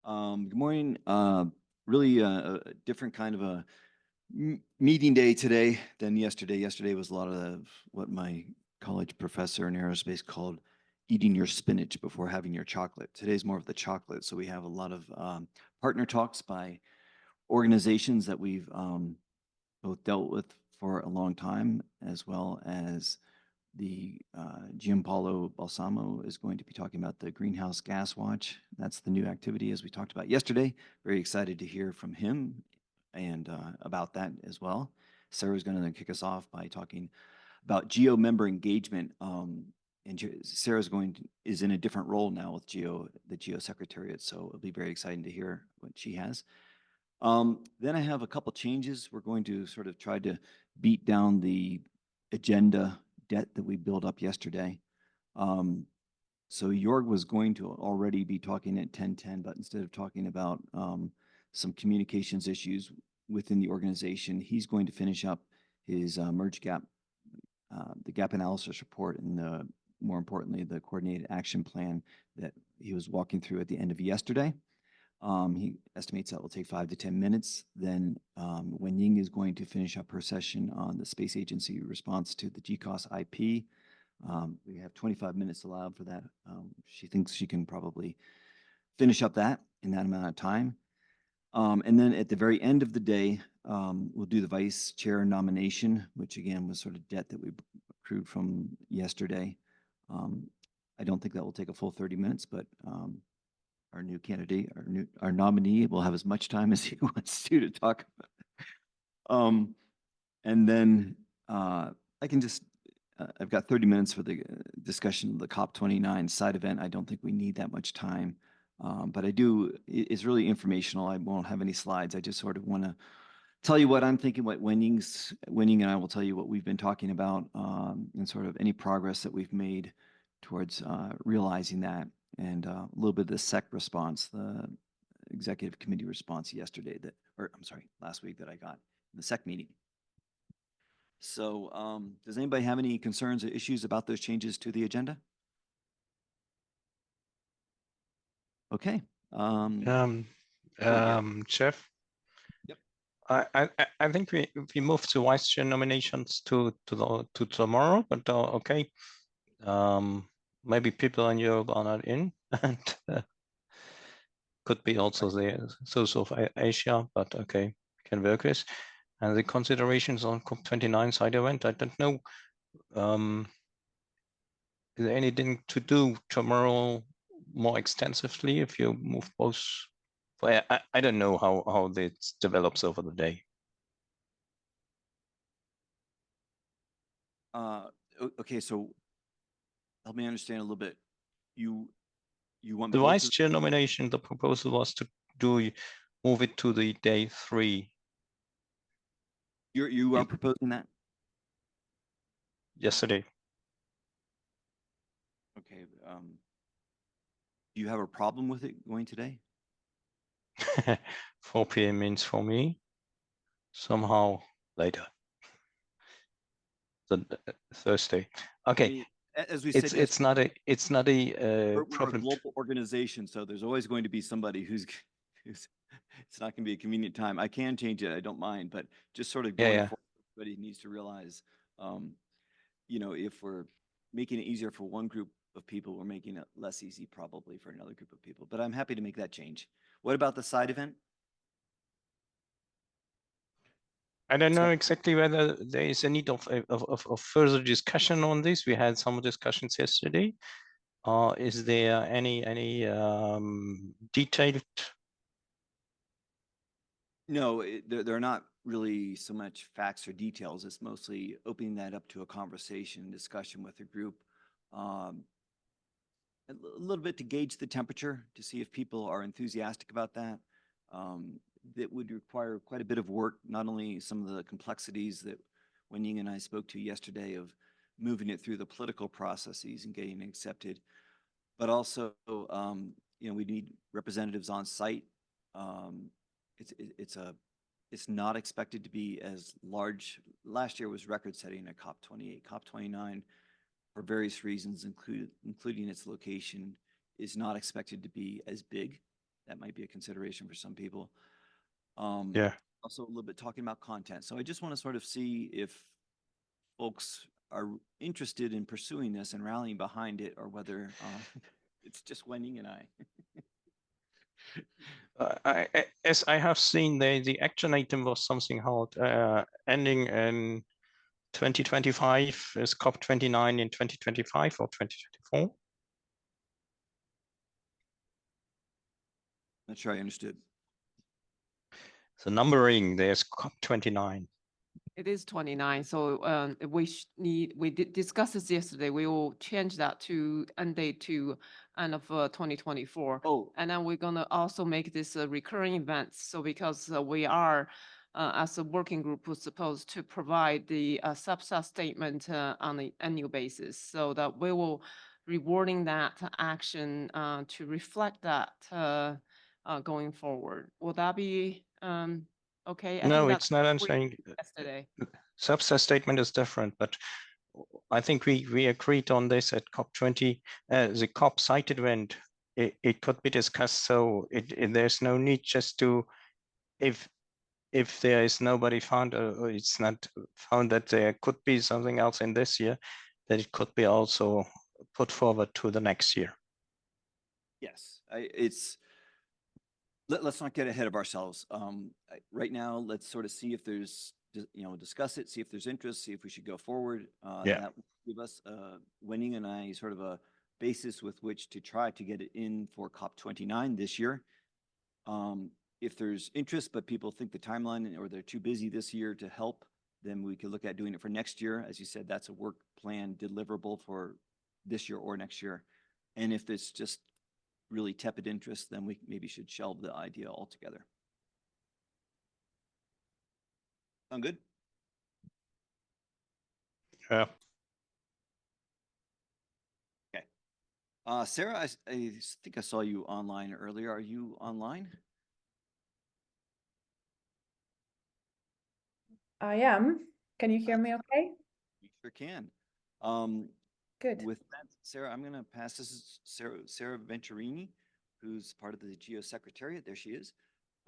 Good morning. Really a different kind of a meeting day today than yesterday. Yesterday was a lot of what my college professor in aerospace called eating your spinach before having your chocolate. Today's more of the chocolate. So we have a lot of partner talks by organizations that we've both dealt with for a long time, as well as the Giampaolo Balsamo is going to be talking about the Greenhouse Gas Watch. That's the new activity, as we talked about yesterday. Very excited to hear from him and about that as well. Sarah's going to kick us off by talking about GEO member engagement. And Sarah's is in a different role now with the GEO Secretariat, so it'll be very exciting to hear what she has. Then I have a couple changes. We're going to sort of try to beat down the agenda debt that we built up yesterday. So Jorg was going to already be talking at 10:10, but instead of talking about some communications issues within the organization, he's going to finish up his merge gap, the gap analysis report, and more importantly, the coordinated action plan that he was walking through at the end of yesterday. He estimates that will take 5 to 10 minutes. Then Wenying is going to finish up her session on the Space Agency response to the GCOS IP. We have 25 minutes allowed for that. She thinks she can probably finish up that in that amount of time. And then at the very end of the day, we'll do the vice chair nomination, which again was sort of debt that we accrued from yesterday. I don't think that will take a full 30 minutes, but our new candidate, our nominee will have as much time as he wants to talk about. And then I can just, I've got 30 minutes for the discussion of the COP29 side event. I don't think we need that much time, but it's really informational. I won't have any slides. I just sort of want to tell you what I'm thinking, what Wenying and I will tell you what we've been talking about, and sort of any progress that we've made towards realizing that. And a little bit of the SEC response, the executive committee response yesterday last week that I got in the SEC meeting. So does anybody have any concerns or issues about those changes to the agenda? Okay. Jeff? Yep. I think we moved the vice chair nominations to tomorrow, but okay. Maybe people in Europe are not in, and could be also the source of Asia, but okay, can work with. And the considerations on COP29 side event, I don't know. Is there anything to do tomorrow more extensively if you move both? Well, I don't know how this develops over the day. Okay, so help me understand a little bit. You want the vice chair nomination? The proposal was to move it to the day 3. You are proposing that? Yesterday. Okay. Do you have a problem with it going today? 4 p.m. means for me somehow later. The Thursday. Okay. I mean, as we said, it's not a we're problem. We're a global organization, so there's always going to be somebody who's it's not going to be a convenient time. I can change it. I don't mind, but just sort of going forward, everybody needs to realize, if we're making it easier for one group of people, we're making it less easy probably for another group of people. But I'm happy to make that change. What about the side event? I don't know exactly whether there is a need of further discussion on this. We had some discussions yesterday. Is there any detailed? No, they're not really so much facts or details. It's mostly opening that up to a conversation, discussion with the group. A little bit to gauge the temperature, to see if people are enthusiastic about that. That would require quite a bit of work, not only some of the complexities that Wenying and I spoke to yesterday of moving it through the political processes and getting it accepted, but also, we need representatives on site. It's not expected to be as large. Last year was record-setting at COP28. COP29, for various reasons, including its location, is not expected to be as big that might be a consideration for some people. Yeah. Also a little bit talking about content. So I just want to sort of see if folks are interested in pursuing this and rallying behind it, or whether it's just Wenning and I. As I have seen, the action item was something called ending in 2025. Is COP29 in 2025 or 2024? Not sure I understood. The numbering, there's COP29. It is 29. So we did discuss this yesterday. We will change that to end date to end of 2024. Oh, And then we're gonna also make this a recurring event. So because we are, as a working group, was supposed to provide the subset statement on an annual basis, so that we will rewarding that action to reflect that going forward. Will that be okay? I No, think it's not. I'm we saying yesterday. subset statement is different, but I think we agreed on this at COP20. The COP site event, it could be discussed. So there's no need just to, if there is nobody found, or it's not found that there could be something else in this year, that it could be also put forward to the next year. yes. Let's not get ahead of ourselves. Right now, let's sort of see if there's, discuss it, see if there's interest, see if we should go forward. Yeah. That will give us, Wenning and I, sort of a basis with which to try to get it in for COP29 this year. If there's interest, but people think the timeline, or they're too busy this year to help, then we could look at doing it for next year. As you said, that's a work plan deliverable for this year or next year. And if it's just really tepid interest, then we maybe should shelve the idea altogether. Sound good? Yeah. Okay. Sarah, I think I saw you online earlier. Are you online? I am. Can you hear me okay? You sure can. Good. With that, Sarah, I'm going to pass this is Sarah Venturini, who's part of the GEO Secretariat. There she is.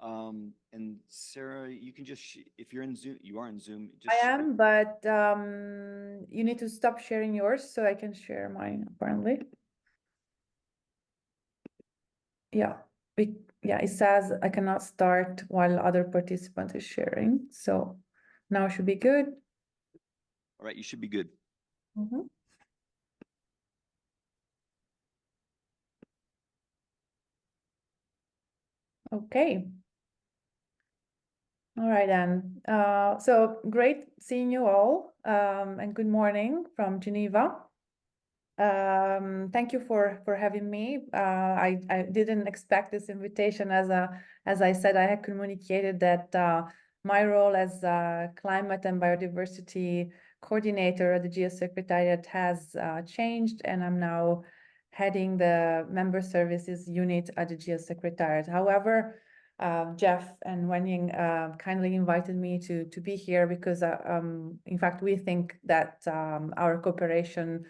And Sarah, you can just, if you're in Zoom, you are in Zoom. Just I am, but you need to stop sharing yours so I can share mine, apparently. Yeah, yeah, it says I cannot start while other participant is sharing. So now it should be good. All right, you should be good. Mhm. Okay. All right, then. So great seeing you all, and good morning from Geneva. Thank you for having me. I didn't expect this invitation. As I said, I had communicated that my role as climate and biodiversity coordinator at the GEO Secretariat has changed, and I'm now heading the member services unit at the GEO Secretariat. However, Jeff and Wenning kindly invited me to be here because, in fact, we think that our cooperation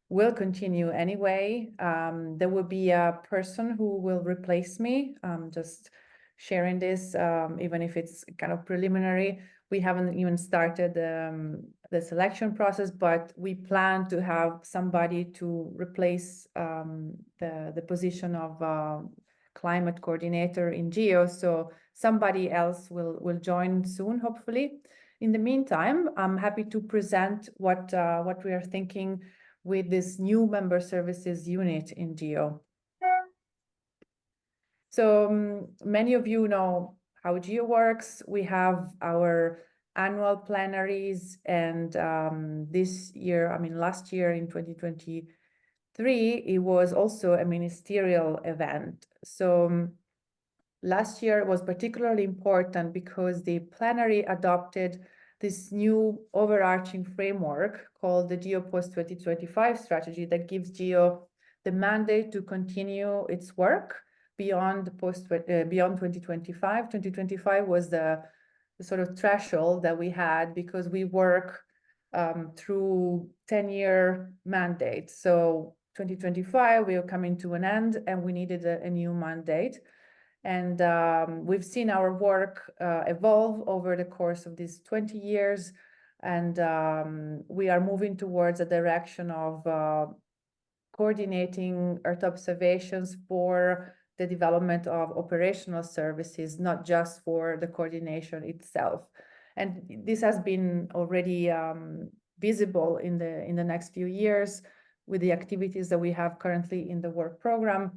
will continue anyway. There will be a person who will replace me. Just sharing this, even if it's kind of preliminary. We haven't even started the selection process, but we plan to have somebody to replace the position of climate coordinator in GEO. So somebody else will join soon, hopefully. In the meantime, I'm happy to present what we are thinking with this new member services unit in GEO. So many of you know how GEO works. We have our annual plenaries, and this year, last year in 2023, it was also a ministerial event. So last year was particularly important because the plenary adopted this new overarching framework called the GEO Post 2025 strategy that gives GEO the mandate to continue its work beyond 2025. 2025 was the sort of threshold that we had because we work through 10-year mandate. So 2025 we are coming to an end, and we needed a new mandate. And we've seen our work evolve over the course of these 20 years. And we are moving towards a direction of coordinating Earth observations for the development of operational services, not just for the coordination itself. And this has been already visible in the next few years with the activities that we have currently in the work program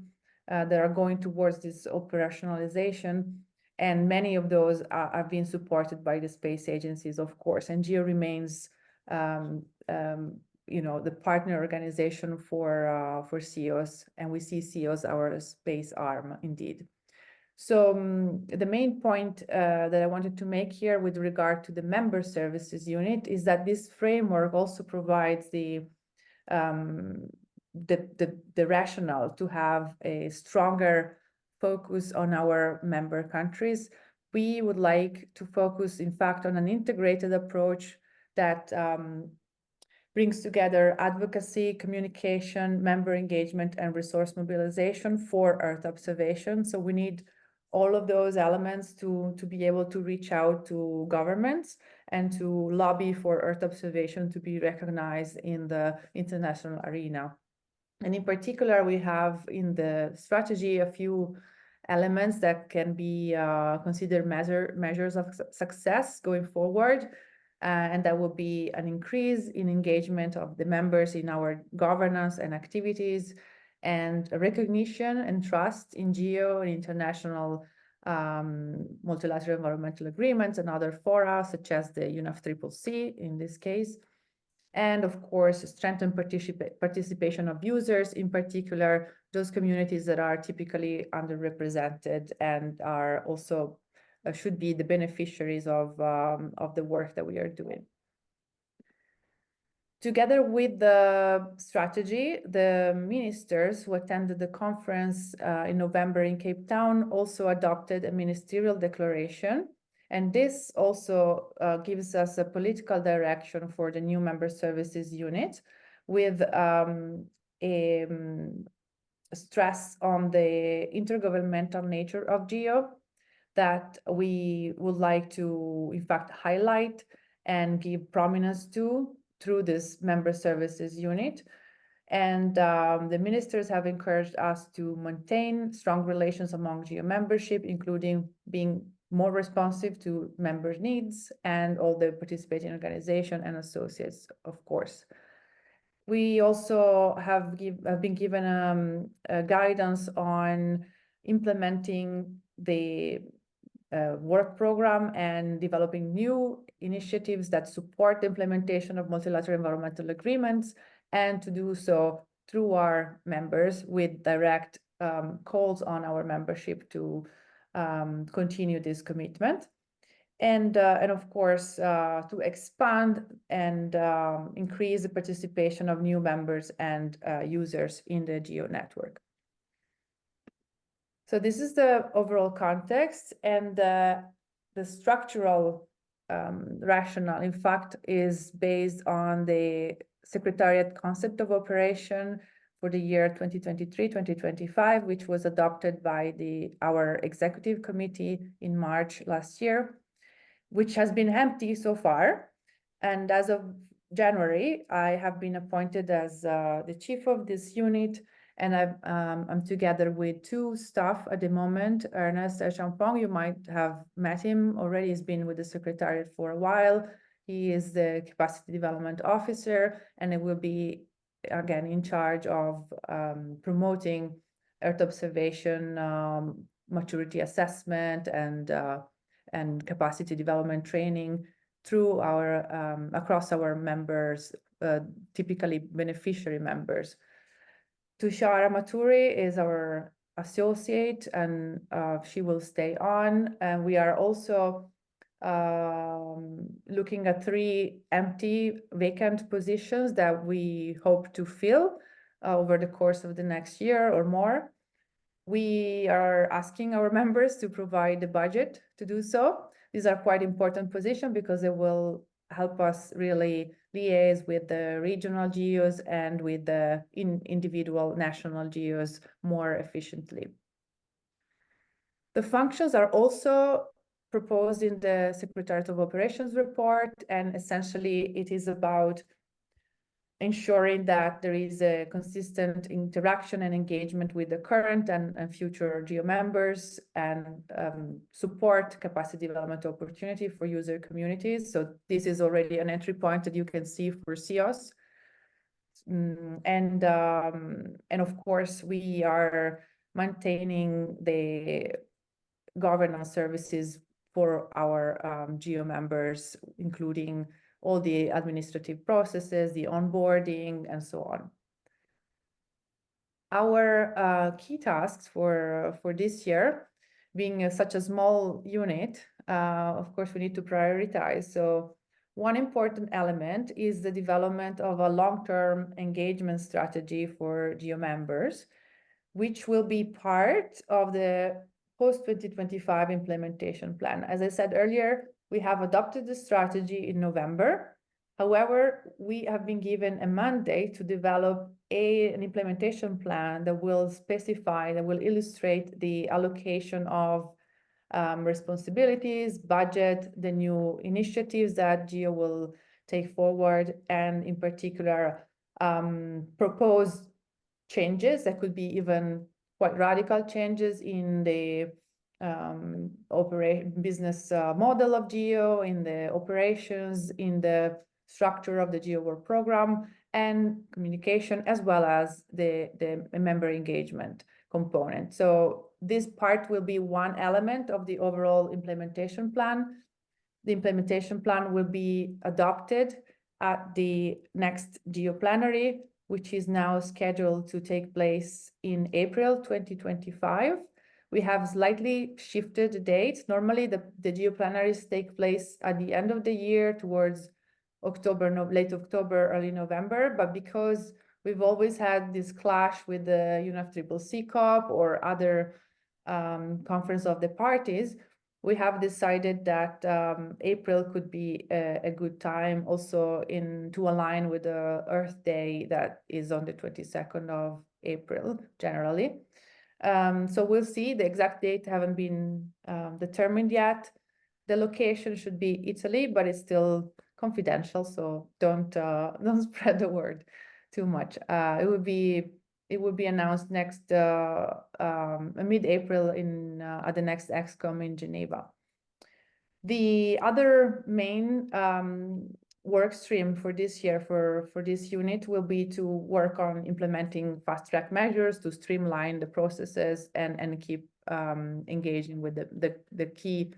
that are going towards this operationalization. And many of those are being supported by the space agencies, of course. And GEO remains the partner organization for CEOS, and we see CEOS our space arm indeed. So the main point that I wanted to make here with regard to the member services unit is that this framework also provides the rationale to have a stronger focus on our member countries. We would like to focus, in fact, on an integrated approach that brings together advocacy, communication, member engagement, and resource mobilization for Earth observation. So we need all of those elements to be able to reach out to governments and to lobby for Earth observation to be recognized in the international arena. And in particular, we have in the strategy a few elements that can be considered measures of success going forward. And that will be an increase in engagement of the members in our governance and activities, and recognition and trust in GEO and international multilateral environmental agreements and other fora, such as the UNFCCC in this case. And of course, strengthen participation of users, in particular, those communities that are typically underrepresented and are also should be the beneficiaries of the work that we are doing. Together with the strategy, the ministers who attended the conference in November in Cape Town also adopted a ministerial declaration. And this also gives us a political direction for the new member services unit with a stress on the intergovernmental nature of GEO that we would like to, in fact, highlight and give prominence to through this member services unit. And the ministers have encouraged us to maintain strong relations among GEO membership, including being more responsive to members' needs and all the participating organizations and associates, of course. We also have been given guidance on implementing the work program and developing new initiatives that support the implementation of multilateral environmental agreements, and to do so through our members with direct calls on our membership to continue this commitment. And of course, to expand and increase the participation of new members and users in the GEO network. So this is the overall context, and the structural rationale, in fact, is based on the Secretariat concept of operation for the year 2023-2025, which was adopted by our executive committee in March last year, which has been empty so far. And as of January, I have been appointed as the chief of this unit, and I'm together with two staff at the moment. Ernest Champong, you might have met him already. He's been with the Secretariat for a while. He is the Capacity Development Officer, and he will be, again, in charge of promoting Earth observation, maturity assessment, and capacity development training through our across our members, typically beneficiary members. Tushara Maturi is our associate, and she will stay on. And we are also looking at 3 empty vacant positions that we hope to fill over the course of the next year or more. We are asking our members to provide the budget to do so. These are quite important positions because they will help us really liaise with the regional GEOs and with the individual national GEOs more efficiently. The functions are also proposed in the Secretariat of Operations report, and essentially it is about ensuring that there is a consistent interaction and engagement with the current and future GEO members, and support capacity development opportunity for user communities. So this is already an entry point that you can see for CEOS. And of course, we are maintaining the governance services for our GEO members, including all the administrative processes, the onboarding, and so on. Our key tasks for this year, being such a small unit, of course, we need to prioritize. So one important element is the development of a long-term engagement strategy for GEO members, which will be part of the post-2025 implementation plan. As I said earlier, we have adopted the strategy in November. However, we have been given a mandate to develop an implementation plan that will specify, that will illustrate the allocation of responsibilities, budget, the new initiatives that GEO will take forward, and in particular, propose changes that could be even quite radical changes in the business model of GEO, in the operations, in the structure of the GEO work program, and communication, as well as the member engagement component. So this part will be one element of the overall implementation plan. The implementation plan will be adopted at the next GEO plenary, which is now scheduled to take place in April 2025. We have slightly shifted the dates. Normally, the GEO plenaries take place at the end of the year, towards October, late October, early November. But because we've always had this clash with the UNFCCC COP or other conference of the parties, we have decided that April could be a good time also to align with the Earth Day that is on the 22nd of April, generally. So we'll see. The exact date haven't been determined yet. The location should be Italy, but it's still confidential, so don't spread the word too much. It would be announced next mid-April at the next ExCom in Geneva. The other main work stream for this year for this unit will be to work on implementing fast-track measures to streamline the processes and keep engaging with the key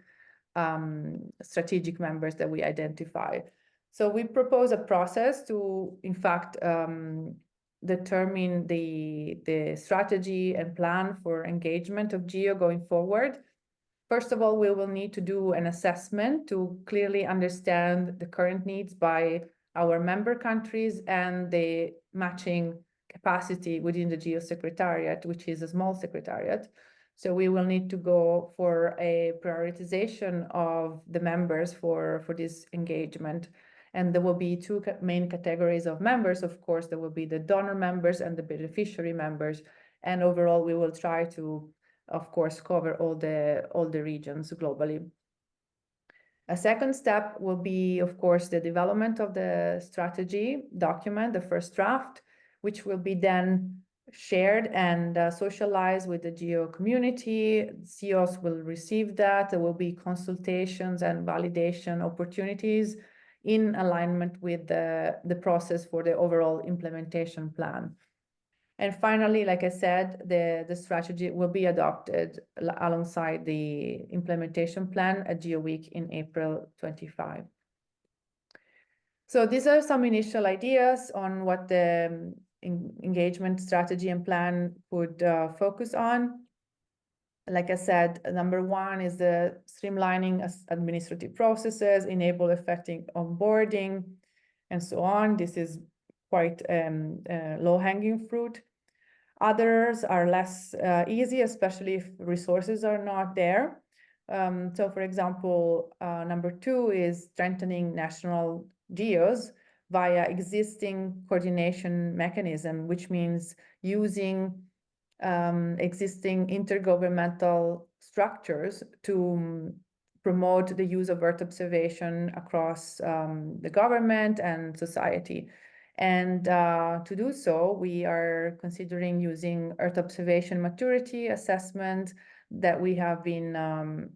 strategic members that we identify. So we propose a process to, in fact, determine the strategy and plan for engagement of GEO going forward. First of all, we will need to do an assessment to clearly understand the current needs by our member countries and the matching capacity within the GEO Secretariat, which is a small secretariat. So we will need to go for a prioritization of the members for this engagement. And there will be two main categories of members. Of course, there will be the donor members and the beneficiary members. And overall, we will try to, of course, cover all the regions globally. A second step will be, of course, the development of the strategy document, the first draft, which will be then shared and socialized with the GEO community. CEOS will receive that. There will be consultations and validation opportunities in alignment with the process for the overall implementation plan. And finally, like I said, the strategy will be adopted alongside the implementation plan at GEO Week in April 25. So these are some initial ideas on what the engagement strategy and plan would focus on. Like I said, number one is the streamlining administrative processes, enable effective onboarding, and so on. This is quite low-hanging fruit. Others are less easy, especially if resources are not there. So, for example, number two is strengthening national GEOs via existing coordination mechanism, which means using existing intergovernmental structures to promote the use of Earth observation across the government and society. And to do so, we are considering using Earth observation maturity assessment that we have been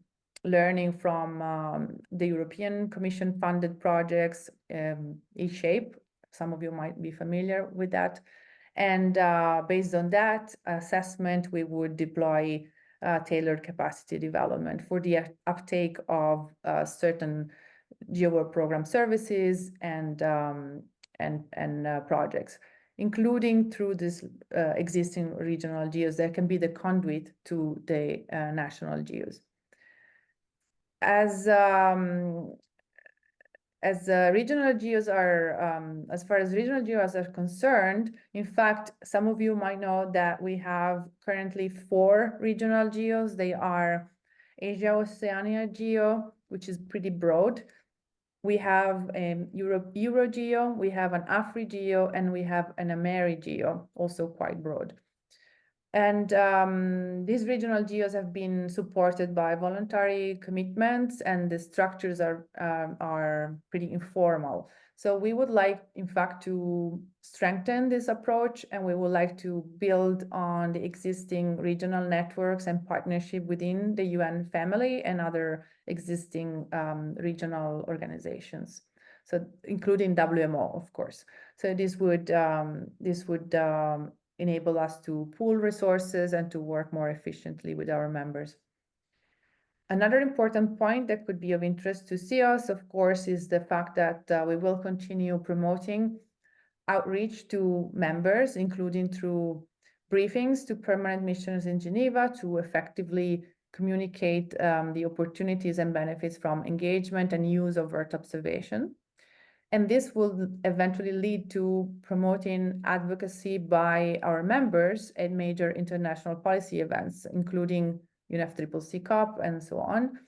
learning from the European Commission funded projects, eShape. Some of you might be familiar with that. And based on that assessment, we would deploy tailored capacity development for the uptake of certain GeoWorld program services and projects, including through this existing regional GEOs that can be the conduit to the national GEOs. As regional GEOs are, as far as regional GEOs are concerned, in fact, some of you might know that we have currently 4 regional GEOs. They are Asia-Oceania GEO, which is pretty broad. We have a Euro GEO, we have an Afri GEO, and we have an Ameri GEO, also quite broad. And these regional GEOs have been supported by voluntary commitments, and the structures are pretty informal. So we would like, in fact, to strengthen this approach, and we would like to build on the existing regional networks and partnership within the UN family and other existing regional organizations. So including WMO, of course. So this would enable us to pool resources and to work more efficiently with our members. Another important point that could be of interest to CEOS, of course, is the fact that we will continue promoting outreach to members, including through briefings to permanent missions in Geneva to effectively communicate the opportunities and benefits from engagement and use of Earth observation. And this will eventually lead to promoting advocacy by our members at major international policy events, including UNFCCC COP and so on,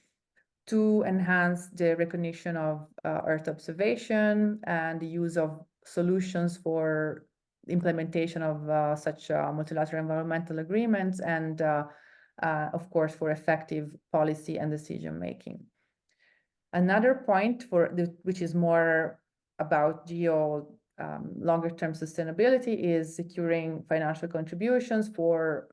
to enhance the recognition of Earth observation and the use of solutions for implementation of such multilateral environmental agreements and, of course, for effective policy and decision making. Another point which is more about GEO longer-term sustainability is securing financial contributions for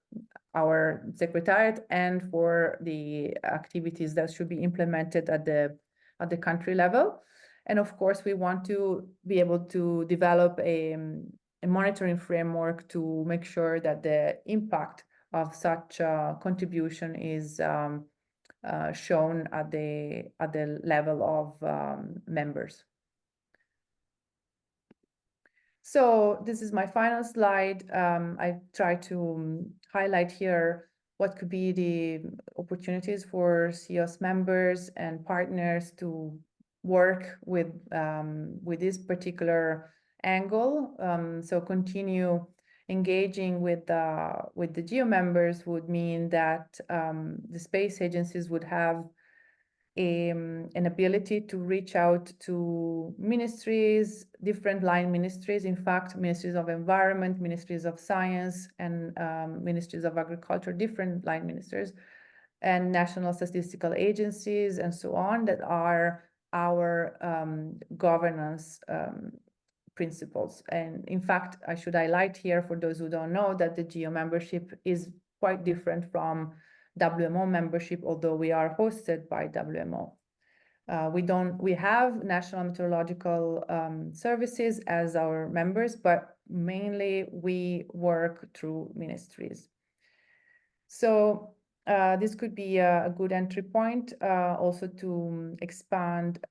our secretariat and for the activities that should be implemented at the country level. And of course, we want to be able to develop a monitoring framework to make sure that the impact of such contribution is shown at the level of members. So this is my final slide. I try to highlight here what could be the opportunities for CEOS members and partners to work with this particular angle. So continue engaging with the GEO members would mean that the space agencies would have an ability to reach out to ministries, different line ministries, in fact, ministries of environment, ministries of science, and ministries of agriculture, different line ministers, and national statistical agencies, and so on, that are our governance principles. And in fact, I should highlight here, for those who don't know, that the GEO membership is quite different from WMO membership, although we are hosted by WMO. We have National Meteorological Services as our members, but mainly we work through ministries. So this could be a good entry point also to expand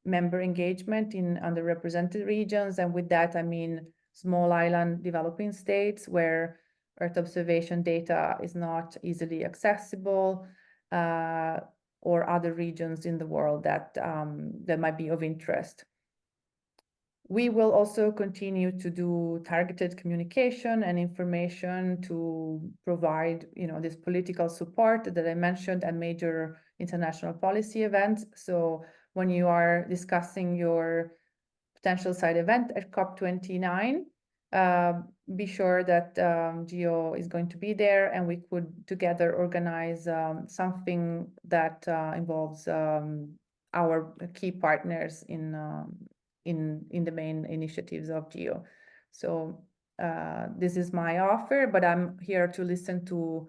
member engagement in underrepresented regions. And with that, I mean small island developing states where Earth observation data is not easily accessible, or other regions in the world that might be of interest. We will also continue to do targeted communication and information to provide, this political support that I mentioned at major international policy events. So when you are discussing your potential side event at COP29, be sure that Geo is going to be there, and we could together organize something that involves our key partners in the main initiatives of Geo. So this is my offer, but I'm here to listen to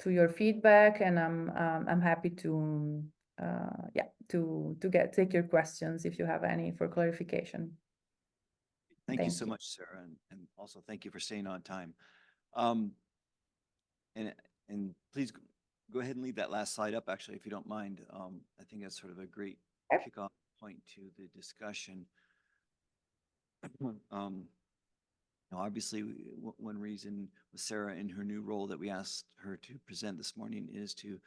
your feedback, and I'm happy to take your questions if you have any for clarification. Thank you Thank so you. much, Sarah, and also thank you for staying on time. And please go ahead and leave that last slide up, actually, if you don't mind. I think that's sort of a great Okay. kickoff point to the discussion. Obviously, one reason with Sarah in her new role that we asked her to present this morning is to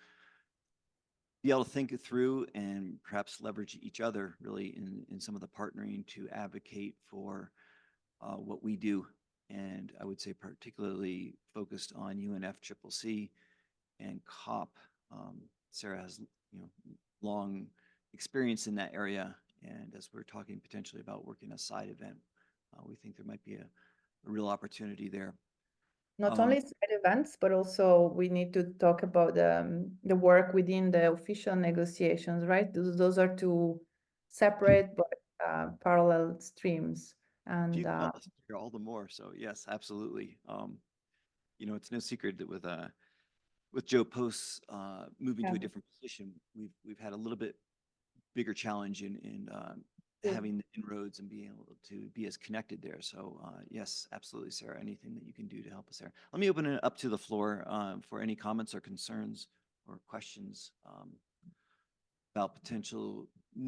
be able to think it through and perhaps leverage each other really in some of the partnering to advocate for what we do. And I would say particularly focused on UNFCCC and COP. Sarah has long experience in that area. And as we're talking potentially about working a side event, we think there might be a real opportunity there. Not only side events, but also we need to talk about the work within the official negotiations, right? Those are two separate but parallel streams. And all the more. So yes, absolutely. It's no secret that with Joe Post's moving to a different position, we've had a little bit bigger challenge in having the inroads and being able to be as connected there. So yes, absolutely, Sarah, anything that you can do to help us there. Let me open it up to the floor for any comments or concerns or questions about potential a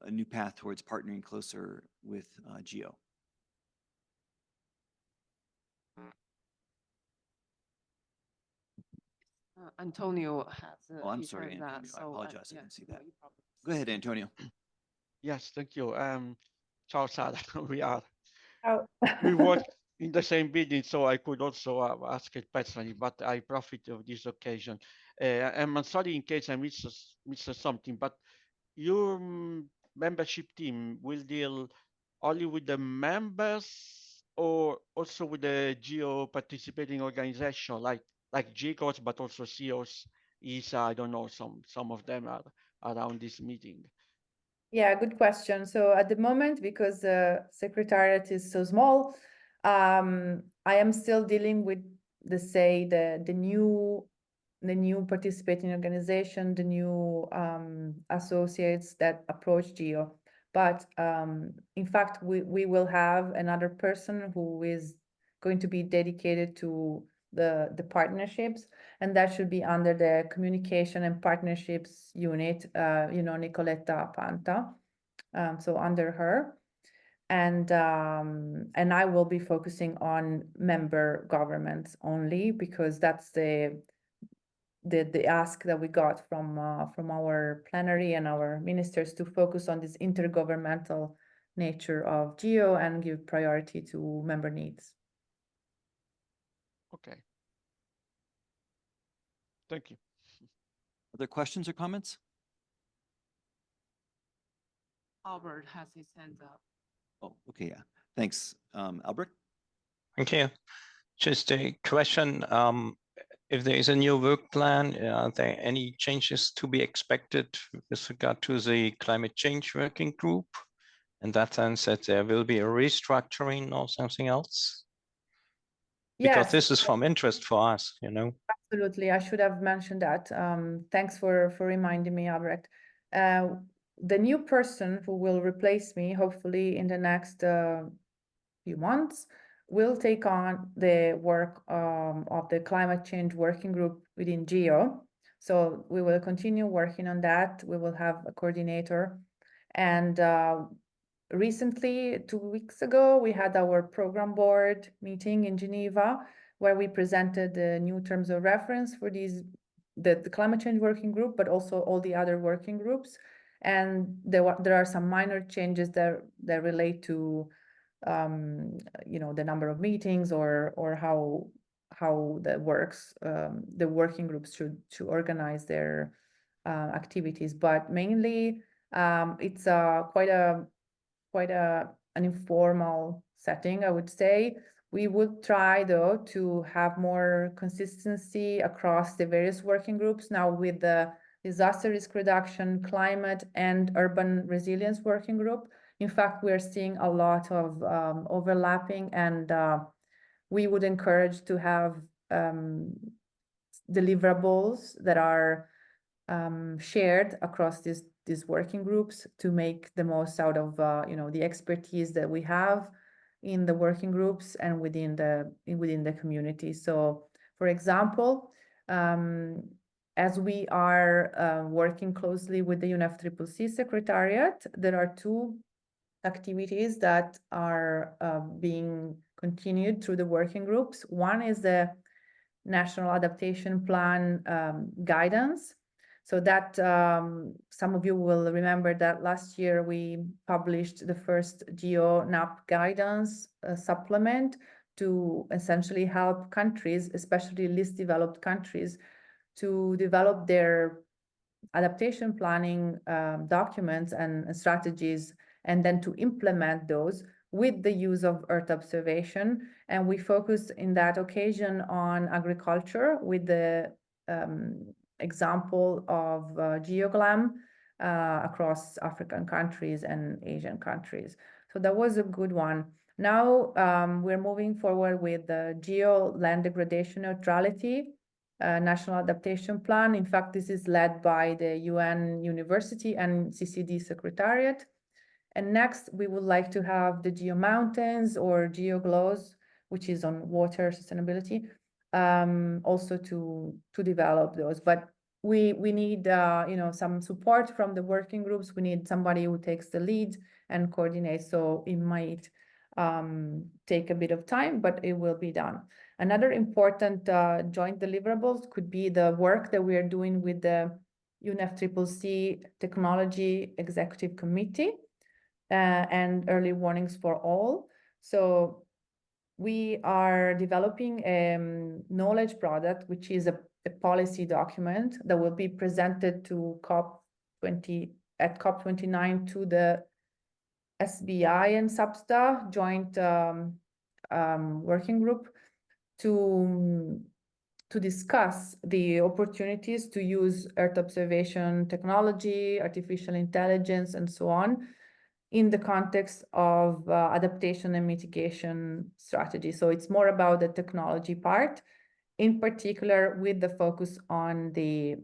new path towards partnering closer with Geo. Antonio has. I'm sorry, Antonio. I apologize. I didn't see that. Go ahead, Antonio. Yes, thank you. Ciao, Sarah. Oh. We work in the same building, so I could also ask it personally, but I profit of this occasion. And I'm sorry in case I missed something, but your membership team will deal only with the members or also with the geo participating organization like GCOS, but also CEOS, ESA, I don't know, some of them are around this meeting. Yeah, good question. So at the moment, because the secretariat is so small, I am still dealing with the new participating organization, the new associates that approach Geo. But in fact, we will have another person who is going to be dedicated to the partnerships, and that should be under the communication and partnerships unit, Nicoletta Panta, so under her. And I will be focusing on member governments only, because that's the ask that we got from our plenary and our ministers, to focus on this intergovernmental nature of Geo and give priority to member needs. Okay. Thank you. Other questions or comments? Albert has his hand up. Oh, okay, yeah. Thanks, Albert. Thank you. Just a question. If there is a new work plan, are there any changes to be expected with regard to the climate change working group? In that sense, that there will be a restructuring or something else? Because Yes, this is from interest for us, Absolutely, I should have mentioned that. Thanks for reminding me, Albrecht. The new person who will replace me, hopefully in the next few months, will take on the work of the climate change working group within Geo. So we will continue working on that. We will have a coordinator. And recently, 2 weeks ago, we had our program board meeting in Geneva, where we presented the new terms of reference for the climate change working group, but also all the other working groups. And there are some minor changes that relate to the number of meetings or how that works. The working groups should organize their activities, but mainly it's quite an informal setting, I would say. We would try, though, to have more consistency across the various working groups. Now, with the disaster risk reduction, climate, and urban resilience working group, in fact, we're seeing a lot of overlapping, and we would encourage to have deliverables that are shared across these working groups to make the most out of the expertise that we have in the working groups and within the community. So, for example, as we are working closely with the UNFCCC Secretariat, there are two activities that are being continued through the working groups. One is the National Adaptation Plan guidance. So that some of you will remember that last year we published the first GEO-NAP guidance supplement to essentially help countries, especially least developed countries, to develop their adaptation planning documents and strategies, and then to implement those with the use of Earth observation. And we focused in that occasion on agriculture with the example of GeoGLAM across African countries and Asian countries. So that was a good one. Now we're moving forward with the Geo Land Degradation Neutrality National Adaptation Plan. In fact, this is led by the UN University and CCD Secretariat. And next, we would like to have the Geo Mountains or GeoGLOS, which is on water sustainability, also to develop those. But we need some support from the working groups. We need somebody who takes the lead and coordinates. So it might take a bit of time, but it will be done. Another important joint deliverables could be the work that we are doing with the UNFCCC Technology Executive Committee and early warnings for all. So we are developing a knowledge product, which is a policy document that will be presented to COP29 to the SBI and SBSTA joint working group to discuss the opportunities to use Earth observation technology, artificial intelligence, and so on in the context of adaptation and mitigation strategy. So it's more about the technology part, in particular with the focus on the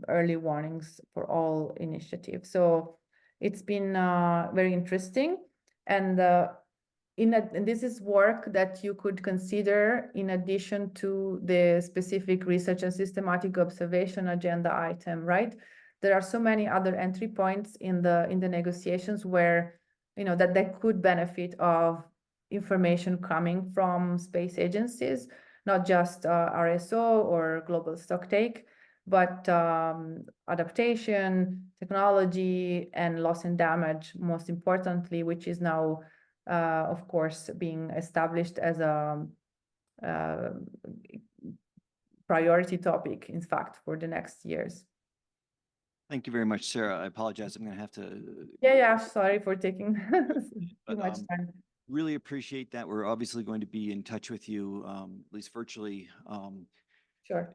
early warnings for all initiatives. So it's been very interesting. And this is work that you could consider in addition to the specific research and systematic observation agenda item, right? There are so many other entry points in the negotiations where, that could benefit of information coming from space agencies, not just RSO or global stocktake, but adaptation, technology, and loss and damage, most importantly, which is now, of course, being established as a priority topic, in fact, for the next years. Thank you very much, Sarah. I apologize. I'm going to have to. Yeah. Sorry for taking too much time. Really appreciate that. We're obviously going to be in touch with you, at least virtually, Sure.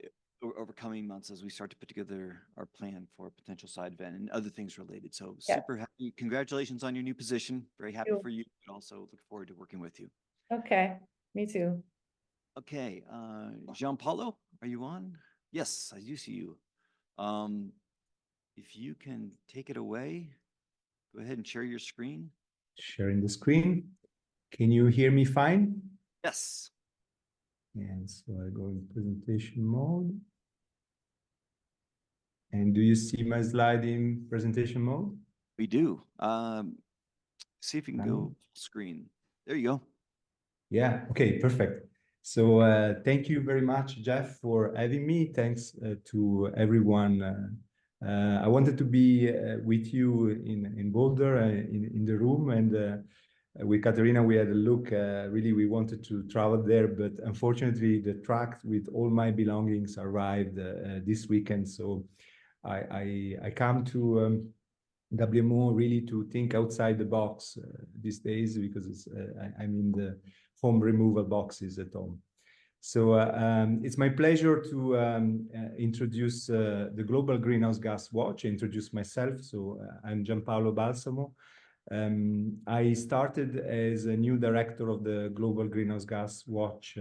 over coming months as we start to put together our plan for a potential side event and other things related. So Yeah. super happy. Congratulations on your new position. Very happy Thank you. for you, and also look forward to working with you. Okay, me too. Okay, Gianpaolo, are you on? Yes, I do see you. If you can take it away, go ahead and share your screen. Sharing the screen. Can you hear me fine? Yes. And so I go in presentation mode. And do you see my slide in presentation mode? We do. See if you can go full screen. There you go. Yeah, okay, perfect. So thank you very much, Jeff, for having me. Thanks to everyone. I wanted to be with you in Boulder, in the room, and with Caterina, we had a look. Really, we wanted to travel there, but unfortunately, the truck with all my belongings arrived this weekend. So I come to WMO really to think outside the box these days, because I'm in the home removal boxes at home. So it's my pleasure to introduce the Global Greenhouse Gas Watch, introduce myself. So I'm Gianpaolo Balsamo. I started as a new director of the Global Greenhouse Gas Watch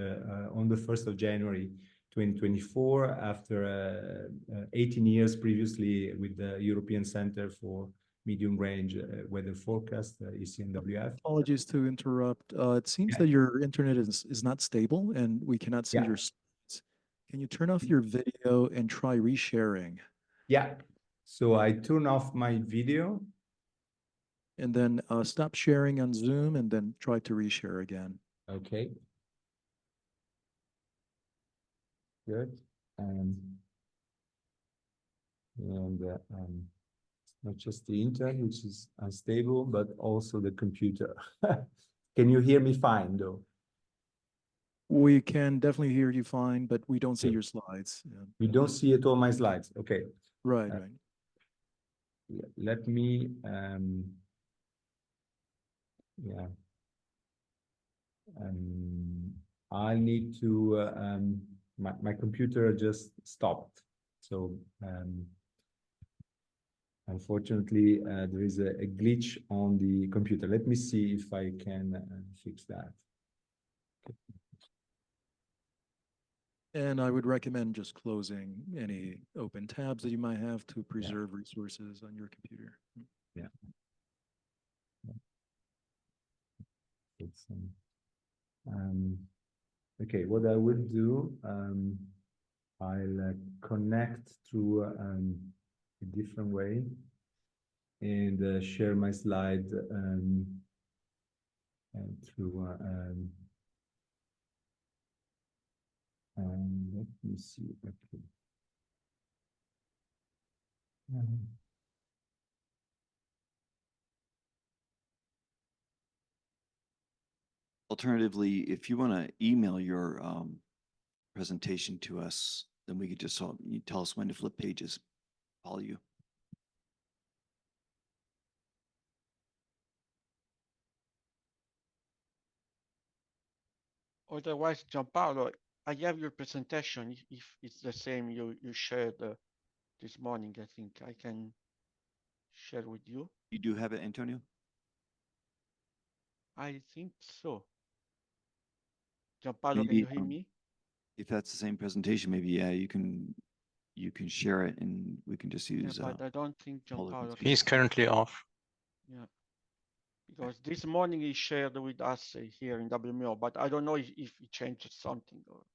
on the 1st of January 2024, after 18 years previously with the European Center for Medium Range Weather Forecast, ECMWF. Apologies to interrupt. It seems that your internet is not stable and we cannot see your slides. Can you turn off your video and try resharing? Yeah. So I turn off my video. And then stop sharing on Zoom and then try to reshare again. Okay. Good. Not just the internet, which is unstable, but also the computer. Can you hear me fine, though? We can definitely hear you fine, but we don't see your slides. Yeah. You don't see at all my slides. Okay. Right, right. Let me, I need to, my computer just stopped. So, unfortunately, there is a glitch on the computer. Let me see if I can fix that. And I would recommend just closing any open tabs that you might have to preserve resources on your computer. Yeah. It's, okay, what I will do, I'll connect through a different way and share my slide through let me see. Okay. Alternatively, if you want to email your presentation to us, then we could just you tell us when to flip pages. Follow you. Otherwise, Gianpaolo, I have your presentation. If it's the same you shared this morning, I think I can share with you. You do have it, Antonio? I think so. Gianpaolo, Maybe, can you hear me? If that's the same presentation, maybe you can share it and we can just use. Yeah, but I don't think Gianpaolo. He's currently off. Yeah, because this morning he shared with us here in WMO, but I don't know if he changed something or.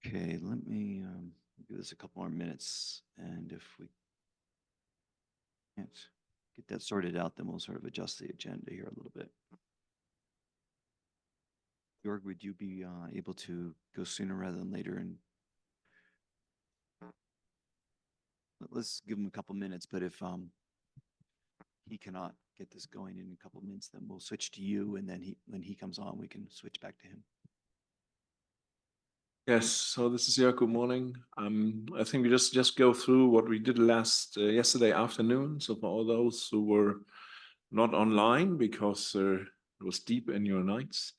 Okay, let me give this a couple more minutes, and if we can't get that sorted out, then we'll sort of adjust the agenda here a little bit. Georg, would you be able to go sooner rather than later? And let's give him a couple minutes, but if he cannot get this going in a couple minutes, then we'll switch to you, and then when he comes on, we can switch back to him. Yes, so this is Jörg. Good morning. I think we just go through what we did yesterday afternoon. So for all those who were not online because it was deep in your nights.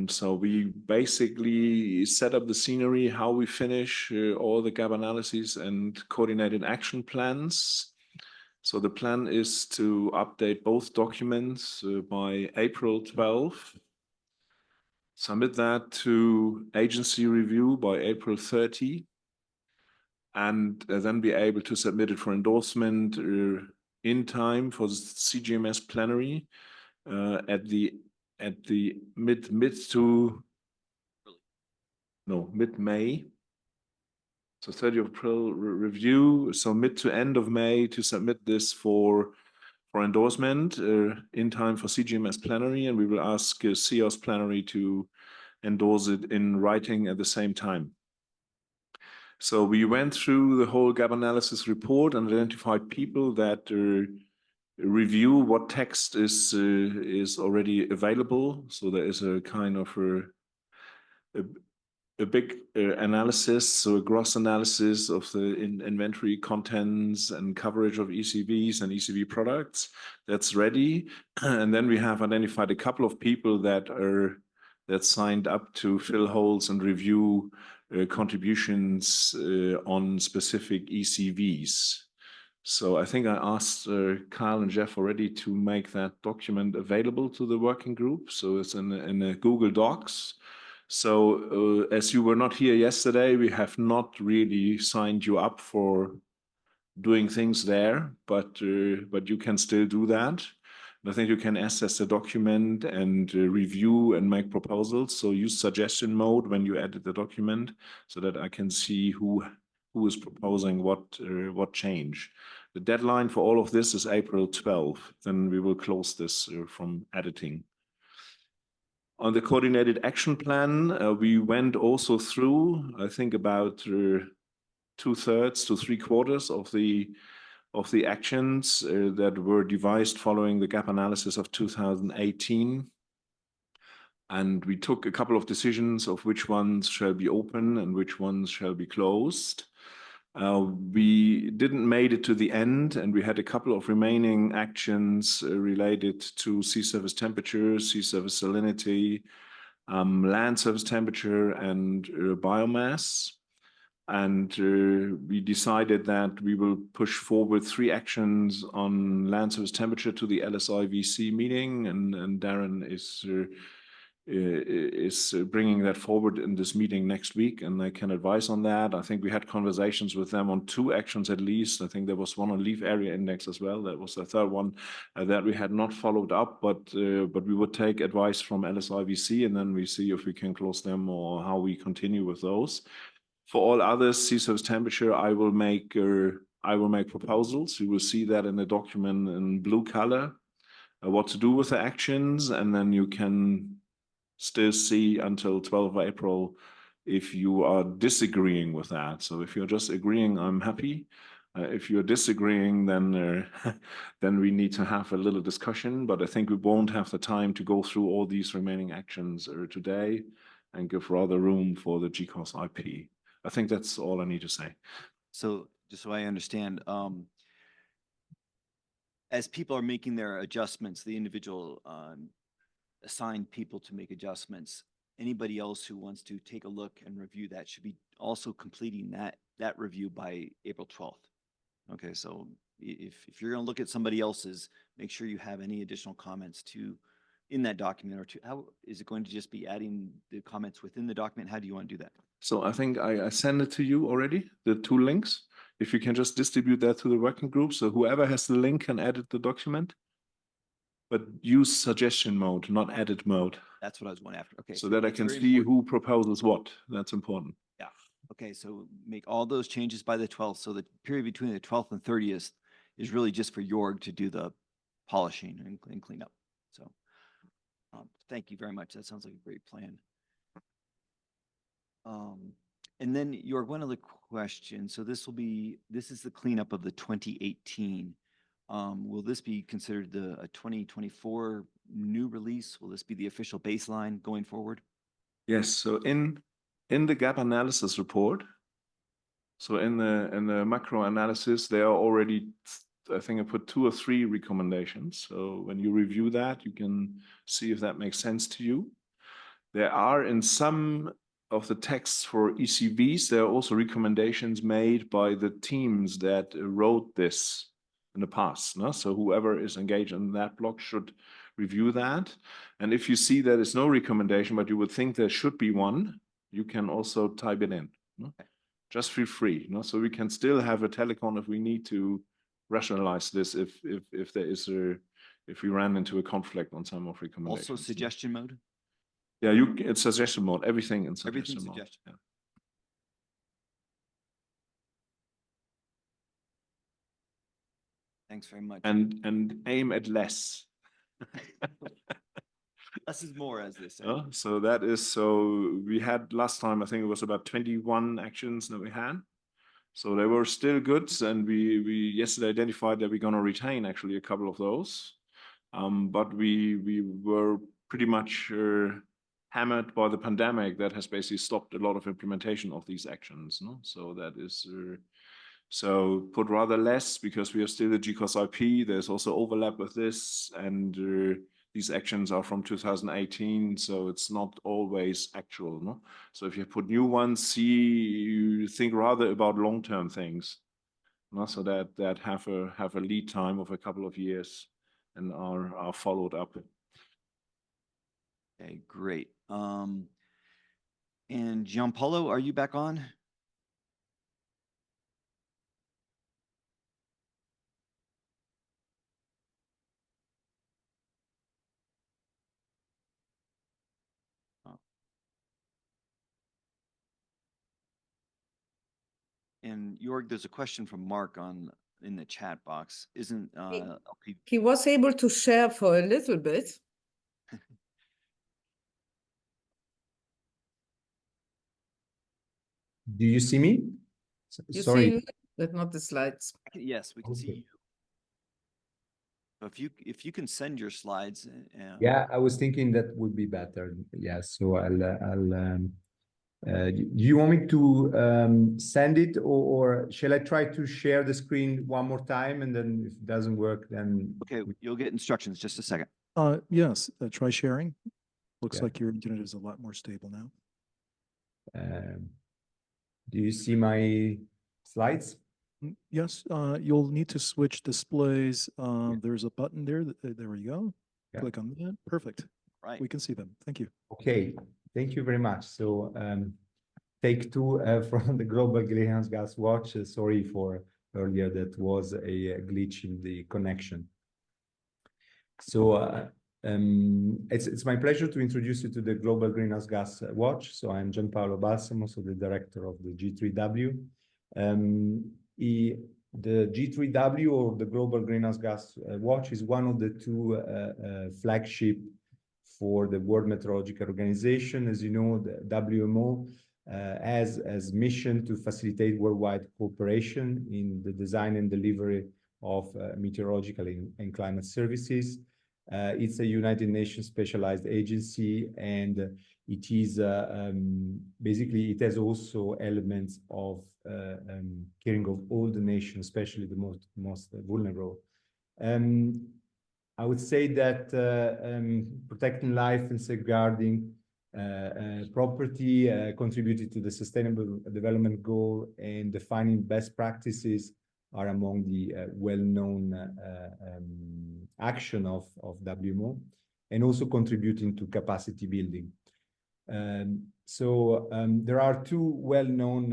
So we basically set up the scenery, how we finish all the gap analyses and coordinated action plans. So the plan is to update both documents by April 12th. Submit that to agency review by April 30, and then be able to submit it for endorsement in time for the CGMS plenary at the mid-May. So 30th of April review, so mid to end of May to submit this for endorsement in time for CGMS plenary, and we will ask CEOS plenary to endorse it in writing at the same time. So we went through the whole gap analysis report and identified people that review what text is already available. So there is a kind of a big analysis, so a gross analysis of the inventory contents and coverage of ECVs and ECV products. That's ready. And then we have identified a couple of people that signed up to fill holes and review contributions on specific ECVs. So I think I asked Kyle and Jeff already to make that document available to the working group. So it's in a Google Docs. So as you were not here yesterday, we have not really signed you up for doing things there, but you can still do that. And I think you can access the document and review and make proposals. So use suggestion mode when you edit the document so that I can see who is proposing what change. The deadline for all of this is April 12th. Then we will close this from editing. On the coordinated action plan, we went also through, I think, about 2/3 to 3/4 of the actions that were devised following the gap analysis of 2018. And we took a couple of decisions of which ones shall be open and which ones shall be closed. We didn't make it to the end, and we had a couple of remaining actions related to sea surface temperature, sea surface salinity, land surface temperature, and biomass. And we decided that we will push forward 3 actions on land surface temperature to the LSIVC meeting, and Darren is bringing that forward in this meeting next week, and I can advise on that. I think we had conversations with them on 2 actions at least. I think there was one on leaf area index as well. That was the third one that we had not followed up, but we would take advice from LSIVC, and then we see if we can close them or how we continue with those. For all others, sea surface temperature, I will make proposals. You will see that in the document in blue color, what to do with the actions, and then you can still see until 12th of April if you are disagreeing with that. So if you're just agreeing, I'm happy. If you're disagreeing, then we need to have a little discussion, but I think we won't have the time to go through all these remaining actions today and give rather room for the GCOS IP. I think that's all I need to say. So just so I understand, as people are making their adjustments, the individual assigned people to make adjustments, anybody else who wants to take a look and review that should be also completing that review by April 12th. Okay, so if you're going to look at somebody else's, make sure you have any additional comments in that document, or how is it going to just be adding the comments within the document? How do you want to do that? So I think I sent it to you already, the 2 links. If you can just distribute that to the working group, so whoever has the link can edit the document, but use suggestion mode, not edit mode. That's what I was going after. Okay. So that I can see who proposes what. That's important. Yeah. Okay. So make all those changes by the 12th. So the period between the 12th and 30th is really just for Jorg to do the polishing and clean up. So thank you very much. That sounds like a great plan. And then Jorg, one other question. So this is the cleanup of the 2018. Will this be considered a 2024 new release? Will this be the official baseline going forward? Yes. So in the gap analysis report, so in the macro analysis, there are already, I think I put 2 or 3 recommendations. So when you review that, you can see if that makes sense to you. There are in some of the texts for ECVs, there are also recommendations made by the teams that wrote this in the past. No? So whoever is engaged in that block should review that. And if you see that it's no recommendation, but you would think there should be one, you can also type it in. No? Just feel free. No? So we can still have a telecon if we need to rationalize this, if there is if we ran into a conflict on some of recommendations. Also suggestion mode? Yeah, it's suggestion mode, everything in suggestion mode. Suggestion. Yeah. Thanks very much. And aim at less. Less is more, as they say. So that is, so we had last time, I think it was about 21 actions that we had. So they were still good, and we yesterday identified that we're going to retain actually a couple of those. But we were pretty much hammered by the pandemic, that has basically stopped a lot of implementation of these actions. No? So that is, so put rather less, because we are still the GCOS IP. There's also overlap with this, and these actions are from 2018, so it's not always actual. No? So if you put new ones, you think rather about long-term things. No? So that have a lead time of a couple of years and are followed up. Okay, great. And Gianpaolo, are you back on? And Jorg, there's a question from Mark in the chat box. Isn't LP? He was able to share for a little bit. Do you see me? You Sorry. see, but not the slides. Yes, we can see Okay. you. So if you can send your slides. Yeah, I was thinking that would be better. Yeah, so do you want me to send it, or shall I try to share the screen one more time, and then if it doesn't work, then Okay, you'll get instructions. Just a second. Yes, try sharing. Looks Yeah. like your internet is a lot more stable now. Do you see my slides? Yes, you'll need to switch displays. There's a button there. There we go. Yeah. Click on that. Perfect. Right. We can see them. Thank you. Okay, thank you very much. So take two from the Global Greenhouse Gas Watch. Sorry for earlier, that was a glitch in the connection. So it's my pleasure to introduce you to the Global Greenhouse Gas Watch. So I'm Gianpaolo Balsamo, so the director of the G3W. The G3W, or the Global Greenhouse Gas Watch, is one of the two flagship for the World Meteorological Organization. As you know, the WMO has as mission to facilitate worldwide cooperation in the design and delivery of meteorological and climate services. It's a United Nations specialized agency, and it is basically, it has also elements of caring of all the nations, especially the most vulnerable. I would say that protecting life and safeguarding property, contributed to the Sustainable Development Goal, and defining best practices are among the well-known action of WMO, and also contributing to capacity building. There are two well-known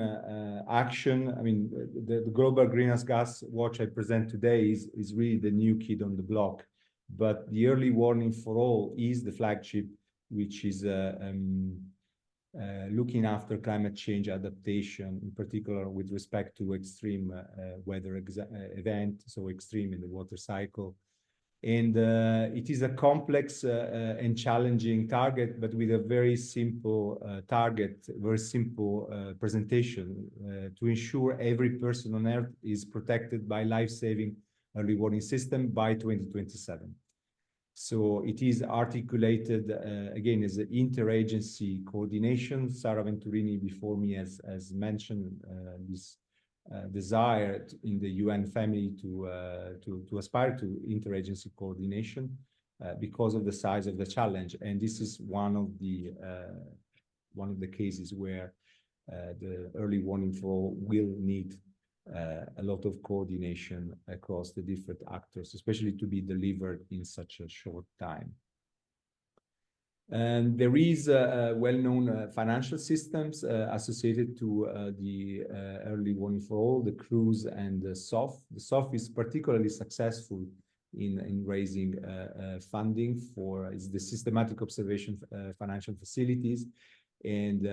action. I mean, the Global Greenhouse Gas Watch I present today is really the new kid on the block, but the early warning for all is the flagship, which is looking after climate change adaptation, in particular with respect to extreme weather event, so extreme in the water cycle. And it is a complex and challenging target, but with a very simple target, very simple presentation to ensure every person on Earth is protected by life-saving early warning system by 2027. So it is articulated again as an interagency coordination. Sara Venturini before me has mentioned this desire in the UN family to aspire to interagency coordination because of the size of the challenge, and this is one of the cases where the early warning for all will need a lot of coordination across the different actors, especially to be delivered in such a short time. And there is well-known financial systems associated to the early warning for all, the CRUISE and the SOF. The SOF is particularly successful in raising funding for the systematic observation financial facilities, and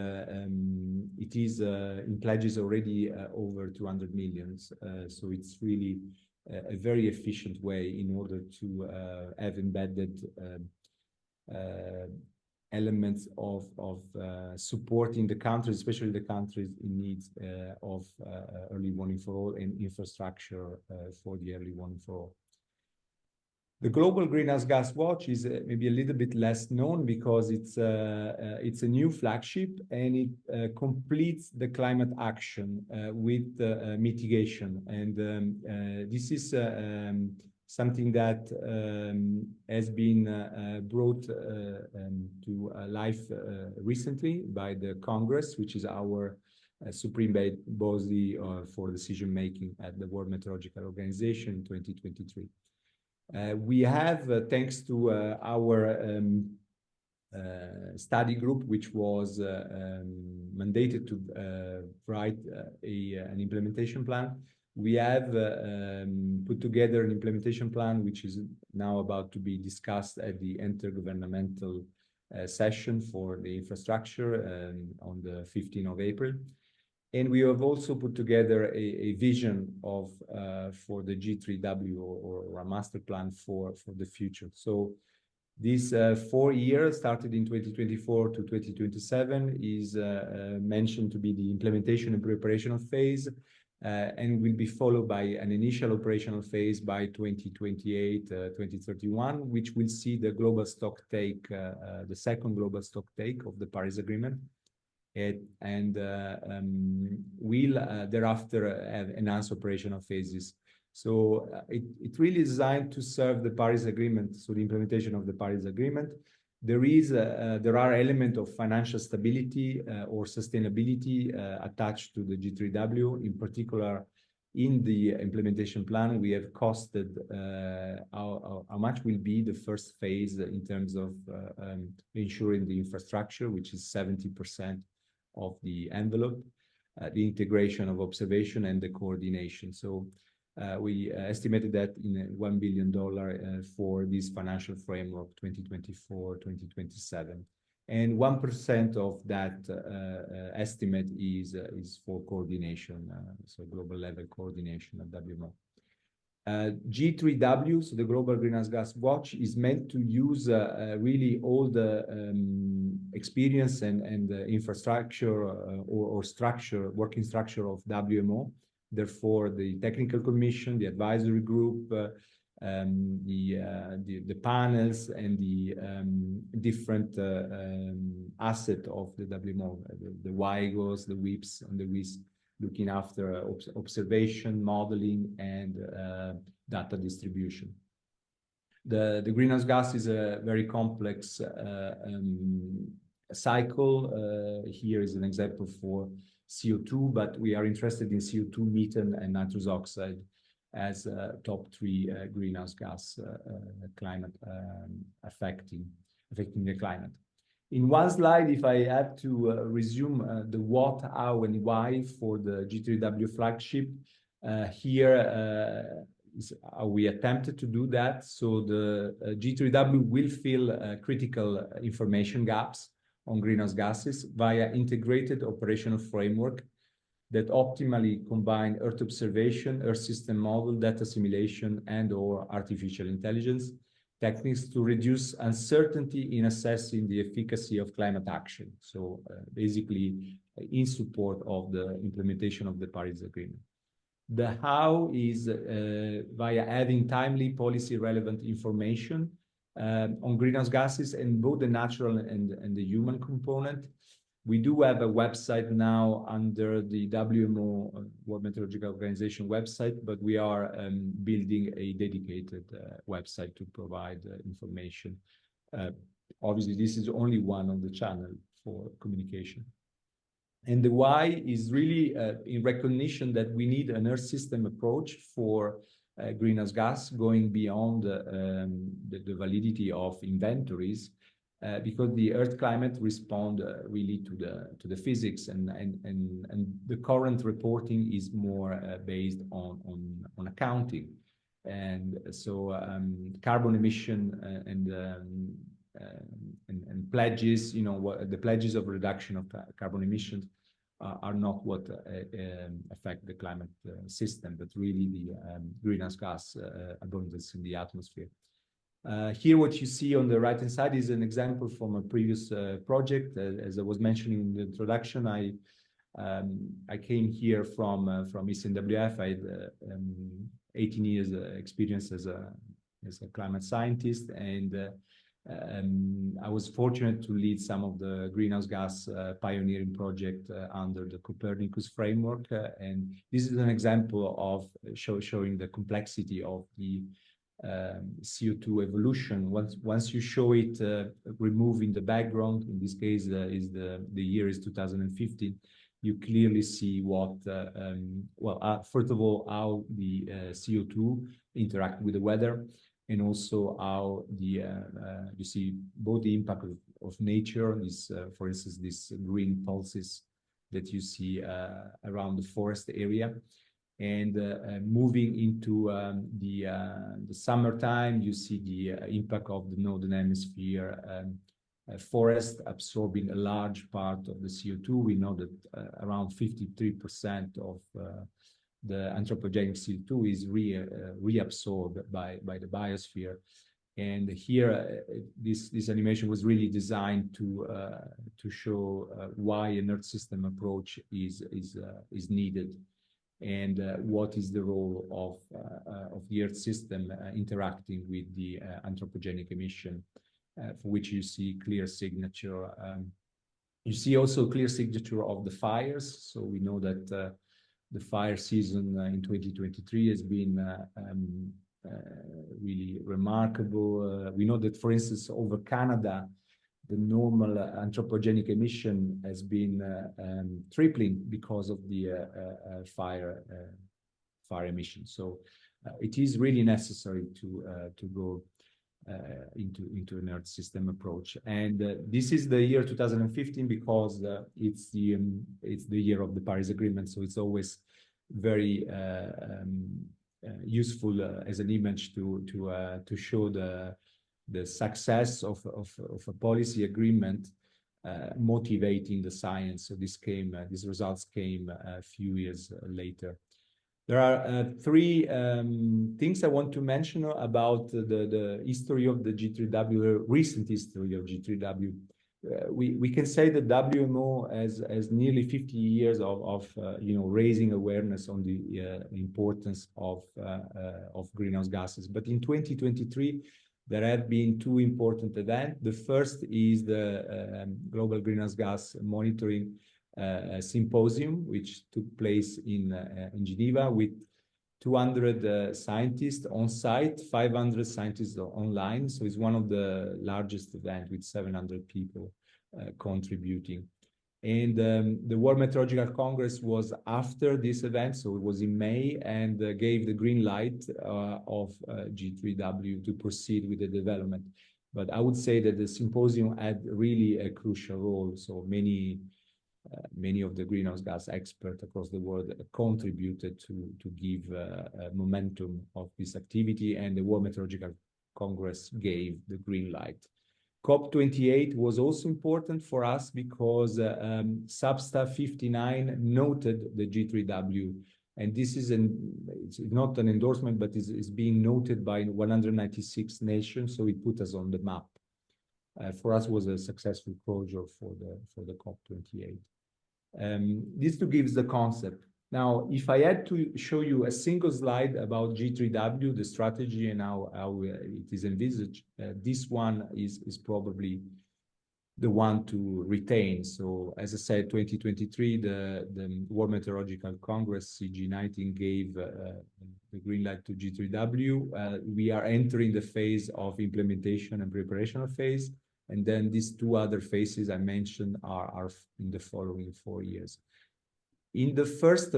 it is in pledges already over 200 million. So it's really a very efficient way in order to have embedded elements of supporting the countries, especially the countries in need of early warning for all and infrastructure for the early warning for all. The Global Greenhouse Gas Watch is maybe a little bit less known because it's a new flagship, and it completes the climate action with mitigation. And this is something that has been brought to life recently by the Congress, which is our supreme body for decision making at the World Meteorological Organization in 2023. We have, thanks to our study group, which was mandated to write an implementation plan, we have put together an implementation plan, which is now about to be discussed at the intergovernmental session for the infrastructure on the 15th of April. And we have also put together a vision of for the G3W or a master plan for the future. So this 4 years, started in 2024 to 2027, is mentioned to be the implementation and preparational phase, and will be followed by an initial operational phase by 2028, 2031, which will see the global stock take, the second global stock take of the Paris Agreement. And will thereafter have enhanced operational phases. So it really is designed to serve the Paris Agreement, so the implementation of the Paris Agreement. There are elements of financial stability or sustainability attached to the G3W. In particular, in the implementation plan, we have costed how much will be the first phase in terms of ensuring the infrastructure, which is 70% of the envelope, the integration of observation and the coordination. So we estimated that in $1 billion for this financial framework 2024-2027. And 1% of that estimate is for coordination, so global level coordination at WMO. G3W, so the Global Greenhouse Gas Watch, is meant to use really all the experience and infrastructure or structure, working structure of WMO. Therefore, the technical commission, the advisory group, the panels, and the different asset of the WMO, the WIGOs, the WIPs, and the WIS, looking after observation, modeling, and data distribution. The greenhouse gas is a very complex cycle. Here is an example for CO2, but we are interested in CO2, methane, and nitrous oxide as top 3 greenhouse gas climate affecting the climate. In one slide, if I have to resume the what, how, and why for the G3W flagship, here is how we attempted to do that. So the G3W will fill critical information gaps on greenhouse gases via integrated operational framework that optimally combine Earth observation, Earth system model, data simulation, and/or artificial intelligence techniques to reduce uncertainty in assessing the efficacy of climate action. So basically in support of the implementation of the Paris Agreement. The how is via having timely policy relevant information on greenhouse gases and both the natural and the human component. We do have a website now under the WMO, World Meteorological Organization website, but we are building a dedicated website to provide information. Obviously, this is only one of the channels for communication. And the why is really in recognition that we need an Earth system approach for greenhouse gas going beyond the validity of inventories. Because the Earth climate respond really to the physics, and the current reporting is more based on accounting, and so carbon emission and pledges, you know, what the pledges of reduction of carbon emissions are not what affect the climate system, but really the greenhouse gas abundance in the atmosphere. Here, what you see on the right-hand side is an example from a previous project. As I was mentioning in the introduction, I came here from Eastern WF. I had 18 years experience as a as a climate scientist, and I was fortunate to lead some of the greenhouse gas pioneering project under the Copernicus framework, and this is an example of showing the complexity of the CO2 evolution. Once you show it removing the background, in this case the year is 2015, you clearly see what, first of all, how the CO2 interact with the weather, and also how the you see both the impact of nature, this, for instance, these green pulses that you see around the forest area. And moving into the summertime, you see the impact of the northern hemisphere forest absorbing a large part of the CO2. We know that around 53% of the anthropogenic CO2 is reabsorbed by the biosphere. And here, this animation was really designed to show why an Earth system approach is needed, and what is the role of the Earth system interacting with the anthropogenic emission, for which you see clear signature. You see also clear signature of the fires. So we know that the fire season in 2023 has been really remarkable. We know that, for instance, over Canada, the normal anthropogenic emission has been tripling because of the fire emission. So it is really necessary to go into an Earth system approach. And this is the year 2015 because it's the year of the Paris Agreement. So it's always very useful as an image to show the success of a policy agreement motivating the science. So these results came a few years later. There are three things I want to mention about the history of the G3W, recent history of G3W. We can say that WMO has nearly 50 years of raising awareness on the importance of greenhouse gases. But in 2023, there have been two important events. The first is the Global Greenhouse Gas Monitoring Symposium, which took place in Geneva with 200 scientists on site, 500 scientists online. So it's one of the largest events with 700 people contributing. And the World Meteorological Congress was after this event, so it was in May, and gave the green light of G3W to proceed with the development. But I would say that the symposium had really a crucial role. So many of the greenhouse gas experts across the world contributed to give momentum of this activity, and the World Meteorological Congress gave the green light. COP28 was also important for us because Substaff 59 noted the G3W, and this is it's not an endorsement, but is being noted by 196 nations, so it put us on the map. For us, was a successful closure for the COP28. This to give the concept. Now, if I had to show you a single slide about G3W, the strategy and how it is envisaged, this one is probably the one to retain. So, as I said, 2023, the World Meteorological Congress, CG19, gave the green light to G3W. We are entering the phase of implementation and preparational phase. And then these two other phases I mentioned are in the following 4 years. In the first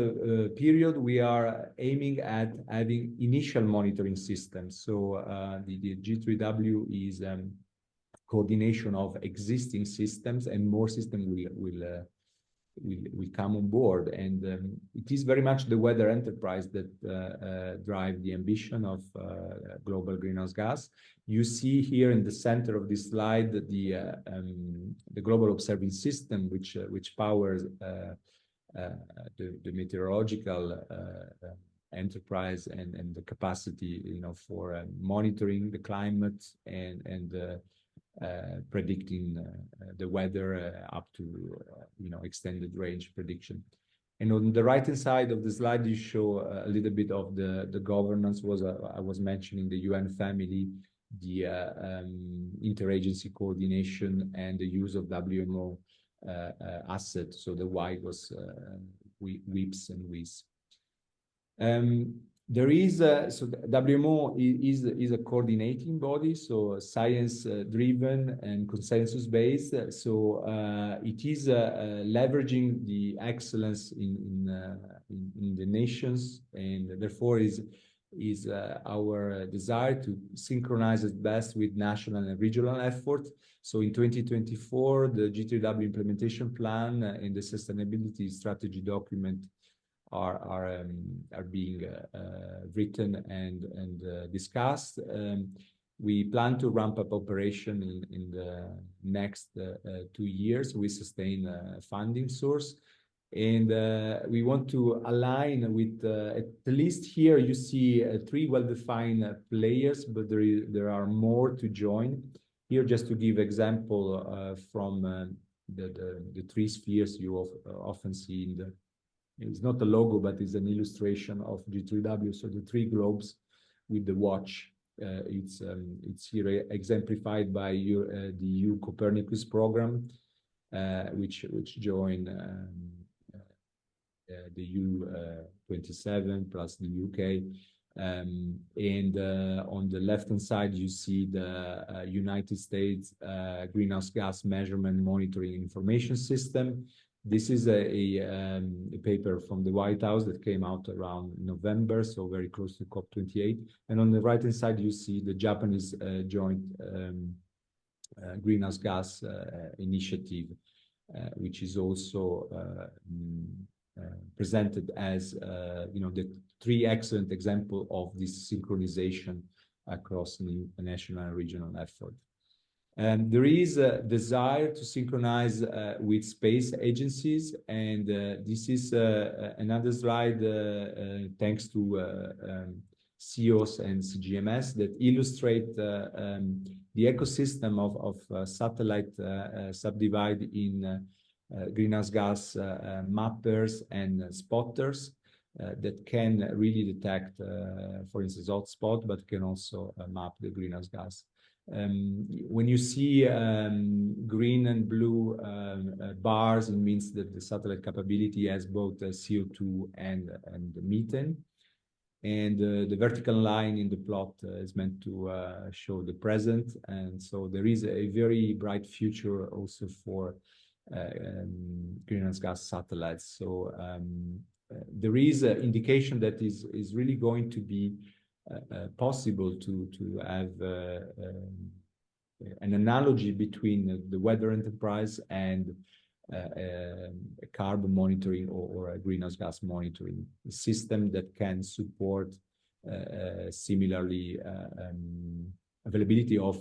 period, we are aiming at having initial monitoring systems. So the G3W is coordination of existing systems, and more systems will come on board. And it is very much the weather enterprise that drive the ambition of global greenhouse gas. You see here in the center of this slide the global observing system, which powers the meteorological enterprise and the capacity, for monitoring the climate and predicting the weather up to extended range prediction. And on the right-hand side of the slide, you show a little bit of the governance. I was mentioning the UN family, the interagency coordination, and the use of WMO assets, so the WIGOS, WIPS, and WIS. There is so the WMO is a coordinating body, so science driven and consensus based. So it is leveraging the excellence in the nations, and therefore is our desire to synchronize it best with national and regional effort. So in 2024, the G3W implementation plan and the sustainability strategy document are being written and discussed. We plan to ramp up operation in the next 2 years with sustained funding source. And we want to align with, at least here you see 3 well-defined players, but there are more to join. Here, just to give example from the 3 spheres you often see in the, it's not a logo, but it's an illustration of G3W. So the 3 globes with the watch. It's here exemplified by the EU Copernicus program, which joined the EU 27 plus the UK. And on the left-hand side, you see the United States greenhouse gas measurement monitoring information system. This is a paper from the White House that came out around November, so very close to COP28. And on the right-hand side, you see the Japanese joint greenhouse gas initiative, which is also presented as the 3 excellent examples of this synchronization across the national and regional effort. And there is a desire to synchronize with space agencies, and this is another slide thanks to CEOS and CGMS that illustrate the ecosystem of satellite subdivided in greenhouse gas mappers and spotters that can really detect, for instance, hotspot, but can also map the greenhouse gas. When you see green and blue bars, it means that the satellite capability has both CO2 and methane. And the vertical line in the plot is meant to show the present. And so there is a very bright future also for greenhouse gas satellites. So there is an indication that is really going to be possible to have an analogy between the weather enterprise and carbon monitoring or a greenhouse gas monitoring system that can support similarly availability of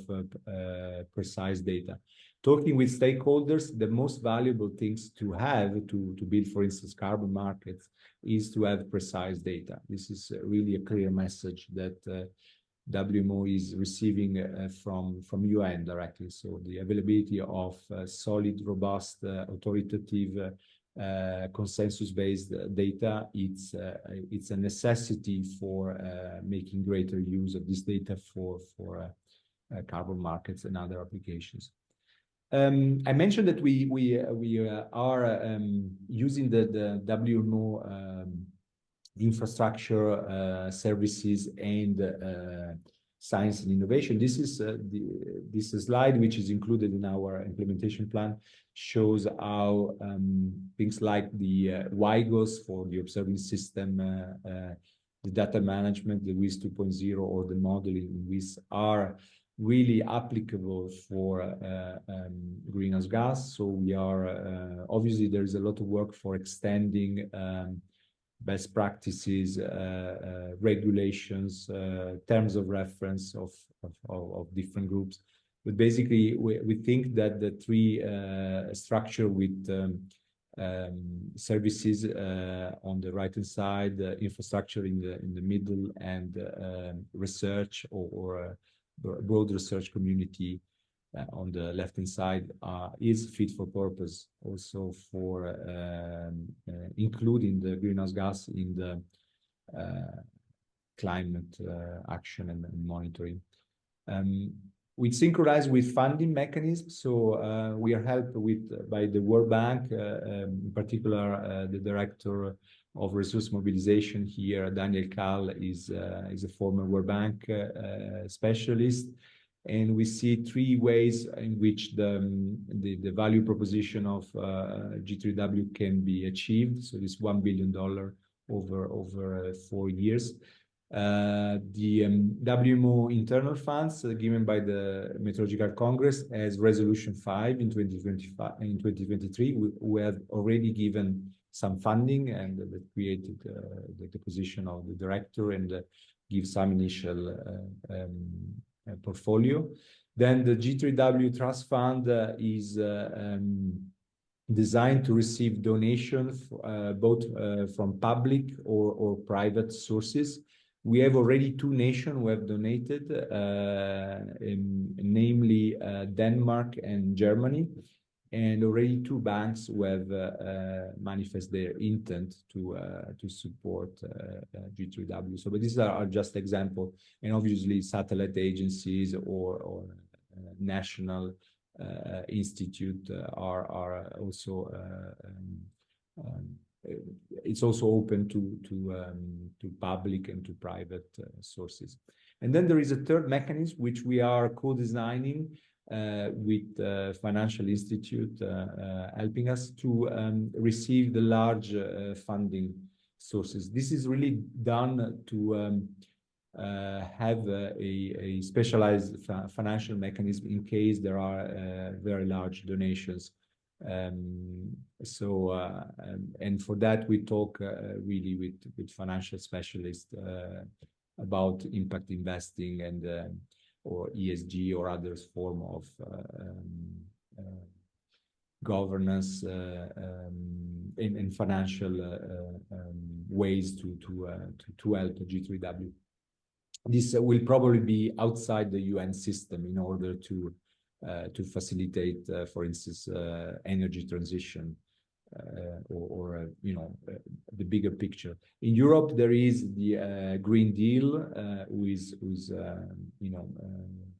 precise data. Talking with stakeholders, the most valuable things to have to build, for instance, carbon markets is to have precise data. This is really a clear message that WMO is receiving from UN directly. So the availability of solid, robust, authoritative, consensus-based data, it's a necessity for making greater use of this data for carbon markets and other applications. I mentioned that we are using the WMO infrastructure, services, and science and innovation. This is this slide, which is included in our implementation plan, shows how things like the WIGOS for the observing system, the data management, the WIS 2.0, or the modeling in WIS are really applicable for greenhouse gas. So we are obviously there is a lot of work for extending best practices, regulations, terms of reference of different groups. But basically, we think that the 3 structure with services on the right-hand side, infrastructure in the middle, and research or broad research community on the left-hand side is fit for purpose also for including the greenhouse gas in the climate action and monitoring. We synchronize with funding mechanisms, so we are helped by the World Bank, in particular the director of resource mobilization here, Daniel Kahl, is a former World Bank specialist. And we see three ways in which the value proposition of G3W can be achieved. So this $1 billion over 4 years. The WMO internal funds given by the Meteorological Congress as Resolution 5 in 2023, we have already given some funding and that created the position of the director and give some initial portfolio. Then the G3W Trust Fund is designed to receive donations both from public or private sources. We have already 2 nations who have donated, namely Denmark and Germany, and already 2 banks who have manifest their intent to support G3W. So, but these are just examples, and obviously satellite agencies or national institute are also it's also open to public and to private sources. And then there is a third mechanism which we are co-designing with financial institute helping us to receive the large funding sources. This is really done to have a specialized financial mechanism in case there are very large donations. And for that we talk really with financial specialists about impact investing and or ESG or other form of governance in financial ways to help G3W. This will probably be outside the UN system in order to facilitate, for instance, energy transition or you know, the bigger picture. In Europe, there is the Green Deal, who is you know,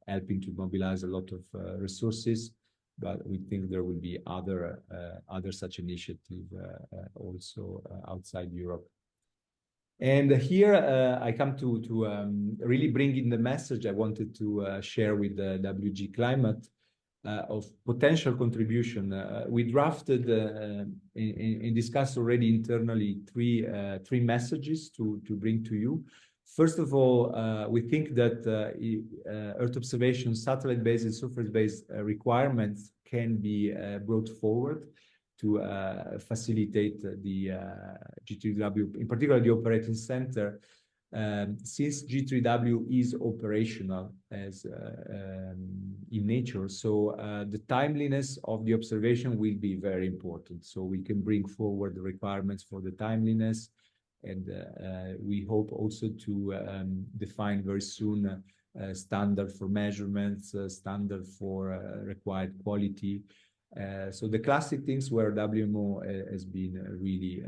helping to mobilize a lot of resources, but we think there will be other such initiative also outside Europe. And here I come to really bring in the message I wanted to share with the WG Climate of potential contribution. We drafted and discussed already internally three messages to bring to you. First of all, we think that Earth observation, satellite-based and surface-based requirements can be brought forward to facilitate the G3W, in particular the operating center, since G3W is operational as in nature. So the timeliness of the observation will be very important. So we can bring forward the requirements for the timeliness, and we hope also to define very soon standard for measurements, standard for required quality. So the classic things where WMO has been really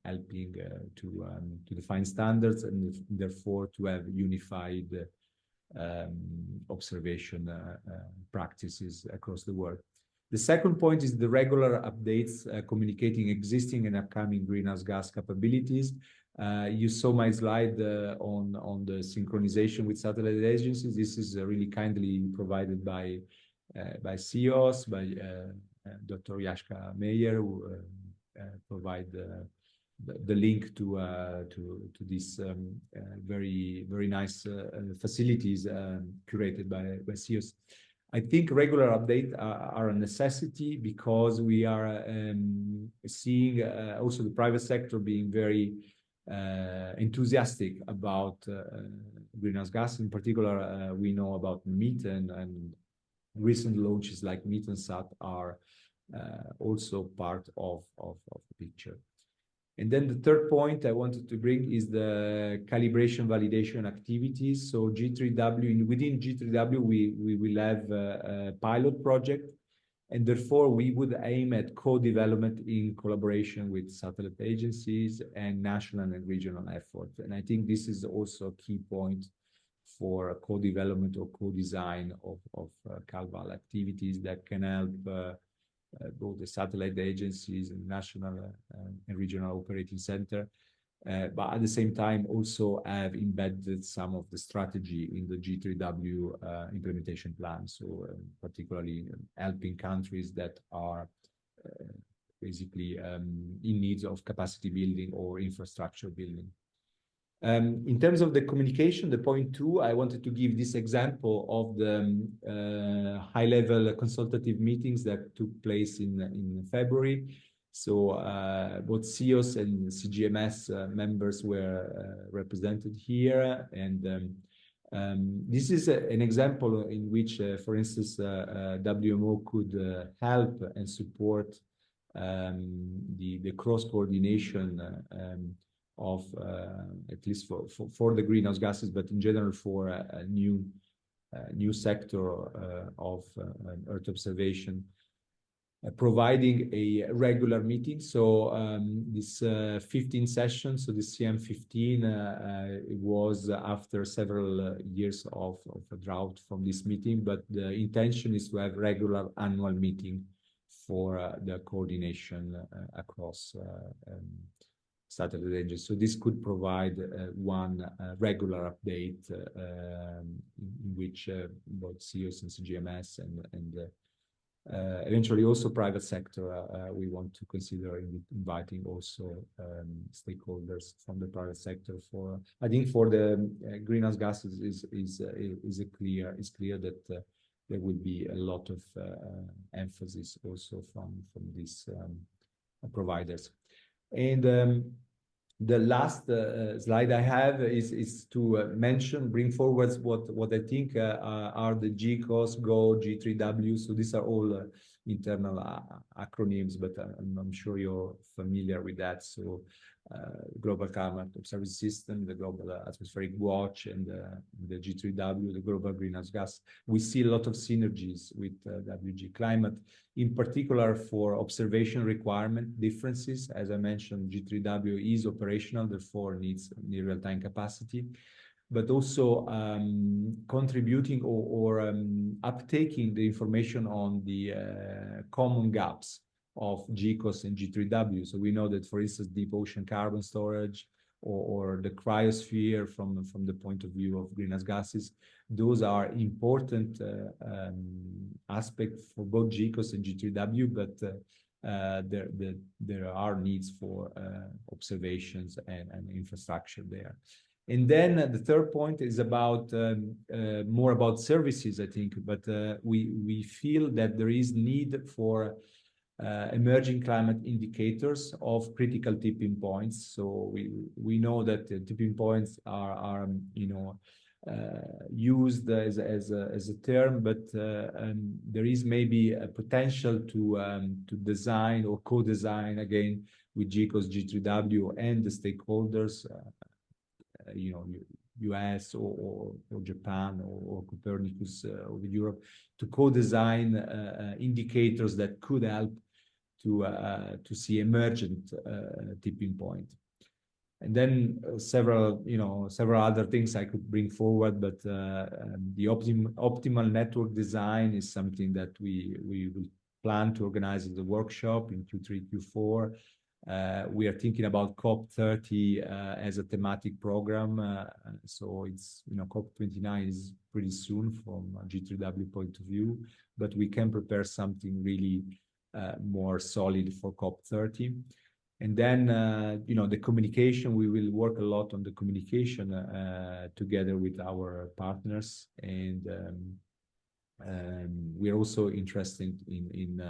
helping to define standards and therefore to have unified observation practices across the world. The second point is the regular updates communicating existing and upcoming greenhouse gas capabilities. You saw my slide on the synchronization with satellite agencies. This is really kindly provided by CEOS, by Dr. Yashka Meyer, who provide the link to these very nice facilities curated by CEOS. I think regular updates are a necessity because we are seeing also the private sector being very enthusiastic about greenhouse gas. In particular, we know about methane, and recent launches like MeteneSat are also part of the picture. And then the third point I wanted to bring is the calibration validation activities. So G3W, within G3W, we will have a pilot project, and therefore we would aim at co-development in collaboration with satellite agencies and national and regional efforts. And I think this is also a key point for co-development or co-design of CalVal activities that can help both the satellite agencies and national and regional operating center, but at the same time also have embedded some of the strategy in the G3W implementation plan. So particularly helping countries that are basically in need of capacity building or infrastructure building. In terms of the communication, the point 2, I wanted to give this example of the high-level consultative meetings that took place in February. So both CEOS and CGMS members were represented here. And this is an example in which, for instance, WMO could help and support the cross-coordination of at least for the greenhouse gases, but in general for a new sector of Earth observation, providing a regular meeting. So this 15 sessions, so the CM15, it was after several years of a drought from this meeting, but the intention is to have regular annual meeting for the coordination across satellite agencies. So this could provide one regular update in which both CEOS and CGMS and eventually also private sector, we want to consider inviting also stakeholders from the private sector. For I think for the greenhouse gases is clear that there will be a lot of emphasis also from these providers. And the last slide I have is to bring forward what I think are the GCOS, GO, G3W. So these are all internal acronyms, but I'm sure you're familiar with that. So Global Climate Observation System, the Global Atmospheric Watch, and the G3W, the Global Greenhouse Gas. We see a lot of synergies with WG Climate, in particular for observation requirement differences. As I mentioned, G3W is operational, therefore needs near real-time capacity, but also contributing or uptaking the information on the common gaps of GCOS and G3W. So we know that, for instance, deep ocean carbon storage or the cryosphere from the point of view of greenhouse gases, those are important aspects for both GCOS and G3W, but there are needs for observations and infrastructure there. And then the third point is about more about services, I think, but we feel that there is need for emerging climate indicators of critical tipping points. So we know that tipping points are used as a term, but there is maybe a potential to design or co-design again with GCOS, G3W, and the stakeholders, US or Japan or Copernicus or Europe, to co-design indicators that could help to see emergent tipping point. And then several other things I could bring forward, but the optimal network design is something that we will plan to organize as a workshop in Q3, Q4. We are thinking about COP30 as a thematic program. So it's, COP29 is pretty soon from a G3W point of view, but we can prepare something really more solid for COP30. And then, the communication, we will work a lot on the communication together with our partners. And we're also interested in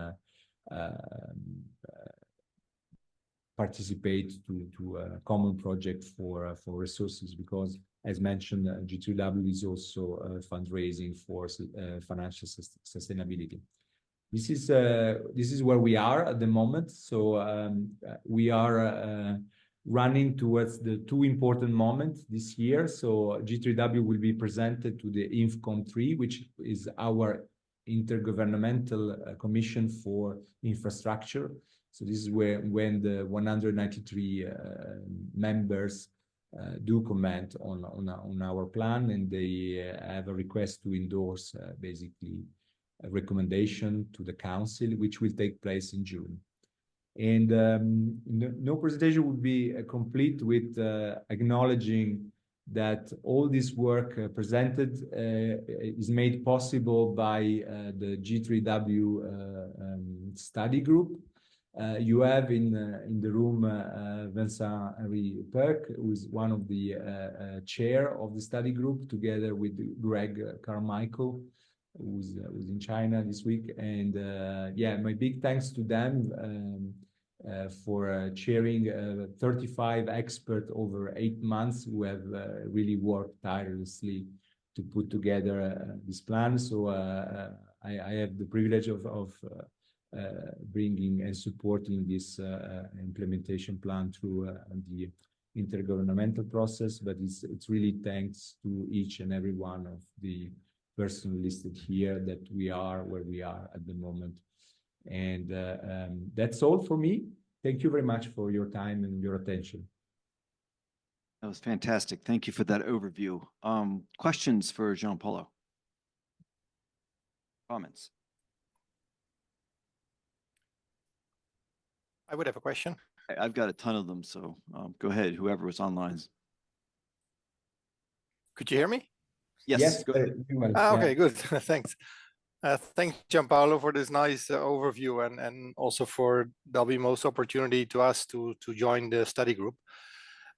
participate to a common project for resources, because as mentioned, G3W is also fundraising for financial sustainability. this is where we are at the moment. So we are running towards the two important moments this year. So G3W will be presented to the INFCOM3, which is our intergovernmental commission for infrastructure. So this is when the 193 members do comment on our plan, and they have a request to endorse basically a recommendation to the council, which will take place in June. And no presentation would be complete with acknowledging that all this work presented is made possible by the G3W study group. You have in the room Vincent Henry Perk, who is one of the chair of the study group, together with Greg Carmichael, who's in China this week. And yeah, my big thanks to them for chairing 35 experts over 8 months who have really worked tirelessly to put together this plan. So I have the privilege of bringing and supporting this implementation plan through the intergovernmental process, but it's really thanks to each and every one of the person listed here that we are where we are at the moment. And that's all for me. Thank you very much for your time and your attention. That was fantastic. Thank you for that overview. Questions for Gianpaolo? Comments? I would have a question. I've got a ton of them, so go ahead, whoever was online. Could you hear me? Yes, go ahead. Okay, good. Thanks. Thanks, Gianpaolo, for this nice overview, and also for WMO's opportunity to us to join the study group.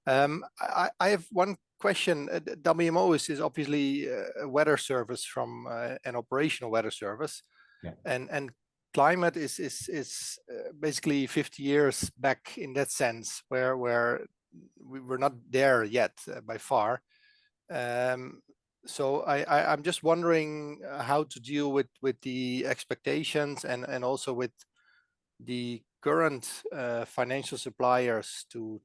I have one question. WMO is obviously a weather service from an operational weather service, yeah. And climate is basically 50 years back in that sense, where we were not there yet by far. So I'm just wondering how to deal with the expectations and also with the current financial suppliers to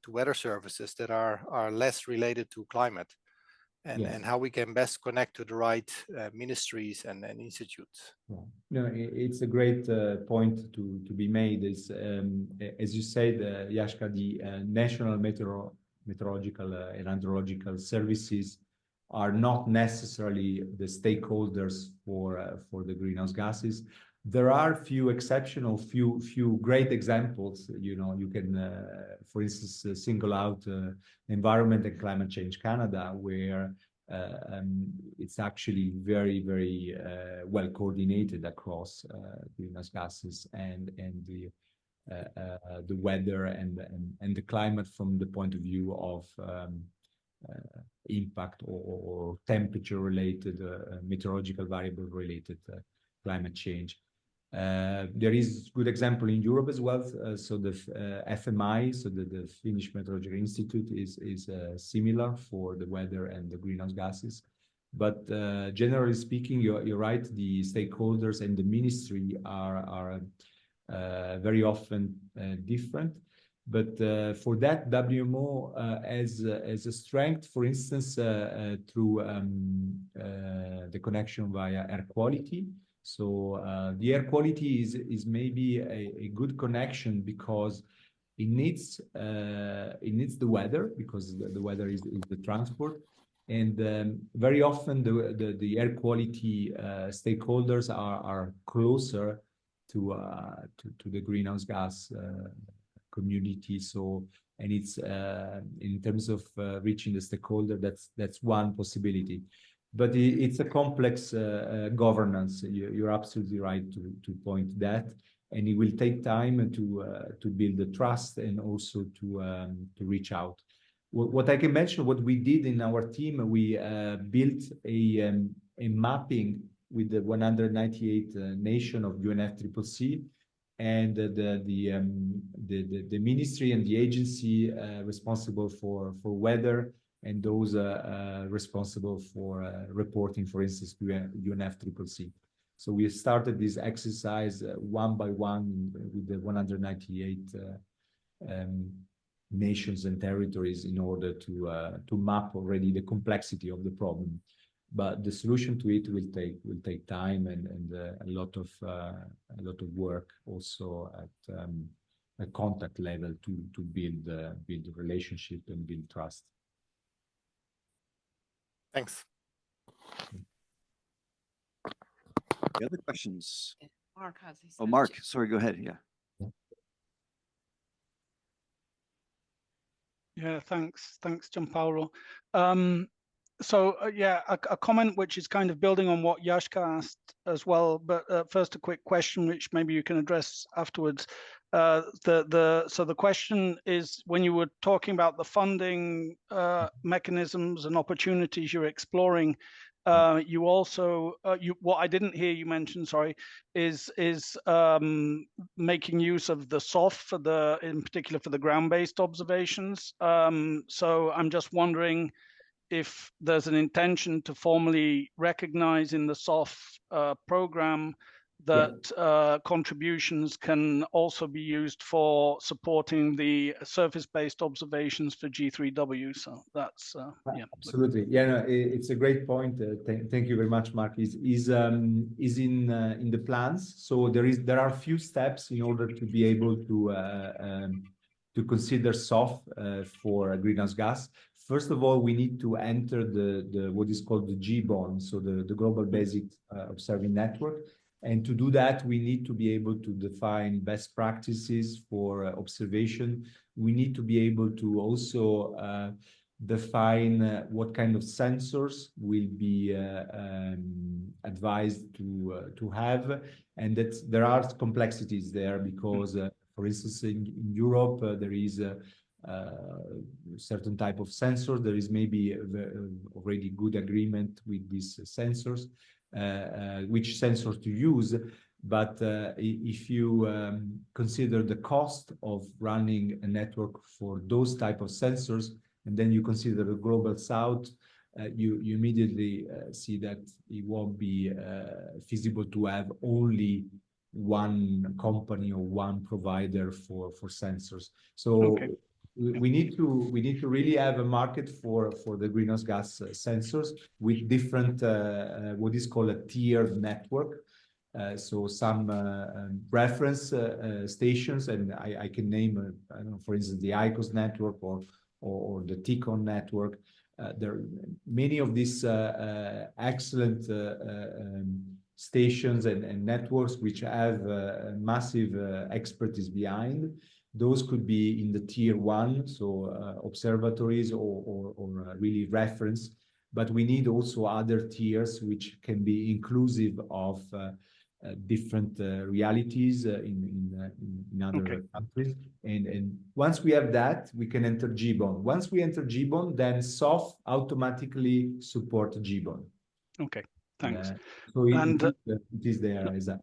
weather services that are less related to climate, and how we can best connect to the right ministries and institutes. Yeah. No, it's a great point to be made. Is as you said, Yashka, the national meteorological and hydrological services are not necessarily the stakeholders for the greenhouse gases. There are few great examples. You know, you can, for instance, single out Environment and Climate Change Canada, where it's actually very, very well coordinated across greenhouse gases and the weather and the climate from the point of view of impact or temperature related, meteorological variable related climate change. There is good example in Europe as well. So the FMI, so the Finnish Meteorological Institute is similar for the weather and the greenhouse gases. But generally speaking, you're right. The stakeholders and the ministry are very often different. But for that, WMO as a strength, for instance, through the connection via air quality. So the air quality is maybe a good connection because it needs the weather, because the weather is the transport, and very often the air quality stakeholders are closer to the greenhouse gas community. So, and it's in terms of reaching the stakeholder, that's one possibility. But it's a complex governance. You're absolutely right to point that, and it will take time to build the trust and also to reach out. What I can mention, what we did in our team, we built a mapping with the 198 nation of UNFCCC, and the ministry and the agency responsible for weather, and those responsible for reporting, for instance, to UNFCCC. So we started this exercise one by one with the 198 nations and territories in order to map already the complexity of the problem. But the solution to it will take time and a lot of work also at a contact level to build relationship and build trust. Thanks. Any other questions? Mark has his Oh, hand. Mark, sorry, go ahead. Yeah. Yeah, thanks, Gianpaolo. Yeah, a comment which is kind of building on what Yashka asked as well, but first a quick question which maybe you can address afterwards. So the question is, when you were talking about the funding mechanisms and opportunities you're exploring, you also what I didn't hear you mention, sorry, is making use of the SOF in particular for the ground-based observations. So I'm just wondering if there's an intention to formally recognize in the SOF program that contributions can also be used for supporting the surface-based observations for G3W. So that's yeah. Absolutely, yeah. No, it's a great point. Thank you very much, Mark. Is in the plans. So there are a few steps in order to be able to consider SOF for greenhouse gas. First of all, we need to enter the what is called the GBON, so the Global Basic Observing Network. And to do that, we need to be able to define best practices for observation. We need to be able to also define what kind of sensors will be advised to have, and that there are complexities there because, for instance, in Europe there is a certain type of sensor. There is maybe already good agreement with these sensors, which sensors to use. But if you consider the cost of running a network for those type of sensors, and then you consider the global south, you immediately see that it won't be feasible to have only one company or one provider for sensors. So okay. we need to really have a market for the greenhouse gas sensors with different what is called a tiered network. So some reference stations, and I can name, I don't know, for instance, the ICOS network or the TICON network. There are many of these excellent stations and networks which have massive expertise behind. Those could be in the tier 1, so observatories or really reference. But we need also other tiers which can be inclusive of different realities in other countries. And once we have that, we can enter GBON. Once we enter GBON, then SOF automatically support GBON. Okay, thanks. So it is there as a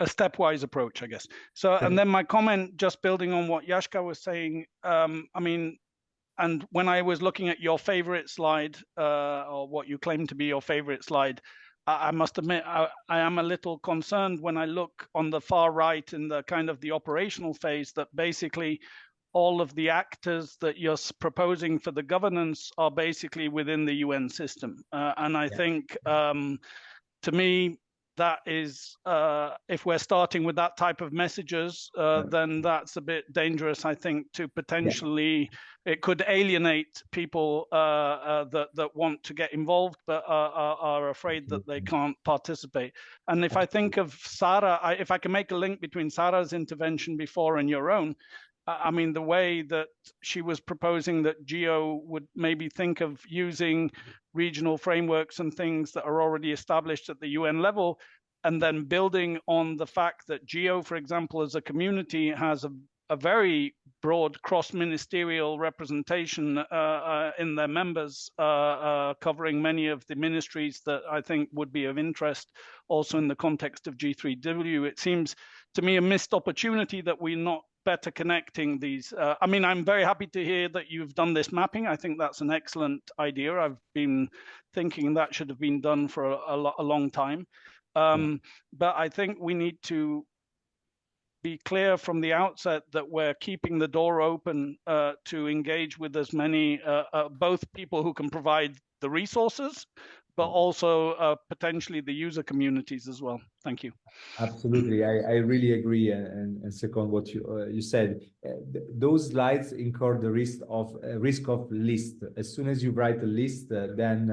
a stepwise approach, I guess. So, and then my comment, just building on what Yashka was saying, I mean, and when I was looking at your favorite slide, or what you claim to be your favorite slide, I must admit, I am a little concerned when I look on the far right in the kind of the operational phase, that basically all of the actors that you're proposing for the governance are basically within the UN system. And I think, to me, that is, if we're starting with that type of messages, then that's a bit dangerous, I think, to potentially, it could alienate people that want to get involved, but are afraid that they can't participate. And if I think of Sarah, if I can make a link between Sarah's intervention before and your own, I mean, the way that she was proposing that GEO would maybe think of using regional frameworks and things that are already established at the UN level, and then building on the fact that GEO, for example, as a community, has a very broad cross-ministerial representation in their members, covering many of the ministries that I think would be of interest also in the context of G3W. It seems to me a missed opportunity that we're not better connecting these. I mean, I'm very happy to hear that you've done this mapping. I think that's an excellent idea. I've been thinking that should have been done for a long time. But I think we need to be clear from the outset that we're keeping the door open to engage with as many, both people who can provide the resources, but also potentially the user communities as well. Thank you. Absolutely, I really agree and second what you said. Those slides incur the risk of list. As soon as you write a list, then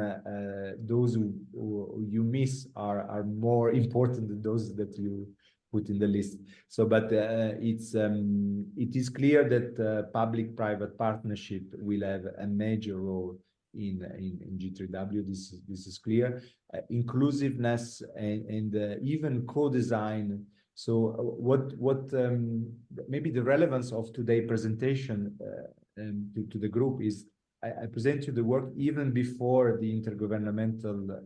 those who you miss are more important than those that you put in the list. So, but it is clear that public-private partnership will have a major role in G3W. This is clear. Inclusiveness and even co-design. So what maybe the relevance of today's presentation to the group is I present you the work even before the Intergovernmental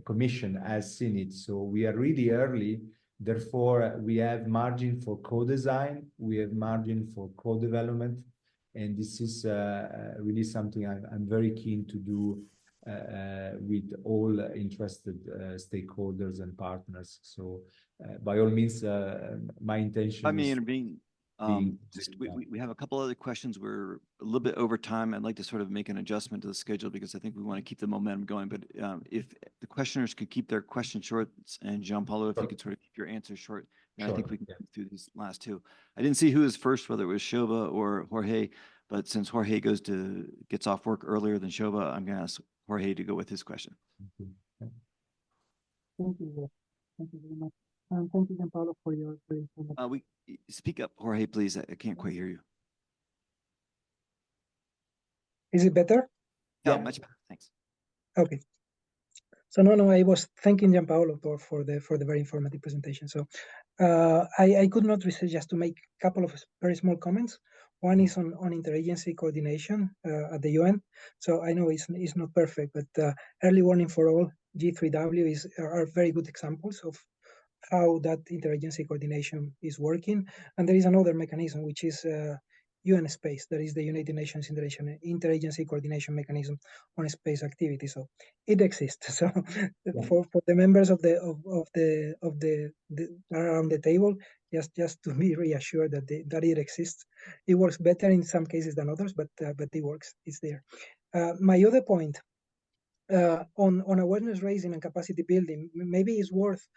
Commission has seen it. So we are really early. Therefore, we have margin for co-design, we have margin for co-development, and this is really something I'm very keen to do with all interested stakeholders and partners. So by all means, my intention I may is intervene. We have a couple other questions. We're a little bit over time. I'd like to sort of make an adjustment to the schedule because I think we want to keep the momentum going. But if the questioners could keep their questions short, and Gianpaolo, if you could sort of keep your answers short, then I think we can get through these last two. I didn't see who was first, whether it was Shova or Jorge, but since Jorge gets off work earlier than Shova, I'm going to ask Jorge to go with his question. Thank you. Thank you very much. Thank you, Gianpaolo, for your information. Speak up, Jorge, please. I can't quite hear you. Is it better? Yeah, much better. Thanks. Okay. So no, I was thanking Gianpaolo for the very informative presentation. So I could not resist just to make a couple of very small comments. One is on interagency coordination at the UN. So I know it's not perfect, but early warning for all, G3W are very good examples of how that interagency coordination is working. And there is another mechanism, which is UN Space, that is the United Nations Interagency Coordination Mechanism on Space Activity. So it exists. So for the members of the around the table, just to be reassured that it exists. It works better in some cases than others, but it works. It's there. My other point. On awareness raising and capacity building, maybe it's worth.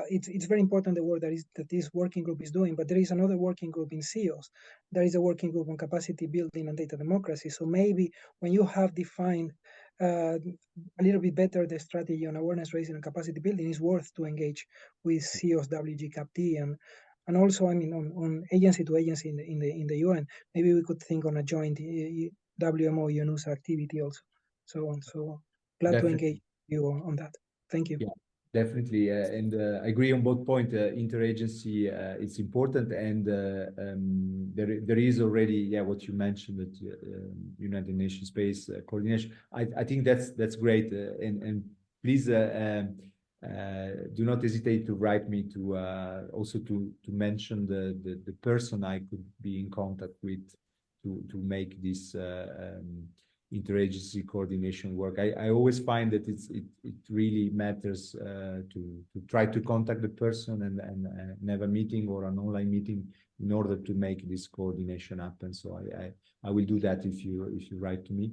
It's very important the work that this working group is doing. But there is another working group in CEOS. There is a working group on capacity building and data democracy. So maybe when you have defined a little bit better the strategy on awareness raising and capacity building, it's worth to engage with CEOS, WGCAPT, and also I mean on agency to agency in the UN. Maybe we could think on a joint WMO UNUSA activity also. So on. So glad to engage you on that. Thank you. Yeah, definitely. And I agree on both points. Interagency is important, and there is already, what you mentioned, that United Nations Space Coordination. I think that's great. And please do not hesitate to write me to also to mention the person I could be in contact with to make this interagency coordination work. I always find that it really matters to try to contact the person and have a meeting or an online meeting in order to make this coordination happen. So I will do that if you write to me,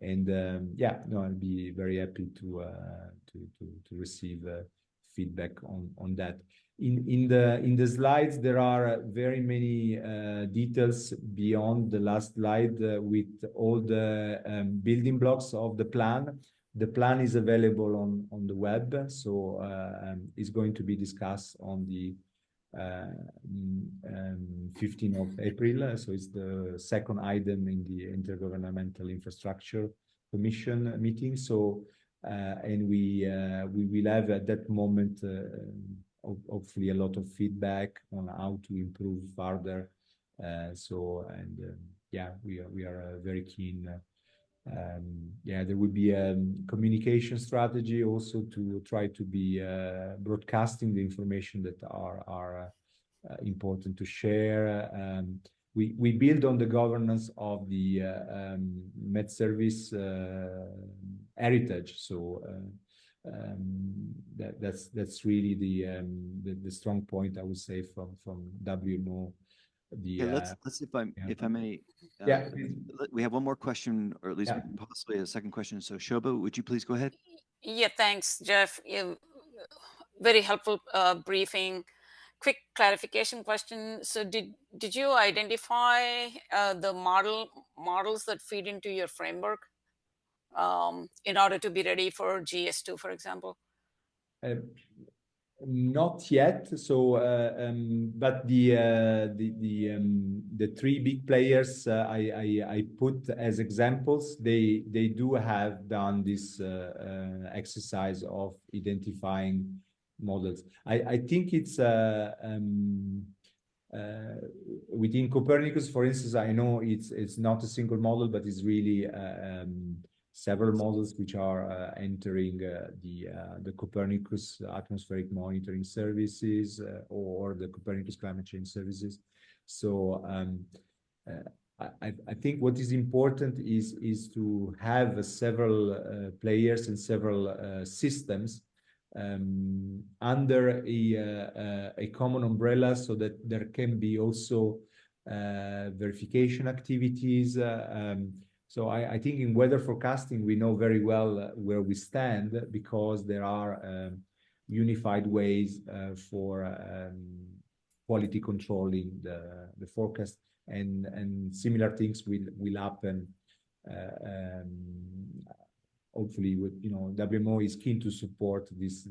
and I'll be very happy to receive feedback on that. In the slides, there are very many details beyond the last slide with all the building blocks of the plan. The plan is available on the web, so it's going to be discussed on the 15th of April. So it's the second item in the Intergovernmental Infrastructure Commission meeting. So and we will have at that moment hopefully a lot of feedback on how to improve further. We are very keen. There will be a communication strategy also to try to be broadcasting the information that are important to share. We build on the governance of the Met Service heritage. So that's really the strong point, I would say, from WMO. Okay, let's if I may. Yeah. We have one more question, or at least possibly a second question. So Shobha, would you please go ahead? Yeah, thanks, Jeff. Very helpful briefing. Quick clarification question. So did you identify the models that feed into your framework in order to be ready for GS2, for example? Not yet. So, but the three big players I put as examples, they do have done this exercise of identifying models. I think it's within Copernicus, for instance, I know it's not a single model, but it's really several models which are entering the Copernicus atmospheric monitoring services or the Copernicus climate change services. So I think what is important is to have several players and several systems under a common umbrella, so that there can be also verification activities. So I think in weather forecasting, we know very well where we stand, because there are unified ways for quality controlling the forecast, and similar things will happen. Hopefully, with WMO is keen to support this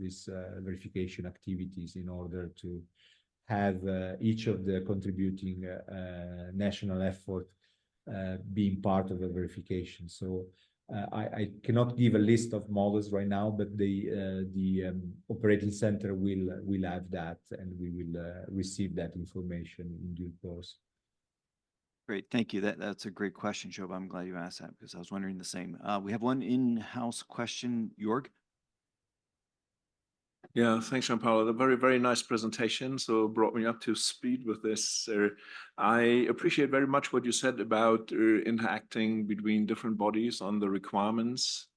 verification activities in order to have each of the contributing national effort being part of the verification. So I cannot give a list of models right now, but the operating center will have that, and we will receive that information in due course. Great, thank you. That's a great question, Shobha. I'm glad you asked that, because I was wondering the same. We have one in-house question, Jorg. Yeah, thanks, Gianpaolo. A very, very nice presentation. So brought me up to speed with this. I appreciate very much what you said about interacting between different bodies on the requirements.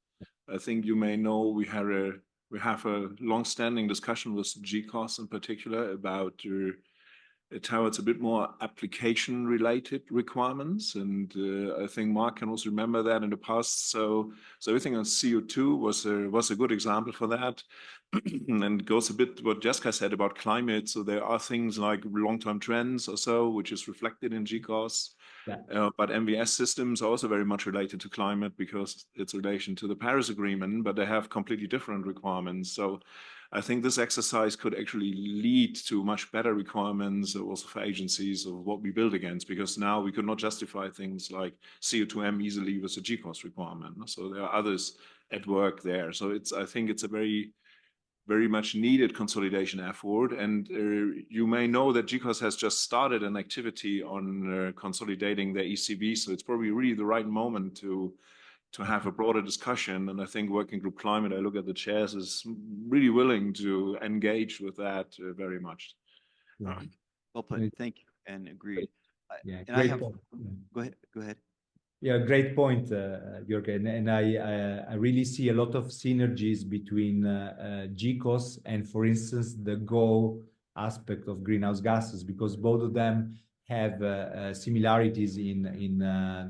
I think you may know we have a long-standing discussion with GCOS in particular about towards a bit more application-related requirements, and I think Mark can also remember that in the past. So everything on CO2 was a good example for that, and goes a bit what Jessica said about climate. So there are things like long-term trends or so, which is reflected in GCOS. Yeah. But MVS systems are also very much related to climate, because it's relation to the Paris Agreement, but they have completely different requirements. So I think this exercise could actually lead to much better requirements also for agencies of what we build against, because now we could not justify things like CO2M easily with a GCOS requirement. So there are others at work there. So I think it's a very, very much needed consolidation effort. And you may know that GCOS has just started an activity on consolidating their ECV. So it's probably really the right moment to have a broader discussion. And I think Working Group Climate, I look at the chairs, is really willing to engage with that very much. Yeah. Well put. Thank you, and agreed. Yeah, and I have, go ahead. Yeah, great point, Jürgen. And I really see a lot of synergies between GCOS and, for instance, the GO aspect of greenhouse gases, because both of them have similarities in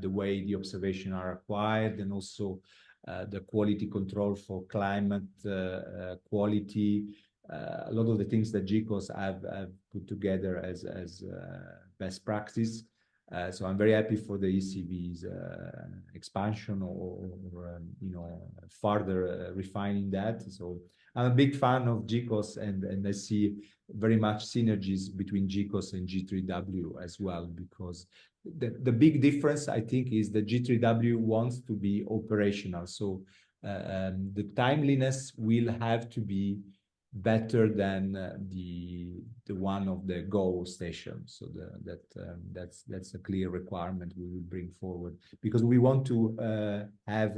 the way the observation are acquired, and also the quality control for climate quality. A lot of the things that GCOS have put together as best practice. So I'm very happy for the ECV's expansion or further refining that. So I'm a big fan of GCOS, and I see very much synergies between GCOS and G3W as well, because the big difference, I think, is that G3W wants to be operational. So the timeliness will have to be better than the one of the GO station. So that's a clear requirement we will bring forward, because we want to have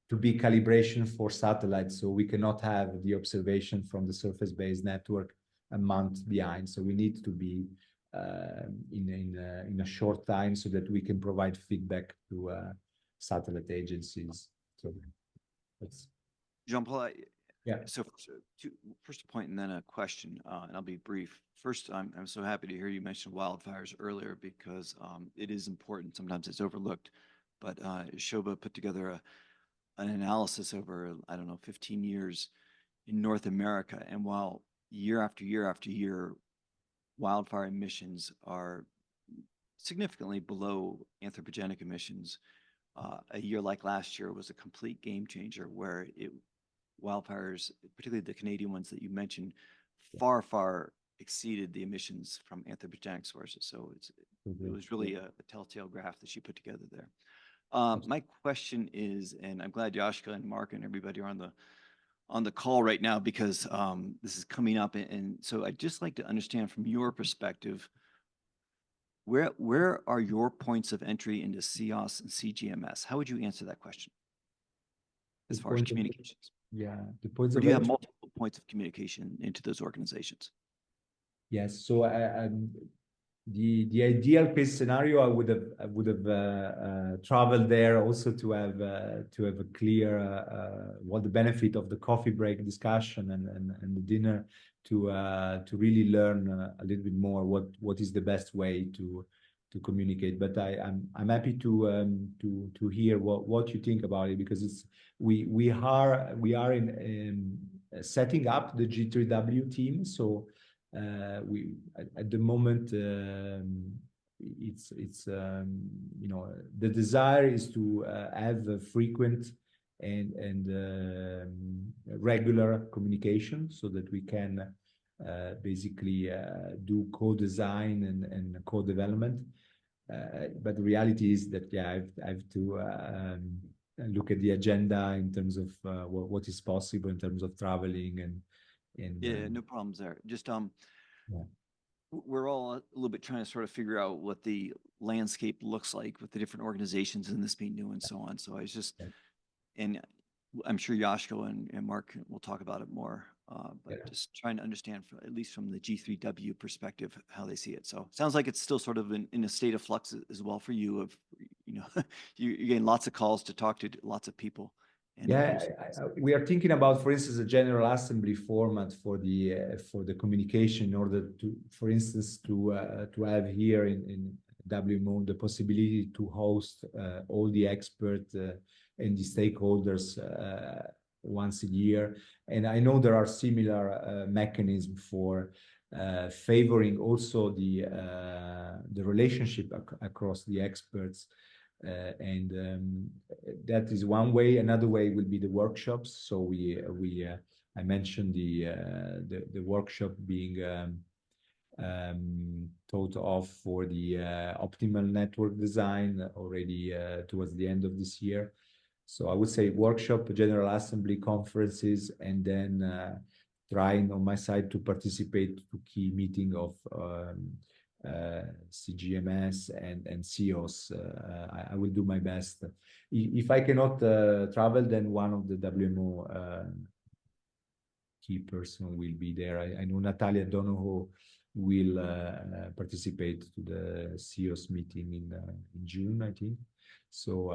to be calibration for satellites. So we cannot have the observation from the surface-based network a month behind. So we need to be in a short time so that we can provide feedback to satellite agencies. So that's Jean-Paul, yeah. So first a point and then a question, and I'll be brief. First, I'm so happy to hear you mention wildfires earlier because it is important. Sometimes it's overlooked, but Shobha put together an analysis over, I don't know, 15 years in North America. And while year after year after year, wildfire emissions are significantly below anthropogenic emissions, a year like last year was a complete game changer where wildfires, particularly the Canadian ones that you mentioned, far exceeded the emissions from anthropogenic sources. So it was really a telltale graph that she put together there. My question is, and I'm glad Yashka and Mark and everybody are on the call right now because this is coming up, and so I'd just like to understand from your perspective, where are your points of entry into CEOS and CGMS? How would you answer that question as far as communications? The points or of do you have entry. multiple points of communication into those organizations? Yes. So the ideal case scenario, I would have traveled there also to have a clear what the benefit of the coffee break discussion and the dinner to really learn a little bit more what is the best way to communicate. But I'm happy to hear what you think about it, because we are in setting up the G3W team. So we at the moment it's you know, the desire is to have a frequent and regular communication so that we can basically do co-design and co-development. But the reality is that I have to look at the agenda in terms of what is possible in terms of traveling and no problems there. Just we're all a little bit trying to sort of figure out what the landscape looks like with the different organizations and this being new and so on. So I was just, and I'm sure Yashko and Mark will talk about it more, but just trying to understand, at least from the G3W perspective, how they see it. So it sounds like it's still sort of in a state of flux as well for you. Of, you know, you're getting lots of calls to talk to lots of people. And we are thinking about, for instance, a general assembly format for the communication, in order to, for instance, to have here in WMO the possibility to host all the experts and the stakeholders once a year. And I know there are similar mechanisms for favoring also the relationship across the experts. And that is one way. Another way will be the workshops. So I mentioned the workshop being thought of for the optimal network design already towards the end of this year. So I would say workshop, general assembly, conferences, and then trying on my side to participate to key meeting of CGMS and CEOS. I will do my best. If I cannot travel, then one of the WMO key person will be there. I know Natalia Donoho will participate to the CEOS meeting in June, I think. So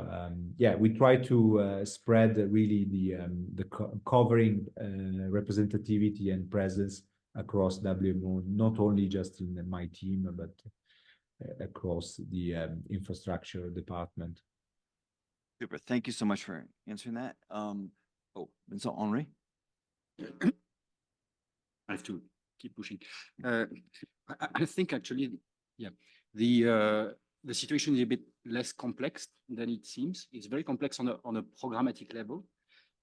we try to spread really the covering representativity and presence across WMO, not only just in my team, but across the infrastructure department. Super. Thank you so much for answering that. Vincent Henri. I have to keep pushing. I think actually, the situation is a bit less complex than it seems. It's very complex on a programmatic level,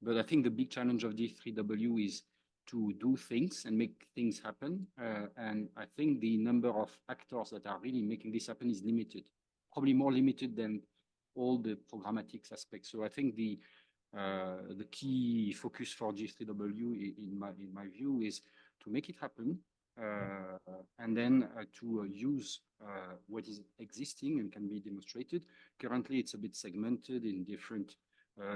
but I think the big challenge of G3W is to do things and make things happen. And I think the number of actors that are really making this happen is limited, probably more limited than all the programmatic aspects. So I think the key focus for G3W in my view is to make it happen, and then to use what is existing and can be demonstrated. Currently, it's a bit segmented in different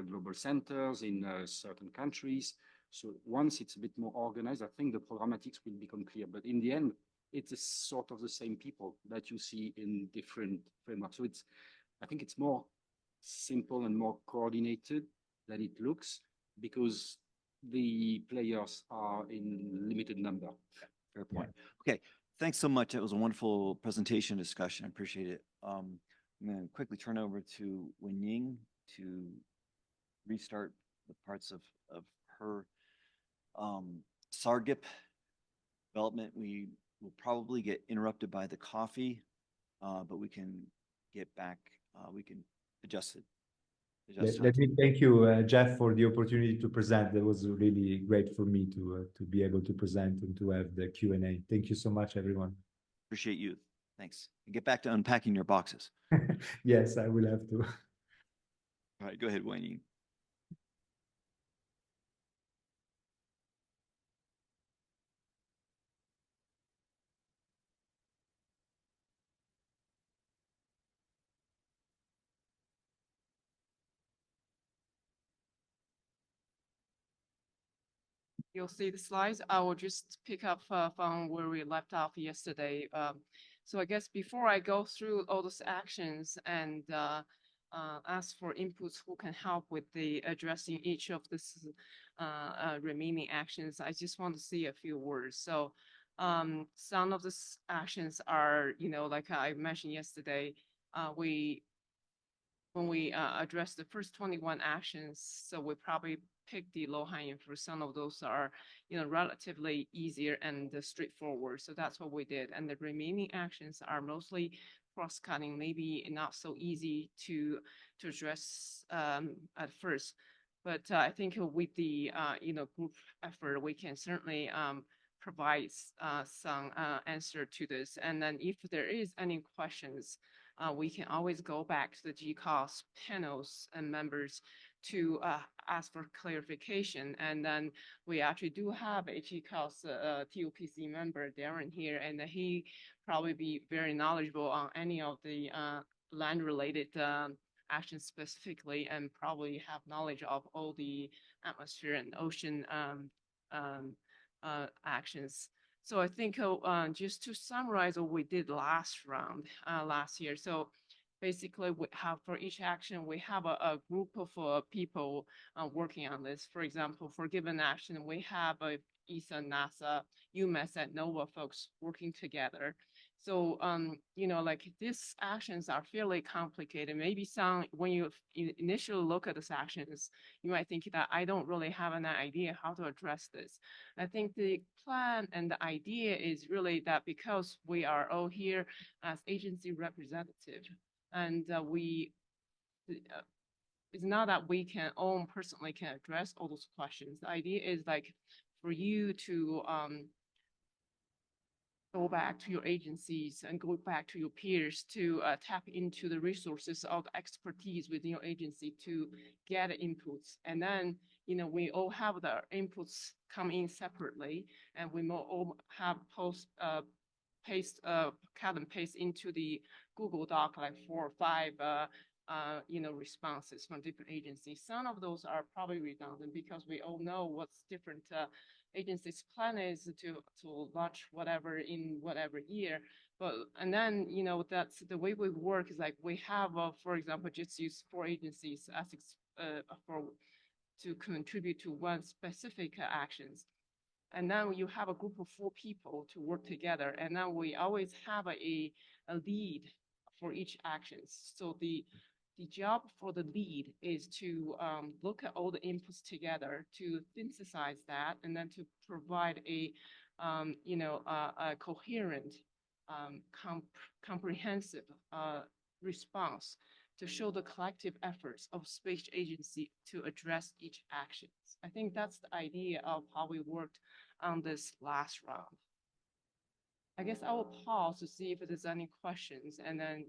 global centers in certain countries. So once it's a bit more organized, I think the programmatics will become clear. But in the end, it's sort of the same people that you see in different frameworks. So I think it's more simple and more coordinated than it looks, because the players are in limited number. Fair point. Okay, thanks so much. It was a wonderful presentation discussion. I appreciate it. I'm going to quickly turn over to Wenying to restart the parts of her SARGIP development. We will probably get interrupted by the coffee, but we can get back, we can adjust it. Let me thank you, Jeff, for the opportunity to present. That was really great for me to be able to present and to have the Q&A. Thank you so much, everyone. Appreciate you. Thanks. And get back to unpacking your boxes. Yes, I will have to. All right, go ahead, Wayne. You'll see the slides. I will just pick up from where we left off yesterday. So I guess before I go through all those actions and ask for inputs who can help with the addressing each of this remaining actions, I just want to say a few words. So some of these actions are, like I mentioned yesterday, when we address the first 21 actions, so we probably pick the low-hanging fruit. Some of those are, relatively easier and straightforward. So that's what we did. And the remaining actions are mostly cross-cutting, maybe not so easy to address at first. But I think with the, group effort, we can certainly provide some answer to this. And then if there is any questions, we can always go back to the GCOS panels and members to ask for clarification. And then we actually do have a GCOS TOPC member, Darren, here, and he probably be very knowledgeable on any of the land-related actions specifically, and probably have knowledge of all the atmosphere and ocean actions. So I think just to summarize what we did last year. So basically, we have for each action, we have a group of people working on this. For example, for given action, we have ESA, NASA, UMass, and NOAA folks working together. So, like these actions are fairly complicated. Maybe when you initially look at these actions, you might think that I don't really have an idea how to address this. I think the plan and the idea is really that because we are all here as agency representative, and it's not that we can personally can address all those questions. The idea is like for you to go back to your agencies and go back to your peers to tap into the resources of the expertise within your agency to get inputs. And then, we all have the inputs come in separately, and we all have cut and paste into the Google Doc, like 4 or 5 responses from different agencies. Some of those are probably redundant because we all know what's different agencies' plan is to launch whatever in whatever year. And then, that's the way we work is like we have, for example, just use 4 agencies as to contribute to one specific actions. And then you have a group of 4 people to work together. And then we always have a lead for each action. So the job for the lead is to look at all the inputs together, to synthesize that, and then to provide a coherent, comprehensive response to show the collective efforts of space agency to address each action. I think that's the idea of how we worked on this last round. I guess I will pause to see if there's any questions, and then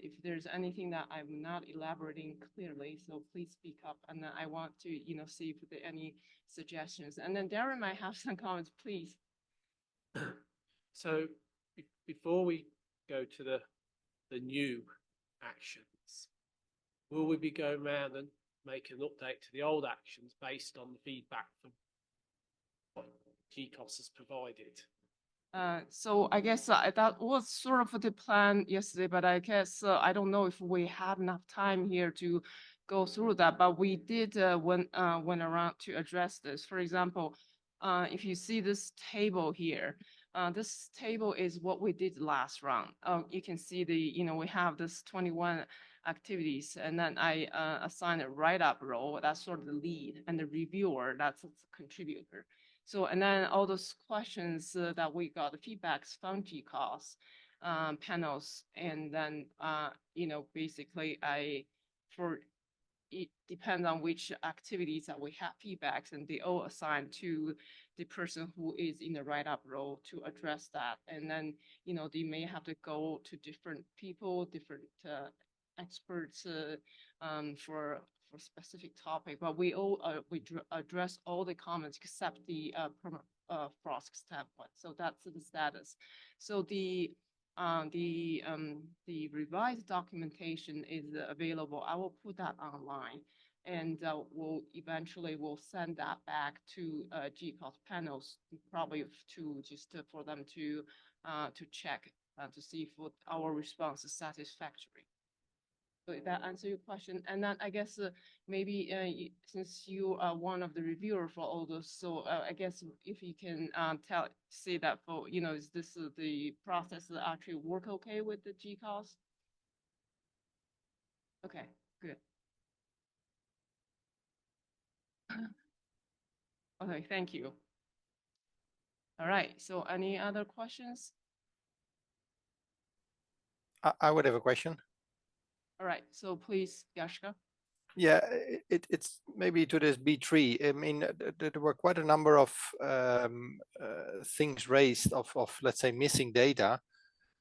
if there's anything that I'm not elaborating clearly, so please speak up. And then I want to, see if there are any suggestions. And then Darren might have some comments, please. So before we go to the new actions, will we be going around and make an update to the old actions based on the feedback from GCOS has provided? So I guess that was sort of the plan yesterday, but I guess I don't know if we have enough time here to go through that. But we did went around to address this. For example, if you see this table here, this table is what we did last round. You can see we have this 21 activities, and then I assign a write-up role, that's sort of the lead, and the reviewer, that's a contributor. So, and then all those questions that we got, the feedbacks from GCOS panels, and then, basically it depends on which activities that we have feedbacks, and they all assigned to the person who is in the write-up role to address that. And then, they may have to go to different people, different experts for specific topic, but we address all the comments except the permafrost standpoint. So that's the status. So the revised documentation is available. I will put that online, and we'll eventually send that back to GCOS panels, probably for them to check to see if our response is satisfactory. So that answer your question. And then I guess maybe since you are one of the reviewers for all those, so I guess if you can say that for, is this the process that actually work okay with the GCOS? Okay, good. Okay, thank you. All right, so any other questions? I would have a question. All right, so please, Yashka. Yeah, it's maybe to this B3. I mean, there were quite a number of things raised of let's say missing data,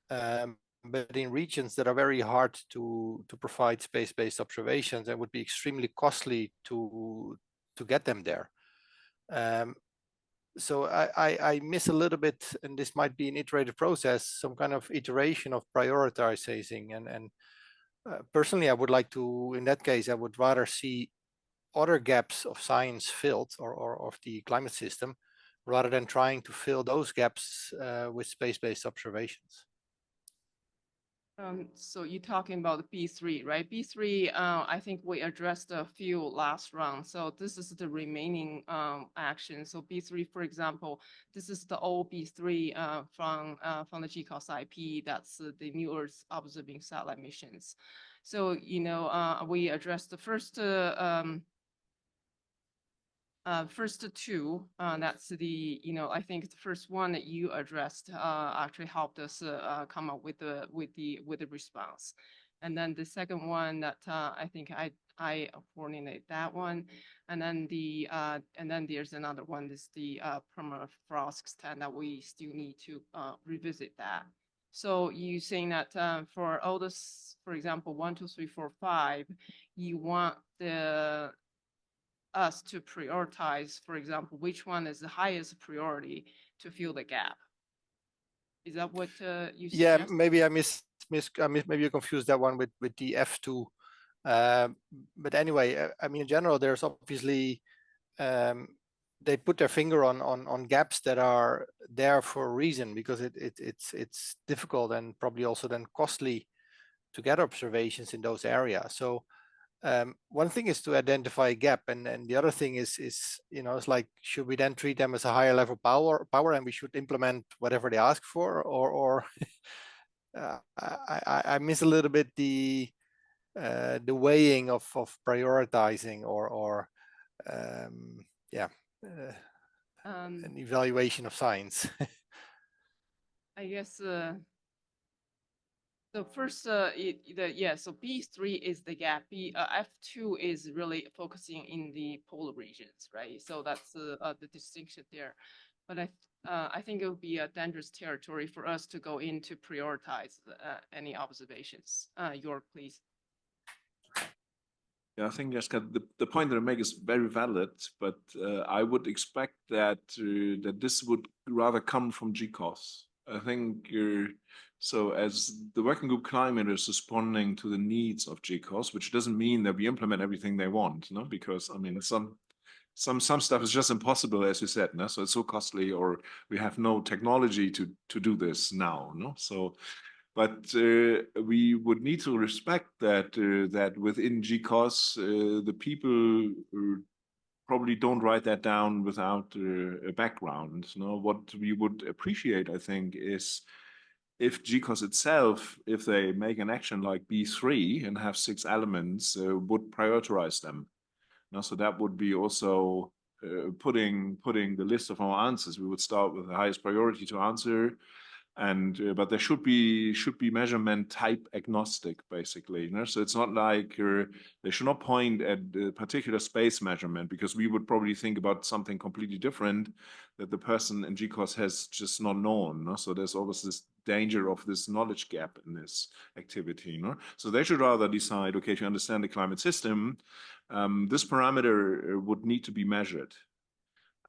but in regions that are very hard to provide space-based observations and would be extremely costly to get them there. So I miss a little bit, and this might be an iterative process, some kind of iteration of prioritizing and personally, I would like to, in that case, I would rather see other gaps of science filled or of the climate system rather than trying to fill those gaps with space-based observations. So you're talking about B3, right? B3, I think we addressed a few last round. So this is the remaining action. So B3, for example, this is the old B3 from the GCOS IP. That's the New Earth observing satellite missions. So we addressed the first two, that's the, I think the first one that you addressed actually helped us come up with the response. And then the second one that I think I coordinate that one. And then there's another one, this the permafrost extent that we still need to revisit that. So you saying that for all this, for example, 1, 2, 3, 4, 5, you want us to prioritize, for example, which one is the highest priority to fill the gap. Is that what you suggest? Yeah, maybe I maybe you confused that one with the F2. But anyway, I mean, in general, there's obviously they put their finger on gaps that are there for a reason, because it's difficult and probably also then costly to get observations in those areas. So one thing is to identify a gap, and the other thing is it's like, should we then treat them as a higher level power and we should implement whatever they ask for, or I miss a little bit the weighing of prioritizing or an evaluation of science. I guess so first, so B3 is the gap. F2 is really focusing in the polar regions, right? So that's the distinction there. But I think it would be a dangerous territory for us to go in to prioritize any observations. York, please. Yeah, I think Jessica, the point that I make is very valid, but I would expect that that this would rather come from GCOS. I think so as the working group climate is responding to the needs of GCOS, which doesn't mean that we implement everything they want, no? Because I mean, some stuff is just impossible, as you said, no? So it's so costly, or we have no technology to do this now, no? So, but we would need to respect that that within GCOS, the people probably don't write that down without a background. No, what we would appreciate, I think, is if GCOS itself, if they make an action like B3 and have 6 elements, would prioritize them. No, so that would be also putting the list of our answers. We would start with the highest priority to answer, and but there should be measurement type agnostic, basically. You know? So it's not like they should not point at a particular space measurement, because we would probably think about something completely different that the person in GCOS has just not known. No? So there's always this danger of this knowledge gap in this activity. No? So they should rather decide, okay, to understand the climate system, this parameter would need to be measured.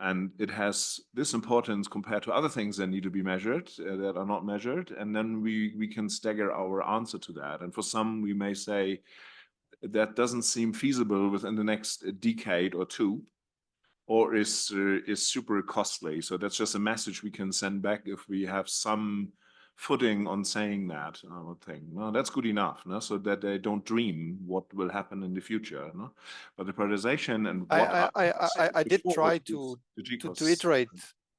And it has this importance compared to other things that need to be measured, that are not measured. And then we can stagger our answer to that. And for some, we may say that doesn't seem feasible within the next decade or two, or is super costly. So that's just a message we can send back if we have some footing on saying that, I would think. No, that's good enough, no? So that they don't dream what will happen in the future. No? But the prioritization and what I did try to iterate.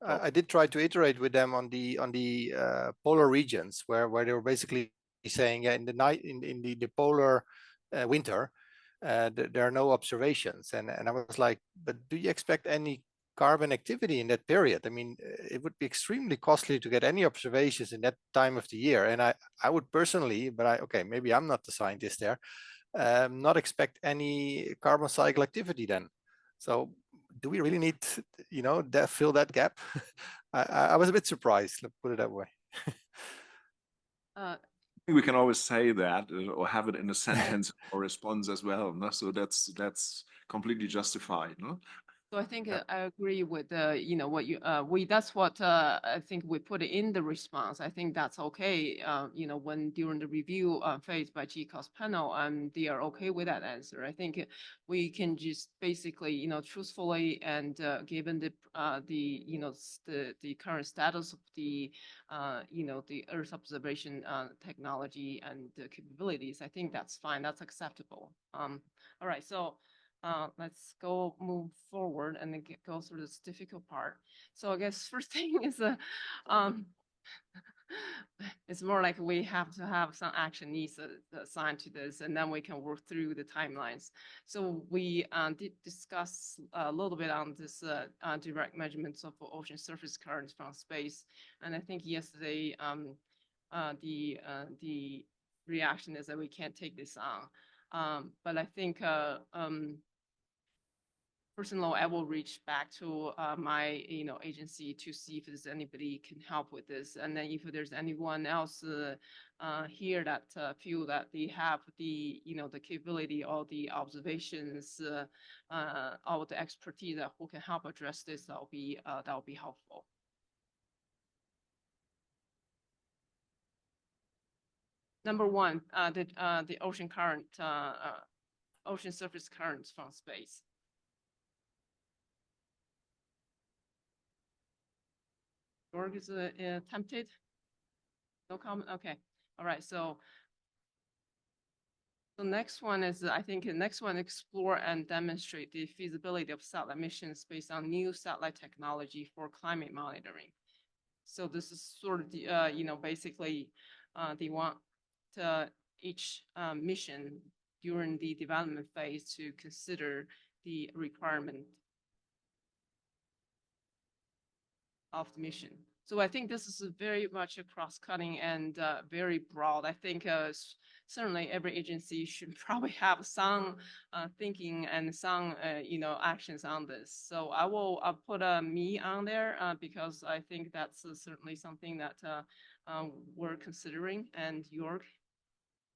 I did try to iterate with them on the polar regions where they were basically saying, yeah, in the night in the polar winter, there are no observations, and I was like, but do you expect any carbon activity in that period? I mean, it would be extremely costly to get any observations in that time of the year. And I would personally, but okay, maybe I'm not the scientist there, not expect any carbon cycle activity then. So do we really need, you know, fill that gap? I was a bit surprised, let's put it that way. We can always say that or have it in a sentence or response as well. No? So that's completely justified. No? So I think I agree with you know what you that's what I think we put in the response. I think that's okay. You know, when during the review phase by GCOS panel, they are okay with that answer. I think we can just basically, you know, truthfully and given the you know the current status of the you know the Earth observation technology and the capabilities, I think that's fine. That's acceptable. All right, so. Let's move forward and then go through this difficult part. So I guess first thing is it's more like we have to have some action needs assigned to this, and then we can work through the timelines. So we did discuss a little bit on this direct measurements of ocean surface currents from space, and I think yesterday the reaction is that we can't take this on. But I think personally, I will reach back to my agency to see if there's anybody can help with this, and then if there's anyone else here that feel that they have the the capability or the observations or the expertise that who can help address this, that will be helpful. Number one, the ocean current, ocean surface currents from space. Georg is tempted? No comment? Okay. All right. So the next one is, I think the next one, explore and demonstrate the feasibility of satellite missions based on new satellite technology for climate monitoring. So this is sort of the, basically they want each mission during the development phase to consider the requirement of the mission. So I think this is very much a cross-cutting and very broad. I think certainly every agency should probably have some thinking and some actions on this. So I will put me on there because I think that's certainly something that we're considering. And Jörg?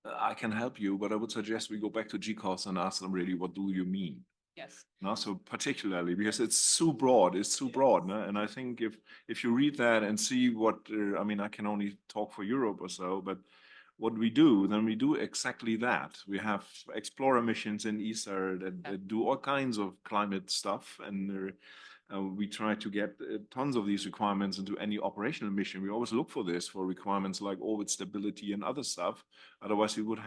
I can help you, but I would suggest we go back to GCOS and ask them really, what do you mean? Yes. No, so particularly because it's so broad, no? And I think if you read that and see what I mean, I can only talk for Europe or so, but what we do, then we do exactly that. We have Explorer missions in ESA that do all kinds of climate stuff, and we try to get tons of these requirements into any operational mission. We always look for this, for requirements like orbit stability and other stuff. Otherwise, we would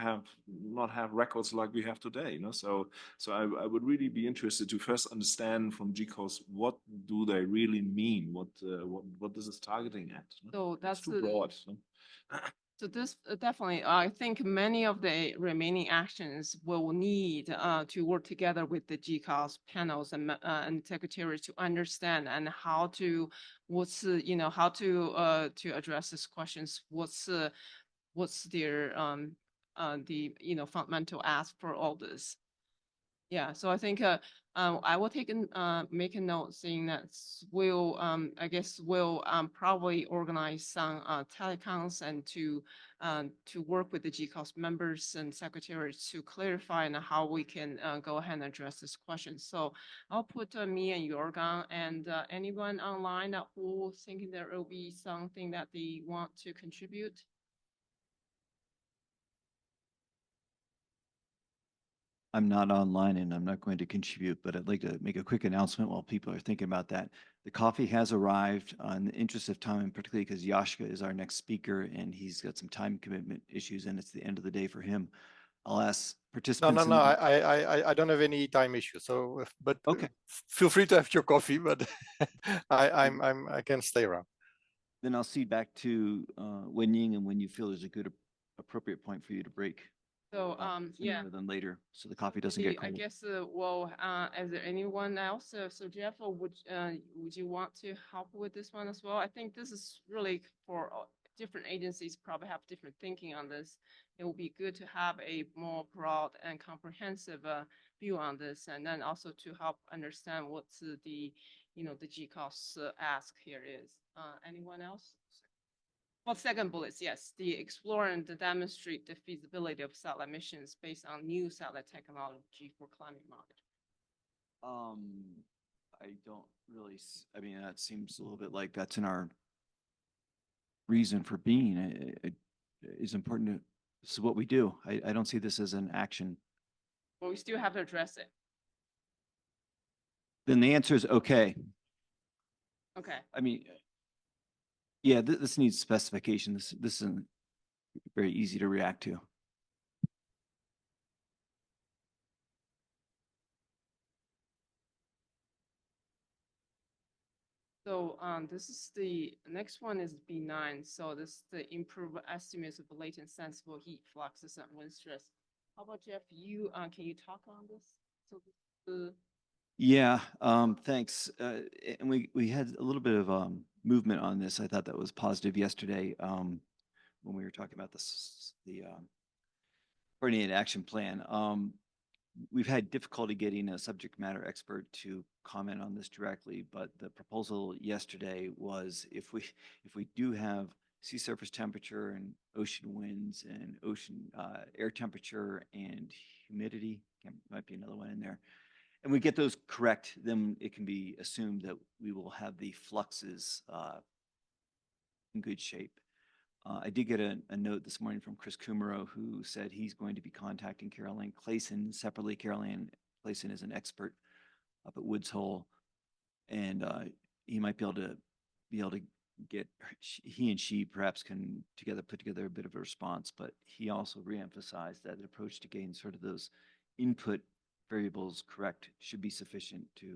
not have records like we have today. You know, so I would really be interested to first understand from GCOS what do they really mean, what this is targeting at. So that's too broad. So this definitely, I think many of the remaining actions will need to work together with the GCOS panels and secretaries to understand and how to, how to address these questions. What's their fundamental ask for all this. Yeah, so I think I will make a note saying that I guess we'll probably organize some telecoms and to work with the GCOS members and secretaries to clarify and how we can go ahead and address this question. So I'll put me and Jorgen and anyone online who thinking there will be something that they want to contribute. I'm not online and I'm not going to contribute, but I'd like to make a quick announcement while people are thinking about that. The coffee has arrived. In the interest of time, and particularly because Yashka is our next speaker and he's got some time commitment issues and it's the end of the day for him. I'll ask participants. No, I don't have any time issue. So, but okay, feel free to have your coffee, but I can stay around. Then I'll cede back to Wenying, and when you feel there's a good appropriate point for you to break. So, yeah. Than later, so the coffee doesn't get cold. I guess, is there anyone else? So Jeff, would you want to help with this one as well? I think this is really for different agencies probably have different thinking on this. It will be good to have a more broad and comprehensive view on this, and then also to help understand what's the GCOS ask here is. Anyone else? Well, second bullets, yes, the explore and demonstrate the feasibility of satellite missions based on new satellite technology for climate monitoring. I don't really, I mean, that seems a little bit like that's in our reason for being. It is important to, this is what we do. I don't see this as an action. But we still have to address it. Then the answer is okay. Okay. I mean, yeah, this needs specification. This isn't very easy to react to. So this is the next one is B9. So this is the improved estimates of latent sensible heat fluxes and wind stress. How about Jeff? You can you talk on this? So yeah, thanks. And we had a little bit of movement on this. I thought that was positive yesterday when we were talking about the coordinated action plan. We've had difficulty getting a subject matter expert to comment on this directly, but the proposal yesterday was if we do have sea surface temperature and ocean winds and ocean air temperature and humidity, might be another one in there, and we get those correct, then it can be assumed that we will have the fluxes in good shape. I did get a note this morning from Chris Kumaro, who said he's going to be contacting Caroline Clayson separately. Caroline Clayson is an expert up at Woods Hole, and he might be able to get, he and she perhaps can put together a bit of a response. But he also reemphasized that the approach to gain sort of those input variables correct should be sufficient to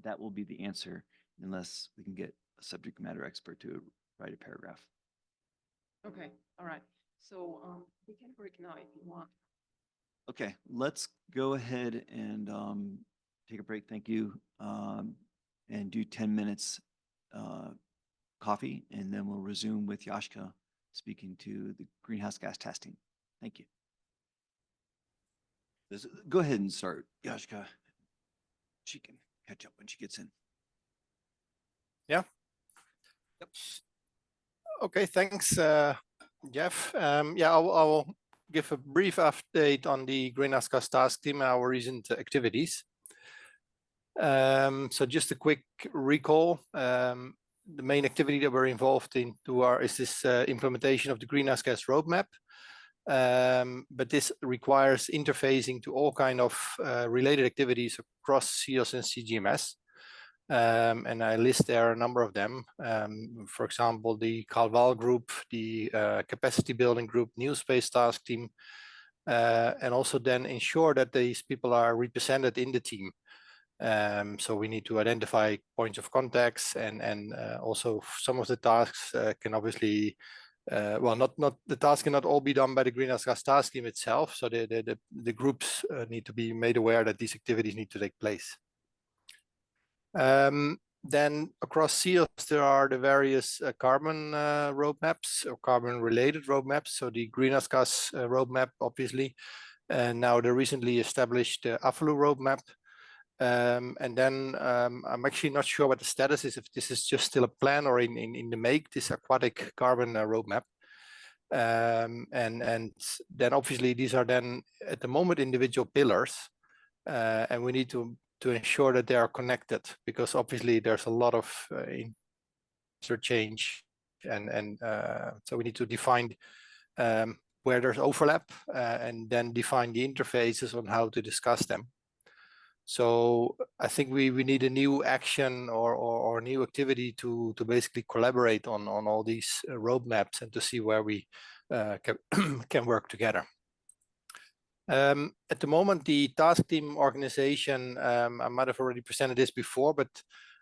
that will be the answer unless we can get a subject matter expert to write a paragraph. okay, all right. So we can break now if you want. Okay, let's go ahead and take a break. Thank you, and do 10 minutes coffee, and then we'll resume with Yashka speaking to the greenhouse gas testing. Thank you. Go ahead and start, Yashka. She can catch up when she gets in. Yeah. Yep. Okay, thanks, Jeff. Yeah, I will give a brief update on the greenhouse gas task team and our recent activities. So just a quick recall. the main activity that we're involved in is this implementation of the greenhouse gas roadmap. But this requires interfacing to all kind of related activities across CEOS and CGMS. And I list there a number of them. For example, the Calval group, the capacity building group, new space task team, and also then ensure that these people are represented in the team. So we need to identify points of contacts, and also some of the tasks can obviously, well, not the tasks cannot all be done by the greenhouse gas task team itself. So the groups need to be made aware that these activities need to take place. Then across CEOS, there are the various carbon roadmaps or carbon-related roadmaps. So the greenhouse gas roadmap, obviously, and now the recently established AFLU roadmap. And then I'm actually not sure what the status is, if this is just still a plan or in the make, this aquatic carbon roadmap. And then obviously these are then at the moment individual pillars, and we need to ensure that they are connected, because obviously there's a lot of interchange, and so we need to define where there's overlap, and then define the interfaces on how to discuss them. So I think we need a new action or new activity to basically collaborate on all these roadmaps and to see where we can work together. At the moment, the task team organization, I might have already presented this before, but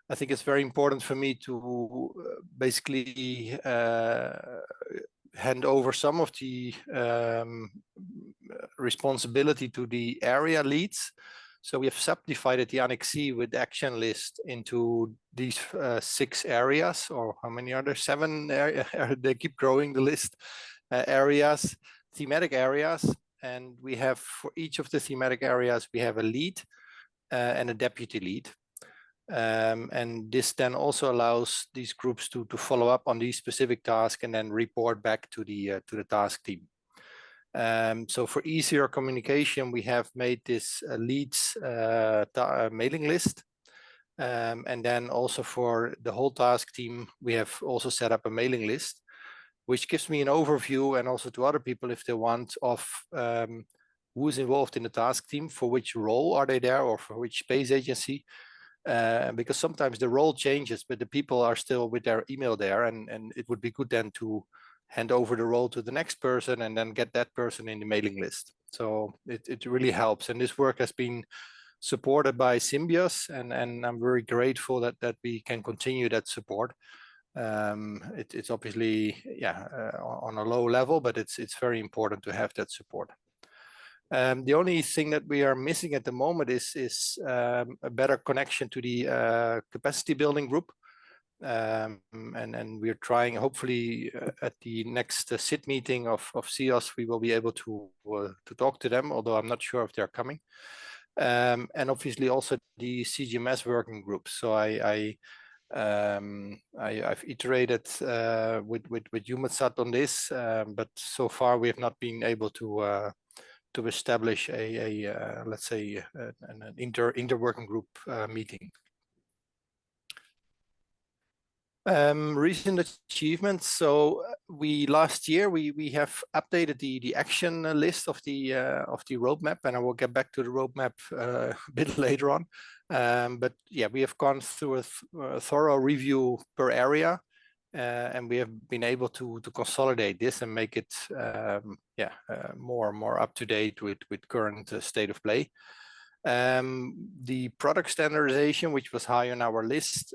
I think it's very important for me to basically hand over some of the responsibility to the area leads. So we have subdivided the Annex C with action list into these 6 areas, or how many are there? 7 areas. They keep growing the list. Areas, thematic areas. And we have, for each of the thematic areas, we have a lead and a deputy lead. And this then also allows these groups to follow up on these specific tasks and then report back to the task team. So for easier communication, we have made this leads mailing list. And then also for the whole task team, we have also set up a mailing list, which gives me an overview, and also to other people if they want, of who is involved in the task team, for which role are they there, or for which space agency. Because sometimes the role changes, but the people are still with their email there, and it would be good then to hand over the role to the next person and then get that person in the mailing list. So it really helps. And this work has been supported by CEOS, and I'm very grateful that we can continue that support. It's obviously, on a low level, but it's very important to have that support. The only thing that we are missing at the moment is a better connection to the capacity building group. And we're trying, hopefully at the next SIT meeting of CEOS, we will be able to talk to them, although I'm not sure if they're coming. And obviously also the CGMS working group. So I've iterated with EUMETSAT on this, but so far we have not been able to establish let's say an inter-working group meeting. Recent achievements. So last year we have updated the action list of the roadmap, and I will get back to the roadmap a bit later on. But yeah, we have gone through a thorough review per area, and we have been able to consolidate this and make it more up to date with current state of play. The product standardization, which was high on our list,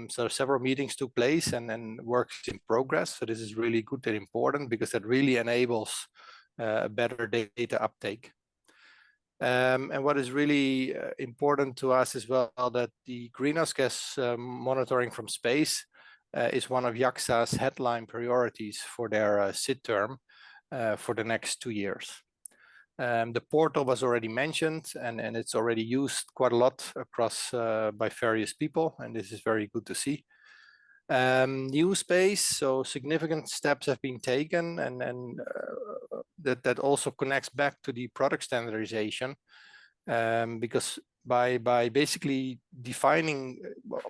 so several meetings took place and works in progress. So this is really good and important, because that really enables a better data uptake. And what is really important to us as well, that the greenhouse gas monitoring from space is one of JAXA's headline priorities for their SIT term for the next 2 years. The portal was already mentioned, and it's already used quite a lot across by various people, and this is very good to see. New space, so significant steps have been taken, and that also connects back to the product standardization, because by basically defining,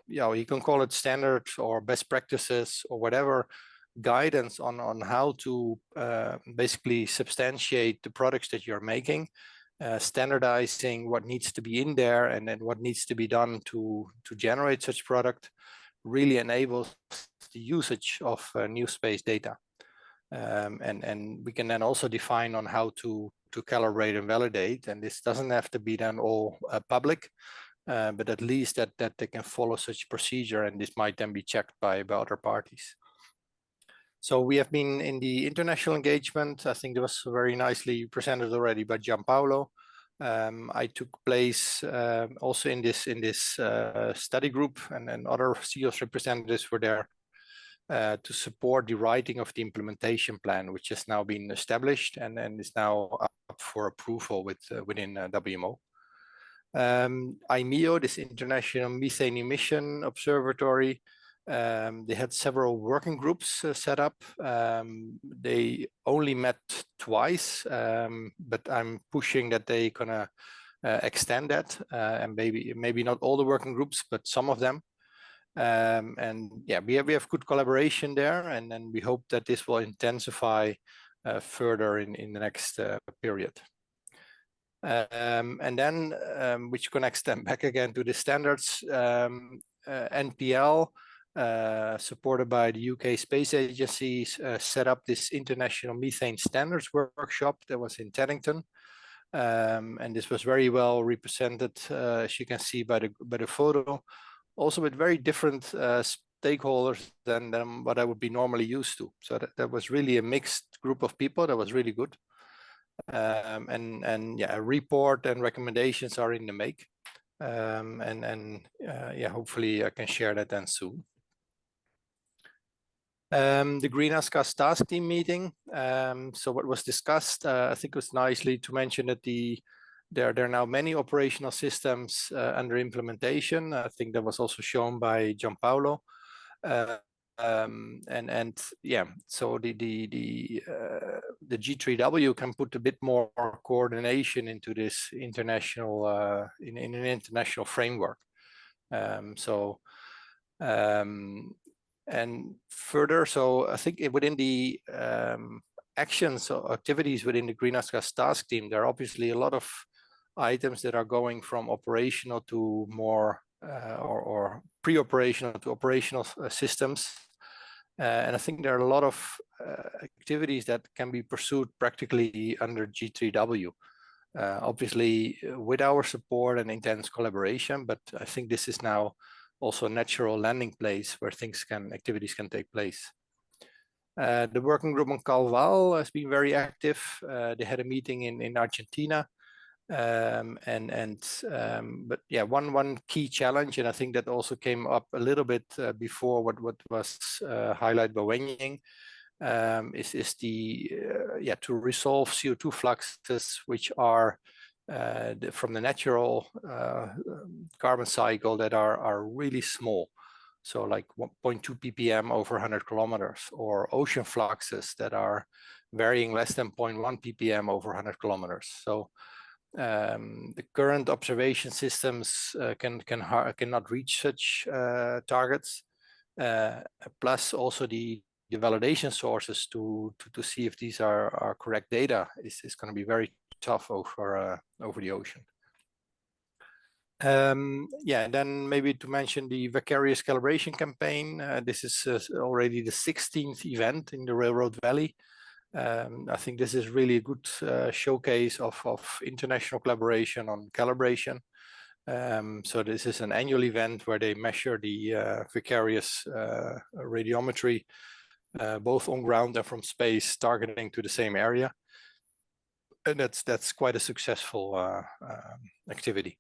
you can call it standards or best practices or whatever, guidance on how to basically substantiate the products that you're making, standardizing what needs to be in there and then what needs to be done to generate such product, really enables the usage of new space data. And we can then also define on how to calibrate and validate, and this doesn't have to be done all public, but at least that they can follow such procedure, and this might then be checked by other parties. So we have been in the international engagement. I think that was very nicely presented already by Gianpaolo. I took place also in this study group, and other CEOS representatives were there to support the writing of the implementation plan, which has now been established and is now up for approval within WMO. IMEO, this International Methane Emission Observatory, they had several working groups set up. They only met twice, but I'm pushing that they gonna extend that, and maybe not all the working groups, but some of them. And yeah, we have good collaboration there, and then we hope that this will intensify further in the next period. And then, which connects them back again to the standards, NPL, supported by the UK Space Agency, set up this International Methane Standards Workshop that was in Teddington. And this was very well represented, as you can see by the photo, also with very different stakeholders than what I would be normally used to. So that was really a mixed group of people. That was really good. And yeah, a report and recommendations are in the make. Yeah, hopefully I can share that then soon. The Greenhouse Gas Task Team meeting. So what was discussed, I think it was nicely to mention that there are now many operational systems under implementation. I think that was also shown by Gianpaolo. And yeah, so the G3W can put a bit more coordination into this international in an international framework. And further, so I think within the actions or activities within the Greenhouse Gas Task Team, there are obviously a lot of items that are going from operational to more or pre-operational to operational systems. And I think there are a lot of activities that can be pursued practically under G3W. Obviously, with our support and intense collaboration, but I think this is now also a natural landing place where activities can take place. The working group on Calval has been very active. They had a meeting in Argentina. But yeah, one key challenge, and I think that also came up a little bit before what was highlighted by Wenying, is to resolve CO2 fluxes, which are from the natural carbon cycle that are really small. So like 1.2 ppm over 100 kilometers, or ocean fluxes that are varying less than 0.1 ppm over 100 kilometers. So the current observation systems cannot reach such targets. Plus also the validation sources to see if these are correct data is going to be very tough over the ocean. Yeah, and then maybe to mention the Vicarious Calibration Campaign. This is already the 16th event in the Railroad Valley. I think this is really a good showcase of international collaboration on calibration. So this is an annual event where they measure the vicarious radiometry, both on ground and from space, targeting to the same area. And that's quite a successful activity.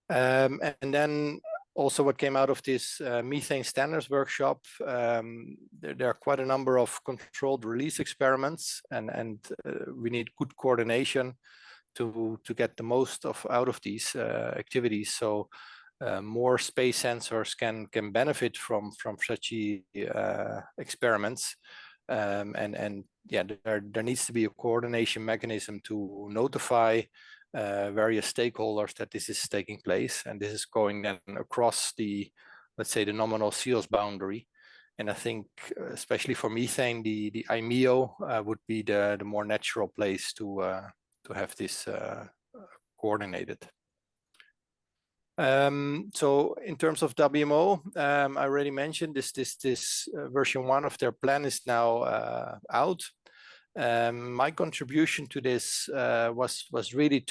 And then also what came out of this methane standards workshop, there are quite a number of controlled release experiments, and we need good coordination to get the most out of these activities. So more space sensors can benefit from such experiments. And yeah, there needs to be a coordination mechanism to notify various stakeholders that this is taking place, and this is going then across the, let's say, the nominal CEOS boundary. And I think, especially for methane, the IMEO would be the more natural place to have this coordinated. So in terms of WMO, I already mentioned this version 1 of their plan is now out. My contribution to this was really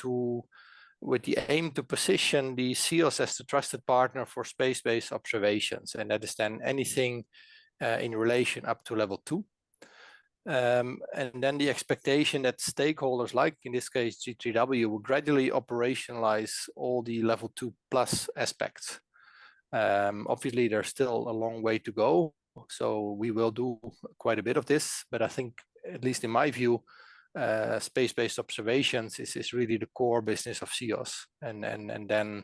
with the aim to position the CEOS as the trusted partner for space-based observations, and that is then anything in relation up to level 2. And then the expectation that stakeholders, like in this case G3W, will gradually operationalize all the level 2+ aspects. Obviously, there's still a long way to go, so we will do quite a bit of this, but I think, at least in my view, space-based observations is really the core business of CEOS, and then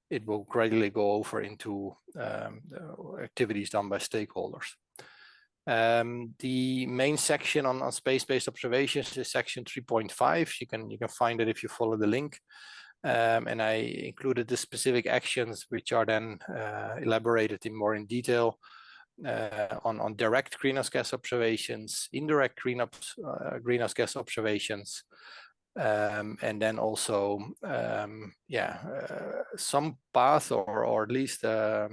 it will gradually go over into activities done by stakeholders. The main section on space-based observations is section 3.5. You can find it if you follow the link. And I included the specific actions which are then elaborated more in detail on direct greenhouse gas observations, indirect greenhouse gas observations, and then also some path or at least a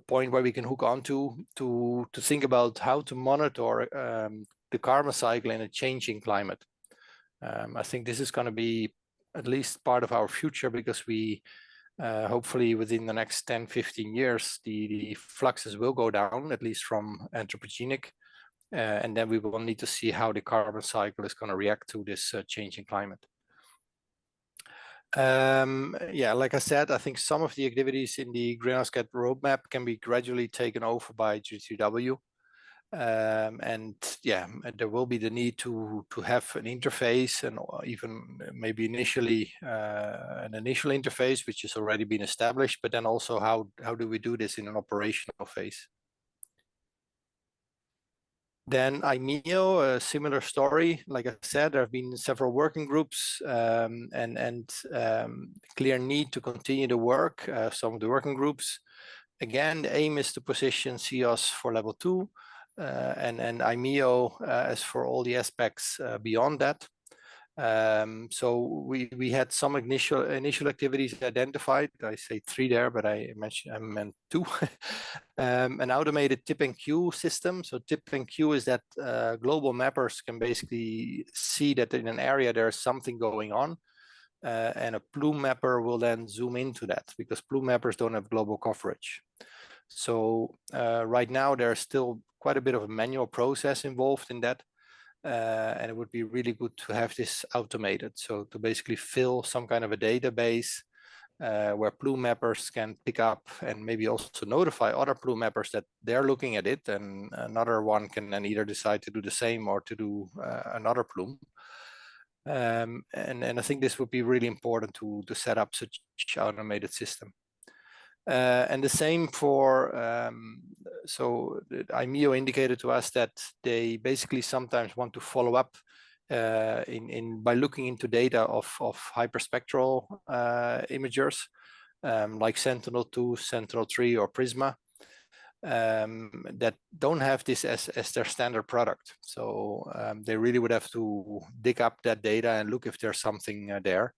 point where we can hook onto to think about how to monitor the carbon cycle in a changing climate. I think this is going to be at least part of our future, because we hopefully within the next 10-15 years the fluxes will go down, at least from anthropogenic, and then we will need to see how the carbon cycle is going to react to this changing climate. Like I said, I think some of the activities in the greenhouse gas roadmap can be gradually taken over by G3W. And there will be the need to have an interface, and even maybe initially an initial interface which has already been established, but then also how do we do this in an operational phase. Then IMEO, a similar story. Like I said, there have been several working groups and clear need to continue the work. Some of the working groups, again, the aim is to position CEOS for level 2 and IMEO as for all the aspects beyond that. So we had some initial activities identified. I say 3 there, but I meant 2. An automated tip and cue system. So tip and cue is that global mappers can basically see that in an area there's something going on, and a plume mapper will then zoom into that, because plume mappers don't have global coverage. So right now there's still quite a bit of a manual process involved in that. And it would be really good to have this automated. So to basically fill some kind of a database where plume mappers can pick up and maybe also notify other plume mappers that they're looking at it, and another one can then either decide to do the same or to do another plume. And I think this would be really important to set up such automated system. And the same for, so IMEO indicated to us that they basically sometimes want to follow up by looking into data of hyperspectral imagers like Sentinel-2, Sentinel-3 or Prisma that don't have this as their standard product. So they really would have to dig up that data and look if there's something there.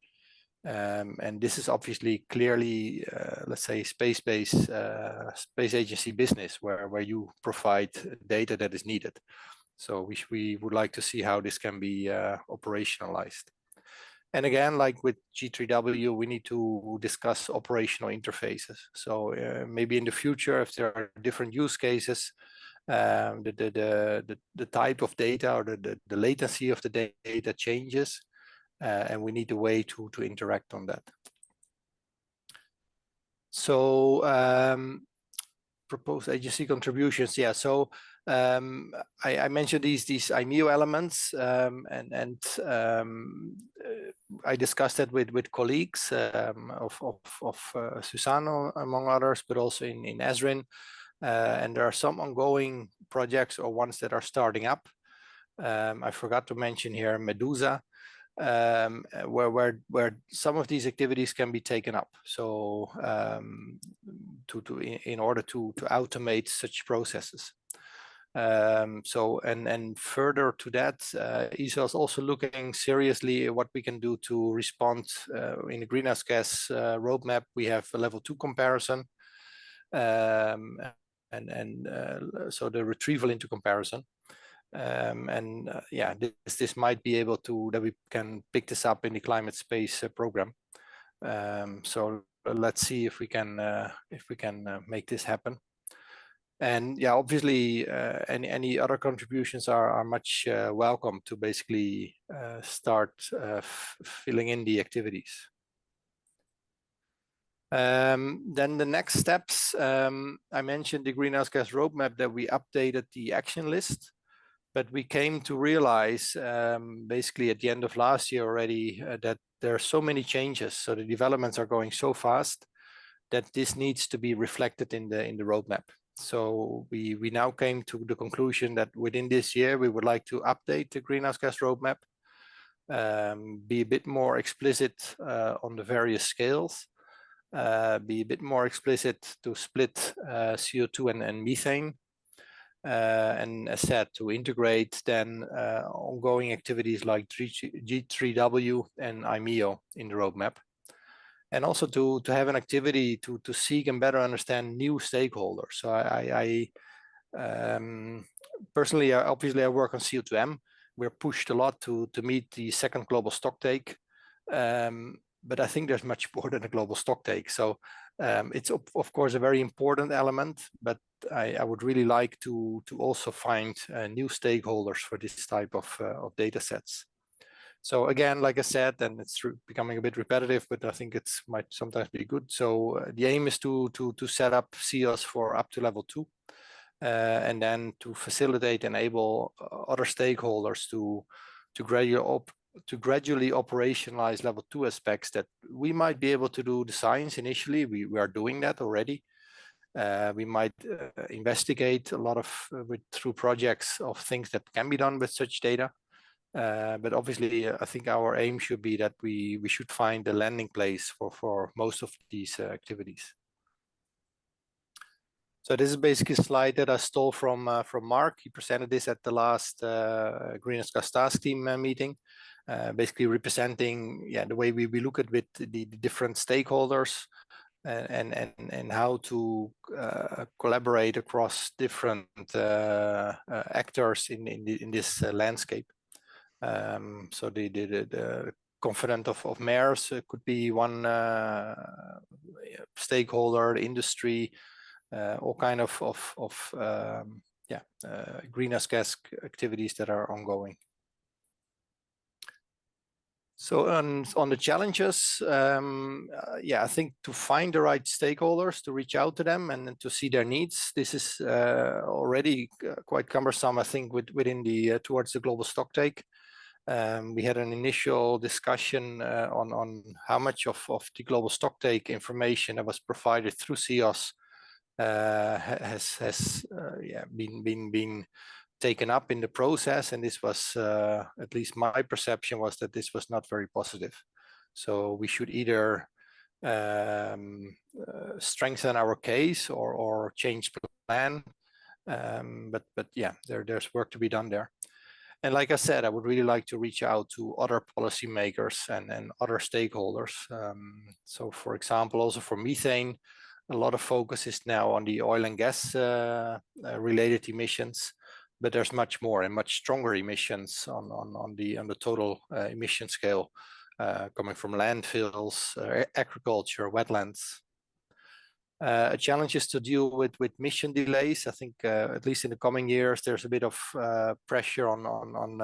And this is obviously clearly, let's say, space-based space agency business where you provide data that is needed. So we would like to see how this can be operationalized. And again, like with G3W, we need to discuss operational interfaces. So maybe in the future, if there are different use cases, the type of data or the latency of the data changes. And we need a way to interact on that. So proposed agency contributions, yeah. So I mentioned these IMEO elements, and I discussed that with colleagues of Susano, among others, but also in Esrin. And there are some ongoing projects or ones that are starting up. I forgot to mention here Medusa. where some of these activities can be taken up. So in order to automate such processes. And further to that, ESA is also looking seriously at what we can do to respond in the greenhouse gas roadmap. We have a level 2 comparison, so the retrieval into comparison. Yeah, this might be able to, that we can pick this up in the climate space program. So let's see if we can make this happen. And yeah, obviously, any other contributions are much welcome to basically start filling in the activities. Then the next steps, I mentioned the greenhouse gas roadmap, that we updated the action list, but we came to realize basically at the end of last year already that there are so many changes. So the developments are going so fast that this needs to be reflected in the roadmap. So we now came to the conclusion that within this year, we would like to update the greenhouse gas roadmap, be a bit more explicit on the various scales, be a bit more explicit to split CO2 and methane, and as said, to integrate then ongoing activities like G3W and IMEO in the roadmap. And also to have an activity to seek and better understand new stakeholders. So I personally, obviously I work on CO2M. We're pushed a lot to meet the second global stocktake. But I think there's much more than a global stocktake. So it's of course a very important element, but I would really like to also find new stakeholders for this type of data sets. So again, like I said, and it's becoming a bit repetitive, but I think it might sometimes be good. So the aim is to set up CEOS for up to level 2, and then to facilitate, enable other stakeholders to gradually operationalize level 2 aspects that we might be able to do the science initially. We are doing that already. We might investigate a lot of through projects of things that can be done with such data. But obviously, I think our aim should be that we should find a landing place for most of these activities. So this is basically a slide that I stole from Mark. He presented this at the last Greenhouse Gas Task Team meeting, basically representing the way we look at with the different stakeholders and how to collaborate across different actors in this landscape. So the confident of mayors could be one stakeholder, industry, all kind of greenhouse gas activities that are ongoing. So on the challenges, I think to find the right stakeholders, to reach out to them and to see their needs, this is already quite cumbersome, I think, within the towards the global stocktake. We had an initial discussion on how much of the global stocktake information that was provided through CEOS has been taken up in the process, and this was at least my perception was that this was not very positive. So we should either strengthen our case or change plan. But yeah, there's work to be done there. And like I said, I would really like to reach out to other policymakers and other stakeholders. So for example, also for methane, a lot of focus is now on the oil and gas related emissions, but there's much more and much stronger emissions on the total emission scale coming from landfills, agriculture, wetlands. A challenge is to deal with mission delays. I think at least in the coming years, there's a bit of pressure on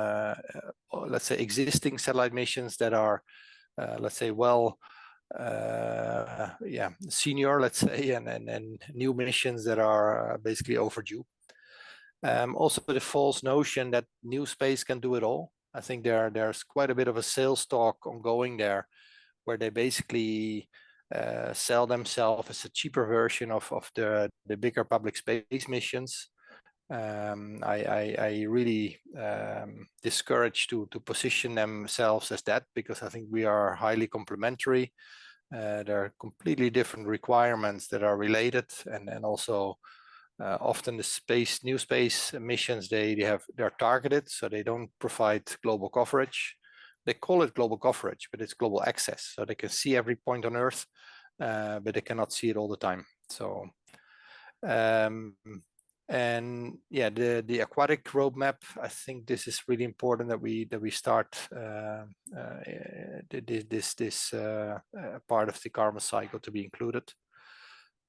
let's say, existing satellite missions that are, let's say, senior, let's say, and new missions that are basically overdue. Also, the false notion that new space can do it all. I think there's quite a bit of a sales talk ongoing there, where they basically sell themselves as a cheaper version of the bigger public space missions. I really discourage to position themselves as that, because I think we are highly complementary. There are completely different requirements that are related, and also often the new space missions they're targeted, so they don't provide global coverage. They call it global coverage, but it's global access, so they can see every point on Earth, but they cannot see it all the time. So and yeah, the aquatic roadmap, I think this is really important that we start this part of the carbon cycle to be included,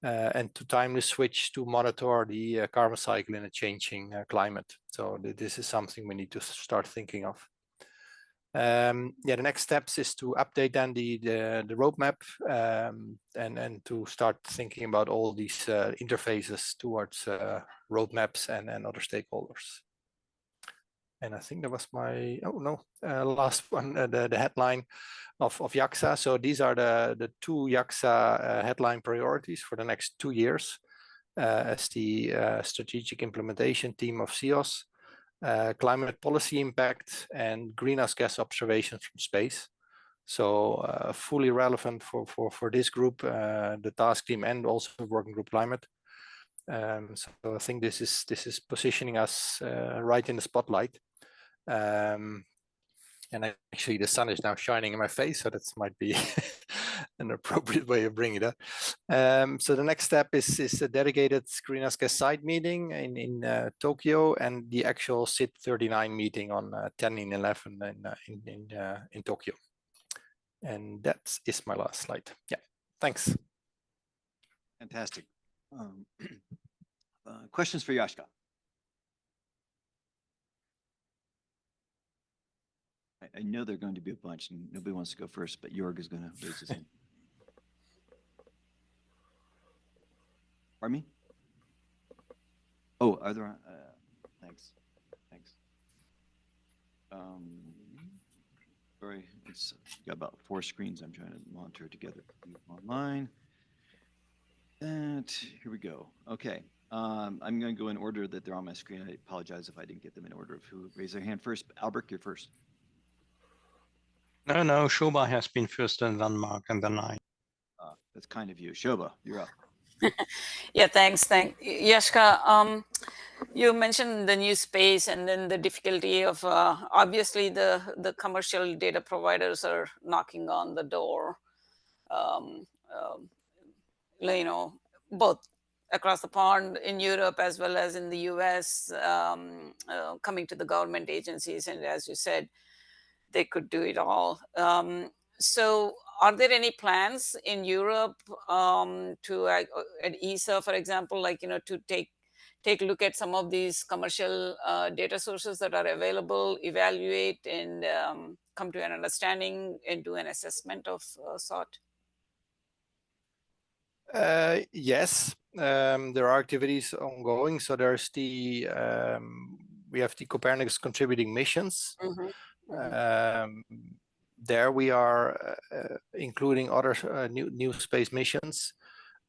and to timely switch to monitor the carbon cycle in a changing climate. So this is something we need to start thinking of. Yeah, the next steps is to update then the roadmap, and to start thinking about all these interfaces towards roadmaps and other stakeholders. And I think that was my last one, the headline of JAXA. So these are the two JAXA headline priorities for the next 2 years as the strategic implementation team of CEOS. Climate policy impact and greenhouse gas observations from space. So fully relevant for this group, the task team, and also working group climate. So I think this is positioning us right in the spotlight. And actually the sun is now shining in my face, so that might be an appropriate way of bringing it up. So the next step is a dedicated greenhouse gas side meeting in Tokyo, and the actual CIT 39 meeting on 10 and 11 in Tokyo. And that is my last slide. Yeah, thanks. Fantastic. Questions for Yashka? I know there are going to be a bunch, and nobody wants to go first, but Jorg is going to raise his hand. Pardon me? Oh, are there? Thanks. Sorry, it's got about 4 screens I'm trying to monitor together. Online. And here we go. Okay. I'm going to go in order that they're on my screen. I apologize if I didn't get them in order of who raised their hand first. Albert, you're first. No, Shoba has been first, and then Mark, and then I. That's kind of you. Shoba, you're up. Yeah, thanks. Yashka, you mentioned the new space and then the difficulty of obviously the commercial data providers are knocking on the door, both across the pond in Europe as well as in the US, coming to the government agencies, and as you said, they could do it all. So are there any plans in Europe to at ESA, for example, to take a look at some of these commercial data sources that are available, evaluate, and come to an understanding and do an assessment of sort? Yes, there are activities ongoing. So there's we have the Copernicus contributing missions. There we are including other new space missions.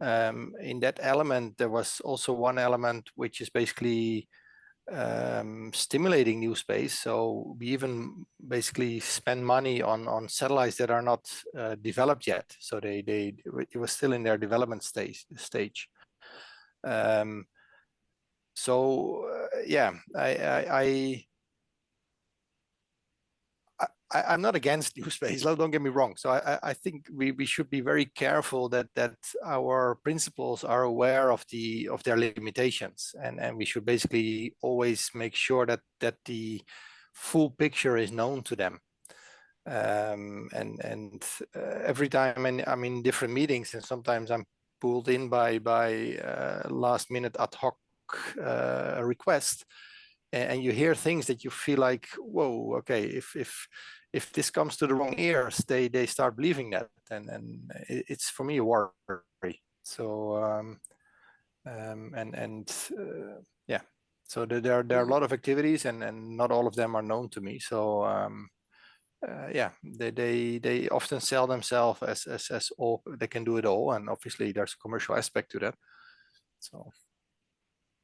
In that element, there was also one element which is basically stimulating new space. So we even basically spend money on satellites that are not developed yet. So it was still in their development stage. Yeah, I'm not against new space, don't get me wrong. So I think we should be very careful that our principals are aware of their limitations, and we should basically always make sure that the full picture is known to them. And every time I'm in different meetings, and sometimes I'm pulled in by last minute ad hoc request, and you hear things that you feel like, whoa, okay, if this comes to the wrong ears, they start believing that, and it's for me a worry. So yeah, so there are a lot of activities, and not all of them are known to me. So yeah, they often sell themselves as all they can do it all, and obviously there's a commercial aspect to that. So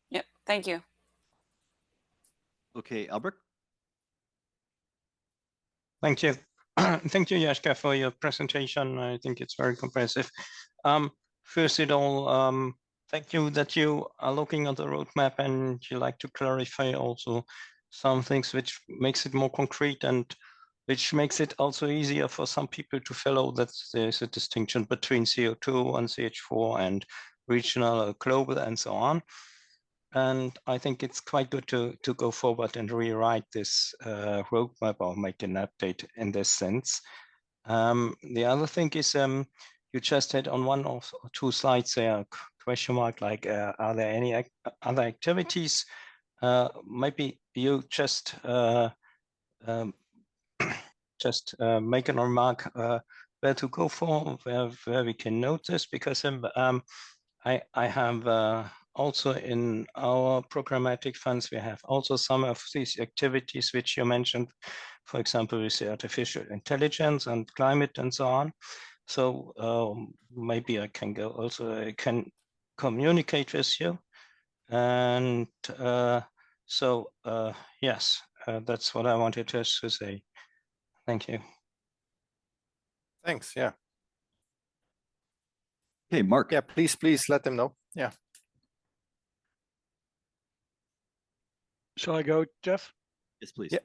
yeah, thank you. Okay, Albert? Thank you. Thank you, Yashka, for your presentation. I think it's very comprehensive. First of all, thank you that you are looking at the roadmap and you like to clarify also some things which makes it more concrete and which makes it also easier for some people to follow that there's a distinction between CO2 and CH4 and regional or global and so on. And I think it's quite good to go forward and rewrite this roadmap or make an update in this sense. The other thing is you just had on one or two slides there question mark like are there any other activities? Maybe you just make a remark where to go for, where we can note this, because I have also in our programmatic funds, we have also some of these activities which you mentioned, for example, with the artificial intelligence and climate and so on. So maybe I can go also, I can communicate with you. And yes, that's what I wanted to say. Thank you. Thanks. Yeah. Okay, Mark. Yeah, please let them know. Yeah. Shall I go, Jeff? Yes, please. Yeah.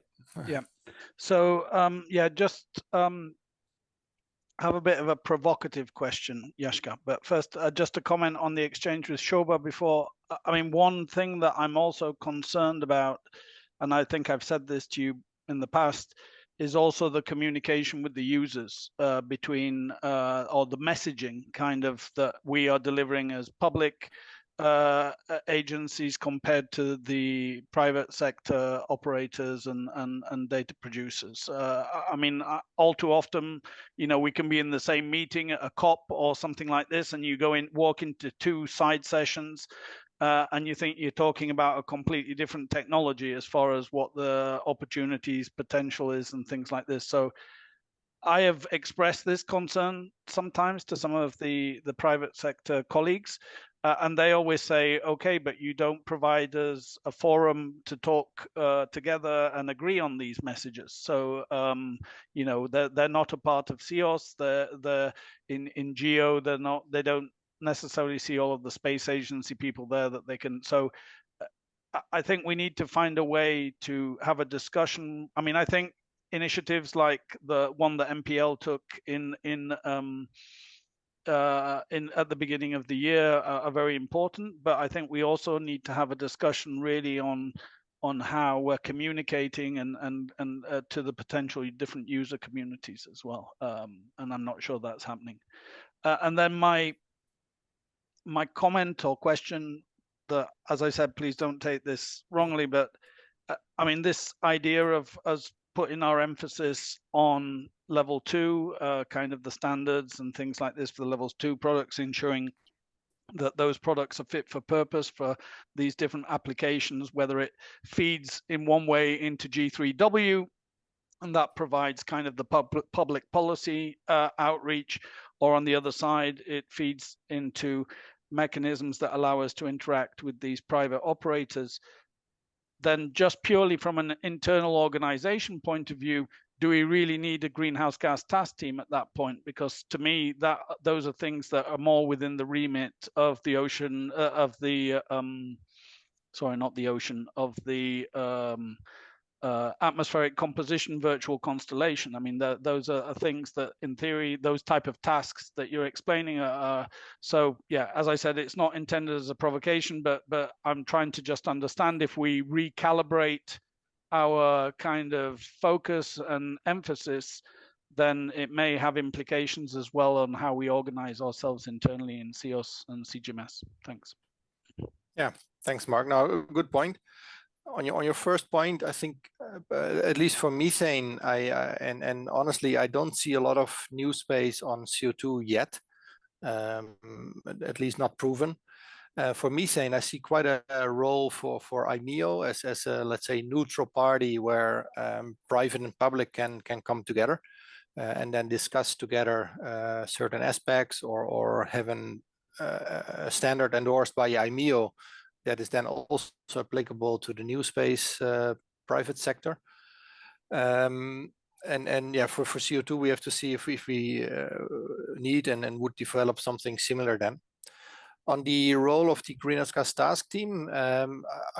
Yeah. So yeah, just have a bit of a provocative question, Yashka. But first, just a comment on the exchange with Shoba before. I mean, one thing that I'm also concerned about, and I think I've said this to you in the past, is also the communication with the users between, or the messaging kind of that we are delivering as public agencies compared to the private sector operators and data producers. I mean, all too often, you know, we can be in the same meeting at a COP or something like this, and you walk into two side sessions, and you think you're talking about a completely different technology as far as what the opportunities potential is and things like this. So I have expressed this concern sometimes to some of the private sector colleagues, and they always say, okay, but you don't provide us a forum to talk together and agree on these messages. So, you know, they're not a part of CEOS. They're in GEO. They don't necessarily see all of the space agency people there that they can. So I think we need to find a way to have a discussion. I mean, I think initiatives like the one that MPL took at the beginning of the year are very important, but I think we also need to have a discussion really on how we're communicating and to the potential different user communities as well. And I'm not sure that's happening. And then my comment or question, that, as I said, please don't take this wrongly, but I mean, this idea of us putting our emphasis on level 2, kind of the standards and things like this for the levels 2 products, ensuring that those products are fit for purpose for these different applications, whether it feeds in one way into G3W, and that provides kind of the public policy outreach, or on the other side, it feeds into mechanisms that allow us to interact with these private operators. Then just purely from an internal organization point of view, do we really need a greenhouse gas task team at that point? Because to me, those are things that are more within the remit of the ocean, of the, sorry, not the ocean, of the atmospheric composition virtual constellation. I mean, those are things that, in theory, those type of tasks that you're explaining are. So yeah, as I said, it's not intended as a provocation, but I'm trying to just understand if we recalibrate our kind of focus and emphasis, then it may have implications as well on how we organize ourselves internally in CEOS and CGMS. Thanks. Yeah, thanks, Mark. Now, good point. On your first point, I think at least for methane, and honestly, I don't see a lot of new space on CO2 yet, at least not proven. For methane, I see quite a role for IMEO as a, let's say, neutral party where private and public can come together and then discuss together certain aspects, or have a standard endorsed by IMEO that is then also applicable to the new space private sector. And yeah, for CO2, we have to see if we need and would develop something similar then. On the role of the greenhouse gas task team,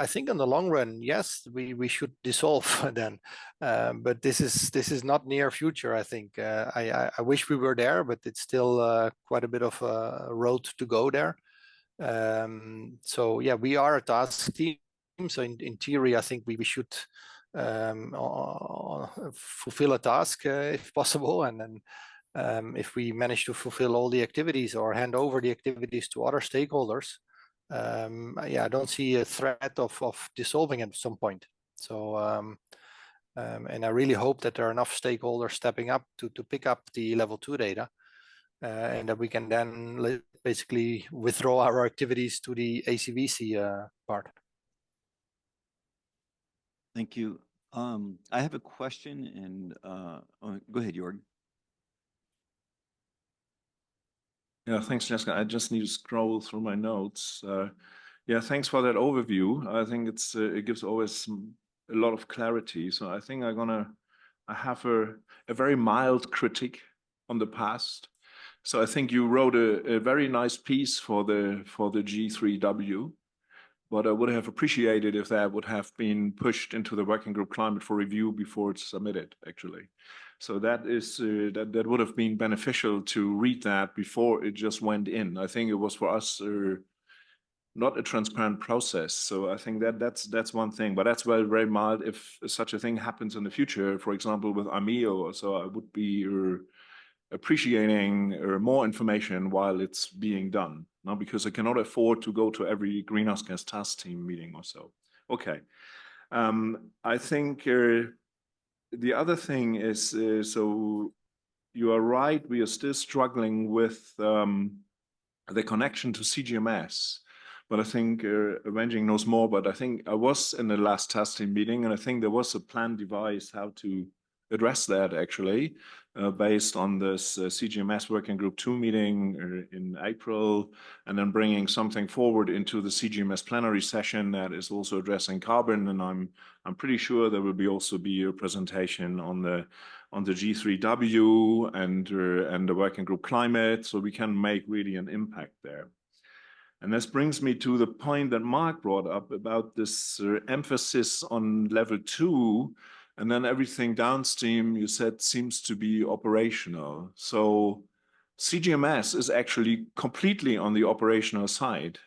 I think in the long run, yes, we should dissolve then. But this is not near future, I think. I wish we were there, but it's still quite a bit of a road to go there. So yeah, we are a task team. So in theory, I think we should fulfill a task if possible, and then if we manage to fulfill all the activities or hand over the activities to other stakeholders, yeah, I don't see a threat of dissolving at some point. So, and I really hope that there are enough stakeholders stepping up to pick up the level 2 data, and that we can then basically withdraw our activities to the ACVC part. Thank you. I have a question, and go ahead, Jorg. Yeah, thanks, Jessica. I just need to scroll through my notes. Yeah, thanks for that overview. I think it gives always a lot of clarity. So I think I have a very mild critique on the past. So I think you wrote a very nice piece for the G3W. But I would have appreciated if that would have been pushed into the working group climate for review before it's submitted, actually. So that is that would have been beneficial to read that before it just went in. I think it was for us not a transparent process. So I think that's one thing. But that's very mild. If such a thing happens in the future, for example, with AMIO or so, I would be appreciating more information while it's being done. Now, because I cannot afford to go to every greenhouse gas task team meeting or so. Okay. I think the other thing is, so you are right, we are still struggling with the connection to CGMS. But I think Avenging knows more, but I think I was in the last task team meeting, and I think there was a planned device how to address that actually, based on this CGMS Working Group 2 meeting in April, and then bringing something forward into the CGMS plenary session that is also addressing carbon. And I'm pretty sure there will also be a presentation on the G3W and the Working Group Climate, so we can make really an impact there. And this brings me to the point that Mark brought up about this emphasis on level 2, and then everything downstream, you said, seems to be operational. So CGMS is actually completely on the operational side.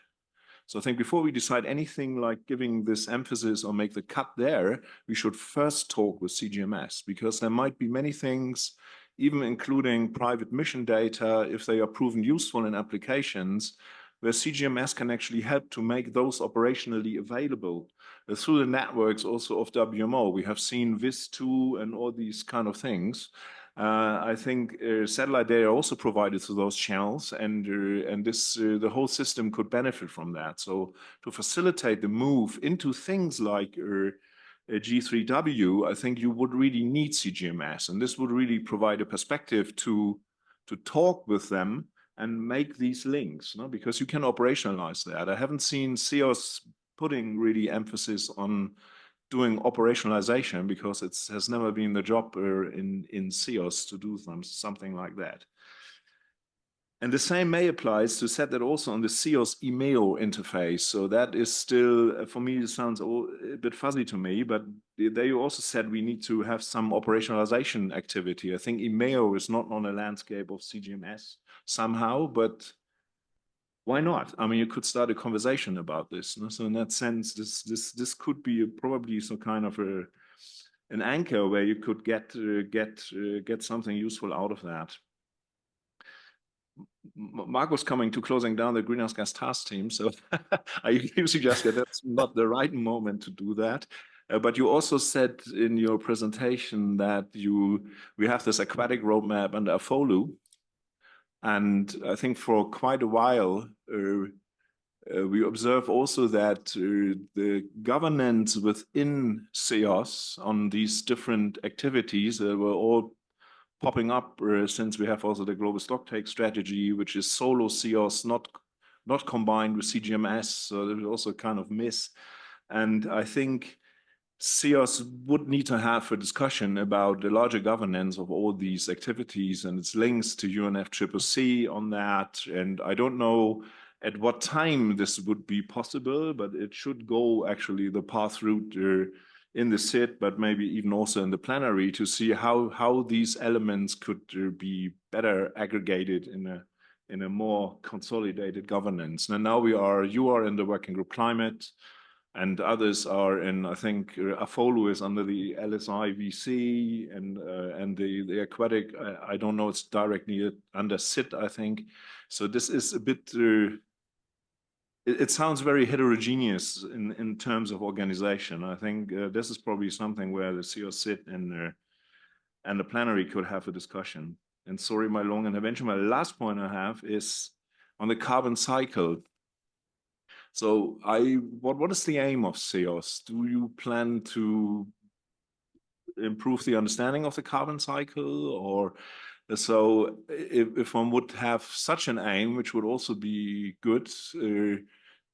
So I think before we decide anything like giving this emphasis or make the cut there, we should first talk with CGMS, because there might be many things, even including private mission data, if they are proven useful in applications, where CGMS can actually help to make those operationally available through the networks also of WMO. We have seen VIS2 and all these kind of things. I think satellite data also provided through those channels, and this the whole system could benefit from that. So to facilitate the move into things like G3W, I think you would really need CGMS, and this would really provide a perspective to talk with them and make these links, no? Because you can operationalize that. I haven't seen CEOS putting really emphasis on doing operationalization, because it has never been the job in CEOS to do something like that. And the same may apply to set that also on the CEOS IMEO interface. So that is still, for me, it sounds a bit fuzzy to me, but they also said we need to have some operationalization activity. I think IMEO is not on a landscape of CGMS somehow, but why not? I mean, you could start a conversation about this. No? So in that sense, this could be probably some kind of an anchor where you could get something useful out of that. Mark was coming to closing down the greenhouse gas task team, so I suggest that that's not the right moment to do that. But you also said in your presentation that we have this aquatic roadmap under AFOLU, and I think for quite a while we observe also that the governance within CEOS on these different activities were all popping up since we have also the global stocktake strategy, which is solo CEOS, not combined with CGMS. So there's also kind of miss. And I think CEOS would need to have a discussion about the larger governance of all these activities and its links to UNFCCC on that. And I don't know at what time this would be possible, but it should go actually the path route in the SIT, but maybe even also in the plenary, to see how these elements could be better aggregated in a more consolidated governance. And now you are in the working group climate, and others are in, I think, Afolu is under the LSIVC and the aquatic, I don't know, it's directly under SIT, I think. So this is a bit, it sounds very heterogeneous in terms of organization. I think this is probably something where the CEOS SIT and the plenary could have a discussion. And sorry, my long intervention. My last point I have is on the carbon cycle. So what is the aim of CEOS? Do you plan to improve the understanding of the carbon cycle? Or so if one would have such an aim, which would also be good,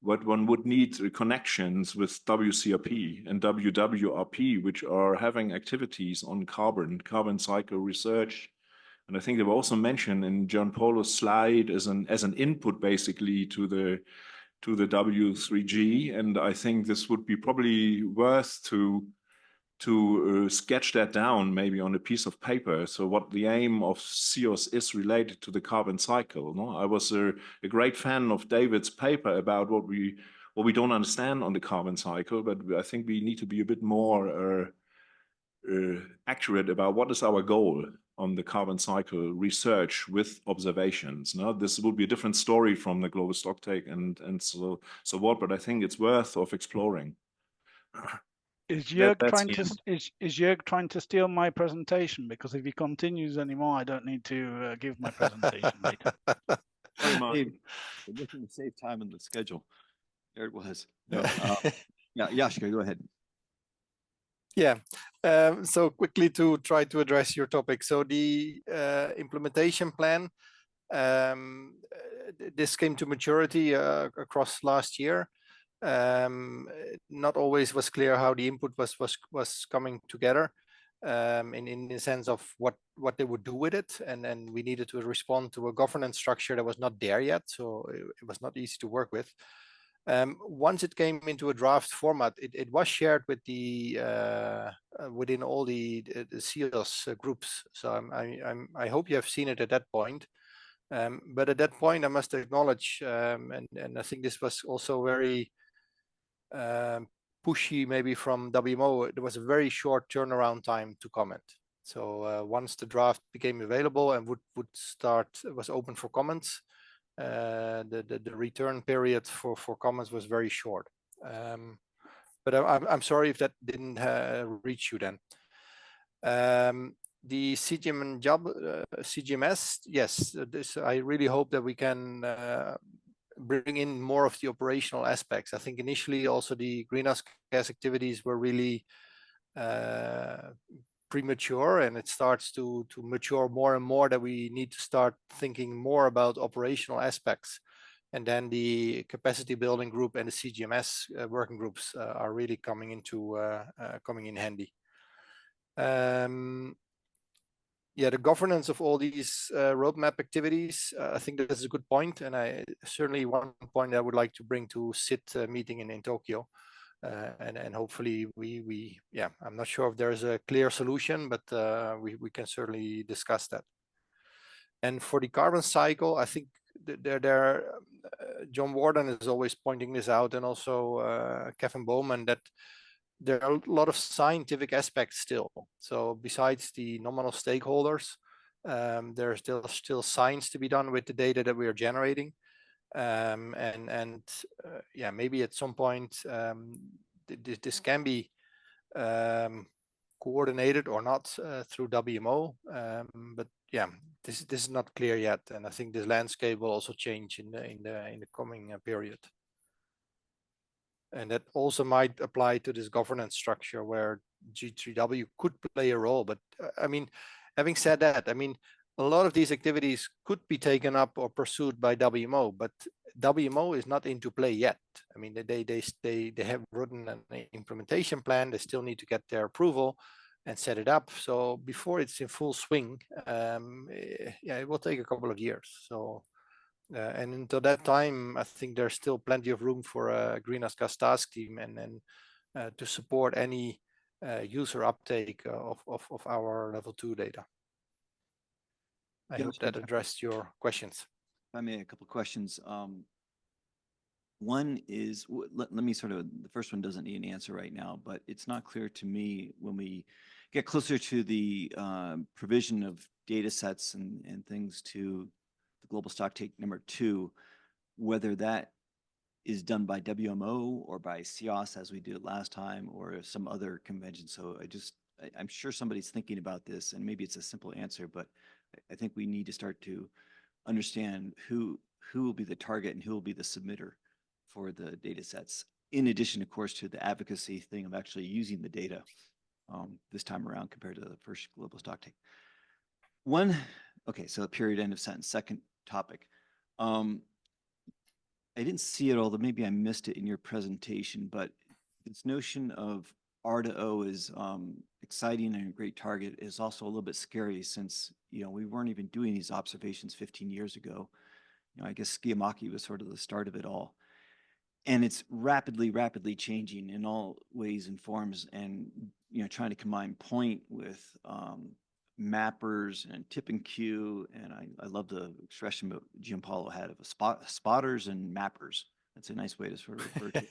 what one would need connections with WCRP and WWRP, which are having activities on carbon cycle research. And I think they were also mentioned in John Polo's slide as an input basically to the W3G, and I think this would be probably worth to sketch that down maybe on a piece of paper. So what the aim of CEOS is related to the carbon cycle. No? I was a great fan of David's paper about what we don't understand on the carbon cycle, but I think we need to be a bit more accurate about what is our goal on the carbon cycle research with observations. Now, this would be a different story from the global stocktake and so what, but I think it's worth of exploring. Is Jörg trying to steal my presentation? Because if he continues anymore, I don't need to give my presentation later. Sorry, Martin. We're looking to save time in the schedule. There it was. No, yeah, Yashka, go ahead. Yeah, so quickly to try to address your topic. So the implementation plan, this came to maturity across last year. Not always was clear how the input was coming together in the sense of what they would do with it, and then we needed to respond to a governance structure that was not there yet, so it was not easy to work with. Once it came into a draft format, it was shared with the within all the CEOS groups. So I hope you have seen it at that point. But at that point, I must acknowledge, and I think this was also very pushy, maybe from WMO. There was a very short turnaround time to comment. So once the draft became available and was open for comments, the return period for comments was very short. But I'm sorry if that didn't reach you then. The CGMS, yes, I really hope that we can bring in more of the operational aspects. I think initially also the greenhouse gas activities were really premature, and it starts to mature more and more that we need to start thinking more about operational aspects. And then the capacity building group and the CGMS working groups are really coming in handy. Yeah, the governance of all these roadmap activities, I think that is a good point, and I certainly one point I would like to bring to SIT meeting in Tokyo. And hopefully I'm not sure if there's a clear solution, but we can certainly discuss that. And for the carbon cycle, I think John Warden is always pointing this out, and also Kevin Bowman, that there are a lot of scientific aspects still. So besides the nominal stakeholders, there's still science to be done with the data that we are generating. Yeah, maybe at some point this can be coordinated or not through WMO, but yeah, this is not clear yet, and I think this landscape will also change in the coming period. And that also might apply to this governance structure where G3W could play a role. But I mean, having said that, I mean, a lot of these activities could be taken up or pursued by WMO, but WMO is not into play yet. I mean, they have written an implementation plan. They still need to get their approval and set it up. So before it's in full swing, yeah, it will take a couple of years. So, and until that time, I think there's still plenty of room for a greenhouse gas task team and to support any user uptake of our level 2 data. I hope that addressed your questions. If I may, a couple of questions. One is, let me sort of, the first one doesn't need an answer right now, but it's not clear to me when we get closer to the provision of data sets and things to the global stocktake number 2, whether that is done by WMO or by CEOS as we did it last time or some other convention. So I'm sure somebody's thinking about this, and maybe it's a simple answer, but I think we need to start to understand who will be the target and who will be the submitter for the data sets, in addition, of course, to the advocacy thing of actually using the data this time around compared to the first global stocktake. Okay, so period, end of sentence. Second topic. I didn't see it, although maybe I missed it in your presentation, but this notion of R2O is exciting and a great target is also a little bit scary since, we weren't even doing these observations 15 years ago. I guess Skiamaki was sort of the start of it all. And it's rapidly changing in all ways and forms, and, trying to combine point with mappers and tip and cue. And I love the expression that Gianpaolo had of spotters and mappers. That's a nice way to sort of refer to it.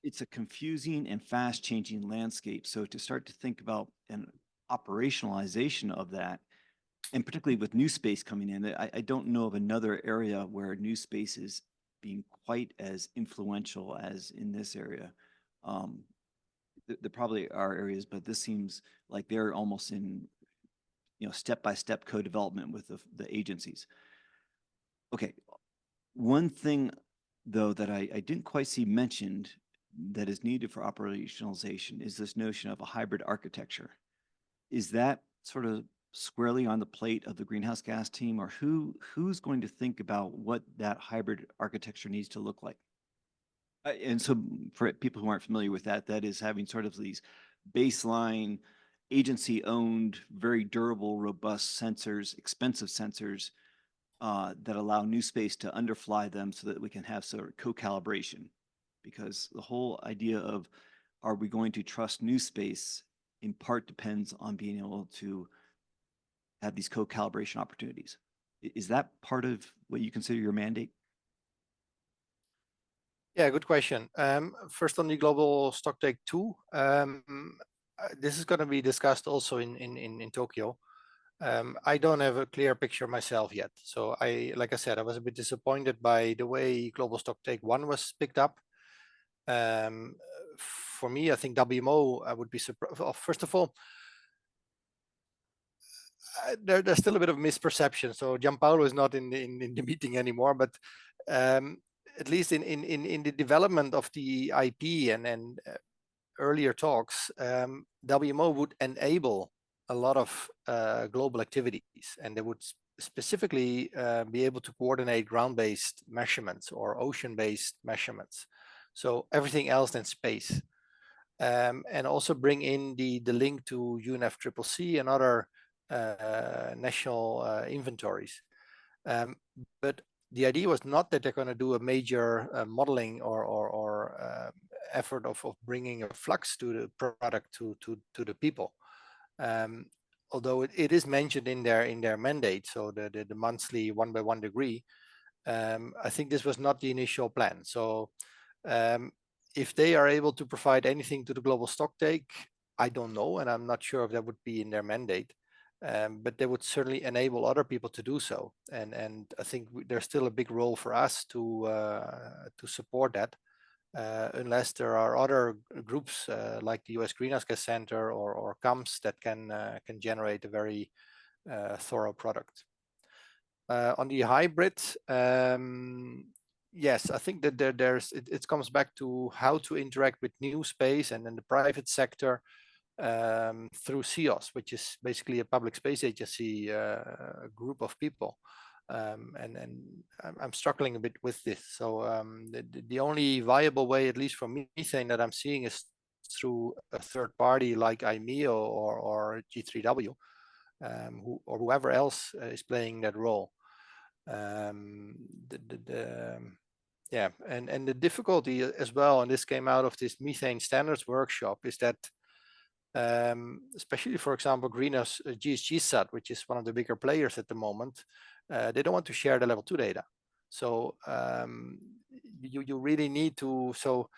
It's a confusing and fast changing landscape. So to start to think about an operationalization of that, and particularly with new space coming in, I don't know of another area where new space is being quite as influential as in this area. There probably are areas, but this seems like they're almost in, step-by-step co-development with the agencies. Okay, one thing though that I didn't quite see mentioned that is needed for operationalization is this notion of a hybrid architecture. Is that sort of squarely on the plate of the greenhouse gas team, or who's going to think about what that hybrid architecture needs to look like? And so for people who aren't familiar with that, that is having sort of these baseline agency-owned, very durable, robust sensors, expensive sensors that allow new space to underfly them so that we can have sort of co-calibration. Because the whole idea of, are we going to trust new space, in part depends on being able to have these co-calibration opportunities. Is that part of what you consider your mandate? Yeah, good question. First on the global stocktake 2, this is going to be discussed also in Tokyo. I don't have a clear picture myself yet. So like I said, I was a bit disappointed by the way global stocktake 1 was picked up. For me, I think WMO, I would be surprised. Well, first of all, there's still a bit of misperception. So Gianpaolo is not in the meeting anymore, but at least in the development of the IP and earlier talks, WMO would enable a lot of global activities, and they would specifically be able to coordinate ground-based measurements or ocean-based measurements. So everything else than space, and also bring in the link to UNFCCC and other national inventories. But the idea was not that they're going to do a major modeling or effort of bringing a flux to the product to the people. Although it is mentioned in their mandate, so the monthly 1 by 1 degree, I think this was not the initial plan. So if they are able to provide anything to the global stocktake, I don't know, and I'm not sure if that would be in their mandate. But they would certainly enable other people to do so, and I think there's still a big role for us to support that, unless there are other groups like the US Greenhouse Gas Center or CAMS that can generate a very thorough product. On the hybrid, yes, I think that it comes back to how to interact with new space and then the private sector. through CEOS, which is basically a public space agency group of people. And I'm struggling a bit with this. So the only viable way, at least for methane, that I'm seeing is through a third party like IMEO or G3W, or whoever else is playing that role. Yeah, and the difficulty as well, and this came out of this methane standards workshop, is that especially, for example, Greenhouse GSGSat, which is one of the bigger players at the moment, they don't want to share the level 2 data. So you really need to, so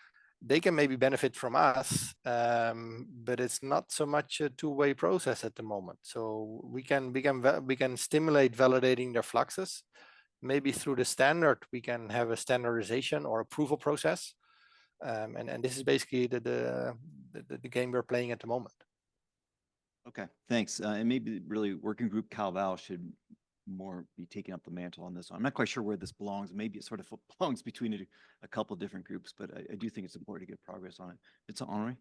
they can maybe benefit from us, but it's not so much a two-way process at the moment. So we can stimulate validating their fluxes. Maybe through the standard, we can have a standardization or approval process. And this is basically the game we're playing at the moment. Okay, thanks. And maybe really working group Calval should more be taking up the mantle on this one. I'm not quite sure where this belongs. Maybe it sort of belongs between a couple of different groups, but I do think it's important to get progress on it. It's Henri?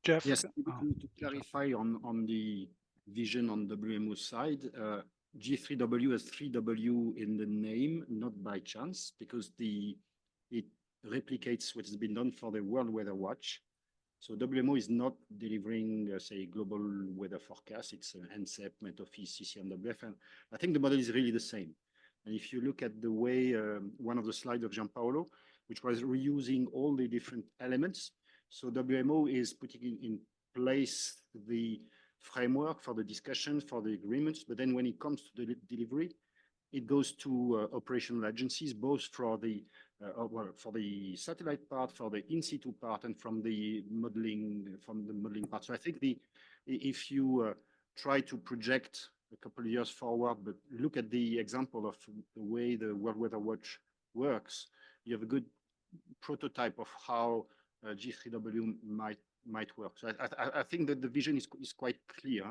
Jeff? Yes, to clarify on the vision on WMO side, G3W has 3W in the name, not by chance, because it replicates what has been done for the World Weather Watch. So WMO is not delivering, say, global weather forecast. It's NCEP, Met Office, CCMWF, and I think the model is really the same. And if you look at the way, one of the slides of Gianpaolo, which was reusing all the different elements, so WMO is putting in place the framework for the discussion, for the agreements, but then when it comes to the delivery, it goes to operational agencies, both for the satellite part, for the in situ part, and from the modeling part. So I think if you try to project a couple of years forward, but look at the example of the way the World Weather Watch works, you have a good prototype of how G3W might work. So I think that the vision is quite clear.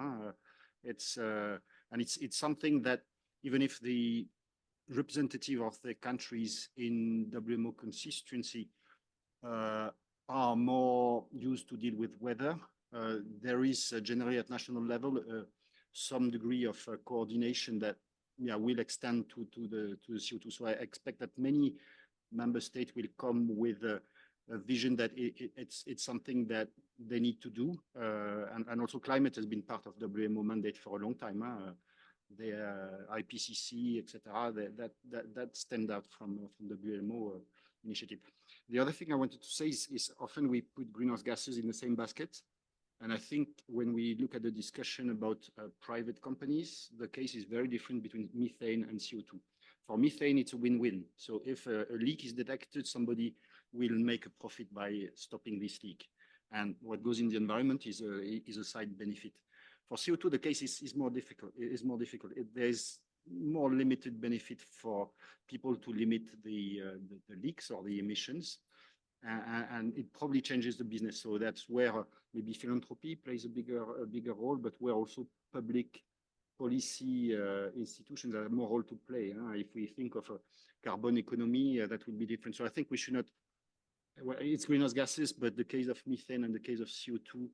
And it's something that even if the representative of the countries in WMO constituency are more used to deal with weather, there is generally at national level some degree of coordination that will extend to the CO2. So I expect that many member states will come with a vision that it's something that they need to do, and also climate has been part of WMO mandate for a long time. The IPCC, etc., that stand out from the WMO initiative. The other thing I wanted to say is often we put greenhouse gases in the same basket. And I think when we look at the discussion about private companies, the case is very different between methane and CO2. For methane, it's a win-win. So if a leak is detected, somebody will make a profit by stopping this leak. And what goes in the environment is a side benefit. For CO2, the case is more difficult. There's more limited benefit for people to limit the leaks or the emissions. And it probably changes the business. So that's where maybe philanthropy plays a bigger role, but where also public policy institutions have more role to play. If we think of a carbon economy, that would be different. So I think we should not, well, it's greenhouse gases, but the case of methane and the case of CO2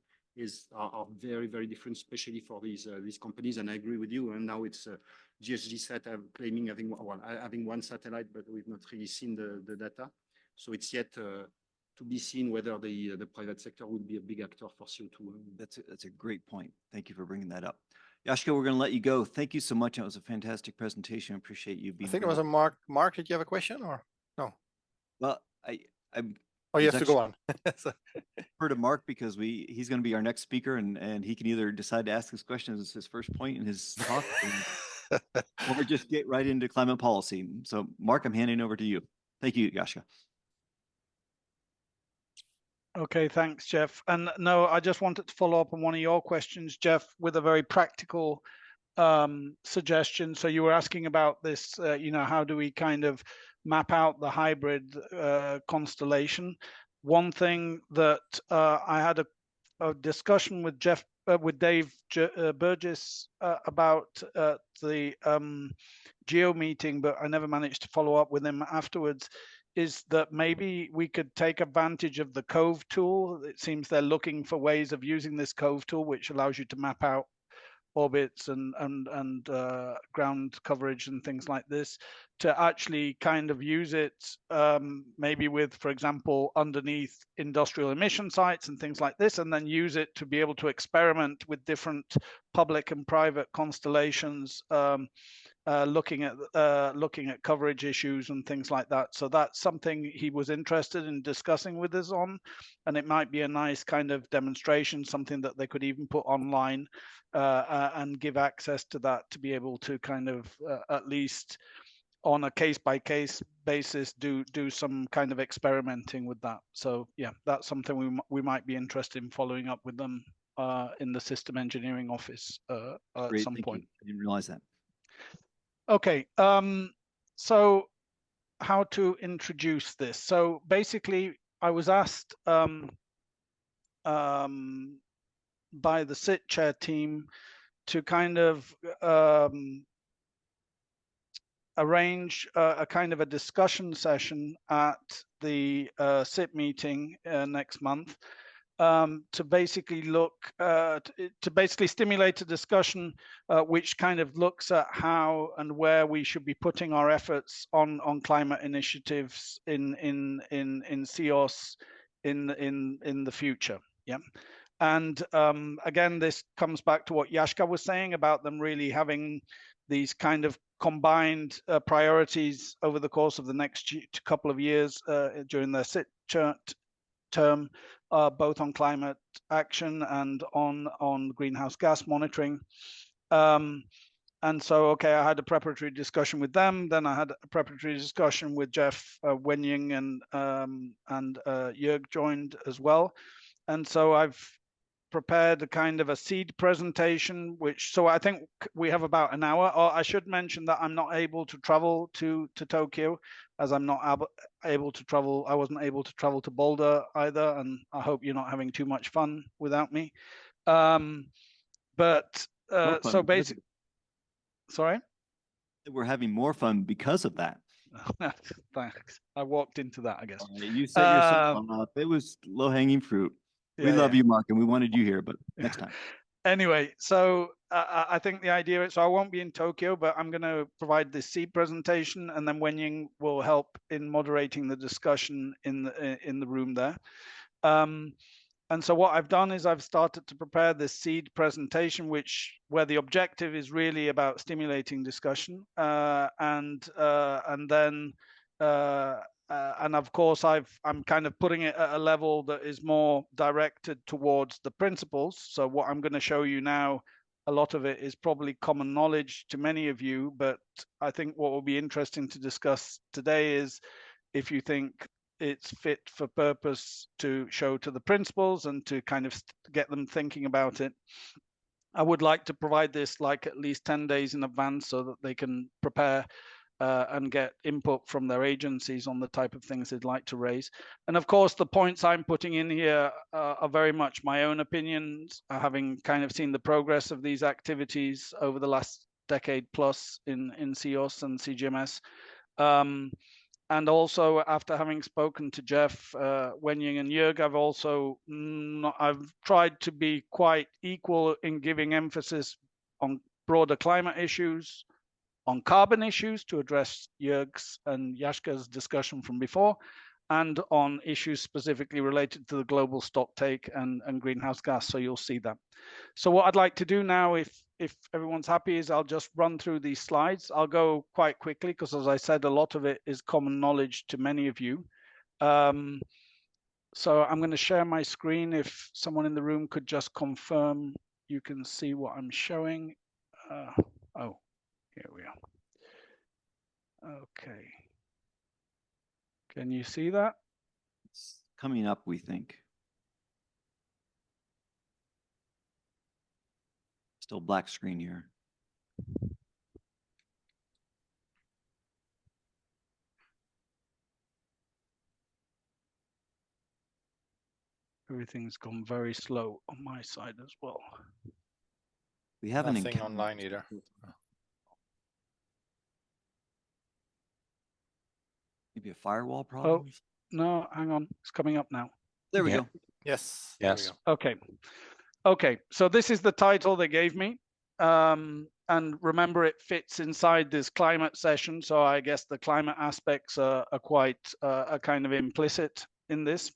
are very, very different, especially for these companies. And I agree with you. And now it's GSGSat claiming having one satellite, but we've not really seen the data. So it's yet to be seen whether the private sector would be a big actor for CO2. That's a great point. Thank you for bringing that up. Yashka, we're going to let you go. Thank you so much. It was a fantastic presentation. I appreciate you being. I think it was a Mark. Mark, did you have a question or no? Well, Oh, you have to go on. Refer to Mark because he's going to be our next speaker, and he can either decide to ask his question as his first point in his talk, or just get right into climate policy. So, Mark, I'm handing over to you. Thank you, Yashka. Okay, thanks, Jeff. And no, I just wanted to follow up on one of your questions, Jeff, with a very practical suggestion. So you were asking about this, how do we kind of map out the hybrid constellation? One thing that I had a discussion with with Dave Burgess about the GEO meeting, but I never managed to follow up with him afterwards, is that maybe we could take advantage of the Cove tool. It seems they're looking for ways of using this Cove tool, which allows you to map out orbits and ground coverage and things like this, to actually kind of use it maybe with, for example, underneath industrial emission sites and things like this, and then use it to be able to experiment with different public and private constellations, looking at coverage issues and things like that. So that's something he was interested in discussing with us on, and it might be a nice kind of demonstration, something that they could even put online and give access to that, to be able to kind of at least on a case-by-case basis do some kind of experimenting with that. So yeah, that's something we might be interested in following up with them in the system engineering office at some point. I didn't realize that. Okay, so how to introduce this? So basically, I was asked by the SIT chair team to kind of arrange a kind of a discussion session at the SIT meeting next month, to basically look to basically stimulate a discussion which kind of looks at how and where we should be putting our efforts on climate initiatives in CEOS in the future. Yeah. And again, this comes back to what Yashka was saying about them really having these kind of combined priorities over the course of the next couple of years during their SIT term, both on climate action and on greenhouse gas monitoring. And so, okay, I had a preparatory discussion with them. Then I had a preparatory discussion with Jeff Wenying, and Jörg joined as well. And so I've prepared a kind of a seed presentation, so I think we have about an hour. Or I should mention that I'm not able to travel to Tokyo, as I'm not able to travel. I wasn't able to travel to Boulder either, and I hope you're not having too much fun without me. But so basically, sorry? We're having more fun because of that. Thanks. I walked into that, I guess. You set yourself up. It was low-hanging fruit. We love you, Mark, and we wanted you here, but next time. Anyway, so I think the idea is, so I won't be in Tokyo, but I'm going to provide this seed presentation, and then Wenying will help in moderating the discussion in the room there. And so what I've done is I've started to prepare this seed presentation, where the objective is really about stimulating discussion, and of course I'm kind of putting it at a level that is more directed towards the principles. So what I'm going to show you now, a lot of it is probably common knowledge to many of you, but I think what will be interesting to discuss today is if you think it's fit for purpose to show to the principals and to kind of get them thinking about it. I would like to provide this like at least 10 days in advance so that they can prepare and get input from their agencies on the type of things they'd like to raise. And of course, the points I'm putting in here are very much my own opinions, having kind of seen the progress of these activities over the last decade plus in CEOS and CGMS. And also, after having spoken to Jeff, Wenying, and Jörg, I've tried to be quite equal in giving emphasis on broader climate issues, on carbon issues to address Jörg's and Yashka's discussion from before, and on issues specifically related to the global stock take and greenhouse gas. So you'll see that. So what I'd like to do now, if everyone's happy, is I'll just run through these slides. I'll go quite quickly because, as I said, a lot of it is common knowledge to many of you. So I'm going to share my screen. If someone in the room could just confirm you can see what I'm showing. Oh, here we are. Okay. Can you see that? It's coming up, we think. Still black screen here. Everything's gone very slow on my side as well. We haven't nothing online either. Maybe a firewall problem? Oh, no, hang on. It's coming up now. There we Yeah. go. Yes. Yes. Okay. Okay. So this is the title they gave me. And remember, it fits inside this climate session. So I guess the climate aspects are quite are kind of implicit in this.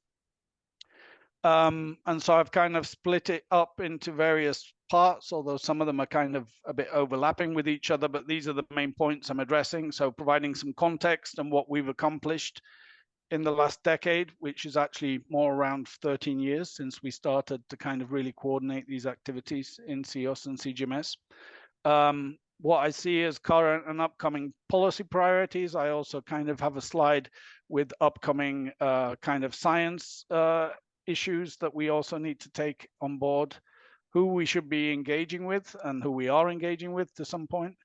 And so I've kind of split it up into various parts, although some of them are kind of a bit overlapping with each other, but these are the main points I'm addressing. So providing some context and what we've accomplished in the last decade, which is actually more around 13 years since we started to kind of really coordinate these activities in CEOS and CGMS. What I see as current and upcoming policy priorities. I also kind of have a slide with upcoming kind of science issues that we also need to take on board, who we should be engaging with and who we are engaging with to some point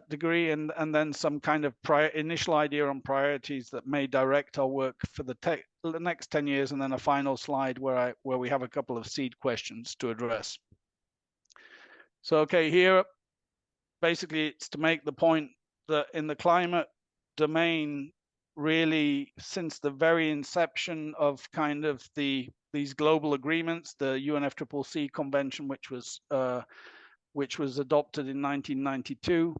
degree, and then some kind of initial idea on priorities that may direct our work for the next 10 years, and then a final slide where we have a couple of seed questions to address. So, okay, here, basically it's to make the point that in the climate domain, really since the very inception of kind of these global agreements, the UNFCCC convention, which was adopted in 1992,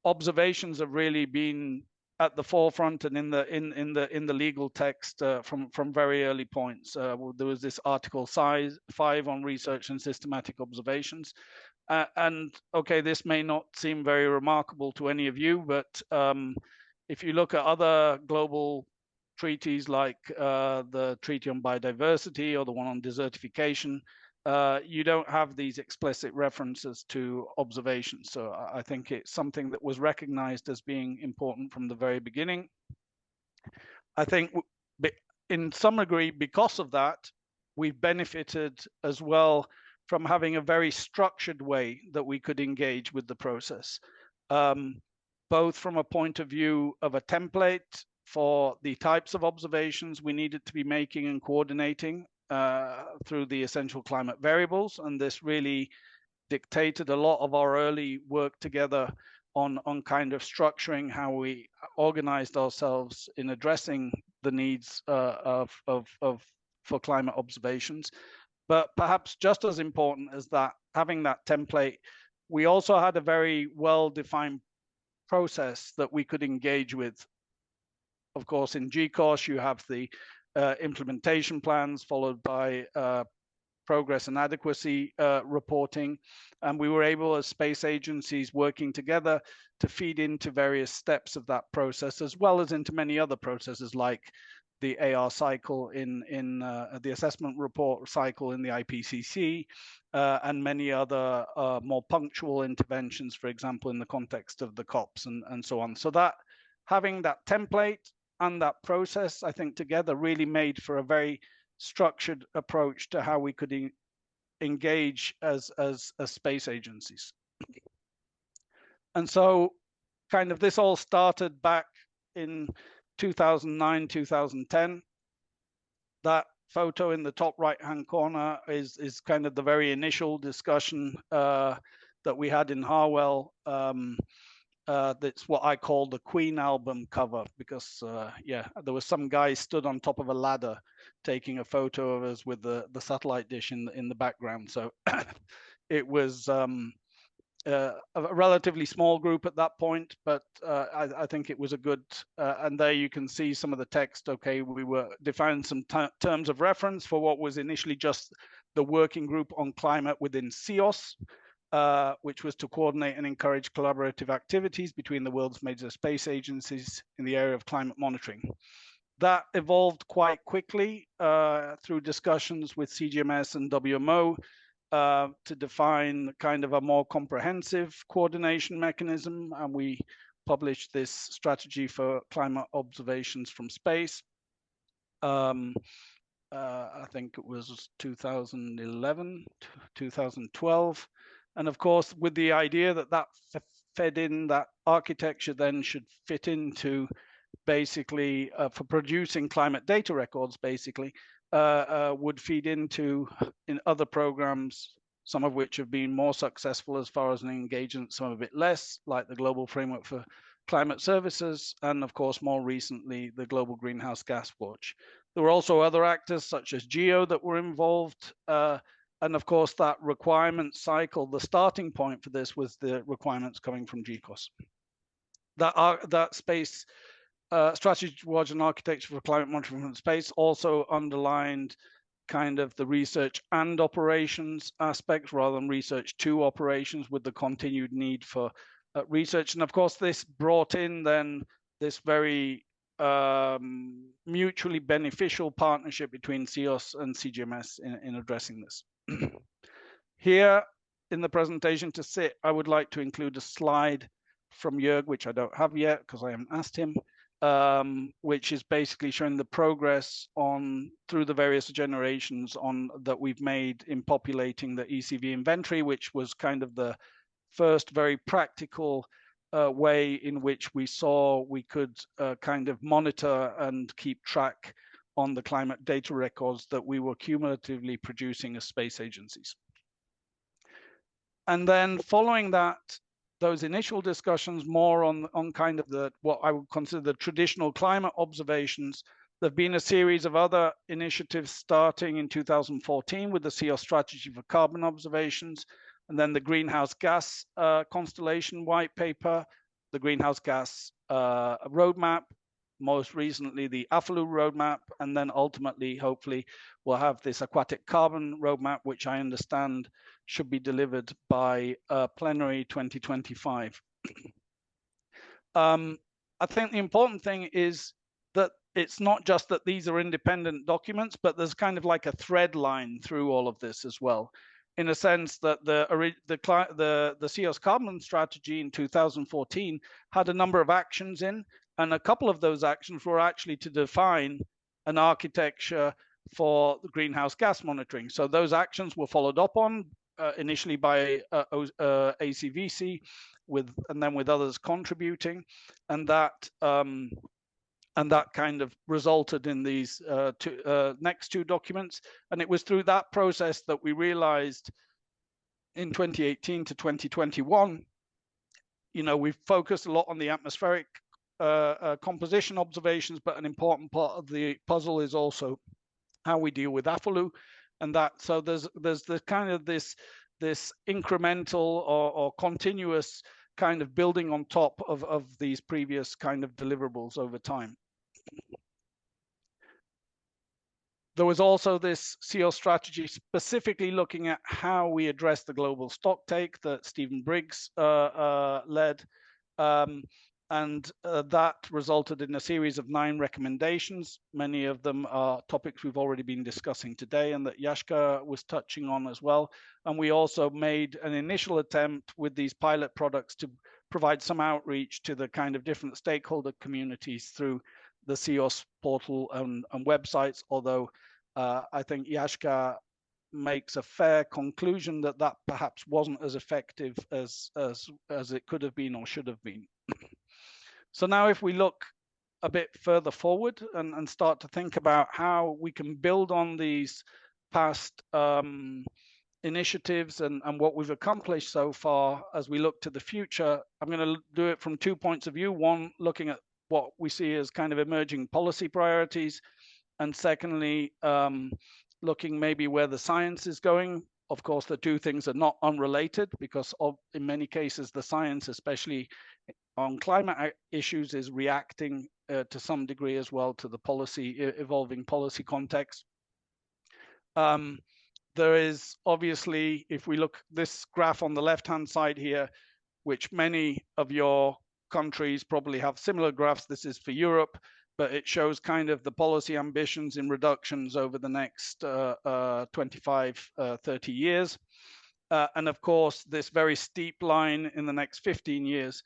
observations have really been at the forefront and in the legal text from very early points. There was this Article 5 on research and systematic observations. And okay, this may not seem very remarkable to any of you, but if you look at other global treaties like the Treaty on Biodiversity or the one on desertification, you don't have these explicit references to observations. So I think it's something that was recognized as being important from the very beginning. I think in some degree, because of that, we've benefited as well from having a very structured way that we could engage with the process, both from a point of view of a template for the types of observations we needed to be making and coordinating through the essential climate variables. And this really dictated a lot of our early work together on kind of structuring how we organized ourselves in addressing the needs for climate observations. But perhaps just as important as that, having that template, we also had a very well-defined process that we could engage with. Of course, in GCOS, you have the implementation plans followed by progress and adequacy reporting. And we were able, as space agencies, working together to feed into various steps of that process, as well as into many other processes like the AR cycle in the assessment report cycle in the IPCC, and many other more punctual interventions, for example, in the context of the COPs and so on. So that having that template and that process, I think together really made for a very structured approach to how we could engage as space agencies. And so kind of this all started back in 2009, 2010. That photo in the top right-hand corner is kind of the very initial discussion that we had in Harwell. That's what I call the Queen album cover, because yeah, there was some guy stood on top of a ladder taking a photo of us with the satellite dish in the background. So it was a relatively small group at that point, but I think it was a good, and there you can see some of the text. Okay, we were defining some terms of reference for what was initially just the working group on climate within CEOS, which was to coordinate and encourage collaborative activities between the world's major space agencies in the area of climate monitoring. That evolved quite quickly through discussions with CGMS and WMO to define kind of a more comprehensive coordination mechanism. And we published this strategy for climate observations from space. I think it was 2011, 2012. And of course, with the idea that fed in, that architecture then should fit into basically for producing climate data records, basically, would feed into in other programs, some of which have been more successful as far as an engagement, some of it less, like the Global Framework for Climate Services, and of course, more recently, the Global Greenhouse Gas Watch. There were also other actors such as GEO that were involved. And of course, that requirement cycle, the starting point for this was the requirements coming from GCOS. That space strategy towards an architecture for climate monitoring from space also underlined kind of the research and operations aspects rather than research to operations, with the continued need for research. And of course, this brought in then this very mutually beneficial partnership between CEOS and CGMS in addressing this. Here in the presentation to sit, I would like to include a slide from Jörg, which I don't have yet because I haven't asked him, which is basically showing the progress on through the various generations on that we've made in populating the ECV inventory, which was kind of the first very practical way in which we saw we could kind of monitor and keep track on the climate data records that we were cumulatively producing as space agencies. And then following that, those initial discussions more on kind of the what I would consider the traditional climate observations, there have been a series of other initiatives starting in 2014 with the CEOS strategy for carbon observations, and then the greenhouse gas constellation white paper, the greenhouse gas roadmap, most recently the AFLU roadmap, and then ultimately, hopefully, we'll have this aquatic carbon roadmap, which I understand should be delivered by plenary 2025. I think the important thing is that it's not just that these are independent documents, but there's kind of like a thread line through all of this as well, in a sense that the CEOS carbon strategy in 2014 had a number of actions in, and a couple of those actions were actually to define an architecture for the greenhouse gas monitoring. So those actions were followed up on initially by ACVC, and then with others contributing, and that kind of resulted in these next two documents. And it was through that process that we realized in 2018 to 2021, you know, we've focused a lot on the atmospheric composition observations, but an important part of the puzzle is also how we deal with AFLU, and that so there's the kind of this incremental or continuous kind of building on top of these previous kind of deliverables over time. There was also this CEOS strategy specifically looking at how we address the global stock take that Stephen Briggs led. And that resulted in a series of 9 recommendations. Many of them are topics we've already been discussing today and that Yashka was touching on as well. And we also made an initial attempt with these pilot products to provide some outreach to the kind of different stakeholder communities through the CEOS portal and websites, although I think Yashka makes a fair conclusion that that perhaps wasn't as effective as it could have been or should have been. So now if we look a bit further forward and start to think about how we can build on these past initiatives and what we've accomplished so far as we look to the future, I'm going to do it from 2 points of view. One, looking at what we see as kind of emerging policy priorities, and secondly, looking maybe where the science is going. Of course, the two things are not unrelated because in many cases, the science, especially on climate issues, is reacting to some degree as well to the evolving policy context. There is obviously, if we look this graph on the left-hand side here, which many of your countries probably have similar graphs. This is for Europe, but it shows kind of the policy ambitions in reductions over the next 25, 30 years. And of course, this very steep line in the next 15 years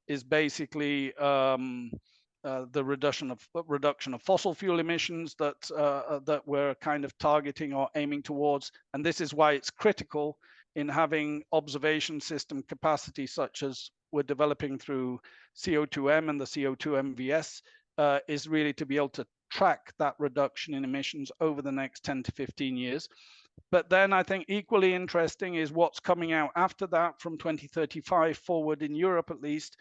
is basically the reduction of fossil fuel emissions that we're kind of targeting or aiming towards. And this is why it's critical in having observation system capacity such as we're developing through CO2M and the CO2 MVS is really to be able to track that reduction in emissions over the next 10 to 15 years. But then I think equally interesting is what's coming out after that from 2035 forward in Europe, at least.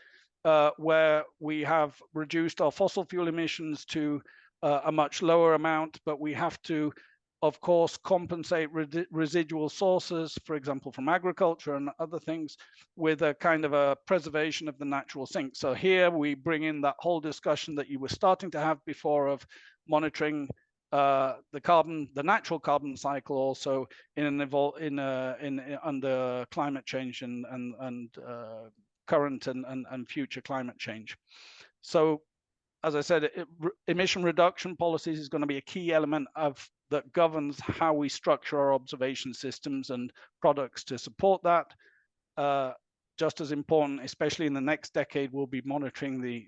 where we have reduced our fossil fuel emissions to a much lower amount, but we have to, of course, compensate residual sources, for example, from agriculture and other things, with a kind of a preservation of the natural sink. So here we bring in that whole discussion that you were starting to have before of monitoring the natural carbon cycle also under climate change and current and future climate change. So, as I said, emission reduction policies is going to be a key element that governs how we structure our observation systems and products to support that. Just as important, especially in the next decade, we'll be monitoring the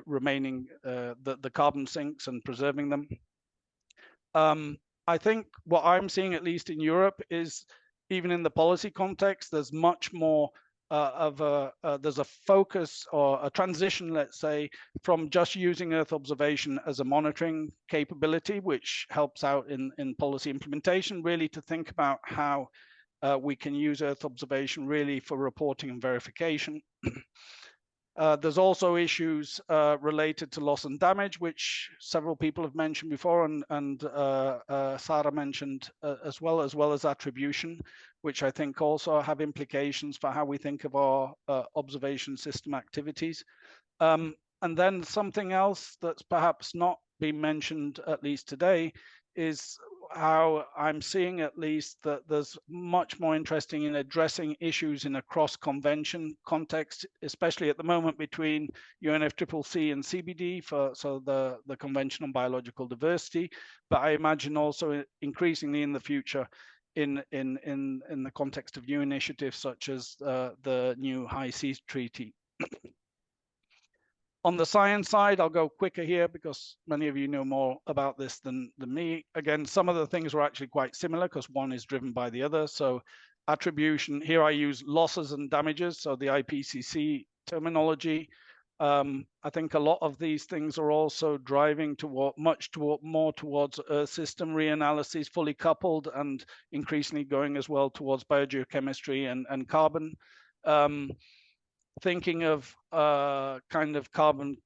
remaining the carbon sinks and preserving them. I think what I'm seeing, at least in Europe, is even in the policy context, there's much more there's a focus or a transition, let's say, from just using Earth observation as a monitoring capability, which helps out in policy implementation, really to think about how we can use Earth observation really for reporting and verification. There's also issues related to loss and damage, which several people have mentioned before, and Sarah mentioned as well as attribution, which I think also have implications for how we think of our observation system activities. And then something else that's perhaps not been mentioned, at least today, is how I'm seeing, at least, that there's much more interesting in addressing issues in a cross-convention context, especially at the moment between UNFCCC and CBD, so the Convention on Biological Diversity, but I imagine also increasingly in the future in the context of new initiatives such as the new High Seas Treaty. On the science side, I'll go quicker here because many of you know more about this than me. Again, some of the things are actually quite similar because one is driven by the other. So attribution, here I use losses and damages, so the IPCC terminology. I think a lot of these things are also driving more towards Earth system reanalysis, fully coupled, and increasingly going as well towards biogeochemistry and carbon. Thinking of kind of carbon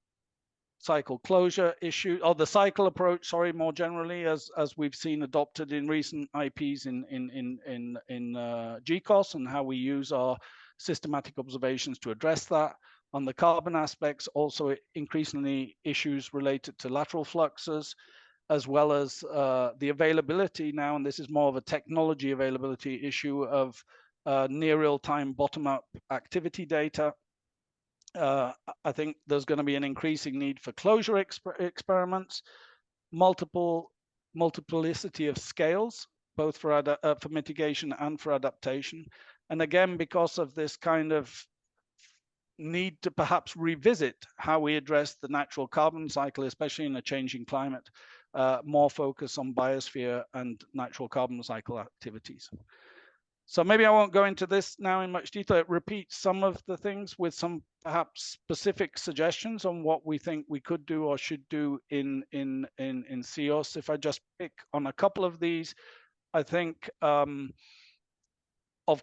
cycle closure issue, or the cycle approach, sorry, more generally, as we've seen adopted in recent IPs in GCOS, and how we use our systematic observations to address that. On the carbon aspects, also increasingly issues related to lateral fluxes, as well as the availability now, and this is more of a technology availability issue of near real-time bottom-up activity data. I think there's going to be an increasing need for closure experiments, multiplicity of scales, both for mitigation and for adaptation. And again, because of this kind of need to perhaps revisit how we address the natural carbon cycle, especially in a changing climate, more focus on biosphere and natural carbon cycle activities. So maybe I won't go into this now in much detail. It repeats some of the things with some perhaps specific suggestions on what we think we could do or should do in CEOS. If I just pick on a couple of these, I think, of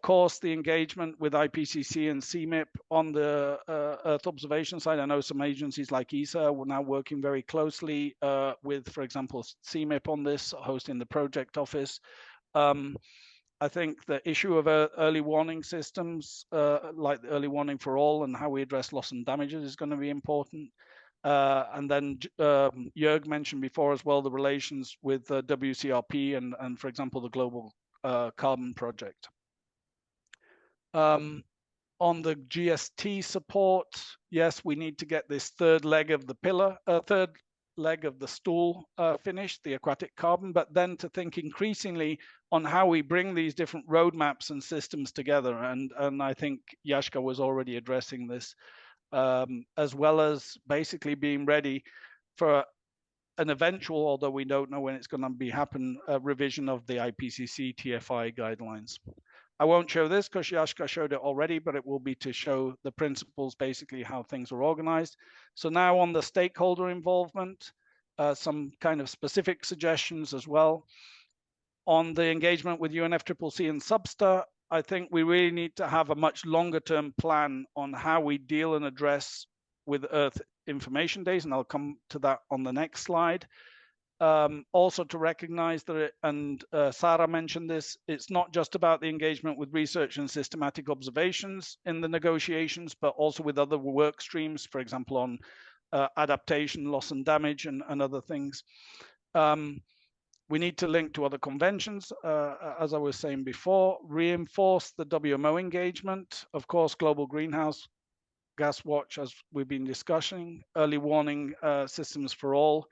course, the engagement with IPCC and CMIP on the Earth observation side. I know some agencies like ESA are now working very closely with, for example, CMIP on this, hosting the project office. I think the issue of early warning systems, like the early warning for all and how we address loss and damages, is going to be important. And then Jörg mentioned before as well the relations with WCRP and for example, the Global Carbon Project. On the GST support, yes, we need to get this third leg of the stool finished, the aquatic carbon, but then to think increasingly on how we bring these different roadmaps and systems together. And I think Yashka was already addressing this, as well as basically being ready for an eventual, although we don't know when it's going to happen, revision of the IPCC TFI guidelines. I won't show this because Yashka showed it already, but it will be to show the principles, basically how things are organized. So now on the stakeholder involvement, some kind of specific suggestions as well. On the engagement with UNFCCC and Substa, I think we really need to have a much longer term plan on how we deal and address with Earth information days, and I'll come to that on the next slide. Also to recognize that, Sarah mentioned this, it's not just about the engagement with research and systematic observations in the negotiations, but also with other work streams, for example, on adaptation, loss and damage, and other things. We need to link to other conventions, as I was saying before, reinforce the WMO engagement, of course, Global Greenhouse Gas Watch, as we've been discussing, early warning systems for all.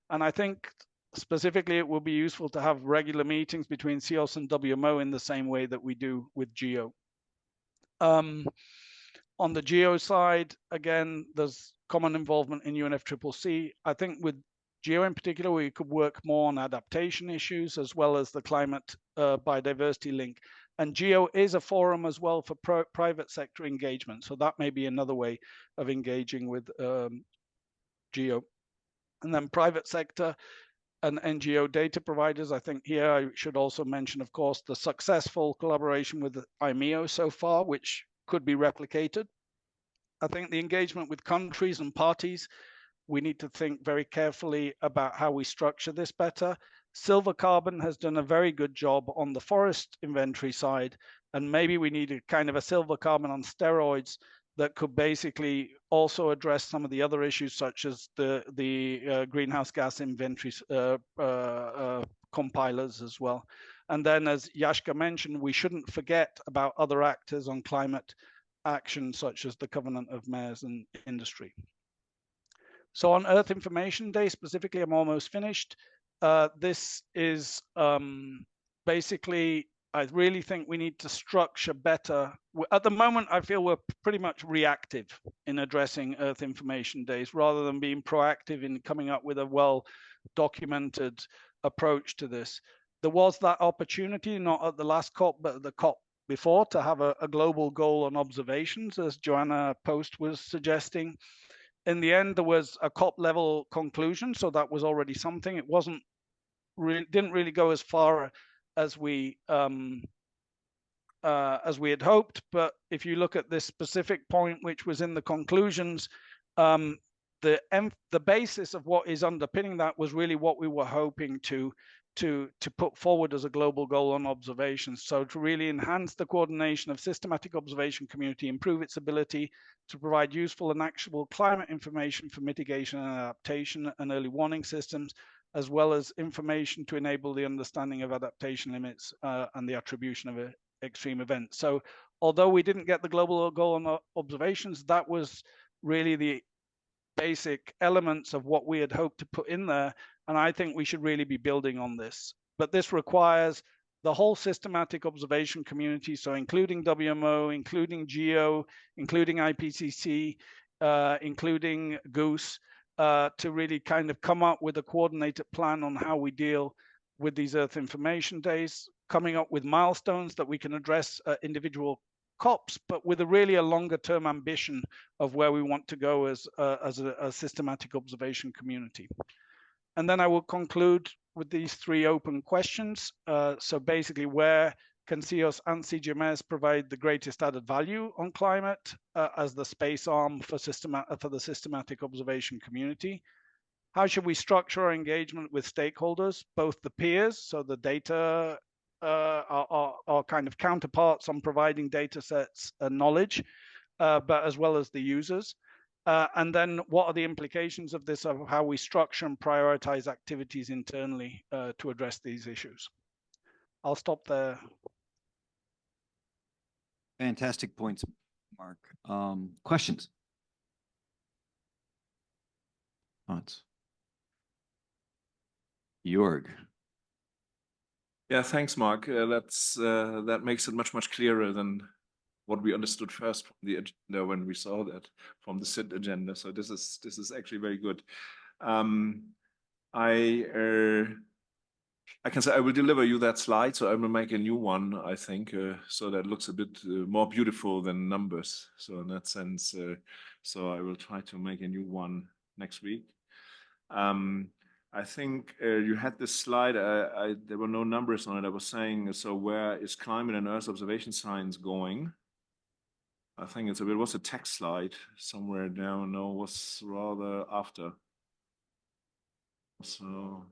And I think specifically it will be useful to have regular meetings between CEOS and WMO in the same way that we do with GEO. On the GEO side, again, there's common involvement in UNFCCC. I think with GEO in particular, we could work more on adaptation issues as well as the climate biodiversity link. And GEO is a forum as well for private sector engagement. So that may be another way of engaging with GEO. And then private sector and NGO data providers. I think here I should also mention, of course, the successful collaboration with IMEO so far, which could be replicated. I think the engagement with countries and parties, we need to think very carefully about how we structure this better. Silver Carbon has done a very good job on the forest inventory side, and maybe we need a kind of a Silver Carbon on steroids that could basically also address some of the other issues, such as the greenhouse gas inventories compilers as well. And then, as Yashka mentioned, we shouldn't forget about other actors on climate action, such as the Covenant of Mayors and industry. So on Earth Information Day specifically, I'm almost finished. This is basically, I really think we need to structure better. At the moment, I feel we're pretty much reactive in addressing Earth Information Days rather than being proactive in coming up with a well-documented approach to this. There was that opportunity, not at the last COP, but at the COP before, to have a global goal on observations, as Joanna Post was suggesting. In the end, there was a COP level conclusion, so that was already something. It didn't really go as far as we had hoped. But if you look at this specific point, which was in the conclusions, the basis of what is underpinning that was really what we were hoping to put forward as a global goal on observations. So to really enhance the coordination of systematic observation community, improve its ability to provide useful and actionable climate information for mitigation and adaptation and early warning systems, as well as information to enable the understanding of adaptation limits and the attribution of extreme events. So although we didn't get the global goal on observations, that was really the basic elements of what we had hoped to put in there. And I think we should really be building on this. But this requires the whole systematic observation community, so including WMO, including GEO, including IPCC, including GOOS, to really kind of come up with a coordinated plan on how we deal with these Earth Information Days, coming up with milestones that we can address individual COPs, but with a longer term ambition of where we want to go as a systematic observation community. And then I will conclude with these three open questions. So basically, where can CEOS and CGMS provide the greatest added value on climate as the space arm for the systematic observation community? How should we structure our engagement with stakeholders, both the peers, so the data are kind of counterparts on providing data sets and knowledge, but as well as the users? And then what are the implications of this, of how we structure and prioritize activities internally to address these issues? I'll stop there. Fantastic points, Mark. Questions? Thoughts? Jorg. Yeah, thanks, Mark. That makes it much clearer than what we understood first from the agenda when we saw that from the SID agenda. So this is actually very good. I can say I will deliver you that slide, so I will make a new one, I think, so that looks a bit more beautiful than numbers. So in that sense, so I will try to make a new one next week. I think you had this slide. There were no numbers on it. I was saying, so where is climate and Earth observation science going? I think it was a text slide somewhere down. No, it was rather after. So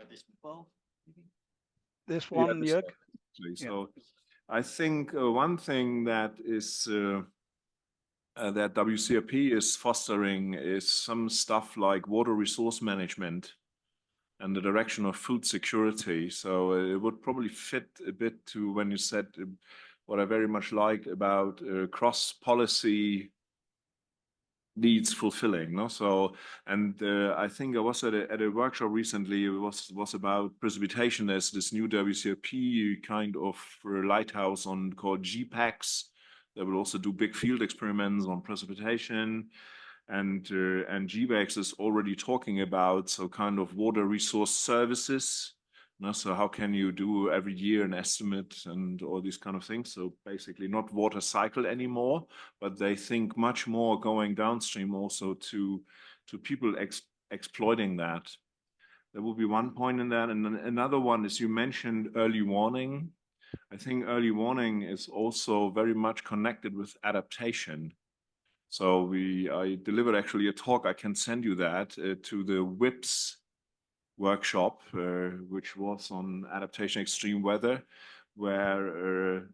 this 12, maybe? This one, this Jörg? one, so I think one thing that is that WCRP is fostering is some stuff like water resource management and the direction of food security. So it would probably fit a bit to when you said what I very much like about cross policy needs fulfilling. No? So, and I think I was at a workshop recently. It was about precipitation. There's this new WCRP kind of lighthouse called GPAX. They will also do big field experiments on precipitation. And GBAX is already talking about so kind of water resource services. So how can you do every year an estimate and all these kind of things? So basically not water cycle anymore, but they think much more going downstream also to people exploiting that. There will be one point in that. And then another one is you mentioned early warning. I think early warning is also very much connected with adaptation. So I delivered actually a talk, I can send you that, to the WIPS workshop, which was on adaptation extreme weather, where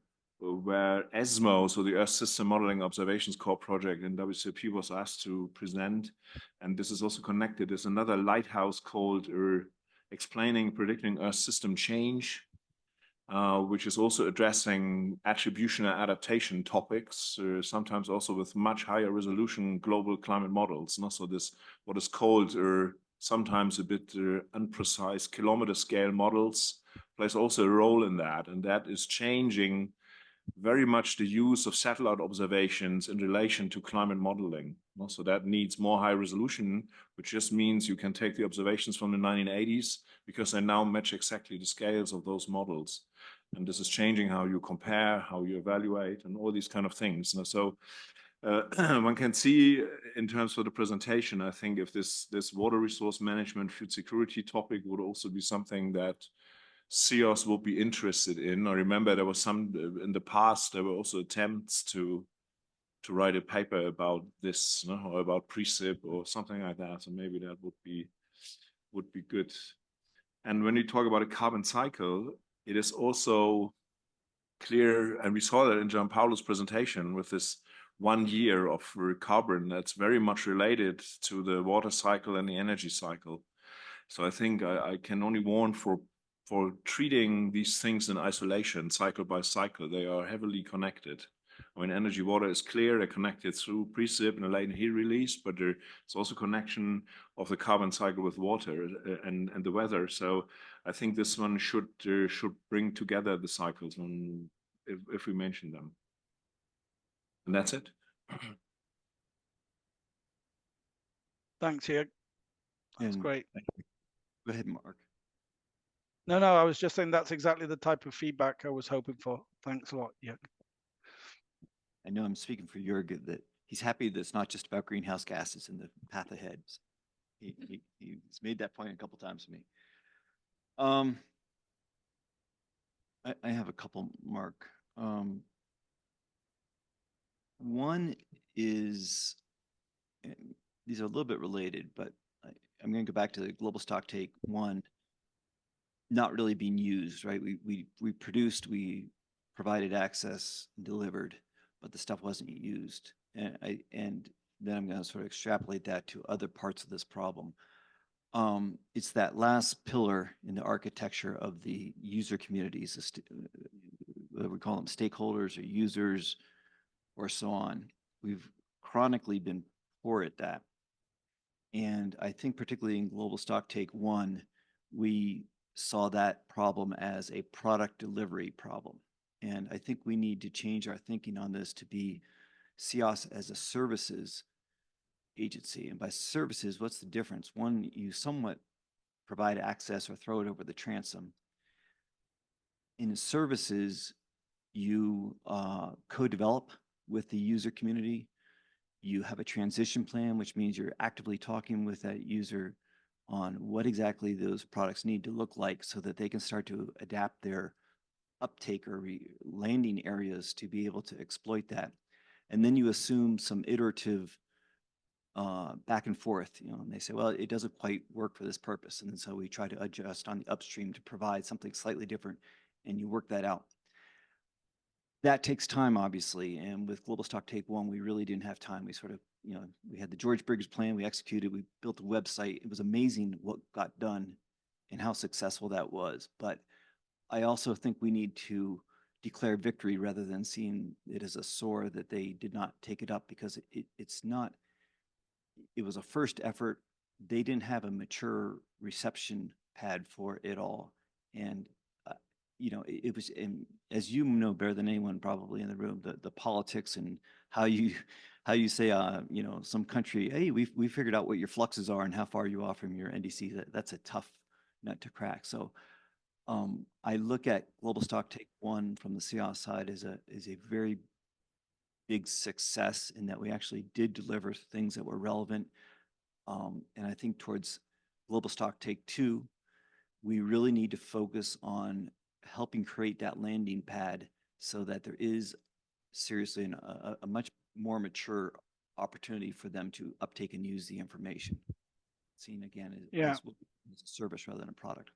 ESMO, so the Earth System Modeling Observations Core project in WCP, was asked to present. And this is also connected. There's another lighthouse called Explaining Predicting Earth System Change, which is also addressing attribution and adaptation topics, sometimes also with much higher resolution global climate models. So this, what is called sometimes a bit unprecise kilometer scale models, plays also a role in that. And that is changing very much the use of satellite observations in relation to climate modeling. So that needs more high resolution, which just means you can take the observations from the 1980s because they now match exactly the scales of those models. And this is changing how you compare, how you evaluate, and all these kind of things. So one can see in terms of the presentation, I think if this water resource management, food security topic would also be something that CEOS will be interested in. I remember there was some in the past, there were also attempts to write a paper about this, or about precip or something like that. So maybe that would be good. And when you talk about a carbon cycle, it is also clear, and we saw that in Gianpaolo's presentation with this 1 year of carbon that's very much related to the water cycle and the energy cycle. So I think I can only warn for treating these things in isolation, cycle by cycle. They are heavily connected. I mean, energy water is clear, they're connected through precip and a latent heat release, but there's also connection of the carbon cycle with water and the weather. So I think this one should bring together the cycles if we mention them. And that's it. Thanks, Jörg. That's great. Go ahead, Mark. No, I was just saying that's exactly the type of feedback I was hoping for. Thanks a lot, Jörg. I know I'm speaking for Jörg that he's happy that it's not just about greenhouse gases in the path ahead. He's made that point a couple times to me. I have a couple, Mark. One is, these are a little bit related, but I'm going to go back to the global stock take 1, not really being used, right? We produced, we provided access, delivered, but the stuff wasn't used. And then I'm going to sort of extrapolate that to other parts of this problem. It's that last pillar in the architecture of the user communities, we call them stakeholders or users or so on. We've chronically been poor at that. And I think particularly in global stock take 1, we saw that problem as a product delivery problem. And I think we need to change our thinking on this to be CEOS as a services agency. And by services, what's the difference? One, you somewhat provide access or throw it over the transom. In services, you co-develop with the user community. You have a transition plan, which means you're actively talking with that user on what exactly those products need to look like so that they can start to adapt their uptake or landing areas to be able to exploit that. And then you assume some iterative back and forth, and they say, well, it doesn't quite work for this purpose. And then so we try to adjust on the upstream to provide something slightly different, and you work that out. That takes time, obviously. And with Global Stock Take 1, we really didn't have time. We sort of, we had the George Briggs plan, we executed, we built a website. It was amazing what got done and how successful that was. But I also think we need to declare victory rather than seeing it as a sore that they did not take it up, because it's not, it was a first effort. They didn't have a mature reception pad for it all. And, it was, and as you know better than anyone probably in the room, the politics and how you say, some country, hey, we figured out what your fluxes are and how far you are from your NDC. That's a tough nut to crack. So I look at Global Stock Take 1 from the CEOS side as a very big success in that we actually did deliver things that were relevant. And I think towards Global Stock Take 2, we really need to focus on helping create that landing pad so that there is seriously a much more mature opportunity for them to uptake and use the information. Seen again as a service rather than a product.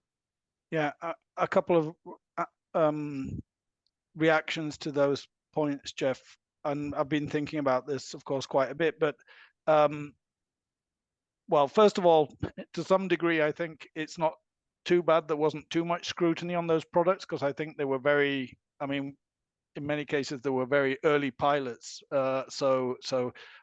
Yeah, a couple of reactions to those points, Jeff. And I've been thinking about this, of course, quite a bit. But well, first of all, to some degree, I think it's not too bad there wasn't too much scrutiny on those products, because I think they were very, in many cases, they were very early pilots. So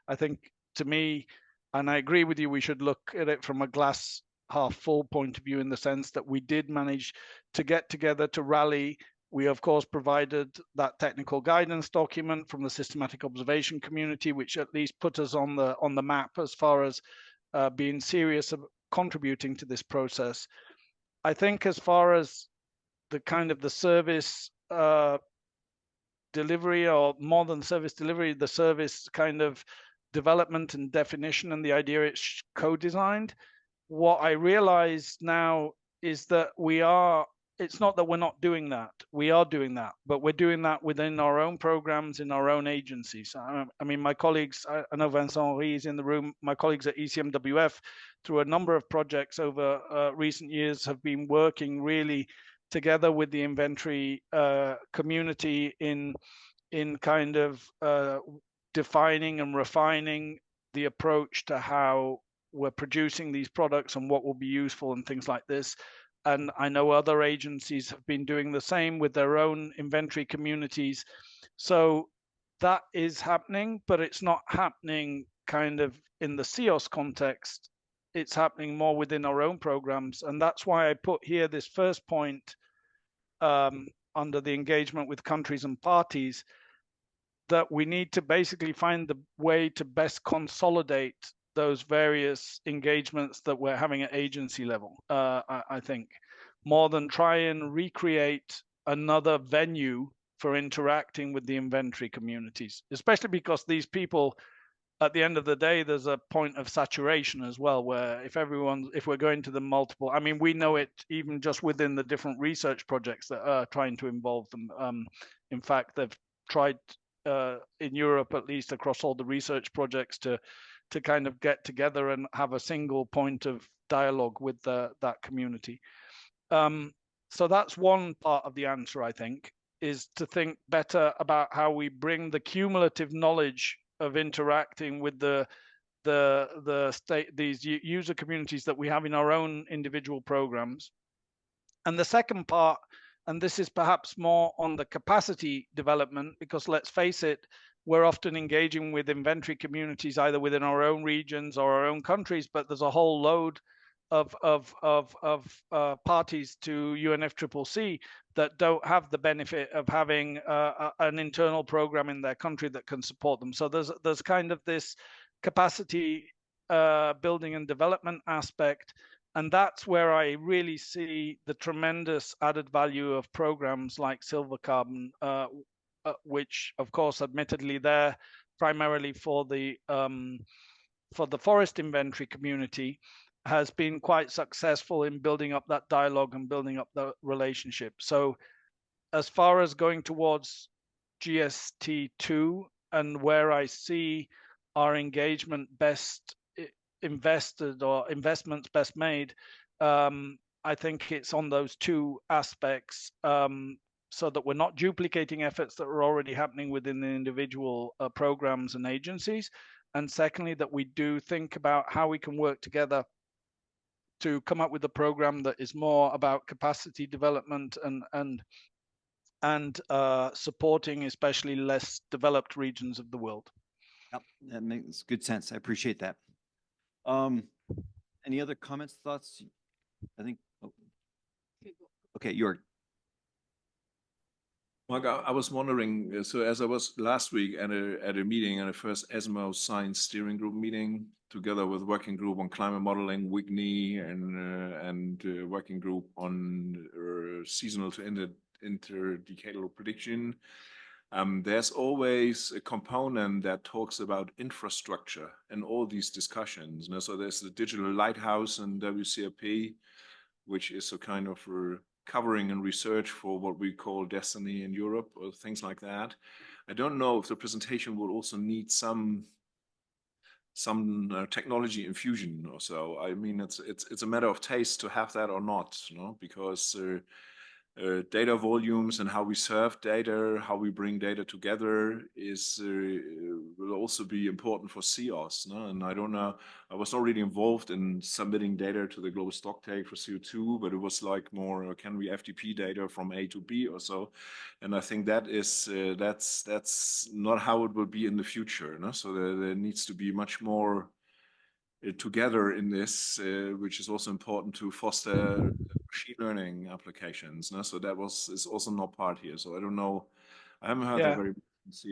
I think, to me, and I agree with you, we should look at it from a glass half full point of view, in the sense that we did manage to get together to rally. We, of course, provided that technical guidance document from the systematic observation community, which at least put us on the map as far as being serious about contributing to this process. I think as far as the kind of the service delivery, or more than service delivery, the service kind of development and definition, and the idea it's co-designed, what I realize now is that it's not that we're not doing that. We are doing that, but we're doing that within our own programs, in our own agencies. My colleagues, I know Vincent Henry is in the room, my colleagues at ECMWF, through a number of projects over recent years, have been working really together with the inventory community in kind of defining and refining the approach to how we're producing these products and what will be useful and things like this. And I know other agencies have been doing the same with their own inventory communities. So that is happening, but it's not happening kind of in the CEOS context. It's happening more within our own programs. And that's why I put here this first point under the engagement with countries and parties, that we need to basically find the way to best consolidate those various engagements that we're having at agency level. I think, more than try and recreate another venue for interacting with the inventory communities, especially because these people, at the end of the day, there's a point of saturation as well, where if we're going to the multiple, we know it even just within the different research projects that are trying to involve them. In fact, they've tried in Europe, at least across all the research projects, to kind of get together and have a single point of dialogue with that community. So that's one part of the answer, I think, is to think better about how we bring the cumulative knowledge of interacting with these user communities that we have in our own individual programs. And the second part, and this is perhaps more on the capacity development, because let's face it, we're often engaging with inventory communities either within our own regions or our own countries, but there's a whole load of parties to UNFCCC that don't have the benefit of having an internal program in their country that can support them. So there's kind of this capacity building and development aspect. And that's where I really see the tremendous added value of programs like Silver Carbon, which, of course, admittedly, they're primarily for the forest inventory community. has been quite successful in building up that dialogue and building up the relationship. So as far as going towards GST2 and where I see our engagement best invested or investments best made, I think it's on those two aspects, so that we're not duplicating efforts that are already happening within the individual programs and agencies. And secondly, that we do think about how we can work together to come up with a program that is more about capacity development and supporting especially less developed regions of the world. Yep, that makes good sense. I appreciate that. Any other comments, thoughts? I think, oh. Okay, Jörg. Mark, I was wondering, so as I was last week at a meeting, at a first ESMO Science Steering Group meeting, together with working group on climate modeling, WGNI, and working group on seasonal to interdecadal prediction. There's always a component that talks about infrastructure in all these discussions. You know? So there's the digital lighthouse and WCRP, which is a kind of covering and research for what we call destiny in Europe or things like that. I don't know if the presentation will also need some technology infusion or so. I mean, it's a matter of taste to have that or not, you know, because data volumes and how we serve data, how we bring data together is will also be important for CEOS. No? And I don't know, I was already involved in submitting data to the global stocktake for CO2, but it was like more, can we FTP data from A to B or so? And I think that is that's not how it will be in the future. No? So there needs to be much more together in this, which is also important to foster machine learning applications. No? So that is also not part here. So I don't know. I haven't heard that very.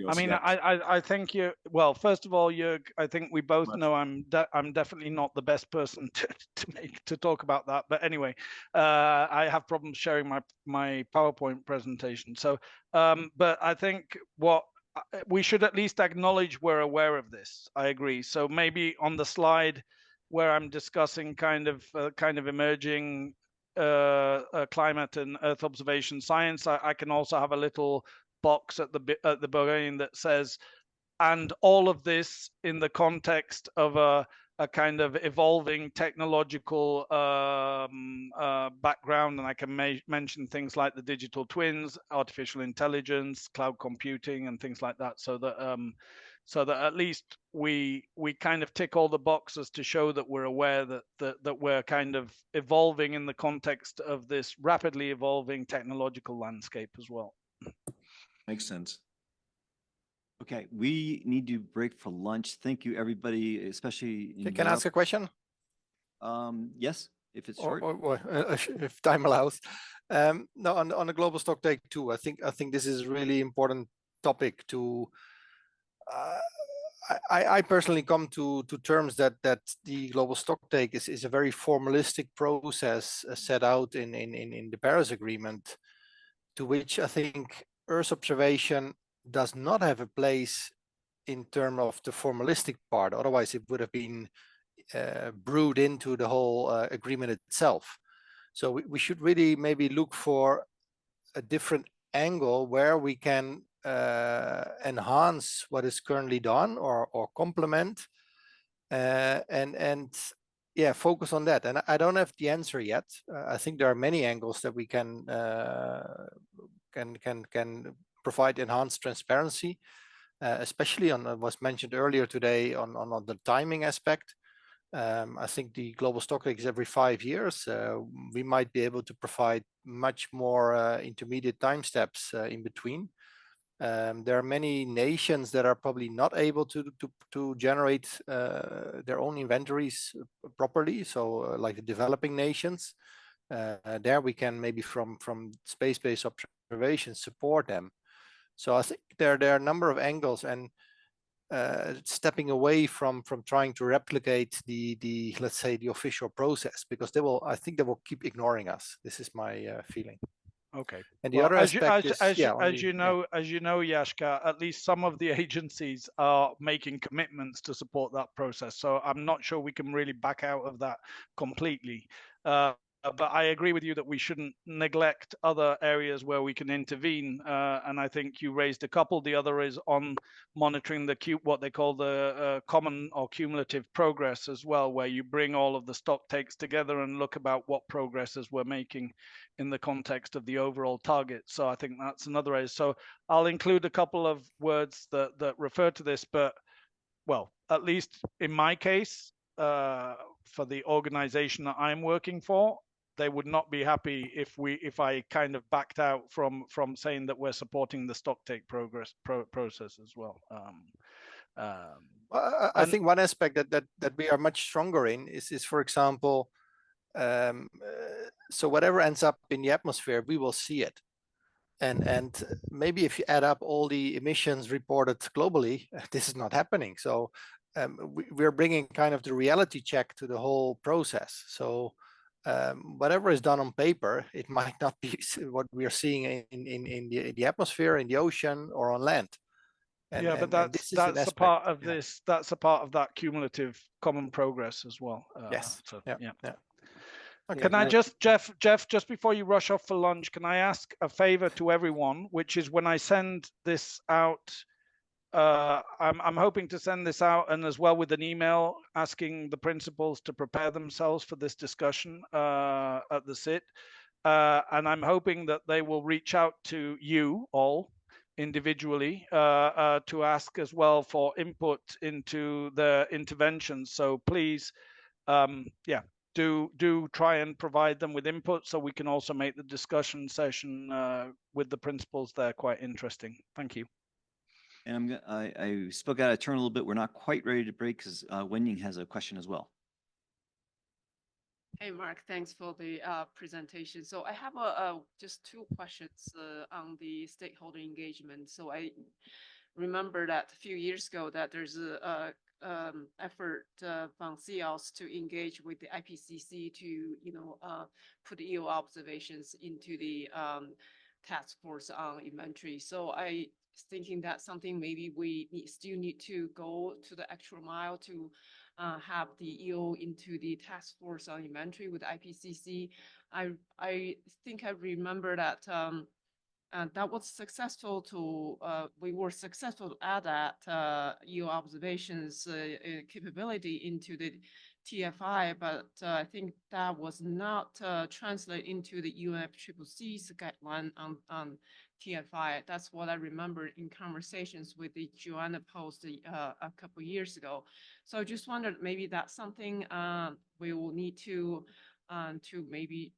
I mean, I think you. Well, first of all, Jörg, I think we both know I'm definitely not the best person to talk about that. But anyway, I have problems sharing my PowerPoint presentation. So, but I think what we should at least acknowledge we're aware of this. I agree. So maybe on the slide where I'm discussing kind of emerging climate and Earth observation science, I can also have a little box at the beginning that says, and all of this in the context of a kind of evolving technological background. And I can mention things like the digital twins, artificial intelligence, cloud computing, and things like that, so that at least we kind of tick all the boxes to show that we're aware that we're kind of evolving in the context of this rapidly evolving technological landscape as well. Makes sense. Okay, we need to break for lunch. Thank you, everybody, especially in Can I ask a question? Yes, if it's short. Or if time allows. No, on the global stocktake too. I think this is a really important topic to. I personally come to terms that the global stocktake is a very formalistic process set out in the Paris Agreement, to which I think Earth observation does not have a place in terms of the formalistic part. Otherwise, it would have been brewed into the whole agreement itself. So we should really maybe look for a different angle where we can enhance what is currently done or complement and yeah, focus on that. And I don't have the answer yet. I think there are many angles that we can provide enhanced transparency, especially on what was mentioned earlier today on the timing aspect. I think the global stocktake is every 5 years. We might be able to provide much more intermediate time steps in between. There are many nations that are probably not able to generate their own inventories properly. So like the developing nations, there we can maybe from space-based observation support them. So I think there are a number of angles, and stepping away from trying to replicate the let's say the official process, because I think they will keep ignoring us. This is my feeling. Okay. And the Well, other aspect is, as yeah, you know, Yashka, at least some of the agencies are making commitments to support that process. So I'm not sure we can really back out of that completely. But I agree with you that we shouldn't neglect other areas where we can intervene. And I think you raised a couple. The other is on monitoring what they call the common or cumulative progress as well, where you bring all of the stock takes together and look about what progresses we're making in the context of the overall target. So I think that's another area. So I'll include a couple of words that refer to this, but well, at least in my case, for the organization that I'm working for, they would not be happy if I kind of backed out from saying that we're supporting the stock take process as well. I think one aspect that we are much stronger in is for example, so whatever ends up in the atmosphere, we will see it. And maybe if you add up all the emissions reported globally, this is not happening. So we're bringing kind of the reality check to the whole process. So whatever is done on paper, it might not be what we are seeing in the atmosphere, in the ocean, or on land. Yeah, but that's a part of this. That's a part of that cumulative common progress as well. Yes. So, yeah. Okay. Can I just, Jeff, just before you rush off for lunch, can I ask a favor to everyone, which is when I send this out, I'm hoping to send this out and as well with an email asking the principals to prepare themselves for this discussion at the SIT. And I'm hoping that they will reach out to you all individually to ask as well for input into the interventions. So please, do try and provide them with input so we can also make the discussion session with the principals there quite interesting. Thank you. And I spoke out of turn a little bit. We're not quite ready to break because Wenying has a question as well. Hey, Mark, thanks for the presentation. So I have just two questions on the stakeholder engagement. So I remember that a few years ago that there's a effort from CEOS to engage with the IPCC to, put EO observations into the task force on inventory. So I was thinking that's something maybe we still need to go to the extra mile to have the EO into the task force on inventory with IPCC. I think I remember that that was successful to, we were successful to add that EO observations capability into the TFI, but I think that was not translated into the UNFCCC's guideline on TFI. That's what I remember in conversations with the Joanna Post a couple years ago. So I just wondered maybe that's something we will need to maybe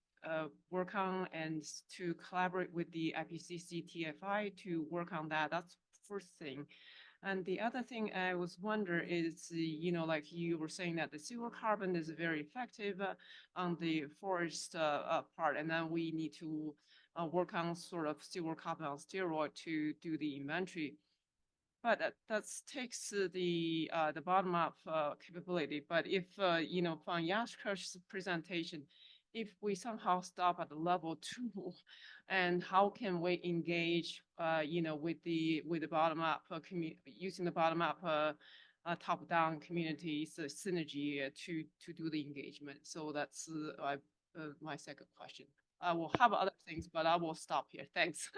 work on and to collaborate with the IPCC TFI to work on that. That's the first thing. And the other thing I was wondering is, like you were saying that the zero carbon is very effective on the forest part, and then we need to work on sort of zero carbon on steroid to do the inventory. But that takes the bottom up capability. But if from Yashka's presentation, if we somehow stop at the level 2, and how can we engage, with the bottom up using the bottom up top down communities synergy to do the engagement? So that's my second question. I will have other things, but I will stop here. Thanks.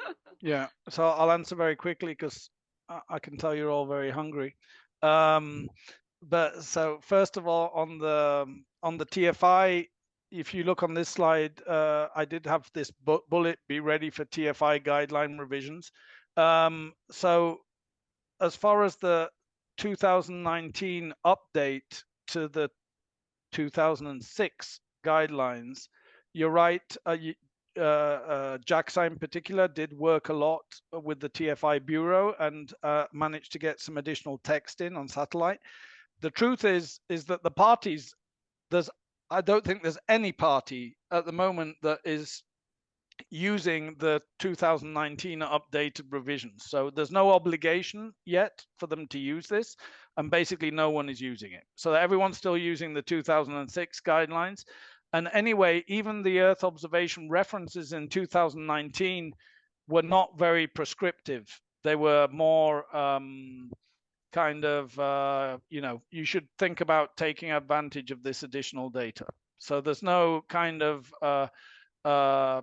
Yeah, so I'll answer very quickly because I can tell you're all very hungry. But so first of all, on the TFI, if you look on this slide, I did have this bullet, be ready for TFI guideline revisions. So as far as the 2019 update to the 2006 guidelines, you're right. JAXA in particular did work a lot with the TFI Bureau and managed to get some additional text in on satellite. The truth is that the parties, I don't think there's any party at the moment that is using the 2019 updated revisions. So there's no obligation yet for them to use this, and basically no one is using it. So everyone's still using the 2006 guidelines. And anyway, even the Earth observation references in 2019 were not very prescriptive. They were more kind of, you should think about taking advantage of this additional data. So there's no kind of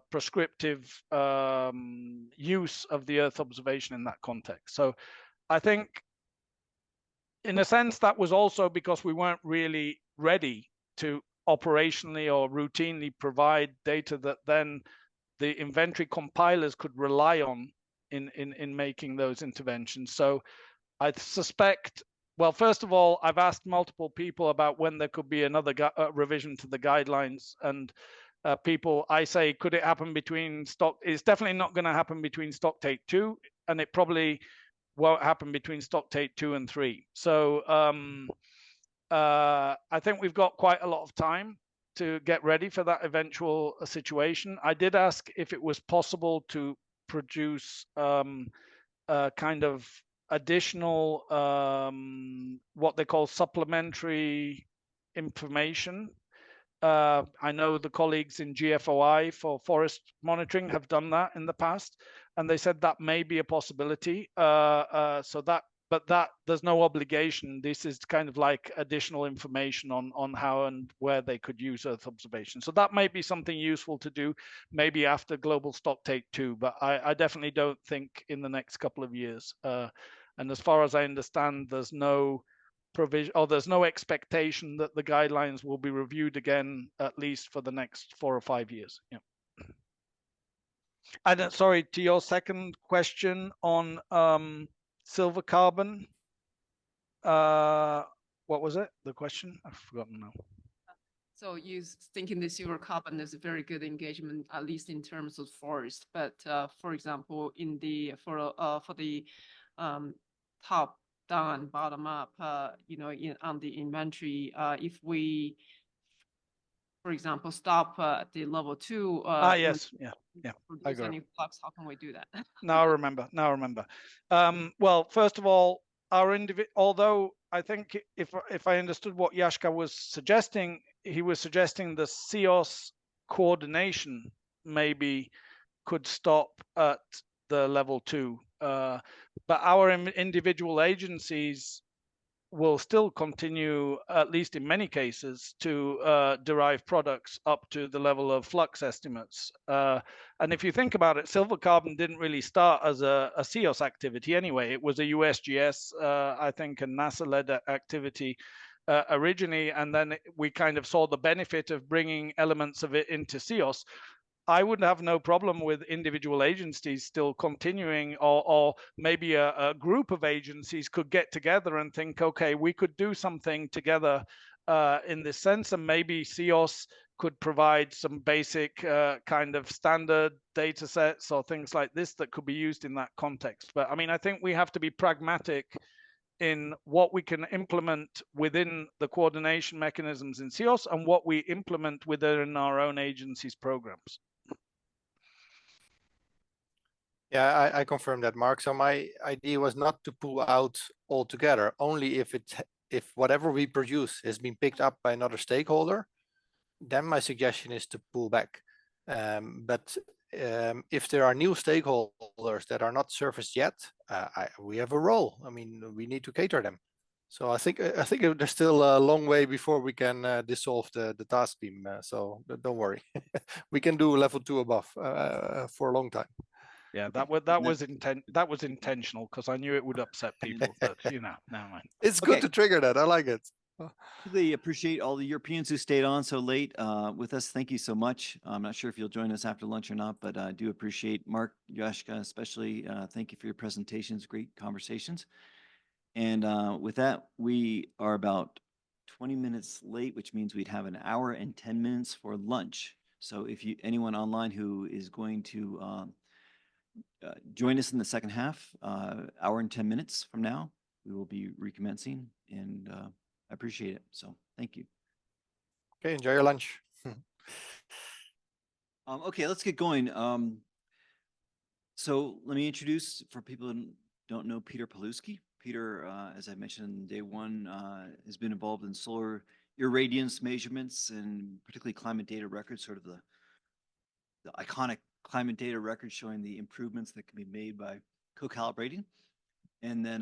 prescriptive use of the Earth observation in that context. So I think, in a sense, that was also because we weren't really ready to operationally or routinely provide data that then the inventory compilers could rely on in making those interventions. So I suspect, well, first of all, I've asked multiple people about when there could be another revision to the guidelines, and I say, could it happen between it's definitely not going to happen between stock take 2, and it probably won't happen between stock take 2 and 3. So I think we've got quite a lot of time to get ready for that eventual situation. I did ask if it was possible to produce kind of additional what they call supplementary information. I know the colleagues in GFOI for forest monitoring have done that in the past, and they said that may be a possibility. But there's no obligation. This is kind of like additional information on how and where they could use Earth observation. So that might be something useful to do maybe after global stock take 2, but I definitely don't think in the next couple of years. And as far as I understand, there's no provision, or there's no expectation that the guidelines will be reviewed again, at least for the next 4 or 5 years. Yeah. And sorry, to your second question on silver carbon, what was it? The question? I've forgotten now. So you thinking the silver carbon is a very good engagement, at least in terms of forest. But for example, for the top down, bottom up, on the inventory, if we, for example, stop at the level 2. Yes, yeah. I got any flux, how can we do that? Now I remember. Well, first of all, although I think if I understood what Yashka was suggesting, he was suggesting the CEOS coordination maybe could stop at the level 2. But our individual agencies will still continue, at least in many cases, to derive products up to the level of flux estimates. And if you think about it, silver carbon didn't really start as a CEOS activity anyway. It was a USGS, I think, and NASA-led activity originally, and then we kind of saw the benefit of bringing elements of it into CEOS. I would have no problem with individual agencies still continuing, or maybe a group of agencies could get together and think, okay, we could do something together in this sense, and maybe CEOS could provide some basic kind of standard data sets or things like this that could be used in that context. But I mean, I think we have to be pragmatic in what we can implement within the coordination mechanisms in CEOS and what we implement within our own agencies' programs. Yeah, I confirm that, Mark. So my idea was not to pull out altogether, only if whatever we produce has been picked up by another stakeholder, then my suggestion is to pull back. But if there are new stakeholders that are not surfaced yet, we have a role. I mean, we need to cater them. So I think there's still a long way before we can dissolve the task team. So don't worry, we can do level 2 above for a long time. Yeah, that was intentional because I knew it would upset people. But never mind. It's good to trigger that. I like it. Really appreciate all the Europeans who stayed on so late with us. Thank you so much. I'm not sure if you'll join us after lunch or not, but I do appreciate Mark, Yashka, especially. Thank you for your presentations. Great conversations. And with that, we are about 20 minutes late, which means we'd have an hour and 10 minutes for lunch. So if anyone online who is going to join us in the second half, hour and 10 minutes from now, we will be recommencing, and I appreciate it. So thank you. Okay, enjoy your lunch. Okay, let's get going. So let me introduce, for people who don't know, Peter Paluski. Peter, as I mentioned, day one, has been involved in solar irradiance measurements and particularly climate data records, sort of the iconic climate data records showing the improvements that can be made by co-calibrating. And then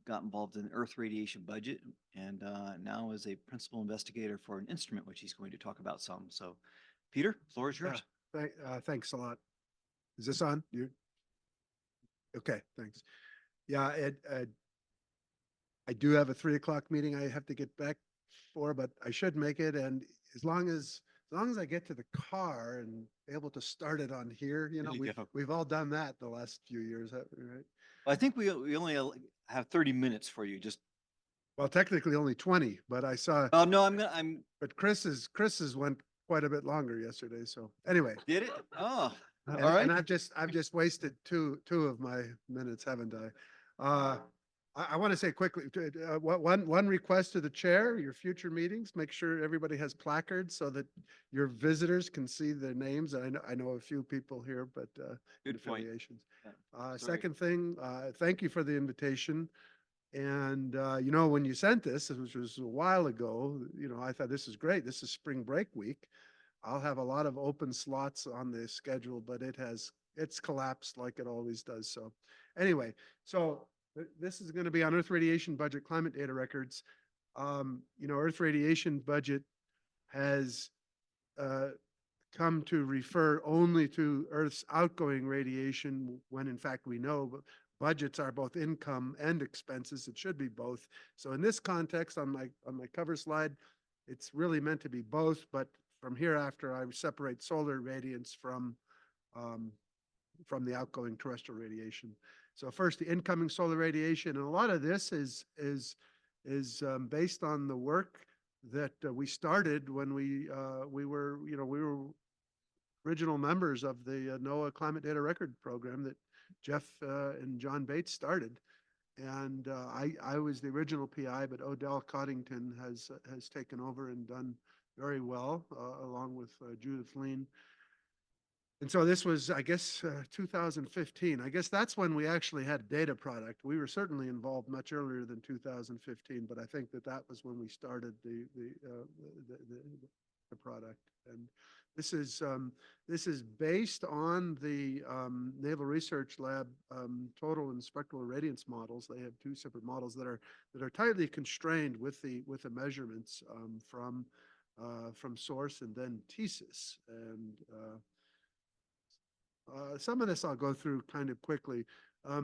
got involved in Earth radiation budget, and now is a principal investigator for an instrument, which he's going to talk about some. So, Peter, floor is yours. Thanks a lot. Is this on? You okay? Thanks. Yeah, I do have a 3 o'clock meeting I have to get back for, but I should make it. And as long as I get to the car and able to start it on here, you know, we've all done that the last few years, right? Well, I think we only have 30 minutes for you. Just well, technically only 20, but I saw. Oh no, But Chris's went quite a bit longer yesterday. So anyway. Did it? Oh, all right. And I've just wasted two of my minutes, haven't I? I want to say quickly, one request to the chair, your future meetings, make sure everybody has placards so that your visitors can see their names. I know a few people here, but good affiliations. Second thing, thank you for the invitation. And, you know, when you sent this, which was a while ago, you know, I thought this is great. This is spring break week. I'll have a lot of open slots on the schedule, but it's collapsed like it always does. So anyway, so this is going to be on Earth radiation budget, climate data records. You know, Earth radiation budget has come to refer only to Earth's outgoing radiation when in fact we know budgets are both income and expenses. It should be both. So in this context, on my cover slide, it's really meant to be both, but from hereafter I separate solar radiance from the outgoing terrestrial radiation. So first, the incoming solar radiation, and a lot of this is based on the work that we started when we were original members of the NOAA Climate Data Record Program that Jeff and John Bates started, and I was the original PI, but Odell Coddington has taken over and done very well along with Judith Lean. And so this was, I guess, 2015. I guess that's when we actually had a data product. We were certainly involved much earlier than 2015, but I think that was when we started the product. And this is based on the Naval Research Lab total and spectral irradiance models. They have two separate models that are tightly constrained with the measurements from source and then TSIS. And some of this I'll go through kind of quickly.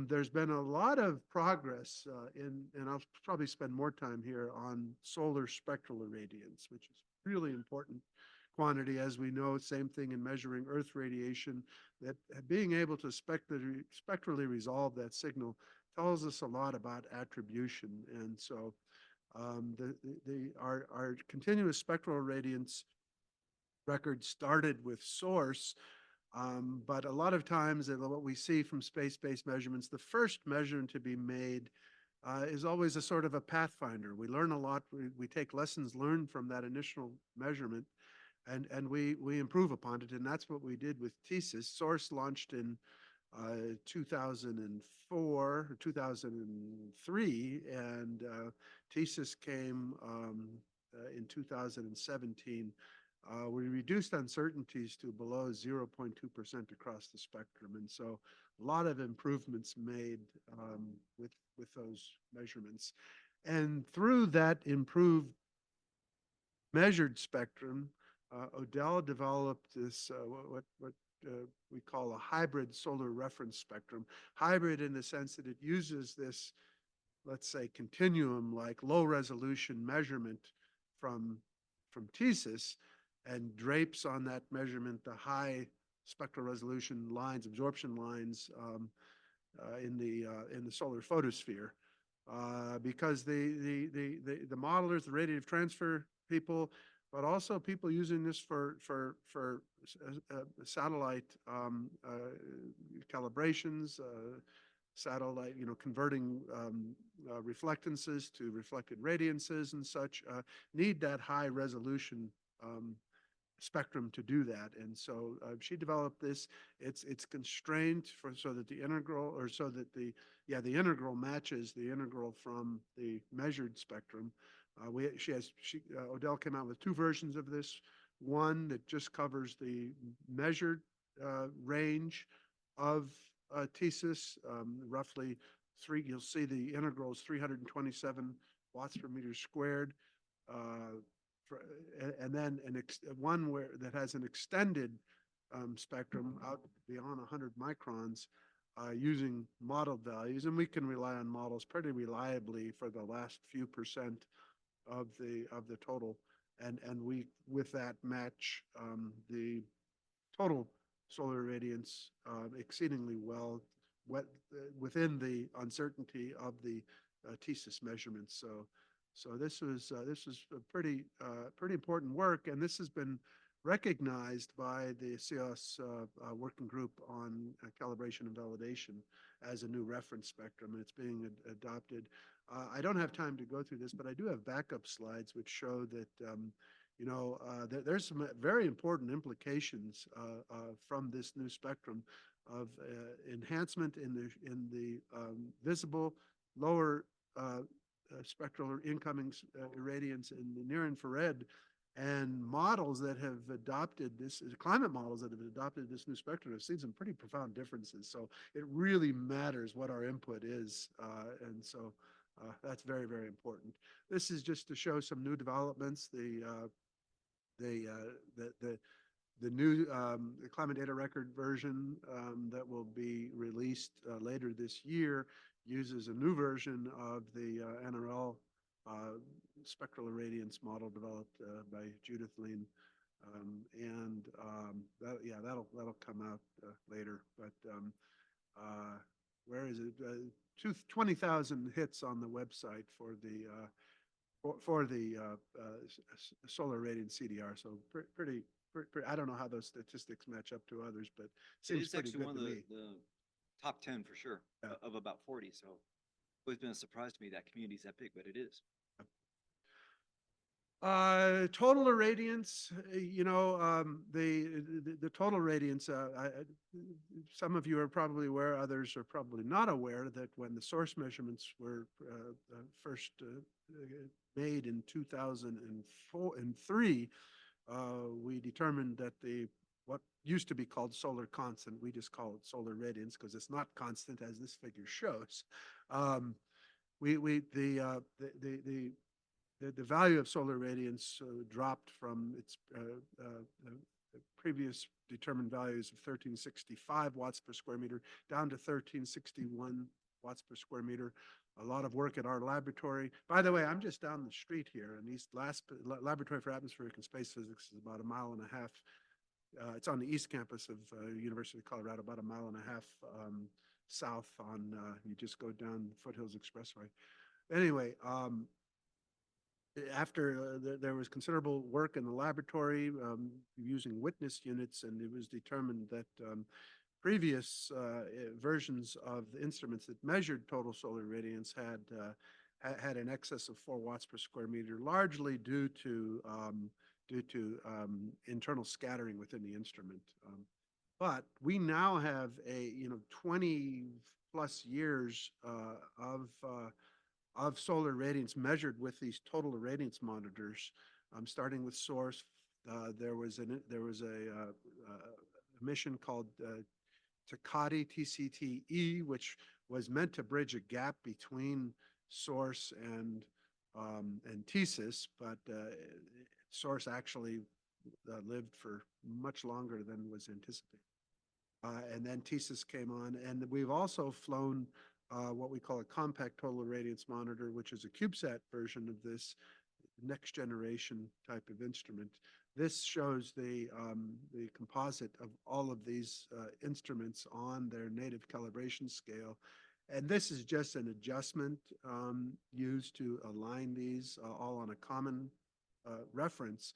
There's been a lot of progress and I'll probably spend more time here on solar spectral irradiance, which is really important quantity. As we know, same thing in measuring Earth radiation, that being able to spectrally resolve that signal tells us a lot about attribution. And so our continuous spectral irradiance record started with source. But a lot of times, what we see from space-based measurements, the first measurement to be made is always a sort of a pathfinder. We learn a lot. We take lessons learned from that initial measurement, and we improve upon it. And that's what we did with TSIS. Source launched in 2004 or 2003, and TSIS came in 2017. We reduced uncertainties to below 0.2% across the spectrum. And so a lot of improvements made with those measurements. And through that improved measured spectrum, Odell developed this, what we call a hybrid solar reference spectrum. Hybrid in the sense that it uses this, let's say, continuum like low resolution measurement from TSIS, and drapes on that measurement the high spectral resolution lines, absorption lines in the solar photosphere, because the modelers, the radiative transfer people, but also people using this for satellite calibrations, satellite, converting reflectances to reflected radiances and such, need that high resolution spectrum to do that. And so she developed this. It's constrained so that the integral, or so that the integral matches the integral from the measured spectrum, Odell came out with two versions of this. One that just covers the measured range of TSIS, roughly you'll see the integral is 327 watts per meter squared. And then one that has an extended spectrum out beyond 100 microns using modeled values. And we can rely on models pretty reliably for the last few percent of the total. And we, with that, match the total solar irradiance exceedingly well within the uncertainty of the TSIS measurements. So this was a pretty important work, and this has been recognized by the CEOS working group on calibration and validation as a new reference spectrum, and it's being adopted. I don't have time to go through this, but I do have backup slides which show that there's some very important implications from this new spectrum of enhancement in the visible lower spectral incoming irradiance in the near infrared, and models that have adopted this, climate models that have adopted this new spectrum have seen some pretty profound differences. So it really matters what our input is, and so that's very, very important. This is just to show some new developments. The new climate data record version that will be released later this year uses a new version of the NRL spectral irradiance model developed by Judith Lean, that'll come out later. But where is it? 20,000 hits on the website for the solar irradiance CDR. So pretty. I don't know how those statistics match up to others, but it seems pretty good to me. It's actually one of the top 10 for sure, of about 40. So it's always been a surprise to me that community is that big, but it is. Total irradiance, the total irradiance, some of you are probably aware, others are probably not aware that when the source measurements were first made in 2003, we determined that what used to be called solar constant, we just call it solar irradiance because it's not constant as this figure shows. The value of solar irradiance dropped from its previous determined values of 1365 watts per square meter down to 1361 watts per square meter. A lot of work at our laboratory. By the way, I'm just down the street here, and East Laboratory for Atmospheric and Space Physics is about a mile and a half. It's on the east campus of University of Colorado, about a mile and a half south on, you just go down Foothills Expressway. Anyway, after there was considerable work in the laboratory using witness units, and it was determined that previous versions of the instruments that measured total solar irradiance had an excess of 4 watts per square meter, largely due to internal scattering within the instrument. But we now have 20 plus years of solar irradiance measured with these total irradiance monitors, starting with source. There was a mission called Takati, TCTE, which was meant to bridge a gap between source and TSIS, but source actually lived for much longer than was anticipated. And then TSIS came on, and we've also flown what we call a compact total irradiance monitor, which is a CubeSat version of this next generation type of instrument. This shows the composite of all of these instruments on their native calibration scale. And this is just an adjustment used to align these all on a common reference.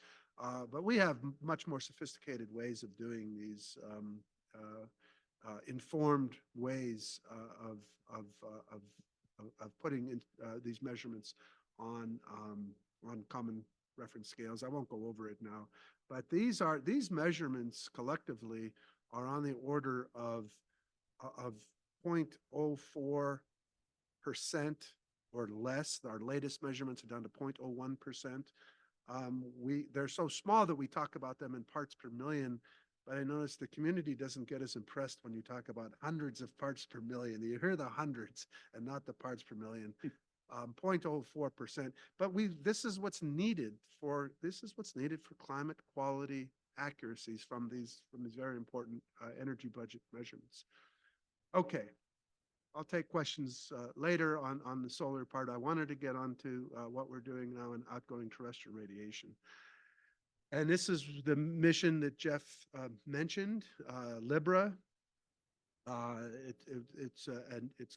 But we have much more sophisticated ways of doing these informed ways of putting these measurements on common reference scales. I won't go over it now, but these measurements collectively are on the order of 0.04% or less. Our latest measurements are down to 0.01%. They're so small that we talk about them in parts per million, but I notice the community doesn't get as impressed when you talk about hundreds of parts per million. You hear the hundreds and not the parts per million. 0.04%. But this is what's needed for climate quality accuracies from these very important energy budget measurements. Okay. I'll take questions later on the solar part. I wanted to get onto what we're doing now in outgoing terrestrial radiation. And this is the mission that Jeff mentioned, Libra. It's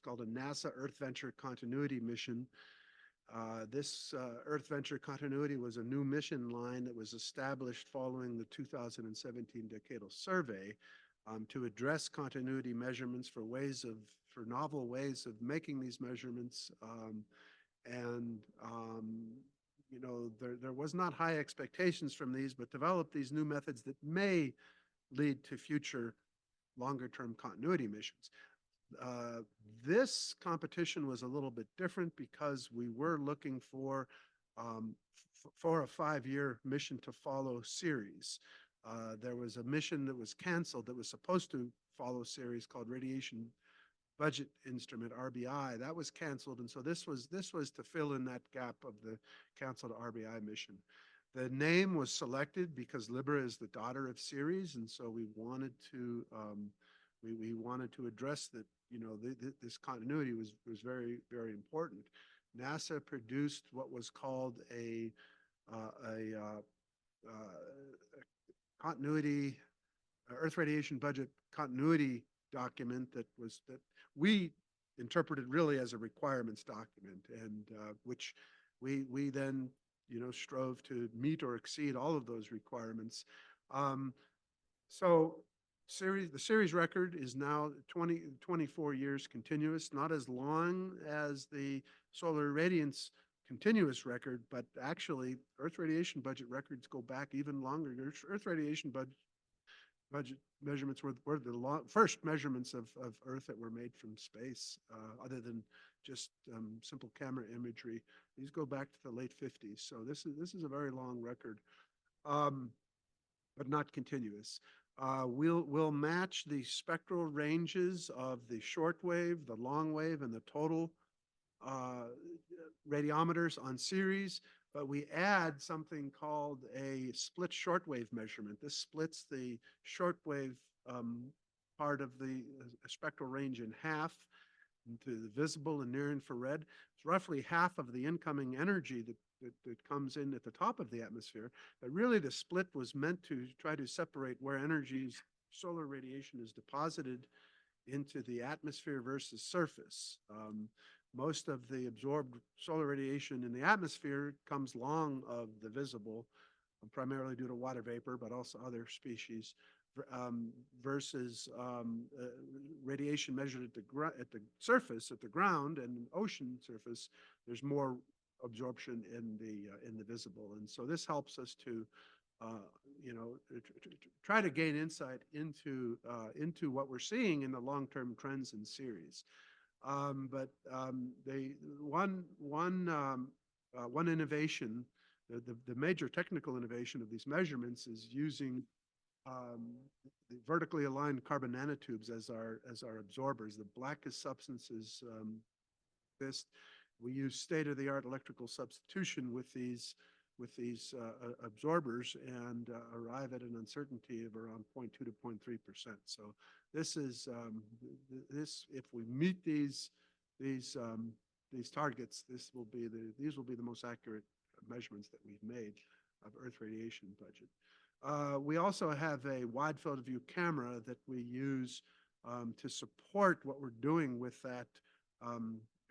called a NASA Earth Venture Continuity Mission. This Earth Venture Continuity was a new mission line that was established following the 2017 Decadal Survey to address continuity measurements for novel ways of making these measurements. You know, there was not high expectations from these, but developed these new methods that may lead to future longer-term continuity missions. This competition was a little bit different because we were looking for a 5-year mission to follow series. There was a mission that was canceled that was supposed to follow series called Radiation Budget Instrument, RBI. That was canceled, and so this was to fill in that gap of the canceled RBI mission. The name was selected because Libra is the daughter of Ceres, and so we wanted to address that. You know, this continuity was very, very important. NASA produced what was called a continuity Earth radiation budget continuity document that we interpreted really as a requirements document, and which we then, you know, strove to meet or exceed all of those requirements. So the series record is now 24 years continuous, not as long as the solar irradiance continuous record, but actually Earth radiation budget records go back even longer. Earth radiation budget measurements were the first measurements of Earth that were made from space, other than just simple camera imagery. These go back to the late 50s. So this is a very long record, but not continuous. We'll match the spectral ranges of the shortwave, the long wave, and the total radiometers on series, but we add something called a split shortwave measurement. This splits the shortwave part of the spectral range in half into the visible and near infrared. It's roughly half of the incoming energy that comes in at the top of the atmosphere. But really the split was meant to try to separate where solar radiation is deposited into the atmosphere versus surface. Most of the absorbed solar radiation in the atmosphere comes long of the visible, primarily due to water vapor, but also other species, versus radiation measured at the surface, at the ground and ocean surface. There's more absorption in the visible, and so this helps us to you know, try to gain insight into what we're seeing in the long-term trends in series. But one innovation, the major technical innovation of these measurements is using the vertically aligned carbon nanotubes as our absorbers. The blackest substances we use state-of-the-art electrical substitution with these absorbers and arrive at an uncertainty of around 0.2 to 0.3%. So this is if we meet these targets, these will be the most accurate measurements that we've made of Earth radiation budget. We also have a wide field of view camera that we use to support what we're doing with that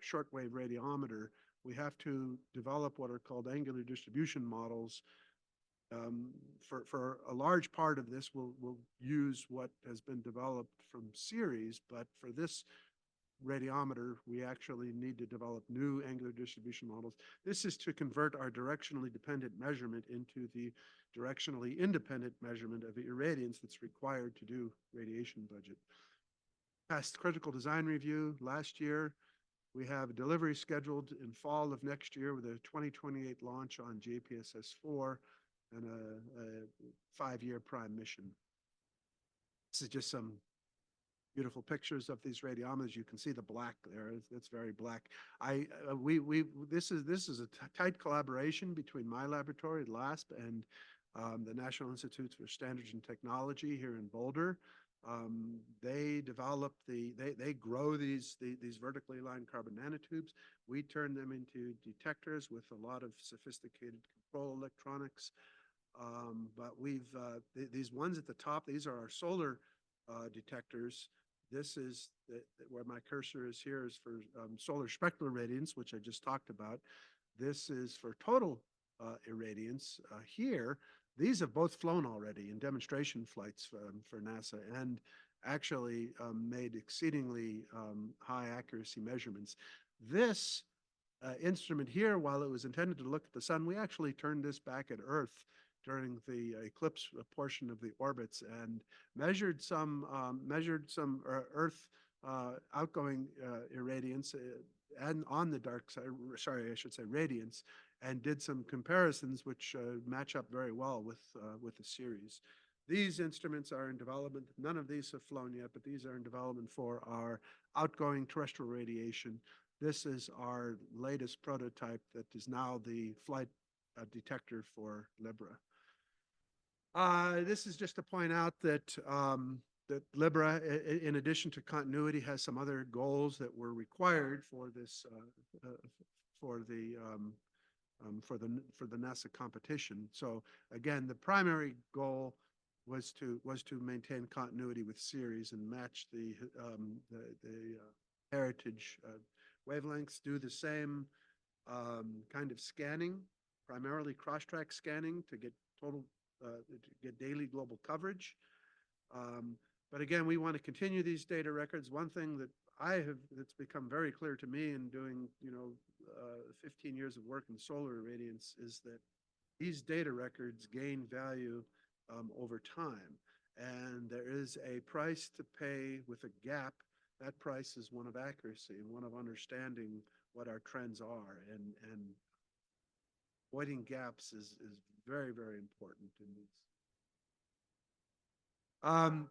shortwave radiometer. We have to develop what are called angular distribution models. For a large part of this, we'll use what has been developed from series, but for this radiometer, we actually need to develop new angular distribution models. This is to convert our directionally dependent measurement into the directionally independent measurement of the irradiance that's required to do radiation budget. Past critical design review last year, We have a delivery scheduled in fall of next year with a 2028 launch on JPSS-4 and a 5-year prime mission. This is just some beautiful pictures of these radiometers. You can see the black there. It's very black. This is a tight collaboration between my laboratory, LASP, and the National Institutes for Standards and Technology here in Boulder. They develop they grow these vertically aligned carbon nanotubes. We turn them into detectors with a lot of sophisticated control electronics. But these ones at the top, these are our solar detectors. This is where my cursor is here is for solar spectral irradiance, which I just talked about. This is for total irradiance. Here, these have both flown already in demonstration flights for NASA and actually made exceedingly high accuracy measurements. This instrument here, while it was intended to look at the sun, we actually turned this back at Earth during the eclipse portion of the orbits and measured some Earth outgoing irradiance and on the dark side, sorry, I should say radiance, and did some comparisons which match up very well with the series. These instruments are in development. None of these have flown yet, but these are in development for our outgoing terrestrial radiation. This is our latest prototype that is now the flight detector for Libra. This is just to point out that that Libra, in addition to continuity, has some other goals that were required for this for the NASA competition. So again, the primary goal was to maintain continuity with Ceres and match the heritage wavelengths. Do the same kind of scanning, primarily cross-track scanning to get total to get daily global coverage. But again, we want to continue these data records. One thing that that's become very clear to me in doing 15 years of work in solar irradiance is that these data records gain value over time, and there is a price to pay with a gap. That price is one of accuracy and one of understanding what our trends are, and avoiding gaps is very, very important in these.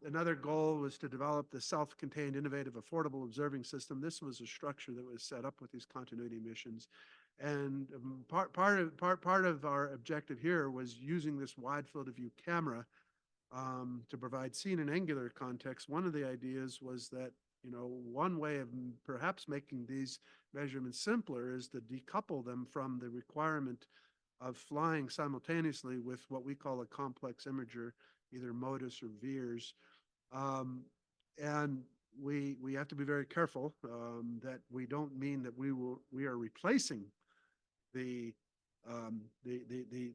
Another goal was to develop the self-contained, innovative, affordable observing system. This was a structure that was set up with these continuity missions. And part of our objective here was using this wide field of view camera to provide scene and angular context. One of the ideas was that, one way of perhaps making these measurements simpler is to decouple them from the requirement of flying simultaneously with what we call a complex imager, either MODIS or VIIRS. And we have to be very careful that we don't mean that we are replacing the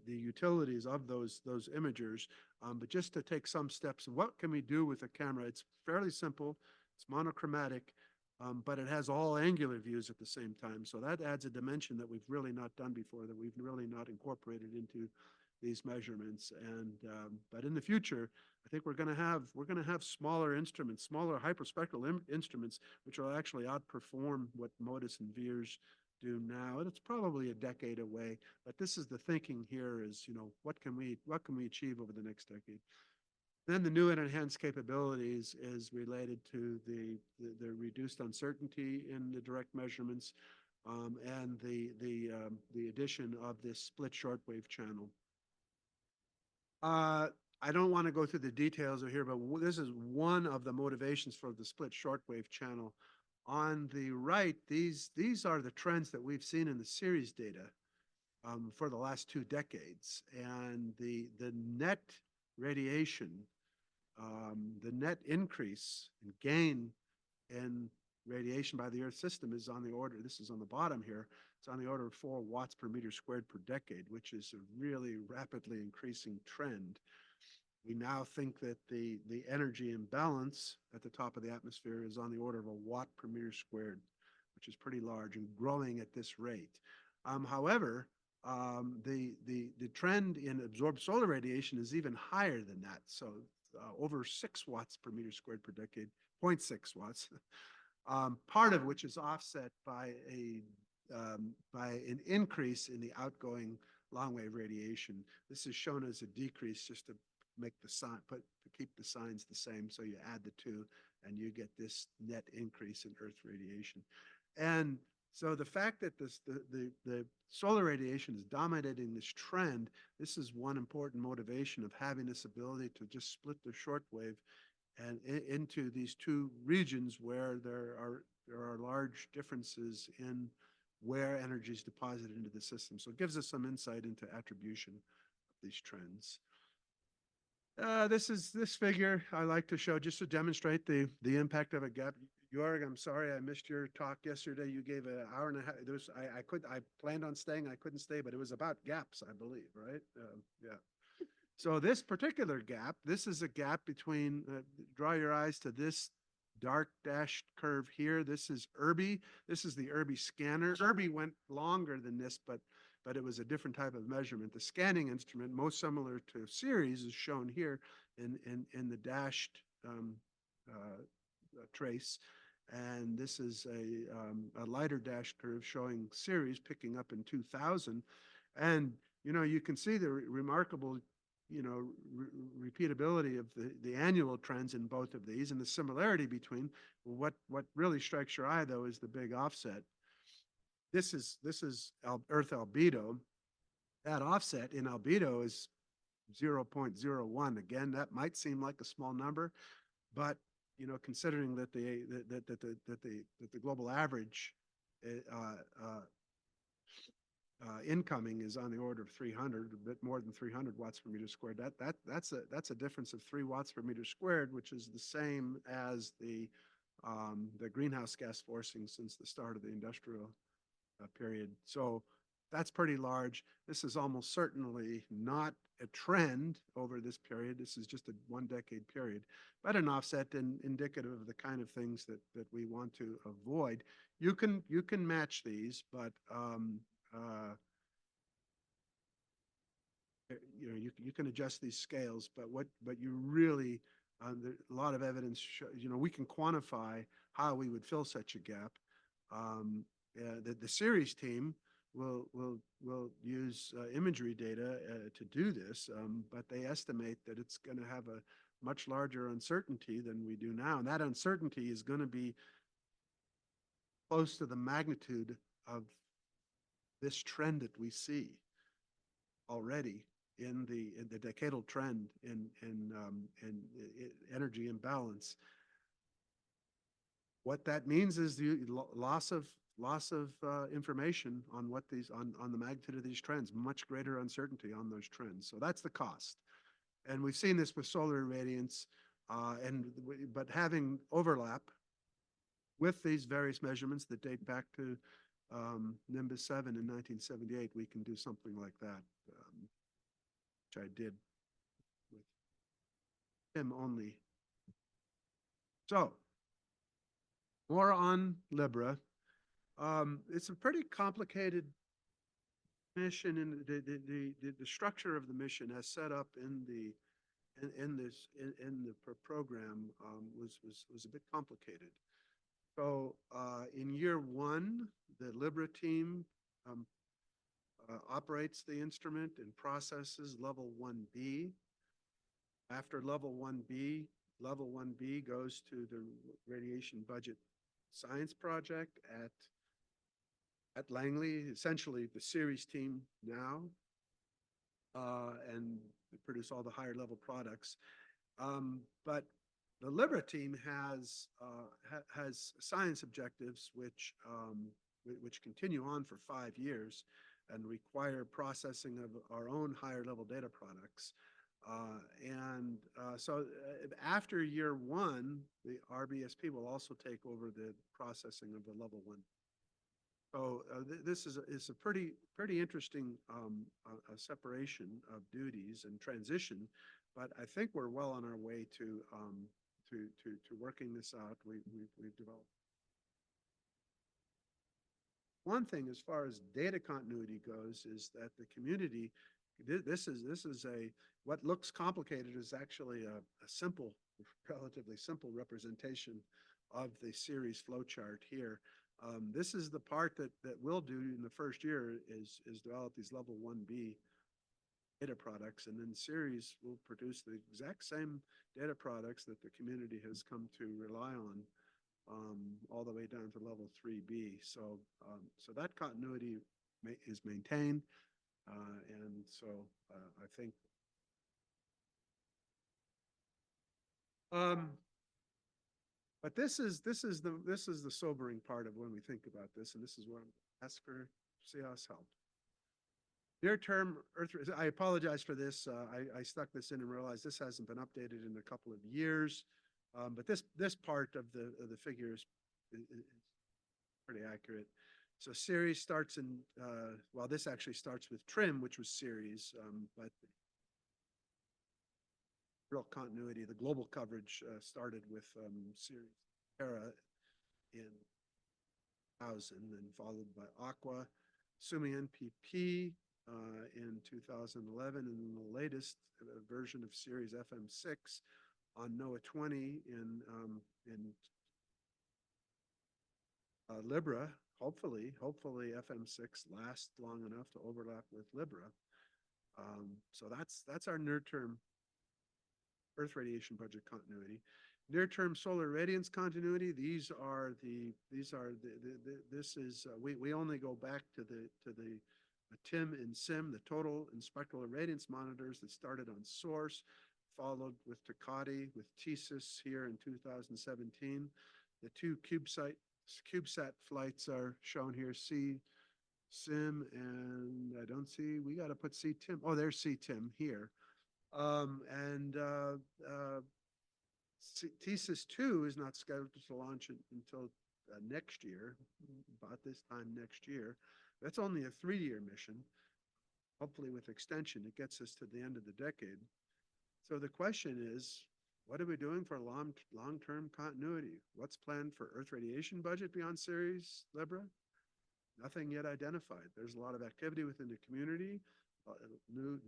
utilities of those imagers, but just to take some steps. What can we do with a camera? It's fairly simple. It's monochromatic, but it has all angular views at the same time. So that adds a dimension that we've really not done before, that we've really not incorporated into these measurements. And but in the future, I think we're going to have smaller instruments, smaller hyperspectral instruments, which will actually outperform what MODIS and VIIRS do now. And it's probably a decade away, but this is the thinking here is, what can we achieve over the next decade? Then the new and enhanced capabilities is related to the reduced uncertainty in the direct measurements and the addition of this split shortwave channel. I don't want to go through the details of here, but this is one of the motivations for the split shortwave channel. On the right, these are the trends that we've seen in the Ceres data for the last 2 decades, and the net radiation, the net increase and gain in radiation by the Earth system is on the order, this is on the bottom here, it's on the order of 4 watts per meter squared per decade, which is a really rapidly increasing trend. We now think that the energy imbalance at the top of the atmosphere is on the order of 1 watt per meter squared, which is pretty large and growing at this rate. However, the trend in absorbed solar radiation is even higher than that. So over 6 watts per meter squared per decade, 0.6 watts. part of which is offset by an increase in the outgoing long wave radiation. This is shown as a decrease just to make the sign, to keep the signs the same. So you add the two and you get this net increase in Earth radiation. And so the fact that the solar radiation is dominating this trend, this is one important motivation of having this ability to just split the shortwave and into these two regions where there are large differences in where energy is deposited into the system. So it gives us some insight into attribution of these trends. This figure I like to show just to demonstrate the impact of a gap. Jorg, I'm sorry I missed your talk yesterday. You gave an hour and a half. I planned on staying. I couldn't stay, but it was about gaps, I believe, right? Yeah. So this particular gap, this is a gap between, draw your eyes to this dark dashed curve here. This is IRBI. This is the IRBI scanner. IRBI went longer than this, but it was a different type of measurement. The scanning instrument, most similar to CEOS, is shown here in the dashed trace. And this is a lighter dashed curve showing CEOS picking up in 2000. And, you can see the remarkable repeatability of the annual trends in both of these, and the similarity between. What really strikes your eye, though, is the big offset. This is Earth albedo. That offset in albedo is 0.01. Again, that might seem like a small number, but considering that the global average incoming is on the order of 300, a bit more than 300 watts per meter squared. That's a difference of 3 watts per meter squared, which is the same as the greenhouse gas forcing since the start of the industrial period. So that's pretty large. This is almost certainly not a trend over this period. This is just a 1 decade period, but an offset and indicative of the kind of things that we want to avoid. You can match these, but you can adjust these scales, but you really, a lot of evidence show, we can quantify how we would fill such a gap. The CEOS team will use imagery data to do this, but they estimate that it's going to have a much larger uncertainty than we do now. And that uncertainty is going to be close to the magnitude of this trend that we see already in the decadal trend in energy imbalance. What that means is the loss of information on what on the magnitude of these trends, much greater uncertainty on those trends. So that's the cost. And we've seen this with solar irradiance, but having overlap with these various measurements that date back to Nimbus 7 in 1978, we can do something like that, which I did with him only. So more on Libra. It's a pretty complicated mission, and the structure of the mission as set up in the program was a bit complicated. So in year 1, the Libra team operates the instrument and processes level 1B. After level 1B goes to the radiation budget science project at Langley, essentially the CEOS team now, and produce all the higher level products. But the Libra team has science objectives which continue on for 5 years and require processing of our own higher level data products. So after year 1, the RBSP will also take over the processing of the level 1. So this is a pretty interesting separation of duties and transition, but I think we're well on our way to working this out. We've developed. One thing as far as data continuity goes is that the community, this is what looks complicated is actually a simple, relatively simple representation of the series flowchart here. This is the part that we'll do in the first year is develop these level 1B data products, and then series will produce the exact same data products that the community has come to rely on all the way down to level 3B. So so that continuity is maintained, and so I think but this is the sobering part of when we think about this, and this is where I'm asked for CEOS help. Near-term Earth, I apologize for this. I stuck this in and realized this hasn't been updated in a couple of years, but this part of the figure is pretty accurate. So series starts in, well, this actually starts with trim, which was series, but real continuity, the global coverage started with series Terra in 2000 and followed by Aqua, assuming NPP in 2011, and then the latest version of series FM6 on NOAA 20 in Libra. Hopefully FM6 lasts long enough to overlap with Libra. So that's our near-term Earth radiation budget continuity. Near-term solar radiance continuity. This is we only go back to the TIM and SIM, the total and spectral irradiance monitors that started on SOURCE, followed with Takati, with TSIS here in 2017. The two CubeSat flights are shown here, CSIM, and I don't see, we got to put CTIM. Oh, there's CTIM here. TSIS 2 is not scheduled to launch until next year, about this time next year. That's only a 3-year mission. Hopefully with extension, it gets us to the end of the decade. So the question is, what are we doing for long-term continuity? What's planned for Earth radiation budget beyond series Libra? Nothing yet identified. There's a lot of activity within the community, new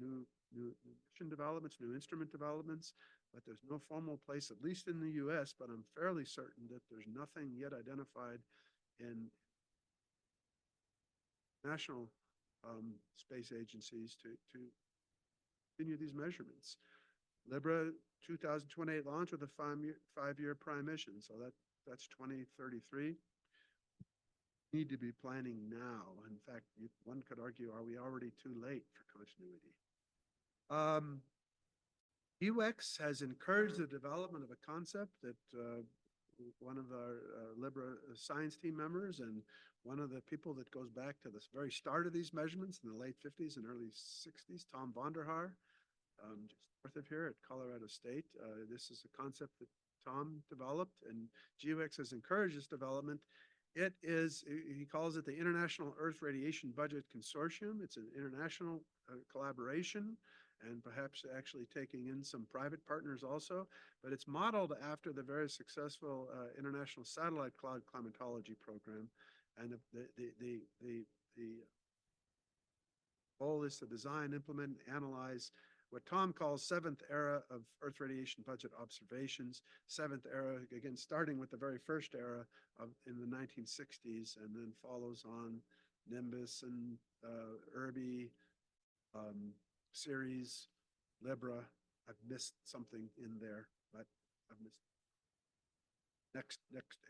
mission developments, new instrument developments, but there's no formal place, at least in the US, but I'm fairly certain that there's nothing yet identified in national space agencies to continue these measurements. Libra 2028 launch with a 5-year prime mission, so that's 2033. Need to be planning now. In fact, one could argue, are we already too late for continuity? UX has encouraged the development of a concept that one of our Libra science team members and one of the people that goes back to the very start of these measurements in the late 50s and early 60s, Tom Vonderhaar, just north of here at Colorado State. This is a concept that Tom developed, and GUX has encouraged this development. It is, he calls it the International Earth Radiation Budget Consortium. It's an international collaboration, and perhaps actually taking in some private partners also, but it's modeled after the very successful International Satellite Cloud Climatology Program. And the goal is to design, implement, and analyze what Tom calls 7th era of Earth radiation budget observations. 7th era, again, starting with the very first era in the 1960s, and then follows on Nimbus and Irby, Ceres, Libra. I've missed something in there, but I've missed next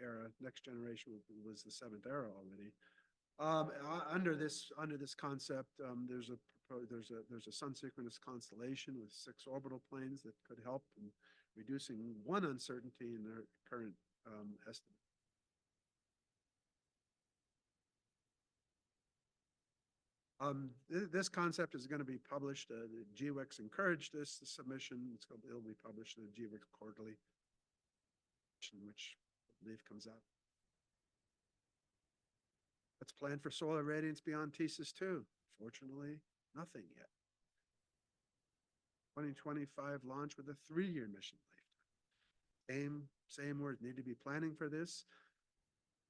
era, next generation was the 7th era already. Under this concept, there's a sun synchronous constellation with 6 orbital planes that could help in reducing one uncertainty in their current estimate. This concept is going to be published. The GWEX encouraged this submission. It'll be published in the GWEX Quarterly, which I believe comes out. What's planned for solar radiance beyond TSIS 2? Fortunately, nothing yet. 2025 launch with a 3-year mission lifetime. Same words, need to be planning for this.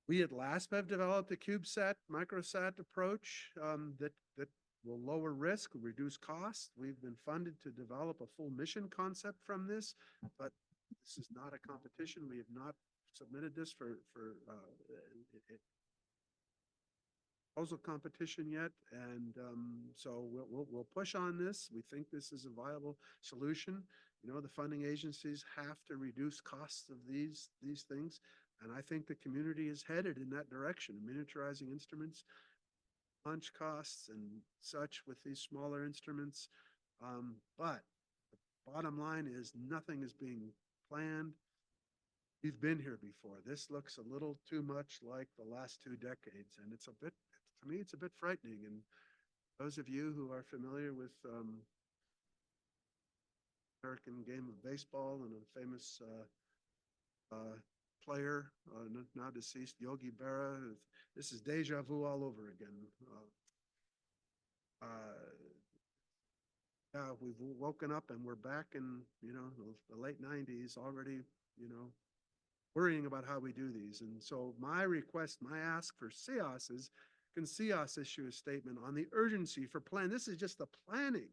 We at LASP have developed a CubeSat, microsat approach that will lower risk, reduce cost. We've been funded to develop a full mission concept from this, but this is not a competition. We have not submitted this for proposal competition yet, and so we'll push on this. We think this is a viable solution. You know, the funding agencies have to reduce costs of these things, and I think the community is headed in that direction. Miniaturizing instruments, launch costs, and such with these smaller instruments, but the bottom line is nothing is being planned. We've been here before. This looks a little too much like the last 2 decades, and it's a bit, to me, it's a bit frightening. And those of you who are familiar with American game of baseball and a famous player, now deceased, Yogi Berra, this is deja vu all over again. Yeah, we've woken up and we're back in, you know, the late 90s already, you know, worrying about how we do these. And so my request, my ask for CEOS is, can CEOS issue a statement on the urgency for plan? This is just the planning.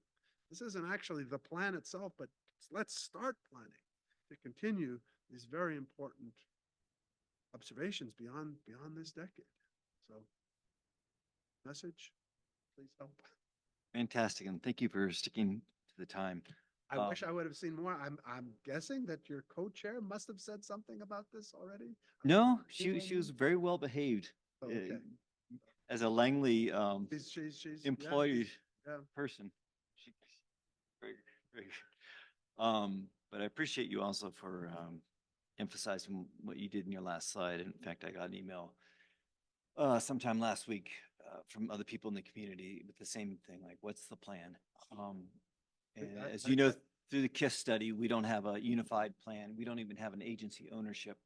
This isn't actually the plan itself, but let's start planning to continue these very important observations beyond this decade. So message, please help. Fantastic, and thank you for sticking to the time. I wish I would have seen more. I'm guessing that your co-chair must have said something about this already. No, she was very well behaved. Oh, okay. As a Langley She's employee yeah. person. She's very, very but I appreciate you also for emphasizing what you did in your last slide. In fact, I got an email sometime last week from other people in the community with the same thing, like, what's the plan? And as you know, through the KISS study, we don't have a unified plan. We don't even have an agency ownership,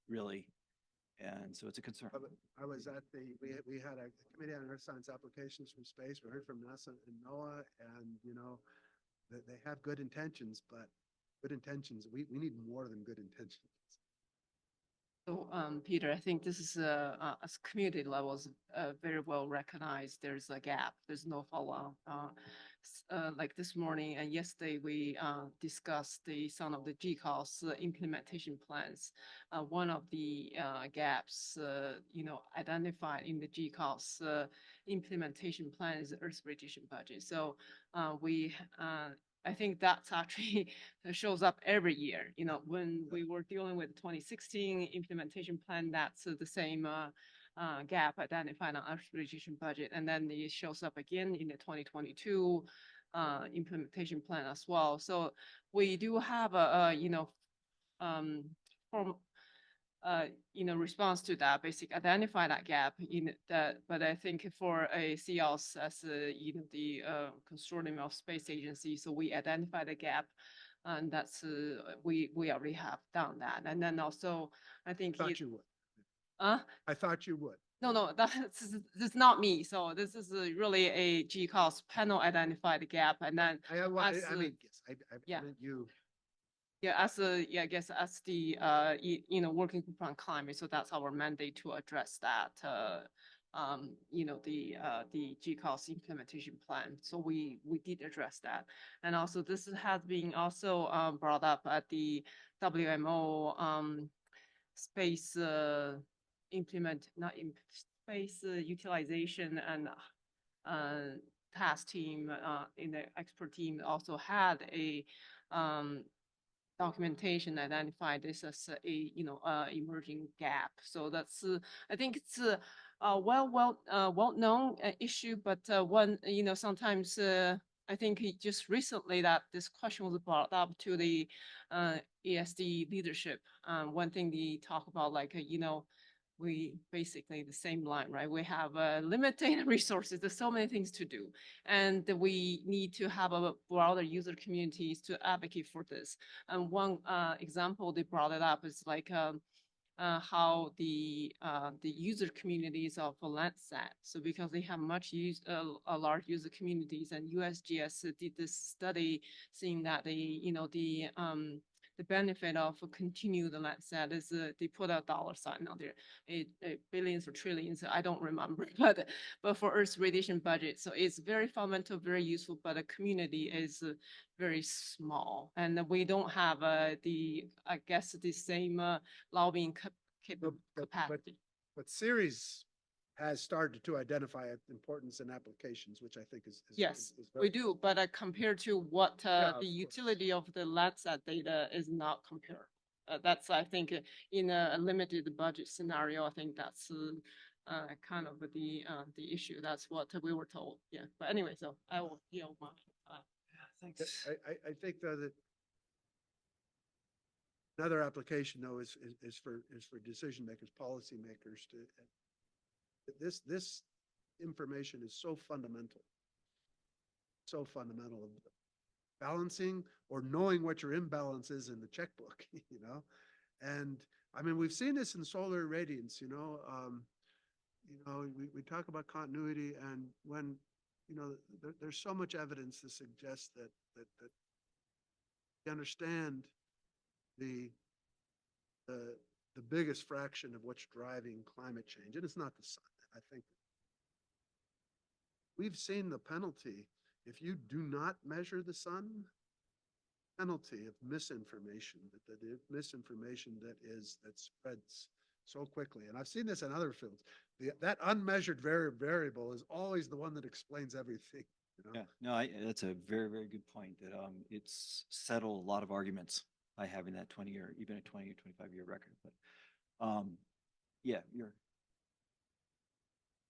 really. And so it's a concern. I was at we had a committee on earth science applications from space. We heard from NASA and NOAA, and you know, they have good intentions, but good intentions, we need more than good intentions. So, Peter, I think this is as community levels very well recognized. There's a gap. There's no follow-up. Like this morning and yesterday, we discussed some of the GCOS implementation plans. One of the gaps, you know, identified in the GCOS implementation plan is the Earth radiation budget. So I think that's actually shows up every year. You know, when we were dealing with 2016 implementation plan, that's the same gap identified on Earth radiation budget. And then it shows up again in the 2022 implementation plan as well. So we do have a you know, you know, response to that, basically identify that gap in that. But I think for a CEOS as you know, the consortium of space agencies, so we identify the gap, and that's we already have done that. And then also, I think I thought you would. I thought you would. No, that's not me. So this is really a GCOS panel identified the gap, and then I mean, yes, I meant you. Yeah, I guess as the you know, working group on climate, so that's our mandate to address that. You know, the GCOS implementation plan. So we did address that, and also this has been also brought up at the WMO space space utilization and task team in the expert team also had a documentation identified this as a you know emerging gap. So that's I think it's a well known issue, but one, you know, sometimes I think just recently that this question was brought up to the ESD leadership. One thing they talk about, like you know, we basically the same line, right? We have limited resources. There's so many things to do, and we need to have a broader user communities to advocate for this. And one example they brought it up is like how the user communities of Landsat. So because they have a large user communities, and USGS did this study saying that the benefit of continue the Landsat is they put a dollar sign on there, billions or trillions, I don't remember, but for Earth's radiation budget. So it's very fundamental, very useful, but the community is very small, and we don't have I guess the same lobbying capacity. But Ceres has started to identify importance and applications, which I think is Yes, is we do, but compared to what Yeah, of the course. utility of the Landsat data is not compared. That's, I think, in a limited budget scenario, I think that's kind of the issue. That's what we were told. Yeah, but anyway, so I will yield my. Thanks. I think though that another application though is for decision makers, policy makers to this information is so fundamental of balancing or knowing what your imbalance is in the checkbook, you know. And I mean, we've seen this in solar irradiance, you know. We talk about continuity, and when, you know, there's so much evidence to suggest that we understand the biggest fraction of what's driving climate change, and it's not the sun. I think we've seen the penalty if you do not measure the sun. Penalty of misinformation, that misinformation that spreads so quickly. And I've seen this in other fields. That unmeasured variable is always the one that explains everything. You know? Yeah, no, that's a very, very good point. That it's settled a lot of arguments by having that 20-year, even a 20 or 25-year record. But yeah,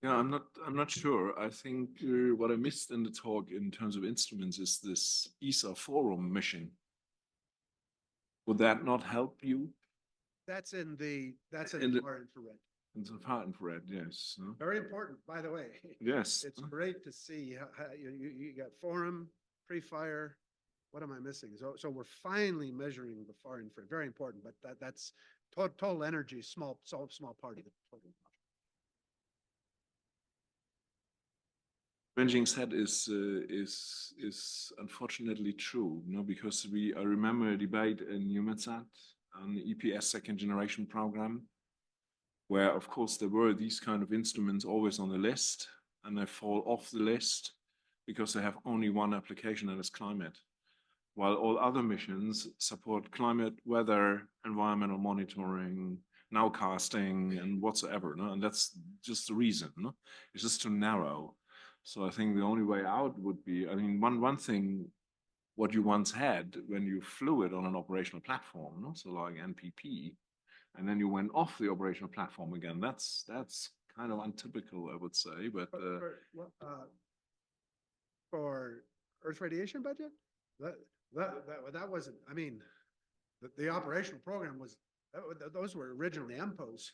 Yeah, I'm not sure. I think what I missed in the talk in terms of instruments is this ESA forum mission. Would that not help you? That's in the far infrared. In the far infrared, yes. Very important, by the way. Yes. It's great to see how you got forum, pre-fire. What am I missing? So we're finally measuring the far infrared. Very important, but that's total energy, small part of the total. Benjing said is unfortunately true, you know, because I remember a debate in EUMETSAT on the EPS second generation program, where of course there were these kind of instruments always on the list, and they fall off the list because they have only one application, and it's climate, while all other missions support climate, weather, environmental monitoring, nowcasting, and whatsoever. No? And that's just the reason. No? It's just too narrow. So I think the only way out would be, I mean, one thing, what you once had when you flew it on an operational platform, no? So like NPP, and then you went off the operational platform again. That's kind of untypical, I would say. But for Earth radiation budget, that wasn't. I mean, the operational program was. Those were originally MPOs.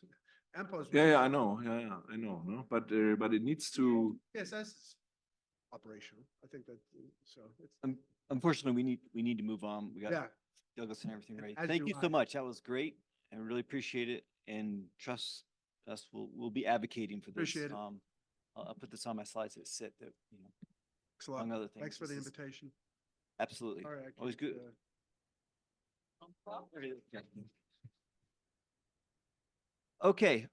MPOs. Yeah, I know. Yeah, I know. No, but it needs to. PSS is operational. I think that. So it's. Unfortunately, we need to move on. We got Douglas and everything ready. Thank you so much. That was great. I really appreciate it, and trust us. We'll be advocating for this. Appreciate it. I'll put this on my slides that sit that, you know. Thanks a lot. Among other things. Thanks for the invitation. Absolutely. All right. Always good. Okay,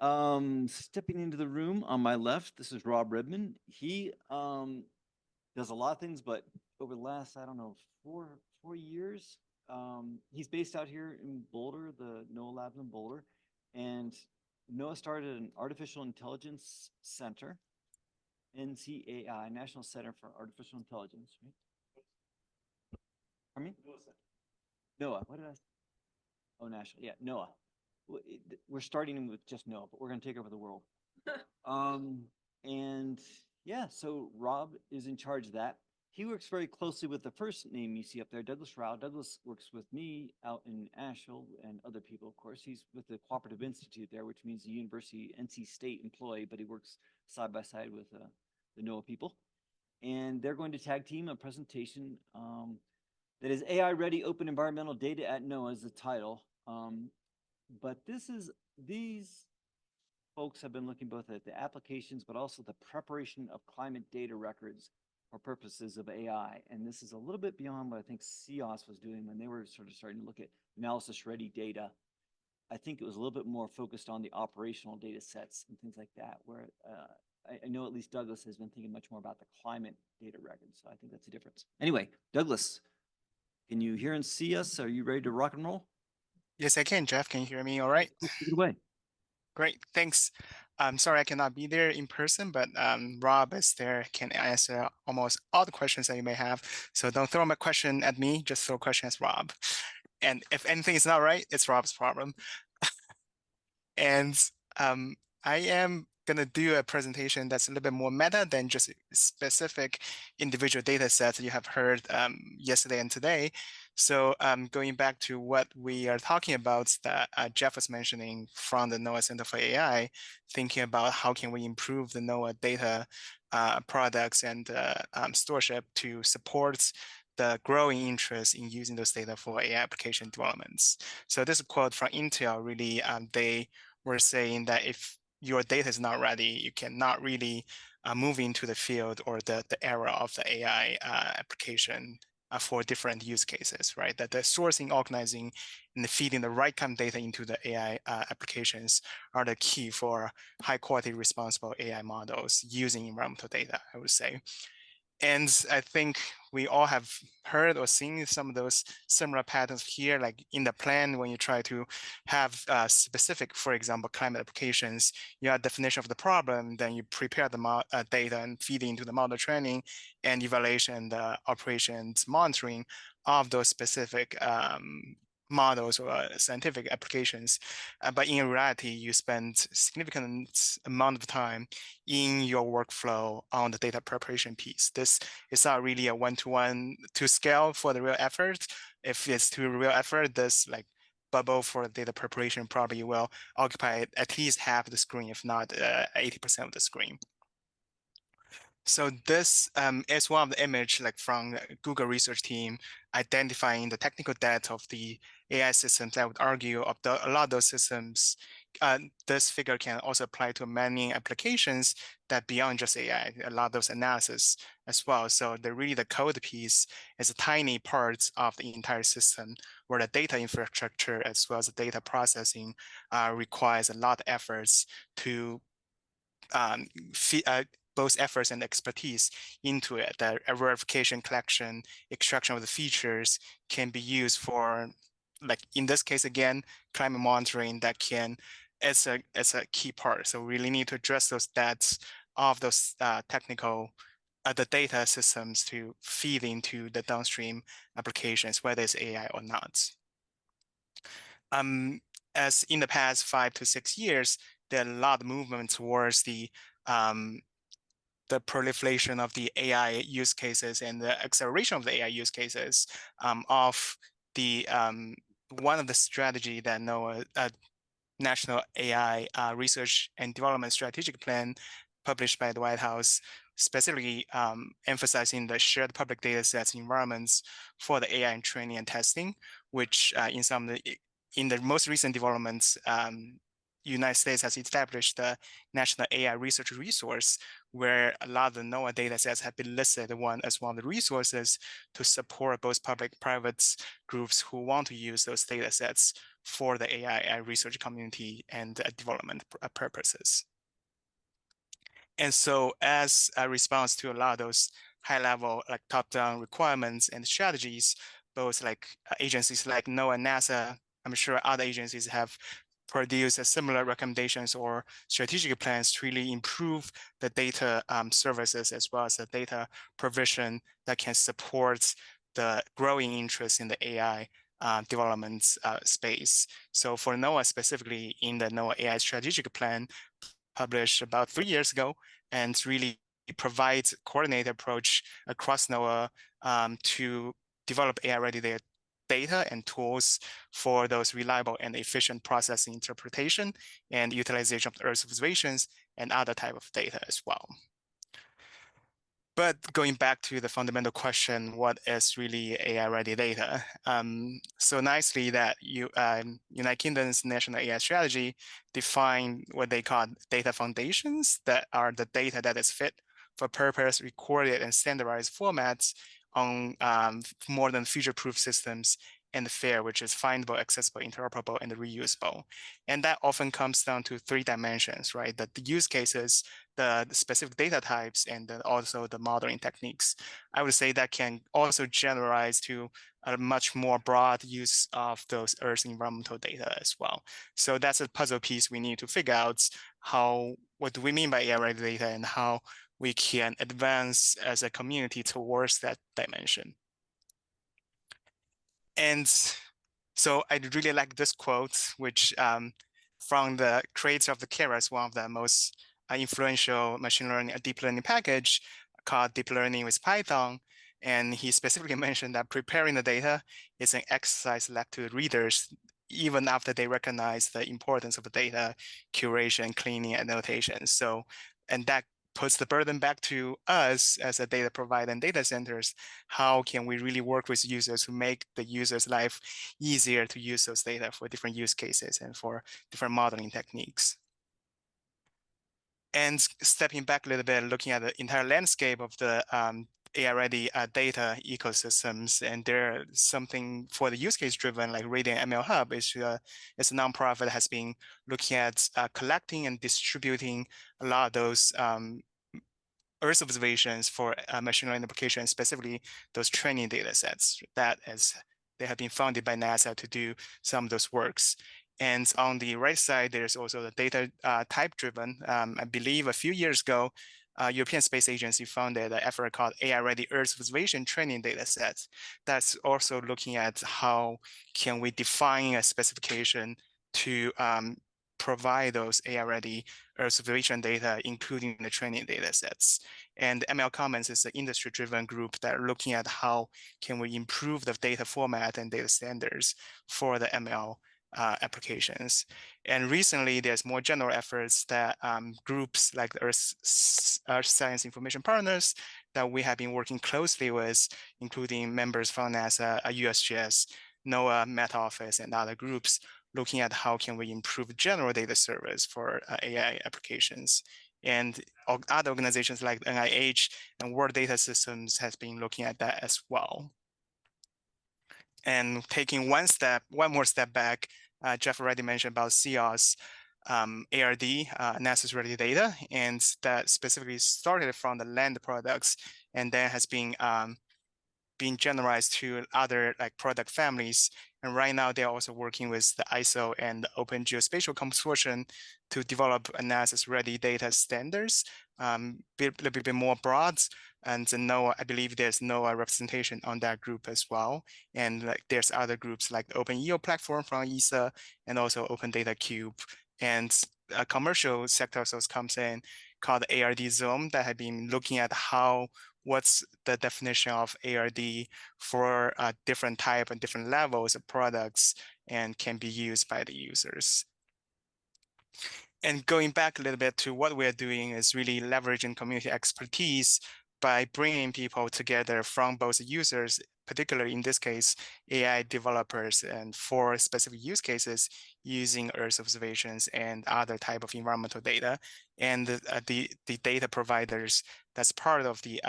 stepping into the room on my left, this is Rob Redmond. He does a lot of things, but over the last, I don't know, four years, he's based out here in Boulder, the NOAA lab in Boulder, and NOAA started an artificial intelligence center, NCAI, National Center for Artificial Intelligence, right? Pardon me? NOAA, what did I say? Oh, national, yeah, NOAA. We're starting with just NOAA, but we're going to take over the world. And yeah, so Rob is in charge of that. He works very closely with the first name you see up there, Douglas Rao. Douglas works with me out in Asheville and other people, of course. He's with the Cooperative Institute there, which means the university NC State employee, but he works side by side with the NOAA people. And they're going to tag team a presentation that is AI Ready Open Environmental Data at NOAA is the title. But these folks have been looking both at the applications, but also the preparation of climate data records for purposes of AI. And this is a little bit beyond what I think CEOS was doing when they were sort of starting to look at analysis ready data. I think it was a little bit more focused on the operational data sets and things like that, where I know at least Douglas has been thinking much more about the climate data records. So I think that's a difference. Anyway, Douglas, can you hear and see us? Are you ready to rock and roll? Yes, I can, Jeff. Can you hear me all right? Take it away. Great, thanks. I'm sorry I cannot be there in person, but Rob is there, can answer almost all the questions that you may have. So don't throw my question at me, just throw questions at Rob. And if anything is not right, it's Rob's problem. And I am gonna do a presentation that's a little bit more meta than just specific individual data sets you have heard yesterday and today. So going back to what we are talking about that Jeff was mentioning from the NOAA Center for AI, thinking about how can we improve the NOAA data products and stewardship to support the growing interest in using those data for AI application developments. So this quote from Intel really, they were saying that if your data is not ready, you cannot really move into the field or the era of the AI application for different use cases, right? That the sourcing, organizing, and feeding the right kind of data into the AI applications are the key for high quality, responsible AI models using environmental data, I would say. And I think we all have heard or seen some of those similar patterns here, like in the plan, when you try to have specific, for example, climate applications, you have a definition of the problem, then you prepare the data and feed into the model training and evaluation, the operations monitoring of those specific models or scientific applications. But in reality, you spend significant amount of time in your workflow on the data preparation piece. This is not really a one-to-one to scale for the real effort. If it's to real effort, this like bubble for data preparation probably will occupy at least half the screen, if not 80% of the screen. So this is one of the image like from Google research team identifying the technical debt of the AI systems. I would argue of a lot of those systems, this figure can also apply to many applications that beyond just AI, a lot of those analysis as well. So really the code piece is a tiny part of the entire system where the data infrastructure as well as the data processing requires a lot of efforts to both efforts and expertise into it. The verification, collection, extraction of the features can be used for, like in this case again, climate monitoring that can as a key part. So we really need to address those debts of those technical the data systems to feed into the downstream applications, whether it's AI or not. As in the past 5 to 6 years, there are a lot of movement towards the proliferation of the AI use cases and the acceleration of the AI use cases of the one of the strategy that NOAA National AI Research and Development Strategic Plan published by the White House, specifically emphasizing the shared public data sets environments for the AI and training and testing, which in the most recent developments, United States has established the National AI Research Resource, where a lot of the NOAA data sets have been listed as one of the resources to support both public and private groups who want to use those data sets for the AI research community and development purposes. And so as a response to a lot of those high-level like top-down requirements and strategies, both like agencies like NOAA and NASA, I'm sure other agencies have produced similar recommendations or strategic plans to really improve the data services as well as the data provision that can support the growing interest in the AI development space. So for NOAA specifically, in the NOAA AI strategic plan published about 3 years ago, and really provides coordinated approach across NOAA to develop AI-ready data and tools for those reliable and efficient processing, interpretation, and utilization of Earth observations and other type of data as well. But going back to the fundamental question, what is really AI-ready data? So nicely that United Kingdom's National AI Strategy define what they call data foundations, that are the data that is fit for purpose, recorded and standardized formats on more than future-proof systems and fair, which is findable, accessible, interoperable, and reusable. And that often comes down to 3 dimensions, right? The use cases, the specific data types, and then also the modeling techniques. I would say that can also generalize to a much more broad use of those Earth environmental data as well. So that's a puzzle piece we need to figure out what do we mean by AI-ready data and how we can advance as a community towards that dimension. And so I really like this quote, which from the creator of the Keras, one of the most influential machine learning, deep learning package called Deep Learning with Python. And he specifically mentioned that preparing the data is an exercise left to readers, even after they recognize the importance of the data curation, cleaning, and annotation. So, and that puts the burden back to us as a data provider and data centers. How can we really work with users to make the user's life easier to use those data for different use cases and for different modeling techniques? And stepping back a little bit, looking at the entire landscape of the AI-ready data ecosystems, and there's something for the use case driven, like Radiant ML Hub is a nonprofit that has been looking at collecting and distributing a lot of those Earth observations for machine learning applications, specifically those training data sets that they have been funded by NASA to do some of those works. And on the right side, there's also the data type driven. I believe a few years ago, European Space Agency funded an effort called AI-ready Earth observation training data set. That's also looking at how can we define a specification to provide those AI-ready Earth observation data, including the training data sets. And ML Commons is an industry-driven group that are looking at how can we improve the data format and data standards for the ML applications. And recently, there's more general efforts that groups like the Earth Science Information Partners that we have been working closely with, including members from NASA, USGS, NOAA, Met Office, and other groups, looking at how can we improve general data service for AI applications. And other organizations like NIH and World Data Systems has been looking at that as well. And taking one more step back, Jeff already mentioned about CEOS, ARD, NASA's ready data, and that specifically started from the land products and then has been being generalized to other like product families. And right now they're also working with the ISO and the Open Geospatial Consortium to develop NASA's ready data standards, a little bit more broad. And NOAA, I believe there's NOAA representation on that group as well. And like there's other groups like the OpenEO platform from ESA and also Open Data Cube. And a commercial sector also comes in called the ARD Zone that have been looking at what's the definition of ARD for different type and different levels of products and can be used by the users. And going back a little bit to what we're doing is really leveraging community expertise by bringing people together from both users, particularly in this case, AI developers, and for specific use cases using Earth observations and other type of environmental data, and the data providers that's part of the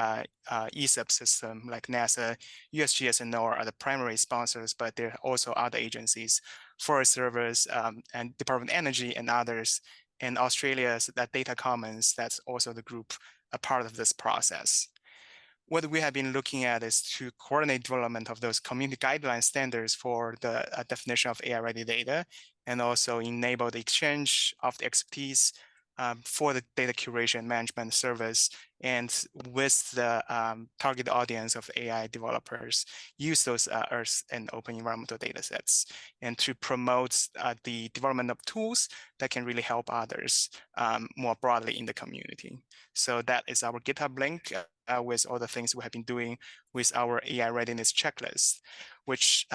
ESAP system, like NASA, USGS, and NOAA are the primary sponsors, but there are also other agencies, Forest Service, and Department of Energy, and others. And Australia's that Data Commons, that's also the group a part of this process. What we have been looking at is to coordinate development of those community guideline standards for the definition of AI-ready data, and also enable the exchange of the expertise for the data curation management service, and with the target audience of AI developers, use those Earth and open environmental data sets, and to promote the development of tools that can really help others more broadly in the community. So that is our GitHub link with all the things we have been doing with our AI readiness checklist, which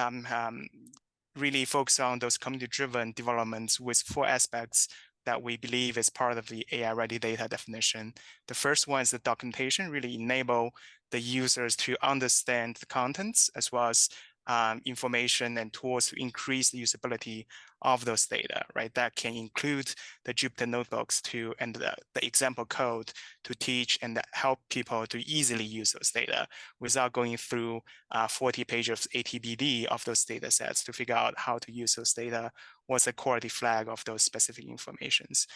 really focus on those community-driven developments with 4 aspects that we believe is part of the AI-ready data definition. The first one is the documentation, really enable the users to understand the contents as well as information and tools to increase the usability of those data, right? That can include the Jupyter notebooks and the example code to teach and help people to easily use those data without going through 40 pages of ATBD of those data sets to figure out how to use those data, what's the quality flag of those specific informations.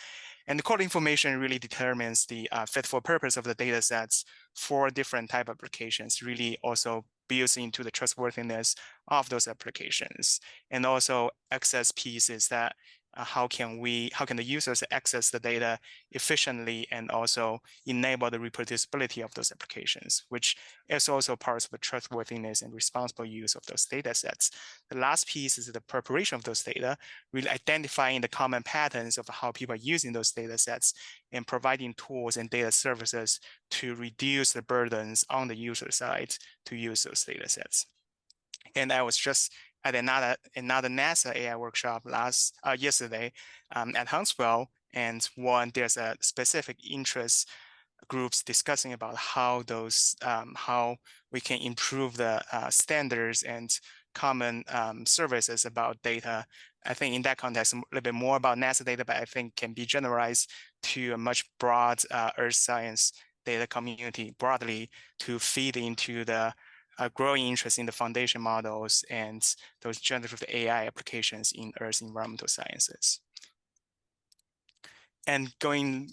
And the quality information really determines the fit for purpose of the data sets for different type of applications, really also builds into the trustworthiness of those applications. And also access pieces that how can the users access the data efficiently and also enable the reproducibility of those applications, which is also part of the trustworthiness and responsible use of those data sets. The last piece is the preparation of those data, really identifying the common patterns of how people are using those data sets and providing tools and data services to reduce the burdens on the user side to use those data sets. And I was just at another NASA AI workshop yesterday at Huntsville, and there's a specific interest groups discussing about how we can improve the standards and common services about data. I think in that context, a little bit more about NASA data, but I think can be generalized to a much broad Earth science data community broadly to feed into the growing interest in the foundation models and those generative AI applications in Earth environmental sciences. And going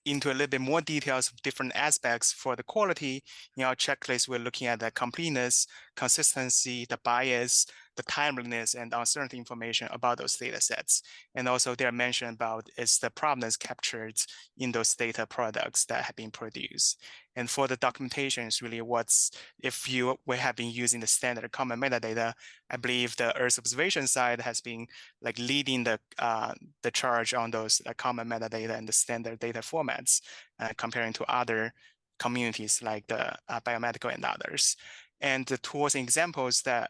into a little bit more details of different aspects for the quality, in our checklist, we're looking at the completeness, consistency, the bias, the timeliness, and uncertainty information about those data sets. And also they're mentioned about is the provenance captured in those data products that have been produced. And for the documentation, it's really if we have been using the standard common metadata, I believe the Earth observation side has been like leading the charge on those common metadata and the standard data formats comparing to other communities like the biomedical and others. And the tools and examples that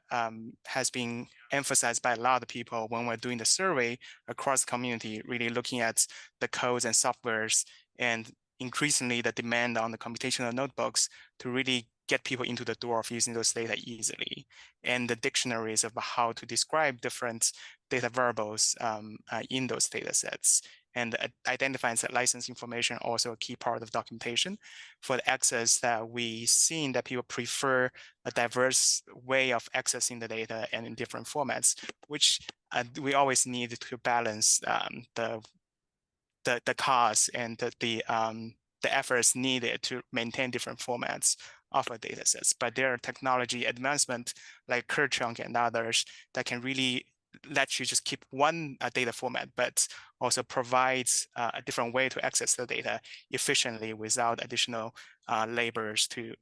has been emphasized by a lot of people when we're doing the survey across the community, really looking at the codes and softwares and increasingly the demand on the computational notebooks to really get people into the door of using those data easily, and the dictionaries of how to describe different data variables in those data sets. And identifying that license information also a key part of documentation for the access that we seen that people prefer a diverse way of accessing the data and in different formats, which we always need to balance the cost and the efforts needed to maintain different formats of our data sets. But there are technology advancement like Kerchunk and others that can really let you just keep one data format, but also provides a different way to access the data efficiently without additional labors to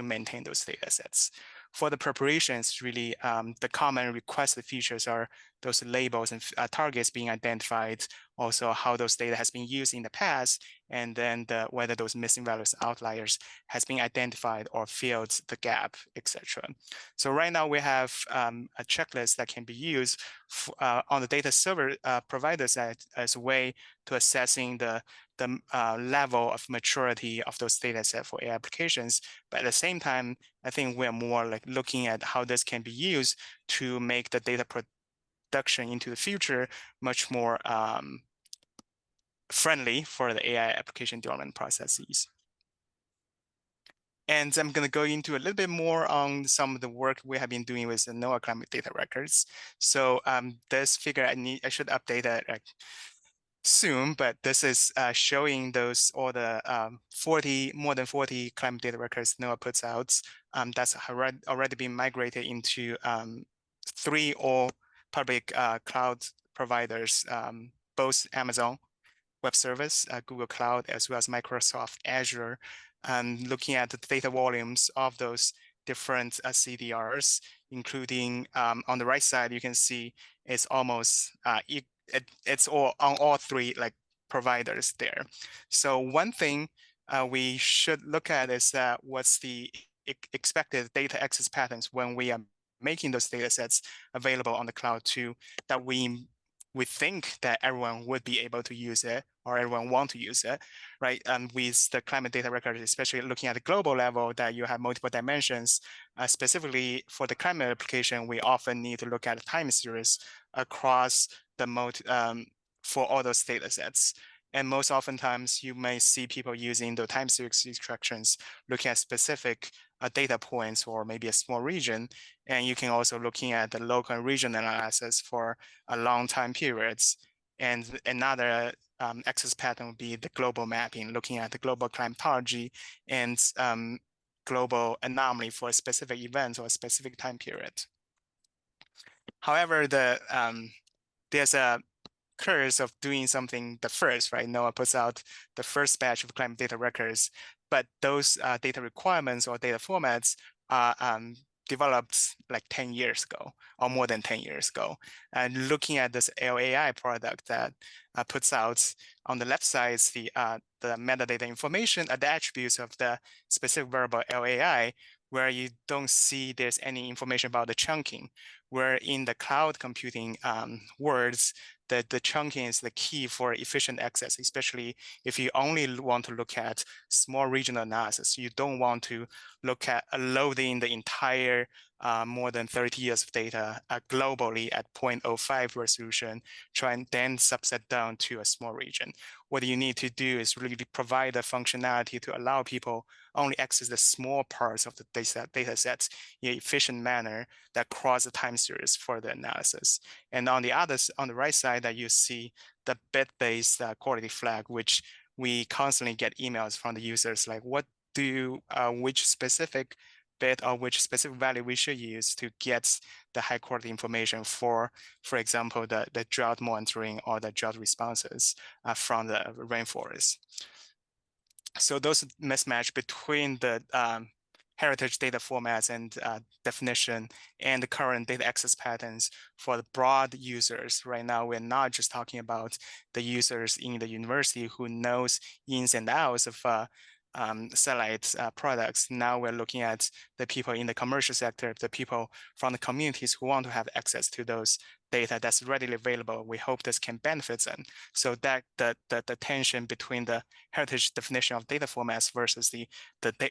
maintain those data sets. For the preparations, really the common requested features are those labels and targets being identified, also how those data has been used in the past, and then whether those missing values outliers has been identified or filled the gap, etc. So right now we have a checklist that can be used on the data server provider side as a way to assessing the level of maturity of those data set for AI applications. But at the same time, I think we're more like looking at how this can be used to make the data production into the future much more friendly for the AI application development processes. And I'm going to go into a little bit more on some of the work we have been doing with the NOAA climate data records. So this figure, I should update it soon, but this is showing all the more than 40 climate data records NOAA puts out. That's already been migrated into 3 all public cloud providers, both Amazon Web Service, Google Cloud, as well as Microsoft Azure, looking at the data volumes of those different CDRs, including on the right side, you can see it's almost it's all on all 3 like providers there. So one thing we should look at is what's the expected data access patterns when we are making those data sets available on the cloud too, that we we think that everyone would be able to use it or everyone want to use it, right? And with the climate data record, especially looking at the global level, that you have multiple dimensions. Specifically for the climate application, we often need to look at the time series across the for all those data sets. And most oftentimes you may see people using the time series extractions, looking at specific data points or maybe a small region. And you can also looking at the local and regional analysis for a long time periods. And another access pattern would be the global mapping, looking at the global climatology and global anomaly for a specific event or a specific time period. However, there's a curse of doing something the first, right? NOAA puts out the first batch of climate data records, but those data requirements or data formats are developed like 10 years ago or more than 10 years ago. And looking at this LAI product that puts out on the left side is the metadata information, the attributes of the specific variable LAI, where you don't see there's any information about the chunking, where in the cloud computing words, the chunking is the key for efficient access, especially if you only want to look at small regional analysis. You don't want to look at loading the entire more than 30 years of data globally at 0.05 resolution, try and then subset down to a small region. What you need to do is really provide the functionality to allow people only access the small parts of the data sets in an efficient manner that cross the time series for the analysis. And on the right side that you see the bit-based quality flag, which we constantly get emails from the users like, which specific bit or which specific value we should use to get the high quality information for example, the drought monitoring or the drought responses from the rainforest. So those mismatch between the heritage data formats and definition and the current data access patterns for the broad users. Right now, we're not just talking about the users in the university who knows ins and outs of satellite products. Now we're looking at the people in the commercial sector, the people from the communities who want to have access to those data that's readily available. We hope this can benefit them. So that the tension between the heritage definition of data formats versus the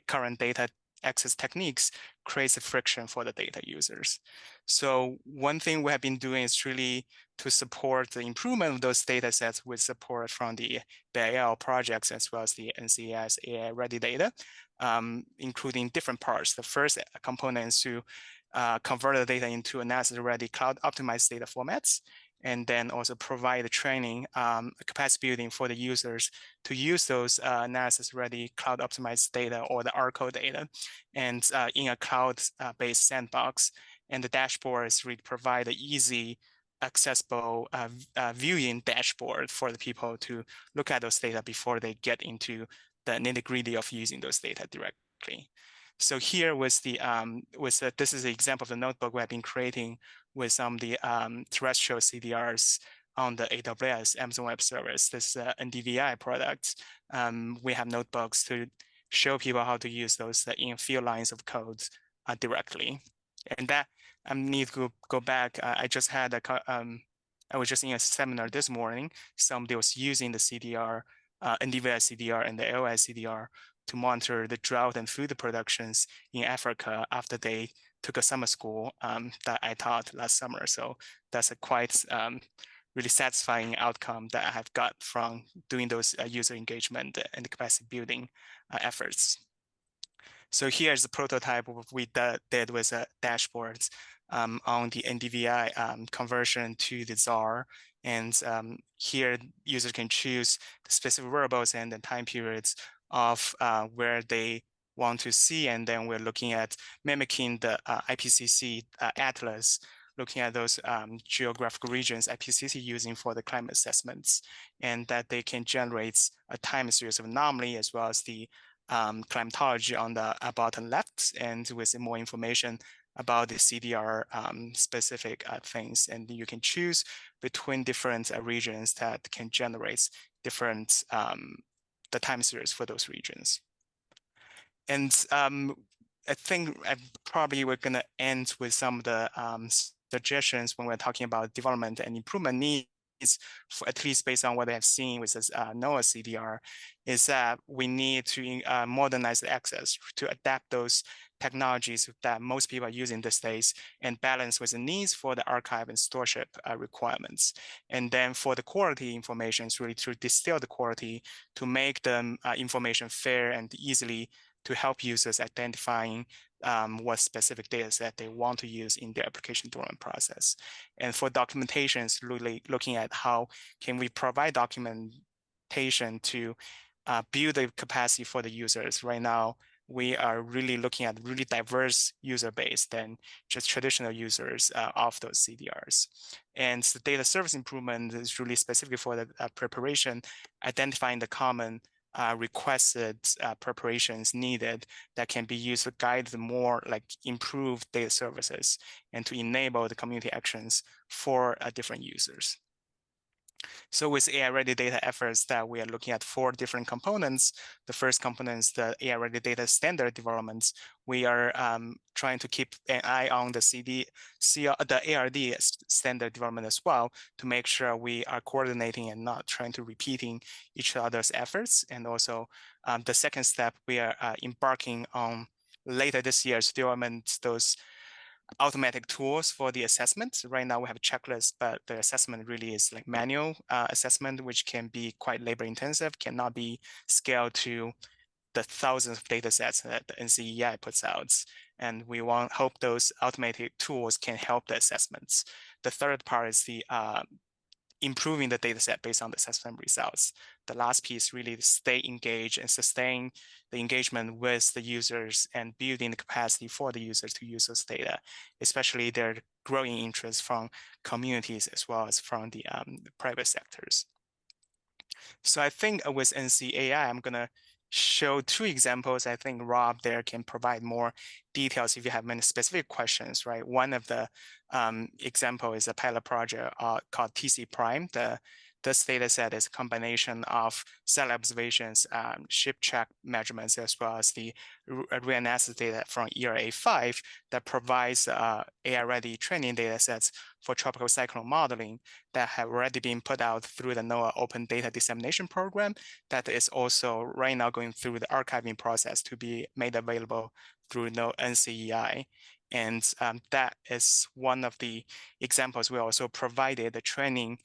current data access techniques creates a friction for the data users. So one thing we have been doing is really to support the improvement of those data sets with support from the BIL projects as well as the NCEOS AI ready data, including different parts. The first component is to convert the data into analysis ready cloud optimized data formats, and then also provide the training capacity building for the users to use those analysis ready cloud optimized data or the RCO data and in a cloud based sandbox. And the dashboard is really provide an easy accessible viewing dashboard for the people to look at those data before they get into the nitty-gritty of using those data directly. So here was this is an example of the notebook we have been creating with some of the terrestrial CDRs on the AWS Amazon Web Service. This NDVI product. We have notebooks to show people how to use those in a few lines of code directly. And that I need to go back. I just had I was just in a seminar this morning. Somebody was using the CDR, NDVI CDR and the LOS CDR to monitor the drought and food productions in Africa after they took a summer school that I taught last summer. So that's a quite really satisfying outcome that I have got from doing those user engagement and capacity building efforts. So here's the prototype of what we did with dashboards on the NDVI conversion to the ZAR. And here users can choose the specific variables and the time periods of where they want to see. And then we're looking at mimicking the IPCC atlas, looking at those geographical regions IPCC using for the climate assessments, and that they can generate a time series of anomaly as well as the climatology on the bottom left, and with more information about the CDR specific things. And you can choose between different regions that can generate different the time series for those regions. And I think probably we're going to end with some of the suggestions when we're talking about development and improvement needs for, at least based on what I have seen with this NOAA CDR, is that we need to modernize the access to adapt those technologies that most people are using these days and balance with the needs for the archive and storage requirements. And then for the quality information, it's really to distill the quality to make the information fair and easily to help users identifying what specific data set they want to use in their application development process. And for documentation, it's really looking at how can we provide documentation to build the capacity for the users. Right now, we are really looking at really diverse user base than just traditional users of those CDRs. And the data service improvement is really specifically for the preparation, identifying the common requested preparations needed that can be used to guide the more like improved data services and to enable the community actions for different users. So with AI-ready data efforts that we are looking at 4 different components. The first component is the AI-ready data standard developments. We are trying to keep an eye on the ARD standard development as well to make sure we are coordinating and not trying to repeating each other's efforts. And also the second step, we are embarking on later this year to development those automatic tools for the assessment. Right now we have a checklist, but the assessment really is like manual assessment, which can be quite labor intensive, cannot be scaled to the thousands of data sets that the NCEI puts out. And we hope those automated tools can help the assessments. The third part is the improving the data set based on the assessment results. The last piece really to stay engaged and sustain the engagement with the users and building the capacity for the users to use those data, especially their growing interest from communities as well as from the private sectors. So I think with NCAI, I'm gonna show 2 examples. I think Rob there can provide more details if you have many specific questions, right? One of the example is a pilot project called TC Prime. This data set is a combination of satellite observations, ship track measurements, as well as the reanalysis data from ERA5 that provides AI-ready training data sets for tropical cyclone modeling that have already been put out through the NOAA Open Data Dissemination Program that is also right now going through the archiving process to be made available through NCEI. And that is one of the examples. We also provided the training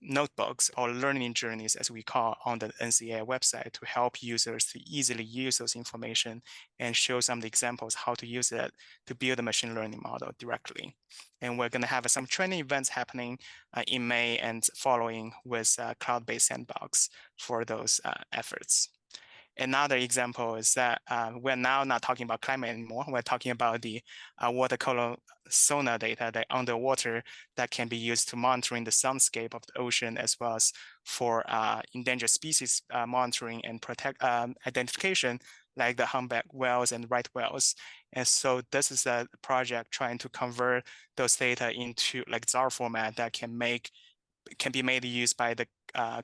notebooks or learning journeys, as we call, on the NCEI website to help users to easily use those information and show some of the examples how to use it to build a machine learning model directly. And we're going to have some training events happening in May and following with cloud-based sandbox for those efforts. Another example is that we're now not talking about climate anymore. We're talking about the water color sonar data that underwater that can be used to monitoring the soundscape of the ocean, as well as for endangered species monitoring and identification, like the humpback whales and right whales. And so this is a project trying to convert those data into like XAR format that can be made use by the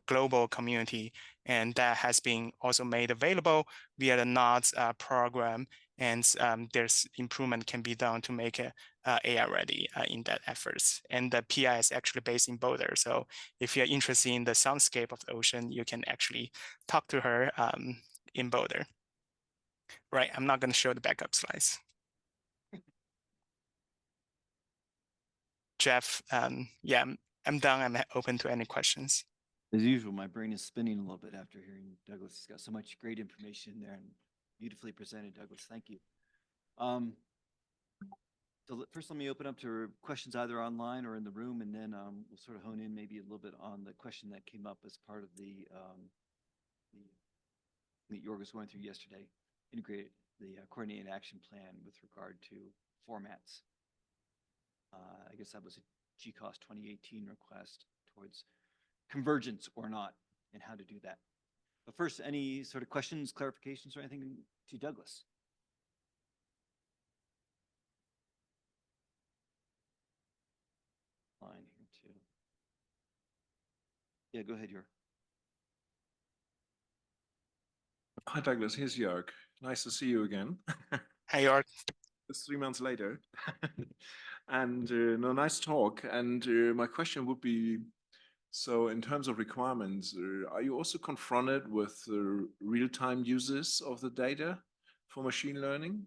global community, and that has been also made available via the NODS program. And there's improvement can be done to make it AI ready in that efforts. And the PI is actually based in Boulder. So if you're interested in the soundscape of the ocean, you can actually talk to her in Boulder. Right, I'm not going to show the backup slides. Jeff, yeah, I'm done. I'm open to any questions. As usual, my brain is spinning a little bit after hearing Douglas. He's got so much great information there and beautifully presented, Douglas. Thank you. So first, let me open up to questions either online or in the room, and then we'll sort of hone in maybe a little bit on the question that came up as part of the that Jorg was going through yesterday, integrate the coordinated action plan with regard to formats. I guess that was a GCOS 2018 request towards convergence or not, and how to do that. But first, any sort of questions, clarifications, or anything to Douglas? Line here too. Yeah, go ahead, Jorg. Hi, Douglas. Here's Jorg. Nice to see you again. Hi, Jorg. It's 3 months later. And no, nice talk. And my question would be So in terms of requirements, are you also confronted with real-time uses of the data for machine learning?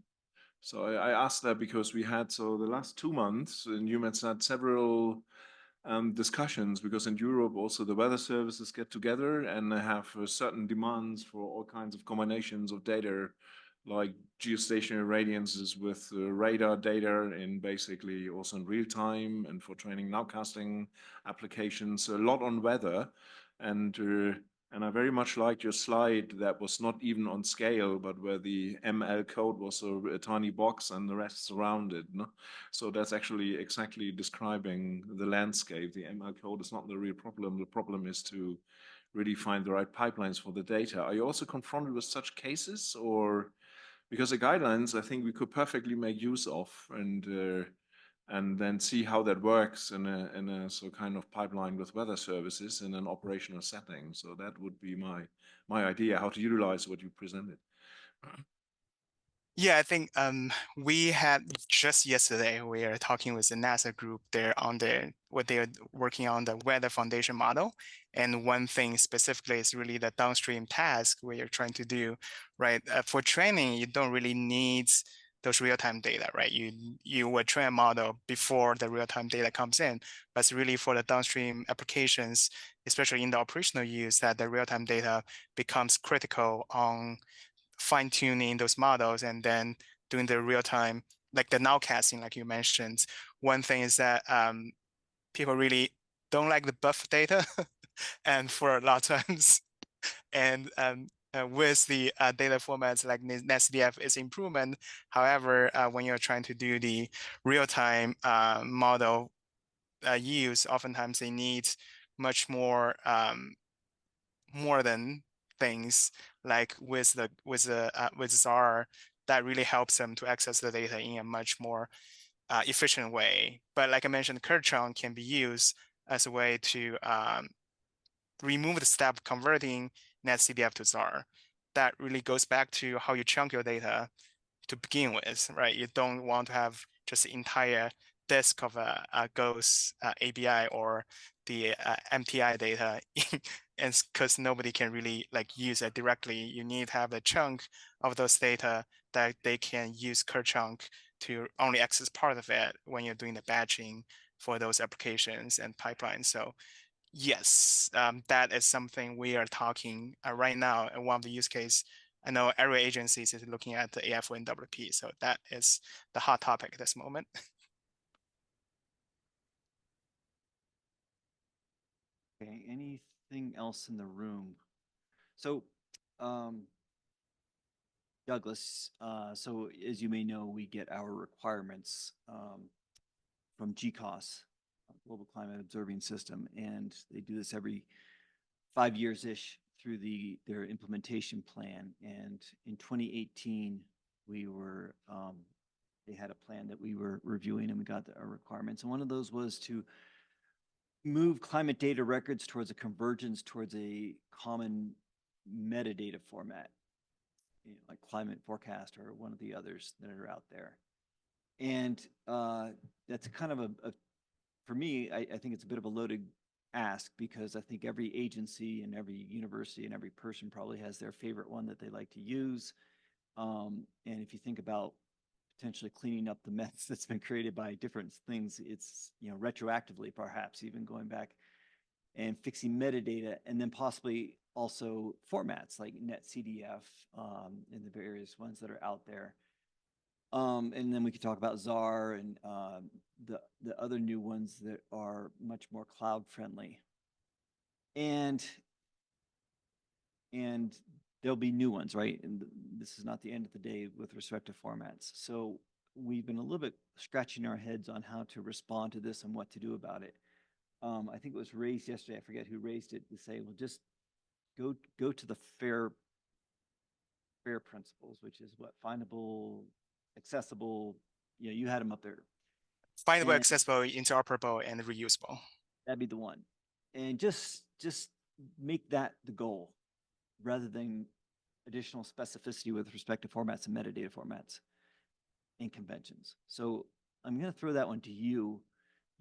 So I asked that because we had, so the last 2 months, NUMETS had several discussions, because in Europe also the weather services get together and they have certain demands for all kinds of combinations of data, like geostationary radiances with radar data in basically also in real time, and for training nowcasting applications, a lot on weather. And I very much liked your slide that was not even on scale, but where the ML code was a tiny box and the rest surrounded. No? So that's actually exactly describing the landscape. The ML code is not the real problem. The problem is to really find the right pipelines for the data. Are you also confronted with such cases, or because the guidelines, I think we could perfectly make use of, and then see how that works in a so kind of pipeline with weather services in an operational setting. So that would be my idea, how to utilize what you presented. Yeah, I think we had just yesterday, we are talking with the NASA group there on what they are working on, the weather foundation model. And one thing specifically is really the downstream task we are trying to do, right? For training, you don't really need those real-time data, right? You would train a model before the real-time data comes in, but it's really for the downstream applications, especially in the operational use, that the real-time data becomes critical on fine-tuning those models and then doing the real-time, like the nowcasting, like you mentioned. One thing is that people really don't like the buff data, and for a lot of times, and with the data formats like NetCDF is improvement. However, when you're trying to do the real-time model use, oftentimes they need much more than things like with ZAR that really helps them to access the data in a much more efficient way. But like I mentioned, Kerchunk can be used as a way to remove the step converting NetCDF to ZAR. That really goes back to how you chunk your data to begin with, right? You don't want to have just the entire disk of a GOES ABI or the MTI data, and because nobody can really like use it directly. You need to have a chunk of those data that they can use Kerchunk to only access part of it when you're doing the batching for those applications and pipelines. So yes, that is something we are talking right now. And one of the use case, I know every agency is looking at the AFO and WP. So that is the hot topic at this moment. Okay, anything else in the room? So, Douglas, so as you may know, we get our requirements from GCOS, Global Climate Observing System, and they do this every 5 years-ish through their implementation plan. And in 2018, they had a plan that we were reviewing, and we got our requirements. And one of those was to move climate data records towards a convergence towards a common metadata format, like climate forecast or one of the others that are out there. And that's kind of for me, I think it's a bit of a loaded ask, because I think every agency and every university and every person probably has their favorite one that they like to use. And if you think about potentially cleaning up the mess that's been created by different things, it's, retroactively, perhaps even going back and fixing metadata, and then possibly also formats like NetCDF and the various ones that are out there. And then we could talk about ZAR and the other new ones that are much more cloud friendly. And there'll be new ones, right? And this is not the end of the day with respect to formats. So we've been a little bit scratching our heads on how to respond to this and what to do about it. I think it was raised yesterday, I forget who raised it, to say, well, just go to the FAIR principles, which is what? Findable, accessible, you had them up there. Findable, accessible, interoperable, and reusable. That'd be the one. And just make that the goal, rather than additional specificity with respect to formats and metadata formats and conventions. So I'm going to throw that one to you.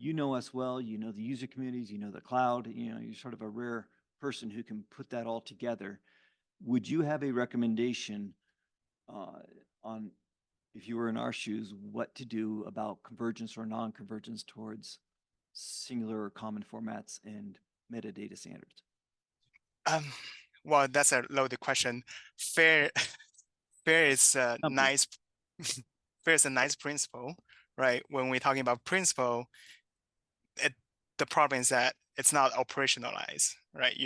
you know us well, you know the user communities, you know the cloud, you know, you're sort of a rare person who can put that all together. Would you have a recommendation on, if you were in our shoes, what to do about convergence or non-convergence towards singular or common formats and metadata standards? Well, that's a loaded question. Fair is a nice fair is a nice principle, right? When we're talking about principle, the problem is that it's not operationalized, right?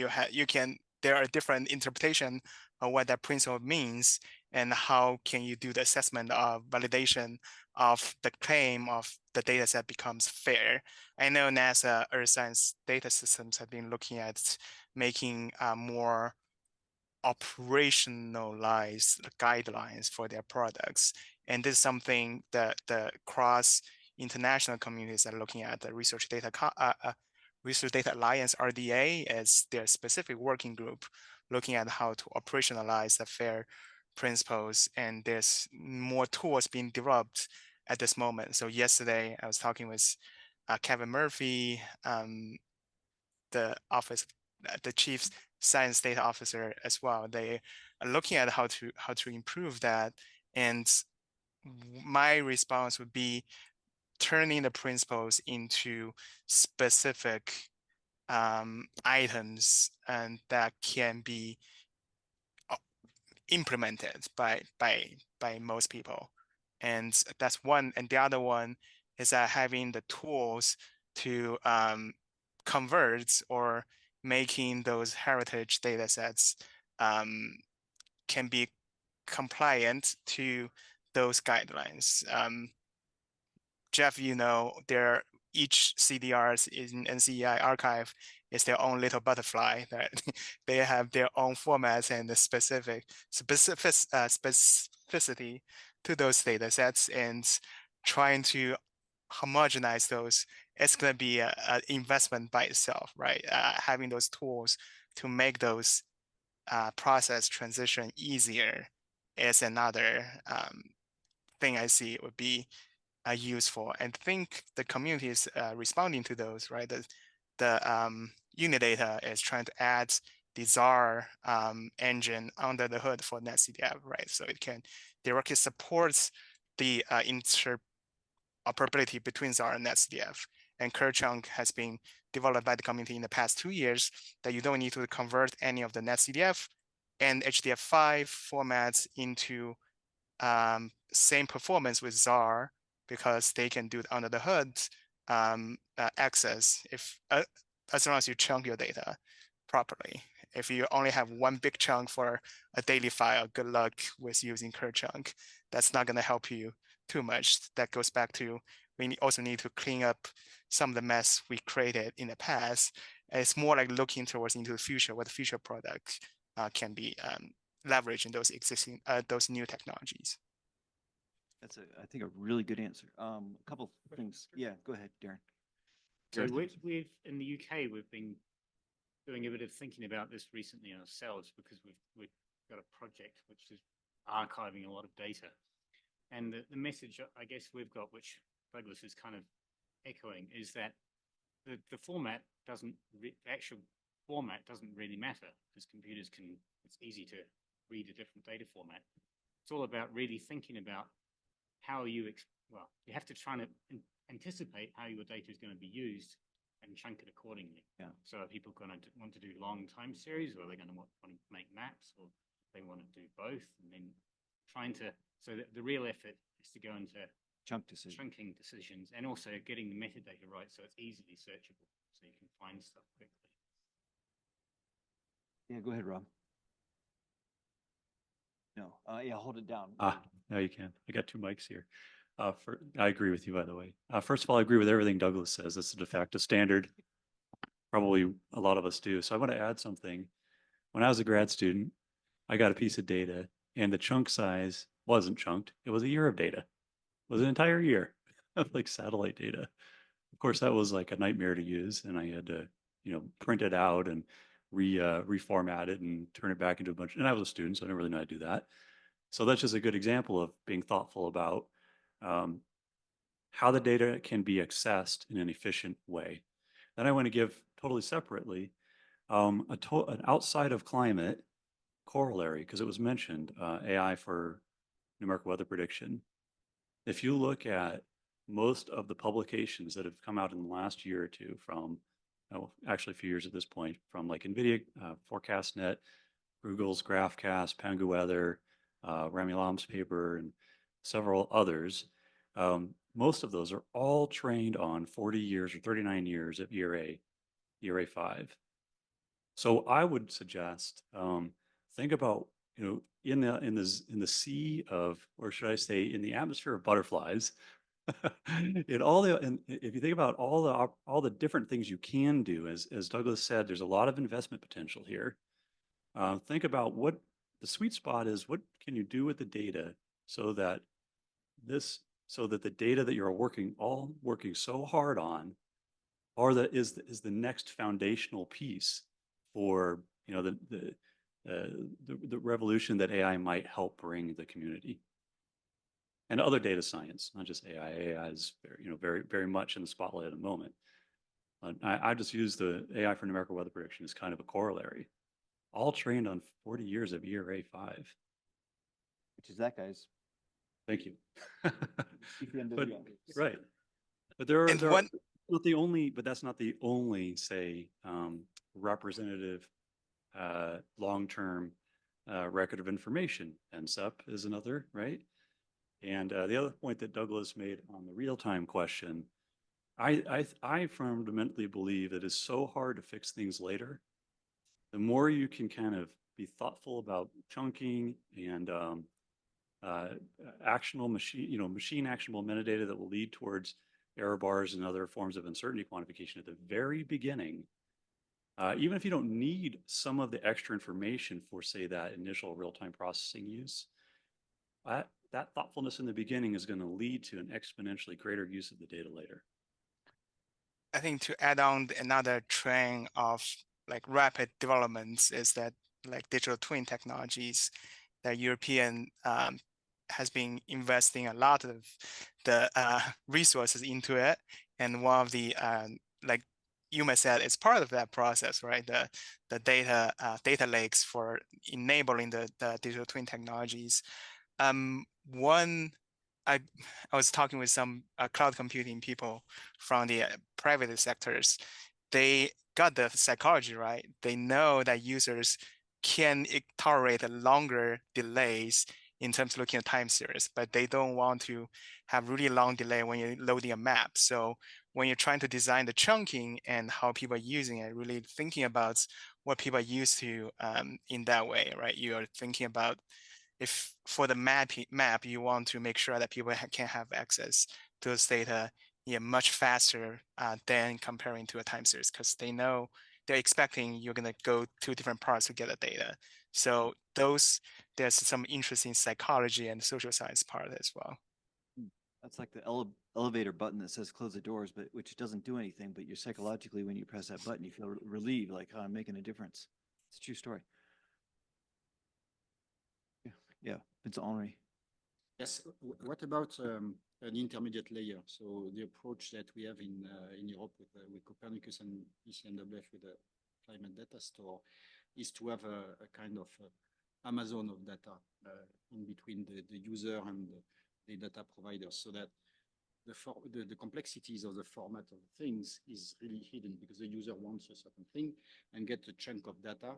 There are different interpretation of what that principle means, and how can you do the assessment of validation of the claim of the data set becomes fair. I know NASA Earth Science Data Systems have been looking at making more operationalized guidelines for their products. And this is something that the cross international communities are looking at. The Research Data Alliance, RDA, as their specific working group looking at how to operationalize the FAIR principles. And there's more tools being developed at this moment. So yesterday I was talking with Kevin Murphy, the chief science data officer as well. They are looking at how to improve that. And my response would be turning the principles into specific items, and that can be implemented by most people. And that's one. And the other one is that having the tools to convert or making those heritage data sets can be compliant to those guidelines. Jeff, you know, each CDRs in NCEI archive is their own little butterfly, that they have their own formats and the specificity to those data sets, and trying to homogenize those, it's going to be an investment by itself, right? Having those tools to make those process transition easier is another thing I see would be useful. And think the community is responding to those, right? The Unidata is trying to add the ZAR engine under the hood for NetCDF, right? So it can directly support the interoperability between ZAR and NetCDF. And Kerchunk has been developed by the community in the past 2 years, that you don't need to convert any of the NetCDF and HDF5 formats into same performance with ZAR, because they can do it under the hood access as long as you chunk your data properly. If you only have one big chunk for a daily file, good luck with using Kerchunk. That's not going to help you too much. That goes back to, we also need to clean up some of the mess we created in the past. And it's more like looking towards into the future, what the future product can be leveraging those existing, those new technologies. That's I think a really good answer. A couple things. Yeah, go ahead, Darren. So we've in the UK, we've been doing a bit of thinking about this recently ourselves, because we've got a project which is archiving a lot of data. And the message I guess we've got, which Douglas is kind of echoing, is that the format doesn't, the actual format doesn't really matter, because computers can, it's easy to read a different data format. It's all about really thinking about how you, well, you have to try to anticipate how your data is going to be used and chunk it accordingly. Yeah. So are people going to want to do long time series, or are they going to want to make maps, or they want to do both? And then trying to, so that the real effort is to go into chunking decisions, and also getting the metadata right, so it's easily searchable, so you can find stuff quickly. Yeah, go ahead, Rob. No, yeah, hold it down. No, you can. I got two mics here. I agree with you, by the way. First of all, I agree with everything Douglas says. It's a de facto standard. Probably a lot of us do. So I want to add something. When I was a grad student, I got a piece of data, and the chunk size wasn't chunked. It was a year of data. It was an entire year of like satellite data. Of course, that was like a nightmare to use, and I had to, print it out and reformat it and turn it back into a bunch. And I was a student, so I didn't really know how to do that. So that's just a good example of being thoughtful about how the data can be accessed in an efficient way. Then I want to give totally separately an outside of climate corollary, because it was mentioned, AI for numerical weather prediction. If you look at most of the publications that have come out in the last year or two from, actually a few years at this point, from like NVIDIA, ForecastNet, Google's GraphCast, Pangu Weather, Rami Lam's paper, and several others, most of those are all trained on 40 years or 39 years of ERA 5. So I would suggest, think about, in the sea of, or should I say, in the atmosphere of butterflies, and if you think about all the different things you can do, as Douglas said, there's a lot of investment potential here. Think about what the sweet spot is. What can you do with the data so that the data that you're working so hard on, or that is the next foundational piece for the revolution that AI might help bring the community. And other data science, not just AI. AI is very much in the spotlight at the moment. I just use the AI for numerical weather prediction as kind of a corollary, all trained on 40 years of ERA 5. Which is that, guys. Thank you. But, right. But that's not the only, say, representative long-term record of information. NSEP is another, right? And the other point that Douglas made on the real-time question, I fundamentally believe that it's so hard to fix things later. The more you can kind of be thoughtful about chunking and actionable machine actionable metadata that will lead towards error bars and other forms of uncertainty quantification at the very beginning, even if you don't need some of the extra information for, say, that initial real-time processing use, that thoughtfulness in the beginning is going to lead to an exponentially greater use of the data later. I think to add on another trend of like rapid developments is that like digital twin technologies that European has been investing a lot of the resources into it. And one of the, like Yuma said, it's part of that process, right? The data lakes for enabling the digital twin technologies. I was talking with some cloud computing people from the private sectors. They got the psychology right. They know that users can tolerate longer delays in terms of looking at time series, but they don't want to have really long delay when you're loading a map. So when you're trying to design the chunking and how people are using it, really thinking about what people are used to in that way, right? You are thinking about if for the map, you want to make sure that people can have access to this data much faster than comparing to a time series, because they know they're expecting you're going to go to different parts to get the data. So there's some interesting psychology and social science part as well. That's like the elevator button that says close the doors, but which doesn't do anything, but you're psychologically, when you press that button, you feel relieved, like, oh, I'm making a difference. It's a true story. Yeah, it's Henri. Yes. What about an intermediate layer? So the approach that we have in Europe with Copernicus and ECNWF with the climate data store is to have a kind of Amazon of data in between the user and the data providers, so that the complexities of the format of things is really hidden, because the user wants a certain thing and get a chunk of data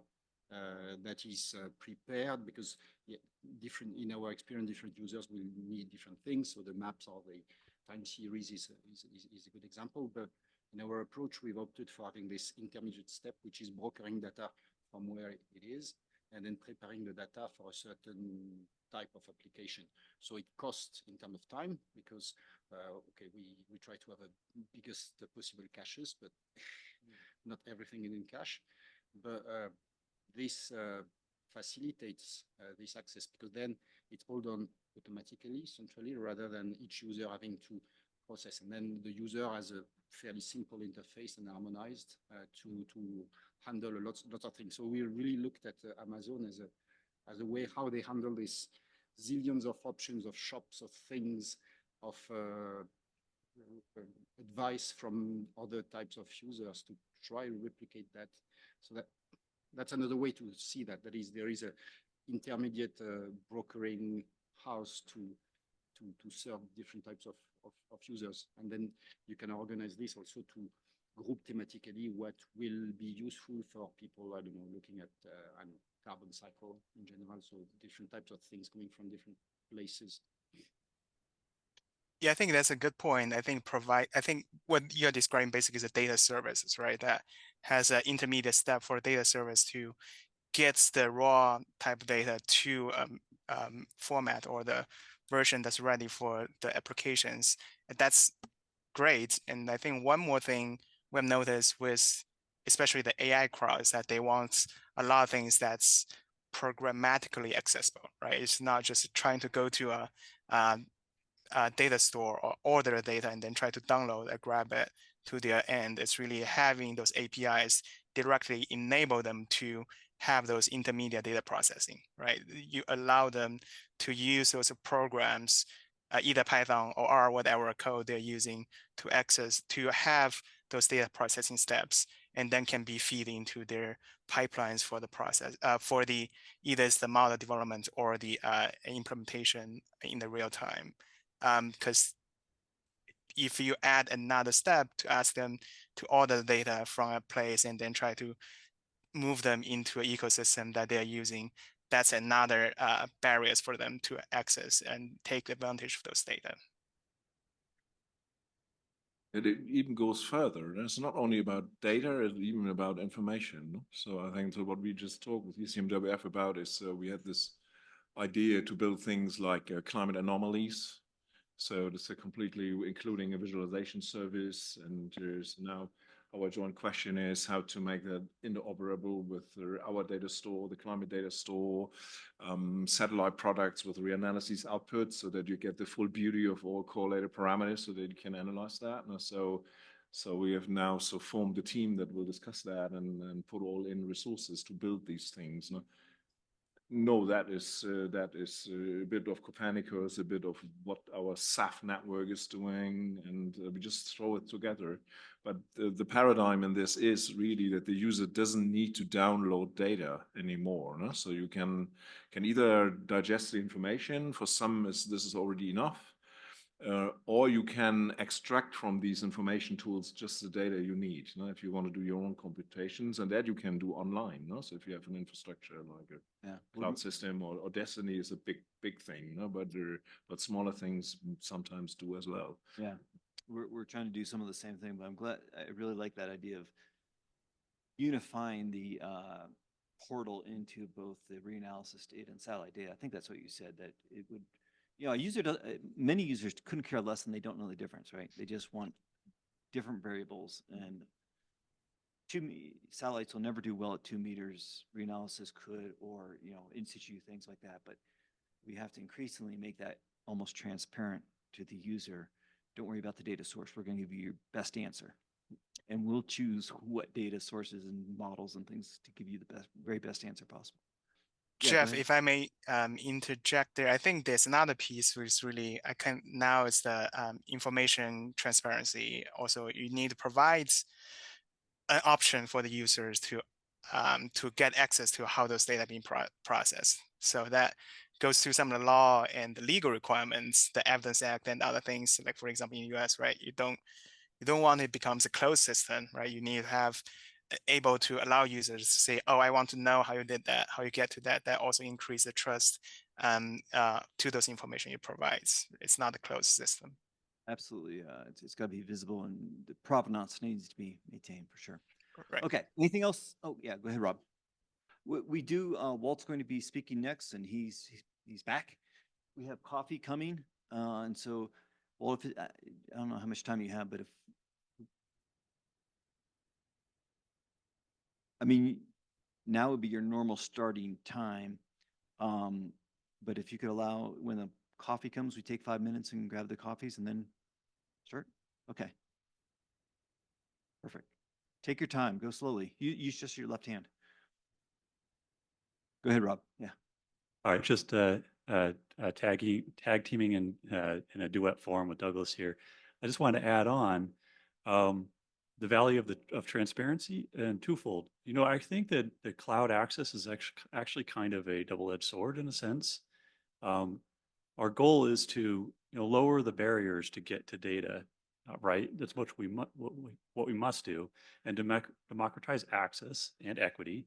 that is prepared, because in our experience, different users will need different things. So the maps or the time series is a good example. But in our approach, we've opted for having this intermediate step, which is brokering data from where it is, and then preparing the data for a certain type of application. So it costs in terms of time, because we try to have a biggest possible caches, but not everything is in cache. But this facilitates this access, because then it's all done automatically, centrally, rather than each user having to process. And then the user has a fairly simple interface and harmonized to handle lots of things. So we really looked at Amazon as a way how they handle this zillions of options of shops, of things, of advice from other types of users to try to replicate that. So that's another way to see that. That is, there is a intermediate brokering house to serve different types of users. And then you can organize this also to group thematically what will be useful for people, I don't know, looking at I don't know, carbon cycle in general. So different types of things coming from different places. Yeah, I think that's a good point. I think what you're describing basically is a data services, right? That has an intermediate step for a data service to get the raw type of data to format or the version that's ready for the applications. And that's great. And I think one more thing we've noticed with especially the AI crowd is that they want a lot of things that's programmatically accessible, right? It's not just trying to go to a data store or order data and then try to download or grab it to their end. It's really having those APIs directly enable them to have those intermediate data processing, right? You allow them to use those programs, either Python or R, whatever code they're using to access, to have those data processing steps, and then can be feed into their pipelines for the process, for the either it's the model development or the implementation in the real time. Because if you add another step to ask them to order the data from a place and then try to move them into an ecosystem that they're using, that's another barriers for them to access and take advantage of those data. And it even goes further. It's not only about data, it's even about information. So I think what we just talked with ECMWF about is we had this idea to build things like climate anomalies. So this is completely including a visualization service. And there's now our joint question is how to make that interoperable with our data store, the climate data store, satellite products with reanalysis output so that you get the full beauty of all correlated parameters so that you can analyze that. And so we have now formed a team that will discuss that and put all in resources to build these things. No, that is a bit of Copernicus, a bit of what our SAF network is doing, and we just throw it together. But the paradigm in this is really that the user doesn't need to download data anymore. No? So you can either digest the information. For some, this is already enough. Or you can extract from these information tools just the data you need. You know, if you want to do your own computations, and that you can do online. No? So if you have an infrastructure like a cloud system or Destiny is a big thing, no? But smaller things sometimes do as well. Yeah, we're trying to do some of the same thing, but I'm glad. I really like that idea of unifying the portal into both the reanalysis data and satellite data. I think that's what you said, that it would. You know, a user does, many users couldn't care less and they don't know the difference, right? They just want different variables, and satellites will never do well at 2 meters. Reanalysis could, or, you know, in situ, things like that. But we have to increasingly make that almost transparent to the user. Don't worry about the data source. We're going to give you your best answer. And we'll choose what data sources and models and things to give you the very best answer possible. Yeah, Jeff, if I may interject there, I think there's another piece which is really, now is the information transparency. Also, you need to provide an option for the users to get access to how those data are being processed. So that goes through some of the law and the legal requirements, the Evidence Act and other things. Like, for example, in the US, right, you don't want it becomes a closed system, right? You need to have able to allow users to say, oh, I want to know how you did that, how you get to that. That also increase the trust to those information it provides. It's not a closed system. Absolutely. It's got to be visible, and the provenance needs to be maintained for sure. Right. Okay. Anything else? Oh, yeah. Go ahead, Rob. We do. Walt's going to be speaking next, and he's back. We have coffee coming, and so, well, if I don't know how much time you have, but I mean, now would be your normal starting time. But if you could allow, when the coffee comes, we take 5 minutes and grab the coffees and then start. Okay. Perfect. Take your time. Go slowly. Use just your left hand. Go ahead, Rob. Yeah. All right. Just tag teaming in a duet form with Douglas here. I just want to add on the value of transparency and twofold. You know, I think that the cloud access is actually kind of a double-edged sword in a sense. Our goal is to lower the barriers to get to data, right? That's what we must do, and democratize access and equity.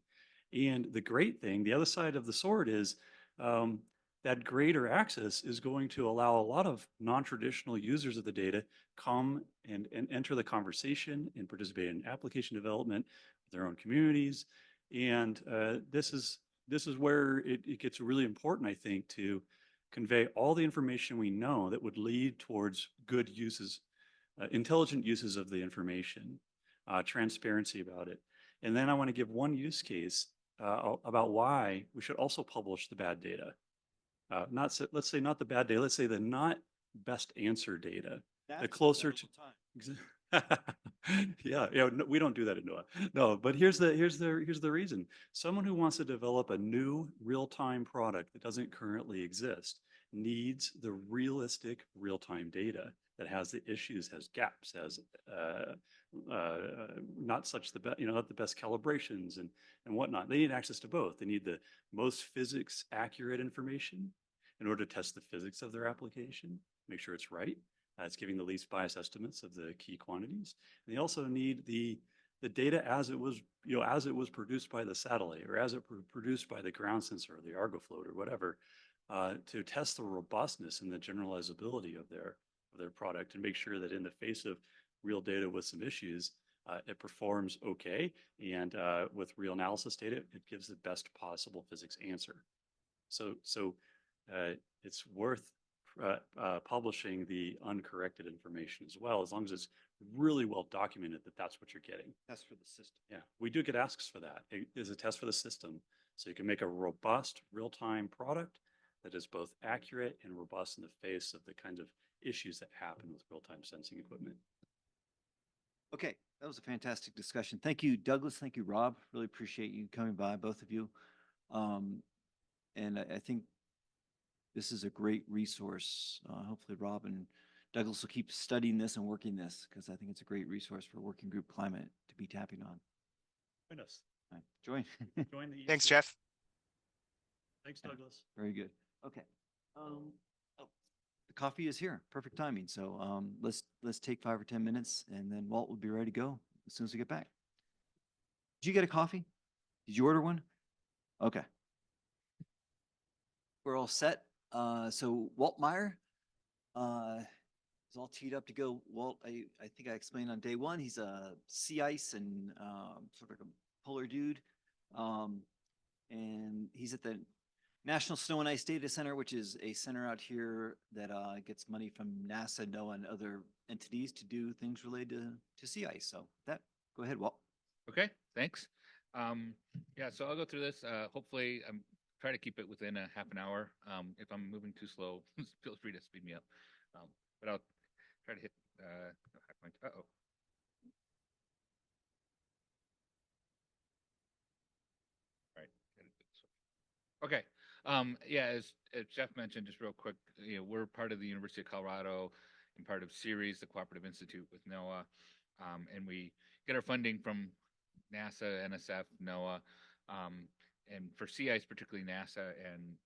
And the great thing, the other side of the sword is that greater access is going to allow a lot of non-traditional users of the data come and enter the conversation and participate in application development with their own communities. And this is where it gets really important, I think, to convey all the information we know that would lead towards good uses, intelligent uses of the information, transparency about it. And then I want to give one use case about why we should also publish the bad data. Let's say not the bad data, let's say the not best answer data. The closer to yeah, no, we don't do that in NOAA. No, but here's the reason. Someone who wants to develop a new real-time product that doesn't currently exist needs the realistic real-time data that has the issues, has gaps, has not the best calibrations and whatnot. They need access to both. They need the most physics accurate information in order to test the physics of their application, make sure it's right. It's giving the least bias estimates of the key quantities. And they also need the data as it was, as it was produced by the satellite or as it produced by the ground sensor or the Argo float or whatever, to test the robustness and the generalizability of their product and make sure that in the face of real data with some issues, it performs okay. And with real analysis data, it gives the best possible physics answer. So it's worth publishing the uncorrected information as well, as long as it's really well documented that that's what you're getting. Test for the system. Yeah, we do get asks for that. It is a test for the system. So you can make a robust real-time product that is both accurate and robust in the face of the kinds of issues that happen with real-time sensing equipment. Okay, that was a fantastic discussion. Thank you, Douglas. Thank you, Rob. Really appreciate you coming by, both of you. And I think this is a great resource. Hopefully Rob and Douglas will keep studying this and working this, because I think it's a great resource for Working Group Climate to be tapping on. Join us. Join. Join the Thanks, Jeff. Thanks, Douglas. Very good. Okay. The coffee is here. Perfect timing. So let's take 5 or 10 minutes, and then Walt will be ready to go as soon as we get back. Did you get a coffee? Did you order one? Okay. We're all set. So Walt Meyer is all teed up to go. Walt, I think I explained on day one, he's a sea ice and sort of a polar dude. And he's at the National Snow and Ice Data Center, which is a center out here that gets money from NASA, NOAA, and other entities to do things related to sea ice. So with that, go ahead, Walt. Okay, thanks. Yeah, so I'll go through this. Hopefully, I'm try to keep it within a half an hour. If I'm moving too slow, feel free to speed me up. But I'll try to hit high point. Uh-oh. All right. Okay. Yeah, as Jeff mentioned, just real quick, we're part of the University of Colorado and part of CERES, the Cooperative Institute with NOAA, and we get our funding from NASA, NSF, NOAA, and for sea ice, particularly NASA and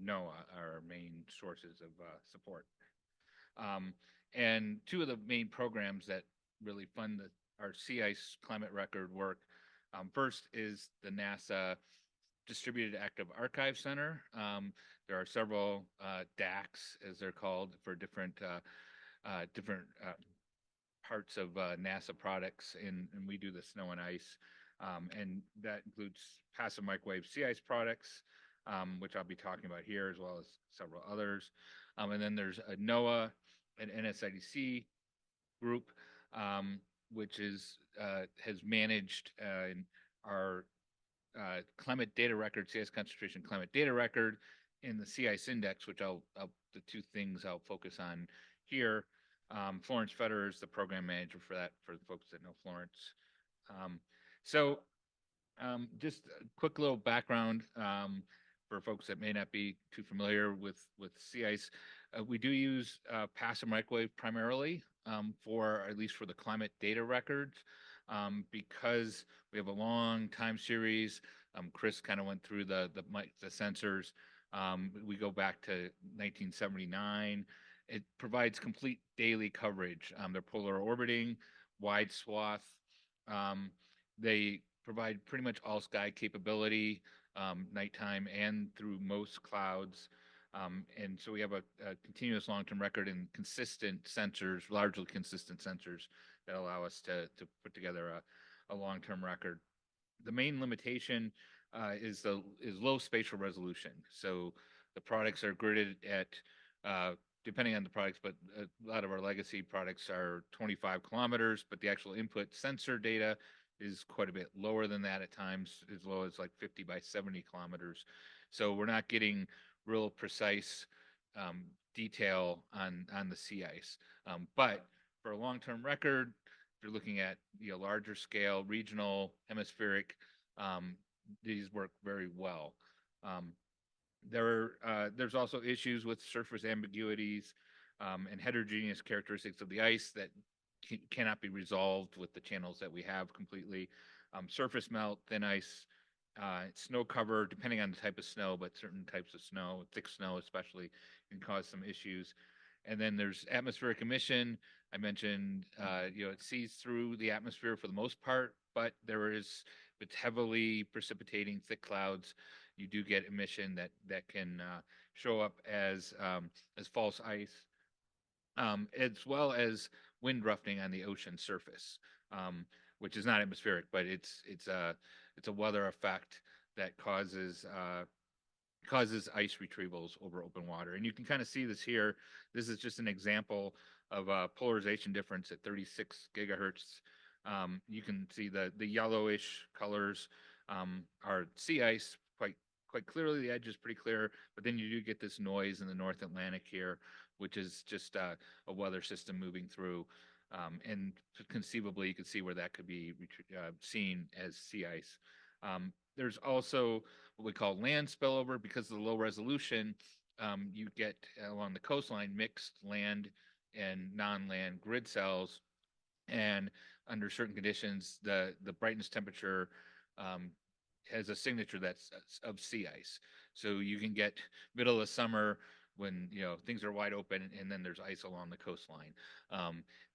NOAA are our main sources of support. And two of the main programs that really fund our sea ice climate record work, first is the NASA Distributed Active Archive Center. There are several DACs, as they're called, for different parts of NASA products, and we do the snow and ice, and that includes passive microwave sea ice products, which I'll be talking about here, as well as several others. And then there's a NOAA and NSIDC group, which has managed our climate data record, sea ice concentration climate data record, in the sea ice index, which the two things I'll focus on here. Florence Federer is the program manager for that, for the folks that know Florence. Just a quick little background for folks that may not be too familiar with sea ice. We do use passive microwave primarily for, at least for the climate data records, because we have a long time series. Chris kind of went through the sensors. We go back to 1979. It provides complete daily coverage. They're polar orbiting, wide swath. They provide pretty much all sky capability, nighttime and through most clouds. And so we have a continuous long-term record and consistent sensors, largely consistent sensors that allow us to put together a long-term record. The main limitation is low spatial resolution. So the products are gridded at, depending on the products, but a lot of our legacy products are 25 kilometers, but the actual input sensor data is quite a bit lower than that at times, as low as like 50 by 70 kilometers. So we're not getting real precise detail on the sea ice. But for a long-term record, if you're looking at larger scale, regional, hemispheric, these work very well. There's also issues with surface ambiguities and heterogeneous characteristics of the ice that cannot be resolved with the channels that we have completely. Surface melt, thin ice, snow cover, depending on the type of snow, but certain types of snow, thick snow especially, can cause some issues. And then there's atmospheric emission. I mentioned, it sees through the atmosphere for the most part, but it's heavily precipitating thick clouds. You do get emission that can show up as false ice, as well as wind drifting on the ocean surface, which is not atmospheric, but it's a weather effect that causes ice retrievals over open water. And you can kind of see this here. This is just an example of a polarization difference at 36 gigahertz. You can see the yellowish colors are sea ice quite clearly. The edge is pretty clear, but then you do get this noise in the North Atlantic here, which is just a weather system moving through. And conceivably, you could see where that could be seen as sea ice. There's also what we call land spillover. Because of the low resolution, you get along the coastline mixed land and non-land grid cells, and under certain conditions, the brightness temperature has a signature that's of sea ice. So you can get middle of summer when things are wide open, and then there's ice along the coastline.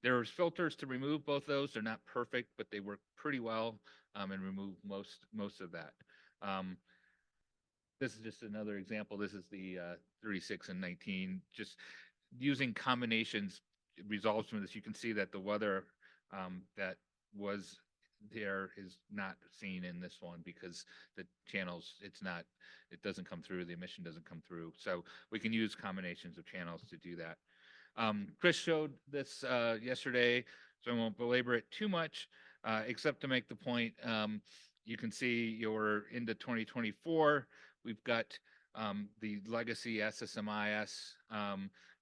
There's filters to remove both those. They're not perfect, but they work pretty well and remove most of that. This is just another example. This is the 36 and 19. Just using combinations resolves from this. You can see that the weather that was there is not seen in this one because the channels, it doesn't come through, the emission doesn't come through. So we can use combinations of channels to do that. Chris showed this yesterday, so I won't belabor it too much, except to make the point. You can see you're into 2024. We've got the legacy SSMIS,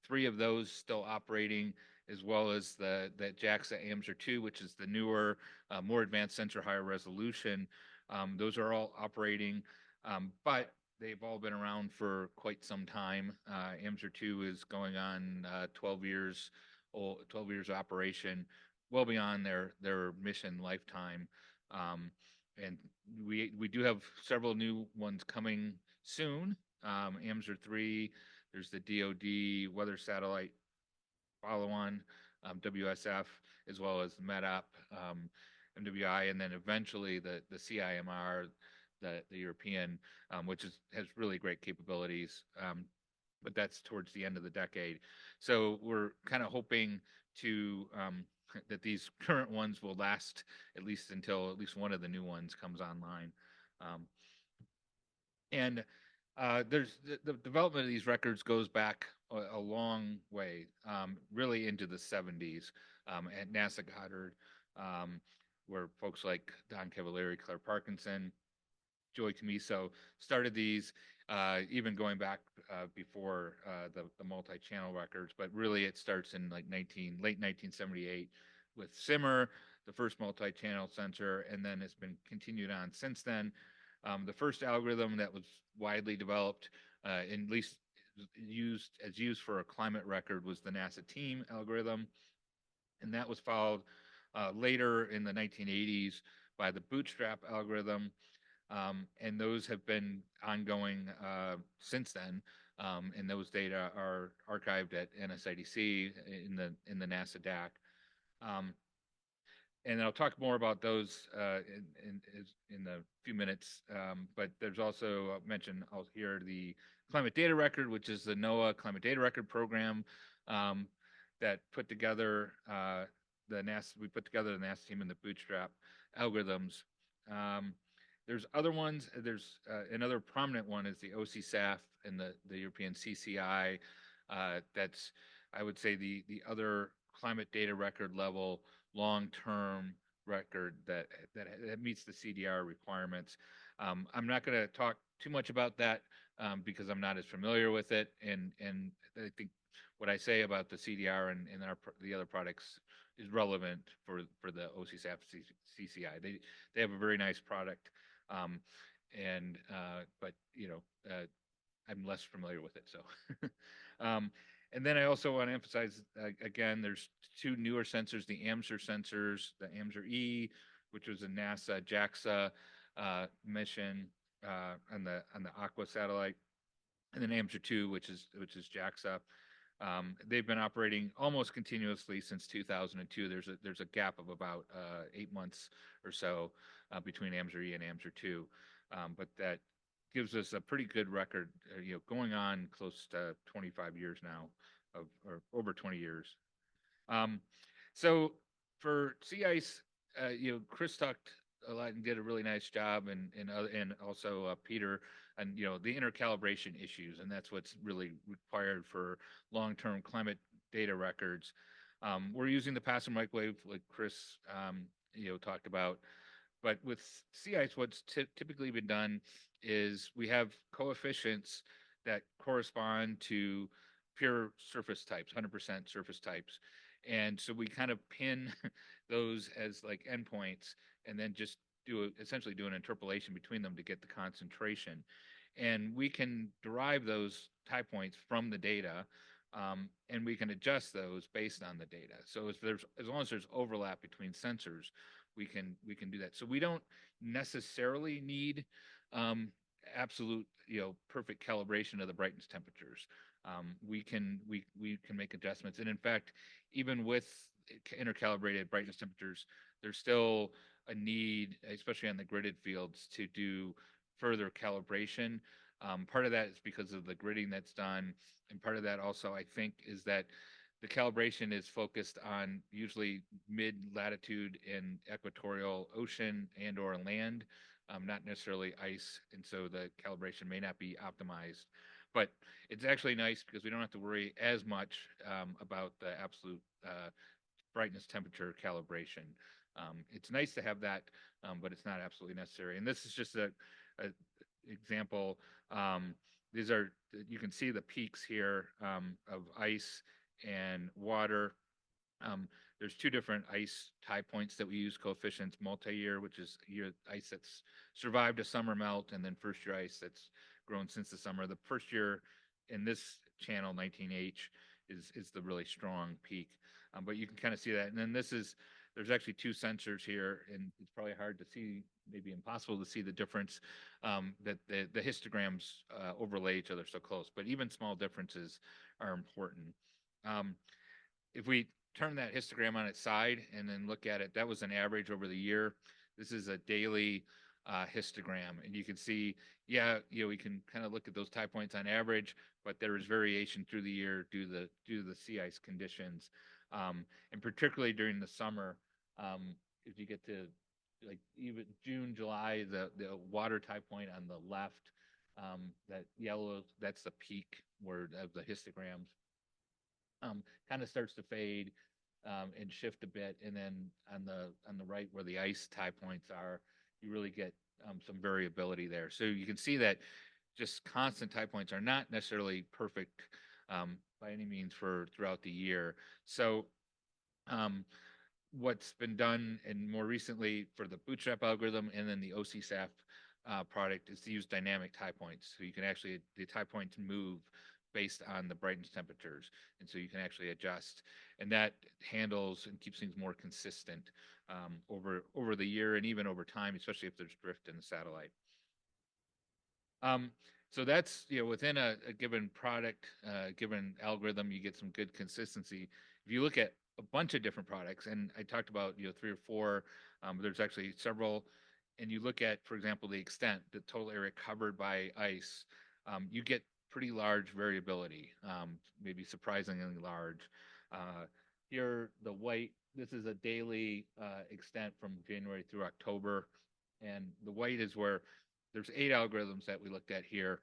3 of those still operating, as well as the JAXA AMSR 2, which is the newer, more advanced sensor, higher resolution. Those are all operating, but they've all been around for quite some time. AMSR 2 is going on 12 years old, 12 years of operation, well beyond their mission lifetime. And we do have several new ones coming soon. AMSR 3, there's the DoD weather satellite follow-on, WSF, as well as METOP, MWI, and then eventually the CIMR, the European, which has really great capabilities, but that's towards the end of the decade. So we're kind of hoping to that these current ones will last at least until at least one of the new ones comes online. And there's the development of these records goes back a long way, really into the 70s at NASA Goddard, where folks like Don Cavalieri, Claire Parkinson, Joey Camiso started these, even going back before the multi-channel records. But really, it starts in like late 1978 with Simmer, the first multi-channel sensor, and then it's been continued on since then. The first algorithm that was widely developed, at least used for a climate record was the NASA team algorithm, and that was followed later in the 1980s by the bootstrap algorithm, and those have been ongoing since then. And those data are archived at NSIDC in the NASA DAC. And I'll talk more about those in a few minutes. But there's also mentioned here the Climate Data Record, which is the NOAA Climate Data Record program that put together we put together the NASA team and the bootstrap algorithms. There's other ones. There's another prominent one is the OCSAF and the European CCI. That's, I would say, the other climate data record level long-term record that meets the CDR requirements. I'm not going to talk too much about that because I'm not as familiar with it, and I think what I say about the CDR and the other products is relevant for the OCSAF CCI. They have a very nice product, but I'm less familiar with it. So, and then I also want to emphasize again, there's two newer sensors: the AMSR sensors, the AMSR-E, which was a NASA JAXA mission on the Aqua satellite, and then AMSR-2, which is JAXA. They've been operating almost continuously since 2002. There's a gap of about 8 months or so between AMSR-E and AMSR-2, but that gives us a pretty good record, going on close to 25 years now, or over 20 years. So for sea ice, Chris talked a lot and did a really nice job, and also Peter, and the intercalibration issues, and that's what's really required for long-term climate data records. We're using the passive microwave, like Chris talked about, but with sea ice, what's typically been done is we have coefficients that correspond to pure surface types, 100% surface types. And so we kind of pin those as like endpoints and then just essentially do an interpolation between them to get the concentration. And we can derive those tie points from the data, and we can adjust those based on the data. So as long as there's overlap between sensors, we can do that. So we don't necessarily need absolute perfect calibration of the brightness temperatures. We can make adjustments, and in fact, even with intercalibrated brightness temperatures, there's still a need, especially on the gridded fields, to do further calibration. Part of that is because of the gridding that's done, and part of that also, I think, is that the calibration is focused on usually mid-latitude and equatorial ocean and or land, not necessarily ice, and so the calibration may not be optimized. But it's actually nice because we don't have to worry as much about the absolute brightness temperature calibration. It's nice to have that, but it's not absolutely necessary. And this is just a example. You can see the peaks here of ice and water. There's two different ice tie points that we use coefficients: multi-year, which is ice that's survived a summer melt, and then first-year ice that's grown since the summer. The first year in this channel, 19H, is the really strong peak. But you can kind of see that. And then there's actually two sensors here, and it's probably hard to see, maybe impossible to see the difference, that the histograms overlay each other so close. But even small differences are important. If we turn that histogram on its side and then look at it, that was an average over the year. This is a daily histogram, and you can see, we can kind of look at those tie points on average, but there is variation through the year due to the sea ice conditions, and particularly during the summer. If you get to like even June, July, the water tie point on the left, that yellow, that's the peak of the histograms. Kind of starts to fade and shift a bit, and then on the right where the ice tie points are, you really get some variability there. So you can see that just constant tie points are not necessarily perfect by any means throughout the year. So what's been done, and more recently for the bootstrap algorithm and then the OCSAF product, is to use dynamic tie points. So you can actually, the tie points move based on the brightness temperatures. And so you can actually adjust, and that handles and keeps things more consistent over the year and even over time, especially if there's drift in the satellite. So that's, within a given product, given algorithm, you get some good consistency. If you look at a bunch of different products, and I talked about, 3 or 4, but there's actually several, and you look at, for example, the extent, the total area covered by ice, you get pretty large variability, maybe surprisingly large. Here, the white, this is a daily extent from January through October, and the white is where there's 8 algorithms that we looked at here.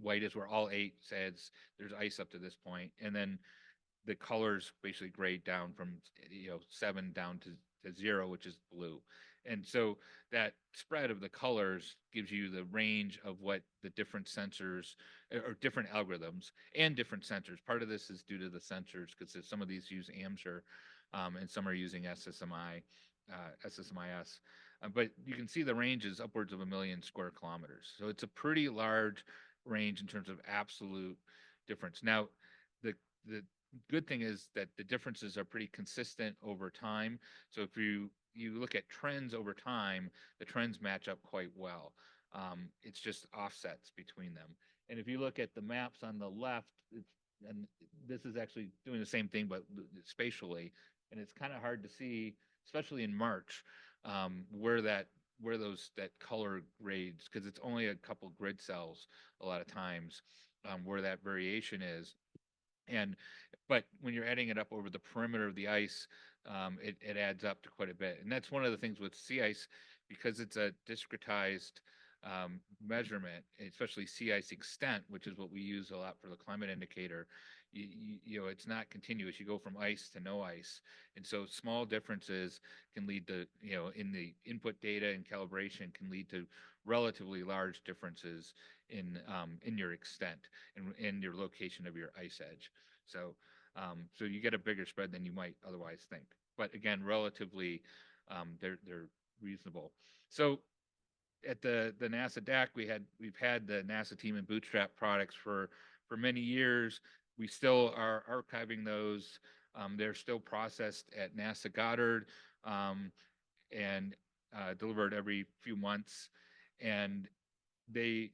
White is where all 8 says there's ice up to this point, and then the colors basically grade down from 7 down to 0, which is blue. And so that spread of the colors gives you the range of what the different sensors or different algorithms and different sensors. Part of this is due to the sensors, because some of these use AMSUR and some are using SSMIS. But you can see the range is upwards of 1 million square kilometers. So it's a pretty large range in terms of absolute difference. Now, the good thing is that the differences are pretty consistent over time. So if you look at trends over time, the trends match up quite well. It's just offsets between them. And if you look at the maps on the left, and this is actually doing the same thing, but spatially, and it's kind of hard to see, especially in March, where that color grades, because it's only a couple grid cells a lot of times, where that variation is. But when you're adding it up over the perimeter of the ice, it adds up to quite a bit. And that's one of the things with sea ice, because it's a discretized measurement, especially sea ice extent, which is what we use a lot for the climate indicator. It's not continuous. You go from ice to no ice. And so small differences can lead to, in the input data and calibration, can lead to relatively large differences in your extent and in your location of your ice edge. So you get a bigger spread than you might otherwise think. But again, relatively, they're reasonable. So at the NASA DAC, we've had the NASA team and Bootstrap products for many years. We still are archiving those. They're still processed at NASA Goddard and delivered every few months. And they've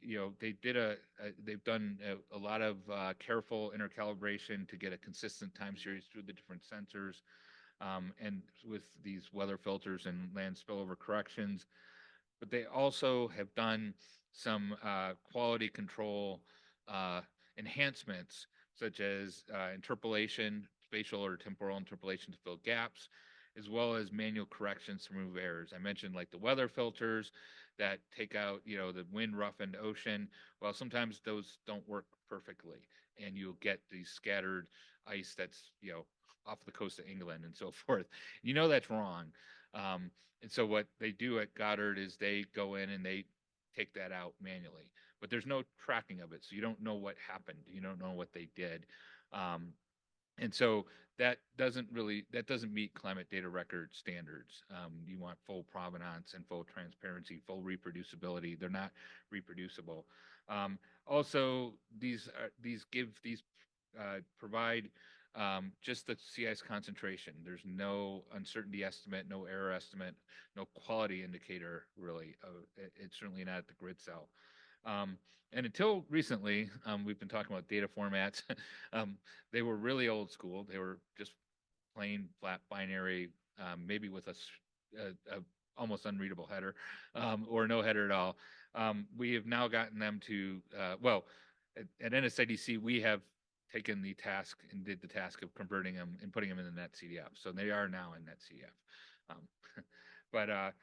done a lot of careful intercalibration to get a consistent time series through the different sensors, and with these weather filters and land spillover corrections. But they also have done some quality control enhancements, such as interpolation, spatial or temporal interpolation to fill gaps, as well as manual corrections to remove errors. I mentioned like the weather filters that take out, the wind roughened ocean. Well, sometimes those don't work perfectly, and you'll get these scattered ice that's, off the coast of England and so forth. That's wrong. And so what they do at Goddard is they go in and they take that out manually, but there's no tracking of it. So you don't know what happened. You don't know what they did. And so that doesn't meet climate data record standards. You want full provenance and full transparency, full reproducibility. They're not reproducible. Also, these provide just the sea ice concentration. There's no uncertainty estimate, no error estimate, no quality indicator, really. It's certainly not at the grid cell. And until recently, we've been talking about data formats. They were really old school. They were just plain flat binary, maybe with a almost unreadable header, or no header at all. We have now gotten them to, at NSIDC, we have taken the task and did the task of converting them and putting them in the NetCDF. So they are now in NetCDF. But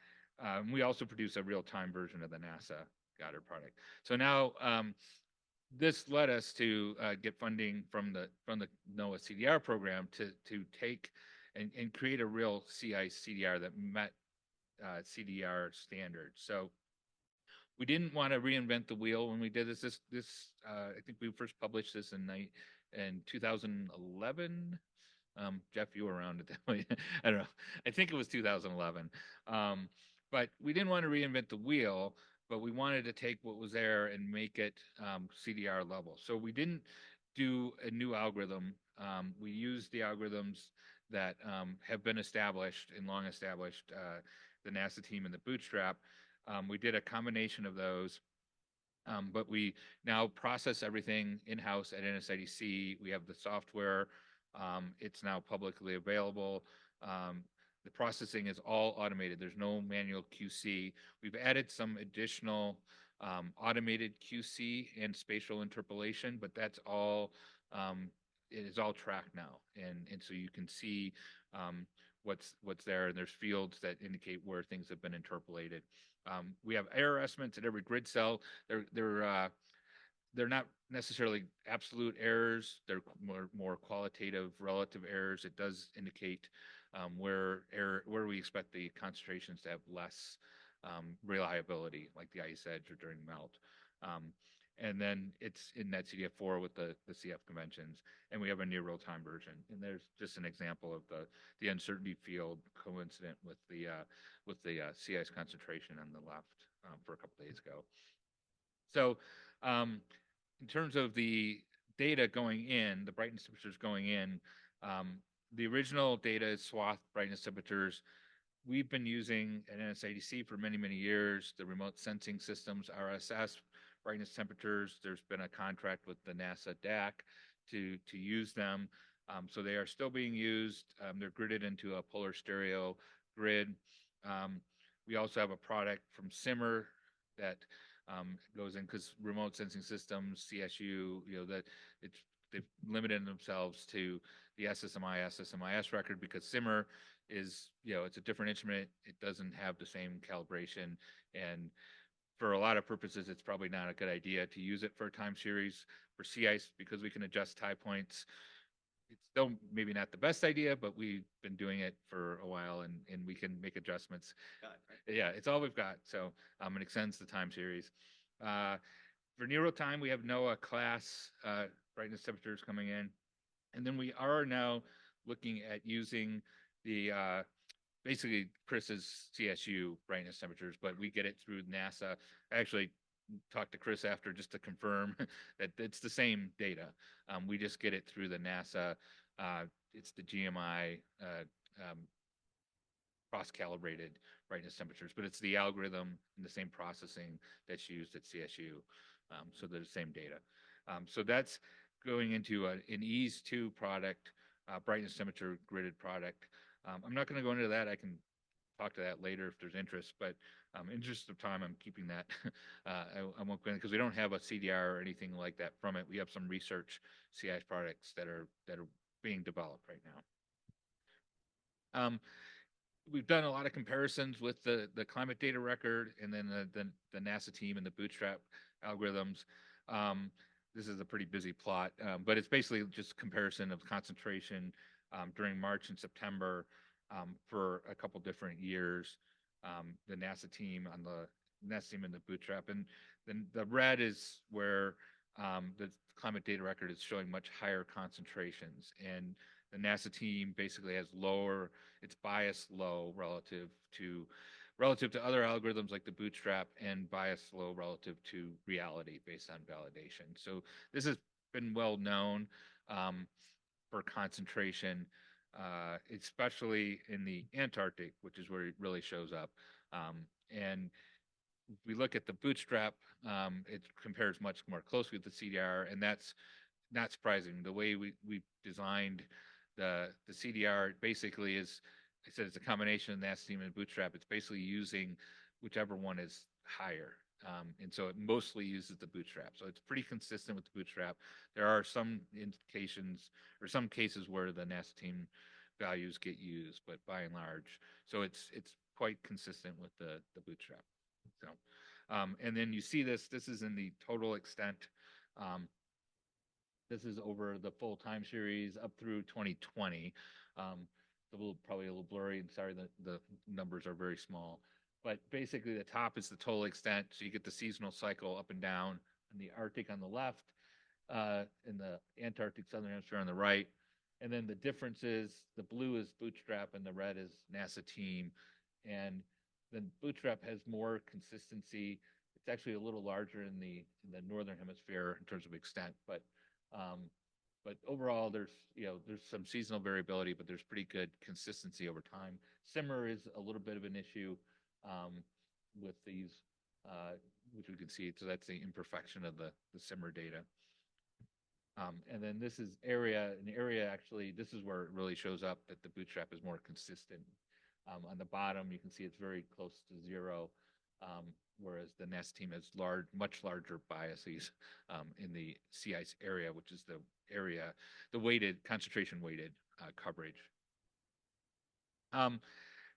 we also produce a real-time version of the NASA Goddard product. So now this led us to get funding from the NOAA CDR program to take and create a real sea ice CDR that met CDR standards. So we didn't want to reinvent the wheel when we did this. I think we first published this in 2011. Jeff, you were around at that point. I don't know. I think it was 2011. But we didn't want to reinvent the wheel, but we wanted to take what was there and make it CDR level. So we didn't do a new algorithm. We use the algorithms that have been established and long established, the NASA team and the Bootstrap. We did a combination of those, but we now process everything in-house at NSIDC. We have the software. It's now publicly available. The processing is all automated. There's no manual QC. We've added some additional automated QC and spatial interpolation, but that's all, it is all tracked now. And so you can see what's there, and there's fields that indicate where things have been interpolated. We have error estimates at every grid cell. They're not necessarily absolute errors. They're more qualitative, relative errors. It does indicate where we expect the concentrations to have less reliability, like the ice edge or during melt. And then it's in that CDF4 with the CF conventions, and we have a near real-time version. And there's just an example of the uncertainty field coincident with the CIS concentration on the left for a couple days ago. So in terms of the data going in, the brightness temperatures going in, the original data is swath brightness temperatures. We've been using at NSIDC for many, many years, the remote sensing systems, RSS, brightness temperatures. There's been a contract with the NASA DAC to use them. So they are still being used. They're gridded into a polar stereo grid. We also have a product from Simmer that goes in, because remote sensing systems, CSU, they've limited themselves to the SSMI record, because Simmer is, it's a different instrument. It doesn't have the same calibration, and for a lot of purposes, it's probably not a good idea to use it for a time series. For sea ice, because we can adjust tie points, it's still maybe not the best idea, but we've been doing it for a while, and we can make adjustments. Yeah, it's all we've got. So it extends the time series. For near real time, we have NOAA class brightness temperatures coming in. And then we are now looking at using the basically Chris's CSU brightness temperatures, but we get it through NASA. I actually talked to Chris after just to confirm that it's the same data. We just get it through the NASA. It's the GMI cross-calibrated brightness temperatures, but it's the algorithm and the same processing that's used at CSU. So they're the same data. So that's going into an EASE-2 product, brightness temperature gridded product. I'm not going to go into that. I can talk to that later if there's interest, but in interest of time, I'm keeping that. I won't go in, because we don't have a CDR or anything like that from it. We have some research CIS products that are being developed right now. We've done a lot of comparisons with the climate data record, and then the NASA team and the Bootstrap algorithms. This is a pretty busy plot, but it's basically just comparison of concentration during March and September for a couple different years. The NASA team and the Bootstrap, and then the red is where the climate data record is showing much higher concentrations, and the NASA team basically has lower, it's bias low relative to other algorithms like the Bootstrap, and bias low relative to reality based on validation. So this has been well known for concentration, especially in the Antarctic, which is where it really shows up. And if we look at the Bootstrap, it compares much more closely with the CDR, and that's not surprising. The way we designed the CDR basically is, I said, it's a combination of NASA team and Bootstrap. It's basically using whichever one is higher. And so it mostly uses the Bootstrap. So it's pretty consistent with the Bootstrap. There are some indications or some cases where the NASA team values get used, but by and large, so it's quite consistent with the Bootstrap. So, and then you see this is in the total extent. This is over the full time series up through 2020. Probably a little blurry, and sorry that the numbers are very small. But basically the top is the total extent, so you get the seasonal cycle up and down, and the Arctic on the left, and the Antarctic Southern Hemisphere on the right. And then the difference is the blue is Bootstrap and the red is NASA team. And then Bootstrap has more consistency. It's actually a little larger in the northern hemisphere in terms of extent, but But overall, there's some seasonal variability, but there's pretty good consistency over time. Simmer is a little bit of an issue with these, which we can see. So that's the imperfection of the simmer data. And then this is area. In area, actually, this is where it really shows up that the bootstrap is more consistent. On the bottom, you can see it's very close to 0, whereas the NASA team has much larger biases in the sea ice area, which is the area, the concentration weighted coverage.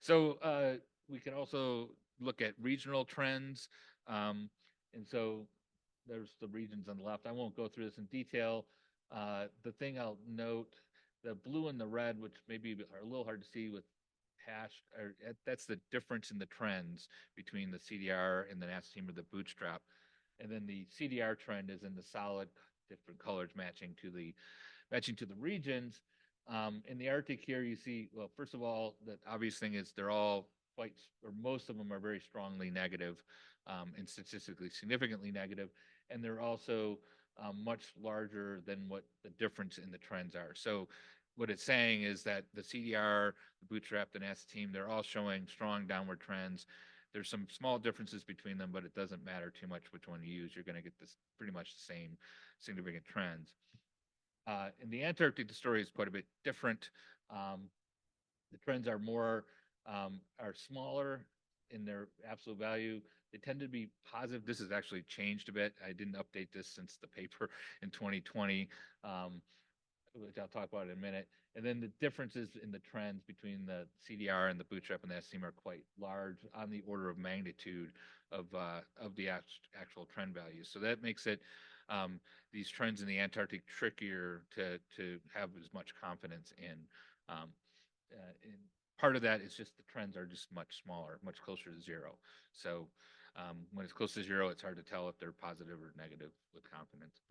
So we can also look at regional trends. And so there's the regions on the left. I won't go through this in detail. The thing I'll note, the blue and the red, which maybe are a little hard to see with hash, that's the difference in the trends between the CDR and the NASA team or the bootstrap. And then the CDR trend is in the solid different colors matching to the regions. In the Arctic here, you see, well, first of all, the obvious thing is they're all quite, or most of them are very strongly negative and statistically significantly negative. And they're also much larger than what the difference in the trends are. So what it's saying is that the CDR, the bootstrap, the NASA team, they're all showing strong downward trends. There's some small differences between them, but it doesn't matter too much which one you use. You're going to get this pretty much the same significant trends. In the Antarctic, the story is quite a bit different. The trends are are smaller in their absolute value. They tend to be positive. This has actually changed a bit. I didn't update this since the paper in 2020, which I'll talk about in a minute. And then the differences in the trends between the CDR and the bootstrap and the STM are quite large, on the order of magnitude of the actual trend values. So that makes it these trends in the Antarctic trickier to have as much confidence in. And part of that is just the trends are just much smaller, much closer to 0. So when it's close to 0, it's hard to tell if they're positive or negative with confidence.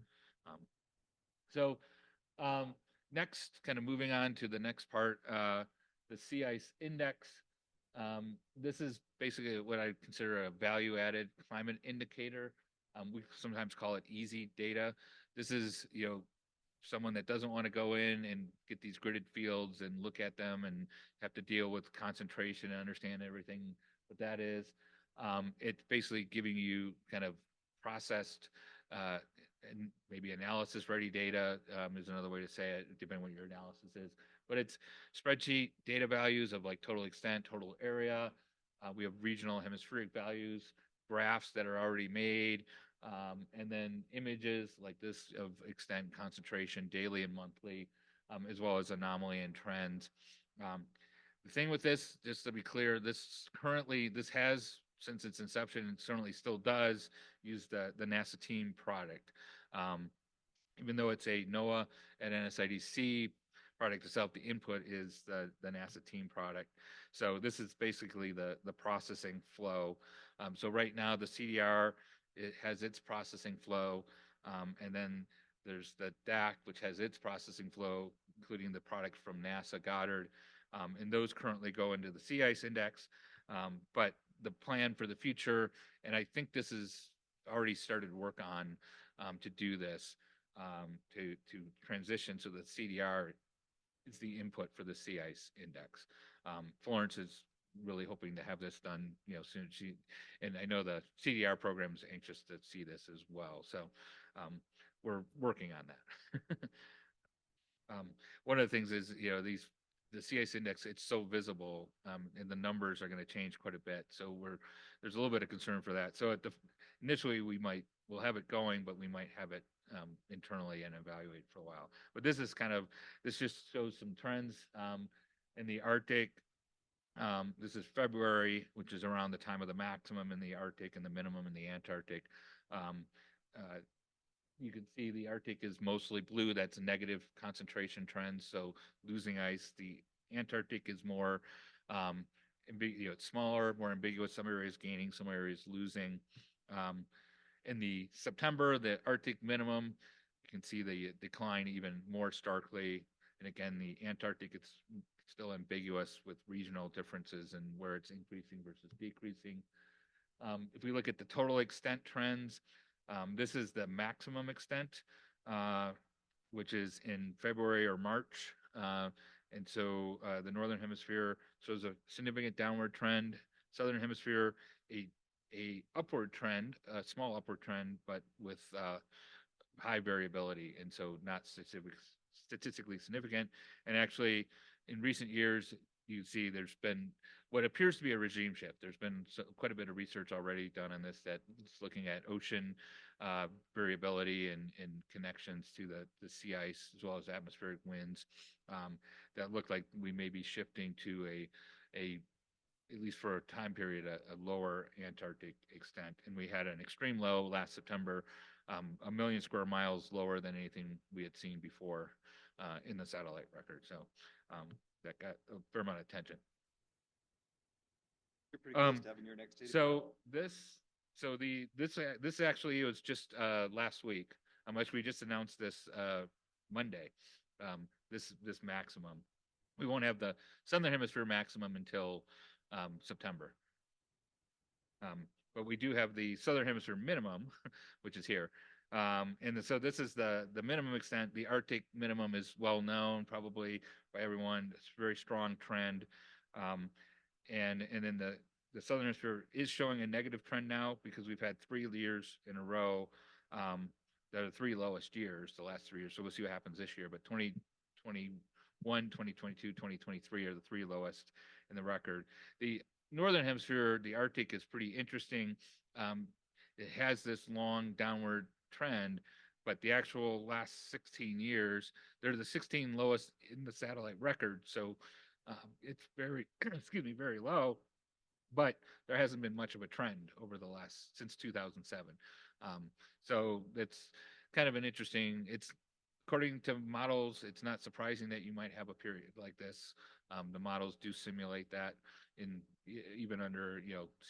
Next, kind of moving on to the next part, the sea ice index. This is basically what I consider a value-added climate indicator. We sometimes call it easy data. This is, someone that doesn't want to go in and get these gridded fields and look at them and have to deal with concentration and understand everything what that is. It's basically giving you kind of processed and maybe analysis ready data is another way to say it, depending on what your analysis is. But it's spreadsheet data values of like total extent, total area. We have regional hemispheric values, graphs that are already made, and then images like this of extent, concentration, daily and monthly, as well as anomaly and trends. The thing with this, just to be clear, this has, since its inception, and certainly still does, use the NASA team product. Even though it's a NOAA and NSIDC product itself, the input is the NASA team product. So this is basically the processing flow. So right now the CDR, it has its processing flow, and then there's the DAC, which has its processing flow, including the product from NASA Goddard, and those currently go into the sea ice index. But the plan for the future, and I think this is already started work on to do this, to transition so the CDR is the input for the sea ice index. Florence is really hoping to have this done, soon. And I know the CDR program is anxious to see this as well. So we're working on that. One of the things is, the sea ice index, it's so visible, and the numbers are going to change quite a bit. So there's a little bit of concern for that. So initially we'll have it going, but we might have it internally and evaluate for a while. But this just shows some trends in the Arctic. This is February, which is around the time of the maximum in the Arctic and the minimum in the Antarctic. You can see the Arctic is mostly blue. That's a negative concentration trend. So losing ice. The Antarctic is more, it's smaller, more ambiguous. Some areas gaining, some areas losing. In the September, the Arctic minimum, you can see the decline even more starkly. And again, the Antarctic, it's still ambiguous with regional differences and where it's increasing versus decreasing. If we look at the total extent trends, this is the maximum extent which is in February or March. And so the Northern Hemisphere shows a significant downward trend. Southern Hemisphere, a upward trend, a small upward trend, but with high variability, and so not statistically significant. And actually, in recent years, you see there's been what appears to be a regime shift. There's been quite a bit of research already done on this that's looking at ocean variability and connections to the sea ice as well as atmospheric winds that look like we may be shifting to a at least for a time period, a lower Antarctic extent. And we had an extreme low last September, 1 million square miles lower than anything we had seen before in the satellite record. So that got a fair amount of attention. You're pretty close to having your next data. This actually was just last week. Actually, we just announced this Monday. This maximum. We won't have the Southern Hemisphere maximum until September. But we do have the Southern Hemisphere minimum, which is here. So this is the minimum extent. The Arctic minimum is well known probably by everyone. It's a very strong trend. And then the Southern Hemisphere is showing a negative trend now because we've had 3 years in a row that are 3 lowest years, the last 3 years. So we'll see what happens this year. But 2021, 2022, 2023 are the 3 lowest in the record. The Northern Hemisphere, the Arctic, is pretty interesting. It has this long downward trend, but the actual last 16 years, they're the 16 lowest in the satellite record. So it's very, very low, but there hasn't been much of a trend over the since 2007. So it's kind of an interesting, according to models, it's not surprising that you might have a period like this. The models do simulate that even under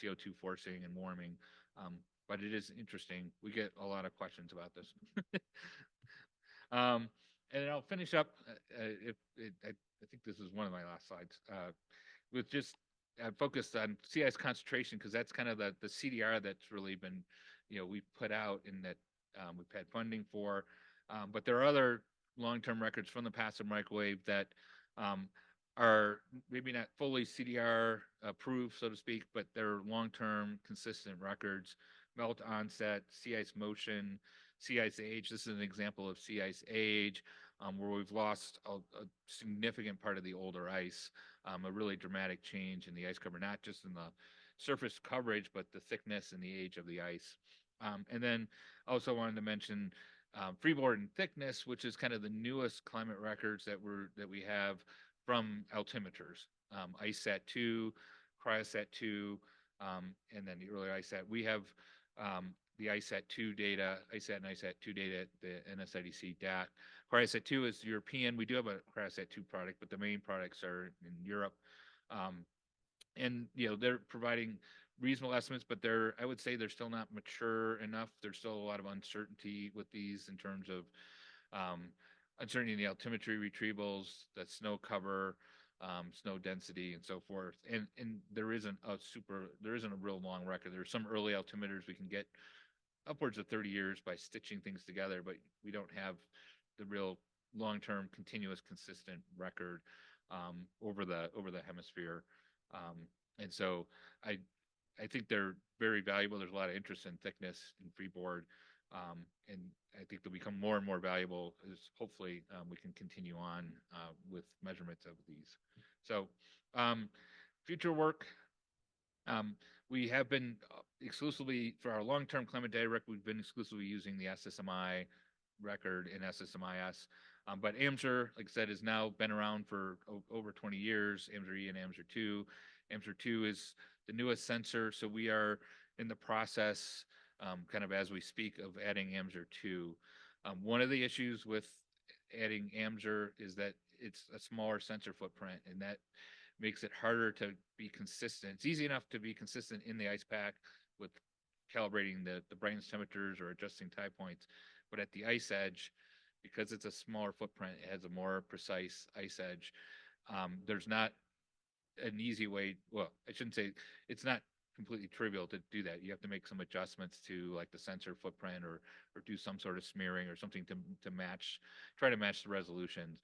CO2 forcing and warming. But it is interesting. We get a lot of questions about this. And I'll finish up. I think this is one of my last slides with just focused on sea ice concentration, because that's kind of the CDR that's really been, we've put out and that we've had funding for. But there are other long-term records from the passive microwave that are maybe not fully CDR approved, so to speak, but they're long-term consistent records. Melt onset, sea ice motion, sea ice age. This is an example of sea ice age where we've lost a significant part of the older ice, a really dramatic change in the ice cover, not just in the surface coverage, but the thickness and the age of the ice. And then also wanted to mention freeboard and thickness, which is kind of the newest climate records that we have from altimeters, ICESat-2, Cryosat-2, and then the earlier ICESat. We have the ICESat-2 data, ICESat and ICESat-2 data, the NSIDC DAT. Cryosat-2 is European. We do have a Cryosat-2 product, but the main products are in Europe. And they're providing reasonable estimates, but I would say they're still not mature enough. There's still a lot of uncertainty with these in terms of uncertainty in the altimetry retrievals, the snow cover, snow density, and so forth. And there isn't a real long record. There are some early altimeters we can get upwards of 30 years by stitching things together, but we don't have the real long-term, continuous, consistent record over the hemisphere. And so I think they're very valuable. There's a lot of interest in thickness and freeboard, and I think they'll become more and more valuable as hopefully we can continue on with measurements of these. So future work, we have been exclusively, for our long-term climate data record, we've been exclusively using the SSMI record in SSMIS. But AMSR, like I said, has now been around for over 20 years, AMSR-E and AMSR-2. AMSR-2 is the newest sensor, so we are in the process, kind of as we speak, of adding AMSR-2. One of the issues with adding AMSR is that it's a smaller sensor footprint, and that makes it harder to be consistent. It's easy enough to be consistent in the ice pack with calibrating the brightness temperatures or adjusting tide points, but at the ice edge, because it's a smaller footprint, it has a more precise ice edge. There's not an easy way, well, I shouldn't say, it's not completely trivial to do that. You have to make some adjustments to like the sensor footprint or do some sort of smearing or something to match, try to match the resolutions.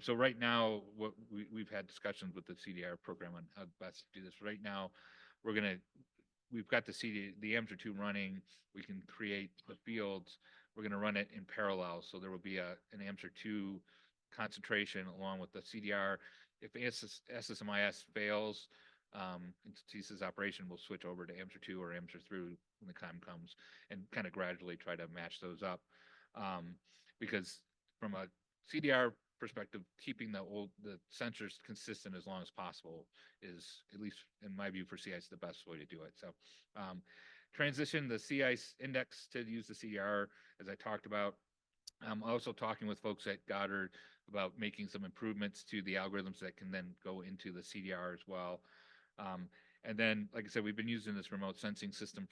So right now, what we've had discussions with the CDR program on how best to do this. Right now, we've got the AMSR2 running. We can create the fields. We're going to run it in parallel. So there will be an AMSR2 concentration along with the CDR. If SSMIS fails, TSIS operation will switch over to AMSR2 or AMSR3 when the time comes and kind of gradually try to match those up. Because from a CDR perspective, keeping the sensors consistent as long as possible is, at least in my view, for CIS the best way to do it. So transition the CIS index to use the CDR, as I talked about. I'm also talking with folks at Goddard about making some improvements to the algorithms that can then go into the CDR as well. And then, like I said, we've been using this remote sensing system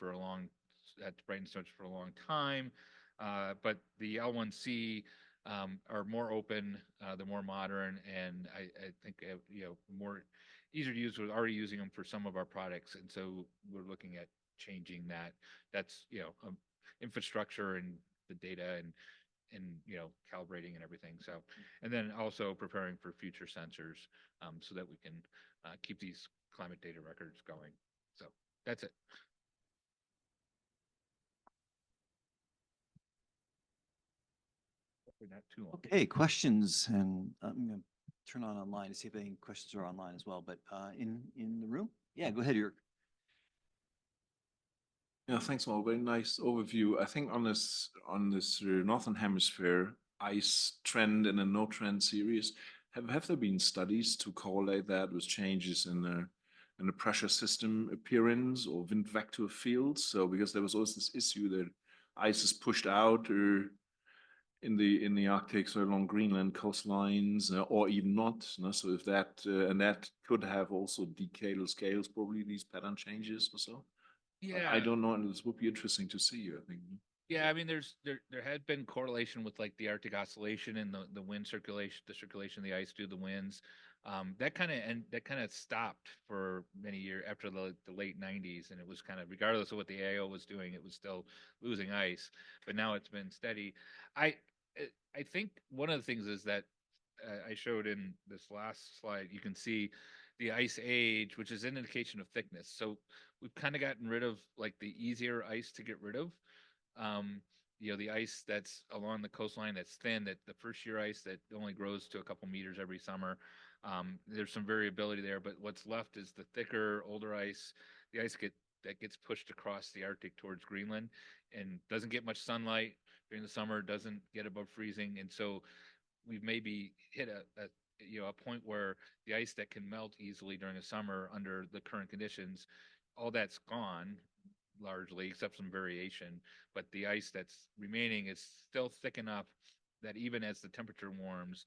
at Brighton Search for a long time, but the L1C are more open, they're more modern, and I think more easier to use. We're already using them for some of our products, and so we're looking at changing that. That's infrastructure and the data and calibrating and everything. So, and then also preparing for future sensors so that we can keep these climate data records going. So that's it. Not too long. Okay, questions, and I'm going to turn on online to see if any questions are online as well. But in the room, yeah, go ahead, Jörg. Yeah, thanks, Mal. Very nice overview. I think on this Northern Hemisphere ice trend and a no trend series, have there been studies to correlate that with changes in the pressure system appearance or wind vector fields? So because there was always this issue that ice is pushed out or in the Arctic, so along Greenland coastlines, or even not. So if that and that could have also decadal scales, probably these pattern changes or so. Yeah, I don't know, and this would be interesting to see, I think. Yeah, I mean, there had been correlation with like the Arctic oscillation and the wind circulation, the circulation of the ice through the winds. That kind of stopped for many years after the late 90s, and it was kind of, regardless of what the AO was doing, it was still losing ice. But now it's been steady. I think one of the things is that I showed in this last slide, you can see the ice age, which is an indication of thickness. So we've kind of gotten rid of like the easier ice to get rid of. The ice that's along the coastline that's thin, that the first year ice that only grows to a couple meters every summer. There's some variability there, but what's left is the thicker, older ice, the ice that gets pushed across the Arctic towards Greenland and doesn't get much sunlight during the summer, doesn't get above freezing. And so we've maybe hit a point where the ice that can melt easily during the summer under the current conditions, all that's gone largely, except some variation. But the ice that's remaining is still thick enough that even as the temperature warms,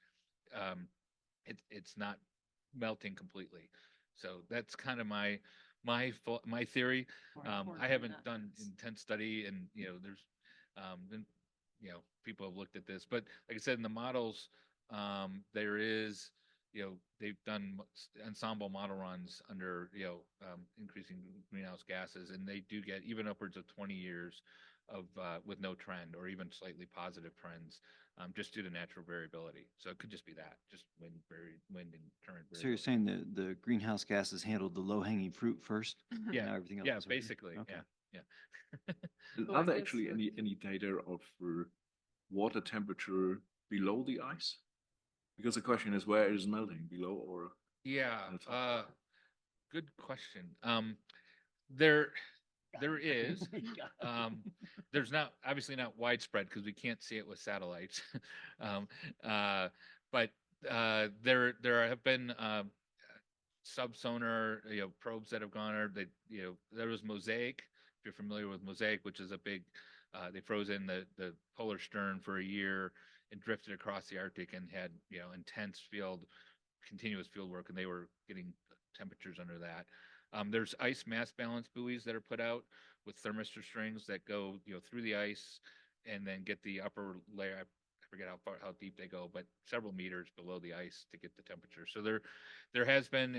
it's not melting completely. So that's kind of my theory. I haven't done intense study, and there's been people have looked at this, but like I said, in the models, there is they've done ensemble model runs under increasing greenhouse gases, and they do get even upwards of 20 years of with no trend or even slightly positive trends, just due to natural variability. So it could just be that, just wind and current variability. So you're saying the greenhouse gases handled the low-hanging fruit first? Yeah, Now everything else yeah, is basically, okay. yeah. Are there actually any data of water temperature below the ice? Because the question is, where is melting, below or? Yeah, good question. There is. There's obviously not widespread because we can't see it with satellites. But there have been subsonar probes that have gone. There was Mosaic. If you're familiar with Mosaic, which is a big, they froze in the polar stern for a year and drifted across the Arctic and had intense continuous field work, and they were getting temperatures under that. There's ice mass balance buoys that are put out with thermistor strings that go through the ice and then get the upper layer. I forget how deep they go, but several meters below the ice to get the temperature. So there has been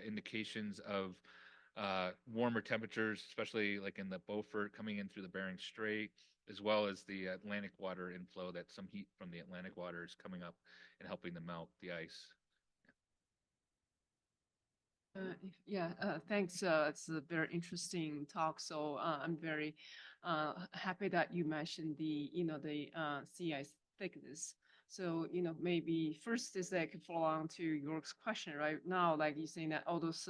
indications of warmer temperatures, especially like in the Beaufort coming in through the Bering Strait, as well as the Atlantic water inflow, that some heat from the Atlantic water is coming up and helping to melt the ice. Thanks. It's a very interesting talk. So I'm very happy that you mentioned the, the sea ice thickness. So, maybe first is like follow on to York's question right now, like you're saying that all those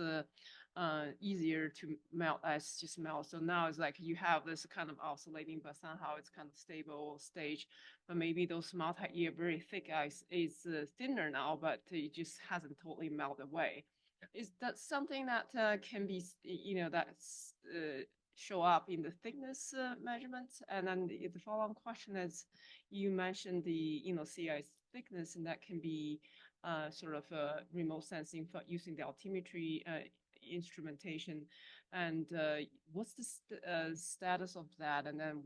easier to melt ice just melt. So now it's like you have this kind of oscillating, but somehow it's kind of stable stage. But maybe those multi-year very thick ice is thinner now, but it just hasn't totally melted away. Is that something that can be, that's show up in the thickness measurements? And then the follow-on question is, you mentioned the, sea ice thickness, and that can be sort of remote sensing for using the altimetry instrumentation. And what's the status of that? And then,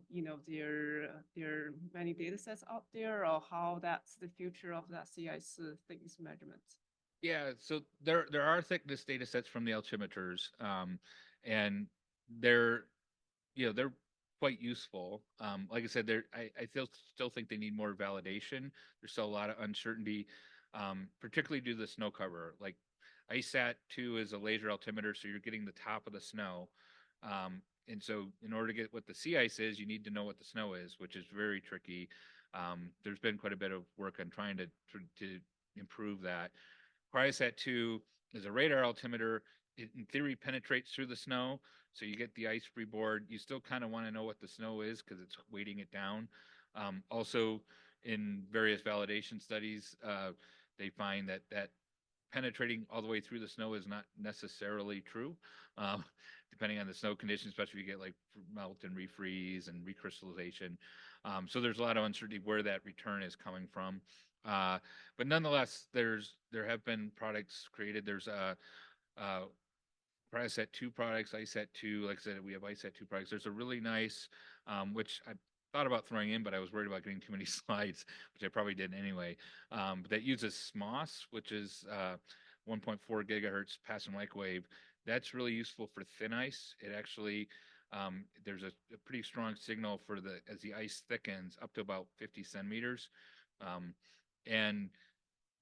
there are many data sets out there, or how that's the future of that sea ice thickness measurements? Yeah, so there are thickness data sets from the altimeters, and they're they're quite useful. Like I said, I still think they need more validation. There's still a lot of uncertainty, particularly due to the snow cover. Like ISAT-2 is a laser altimeter, so you're getting the top of the snow. And so in order to get what the sea ice is, you need to know what the snow is, which is very tricky. There's been quite a bit of work on trying to improve that. Cryosat-2 is a radar altimeter. It, in theory, penetrates through the snow, so you get the ice freeboard. You still kind of want to know what the snow is because it's weighting it down. Also, in various validation studies, they find that penetrating all the way through the snow is not necessarily true, depending on the snow conditions, especially if you get like melt and refreeze and recrystallization. So there's a lot of uncertainty where that return is coming from. But nonetheless, there have been products created. There's Cryosat-2 products, ISAT-2. Like I said, we have ISAT-2 products. There's a really nice, which I thought about throwing in, but I was worried about getting too many slides, which I probably did anyway. But that uses CMOS, which is 1.4 gigahertz passive microwave. That's really useful for thin ice. It actually there's a pretty strong signal for as the ice thickens up to about 50 centimeters. And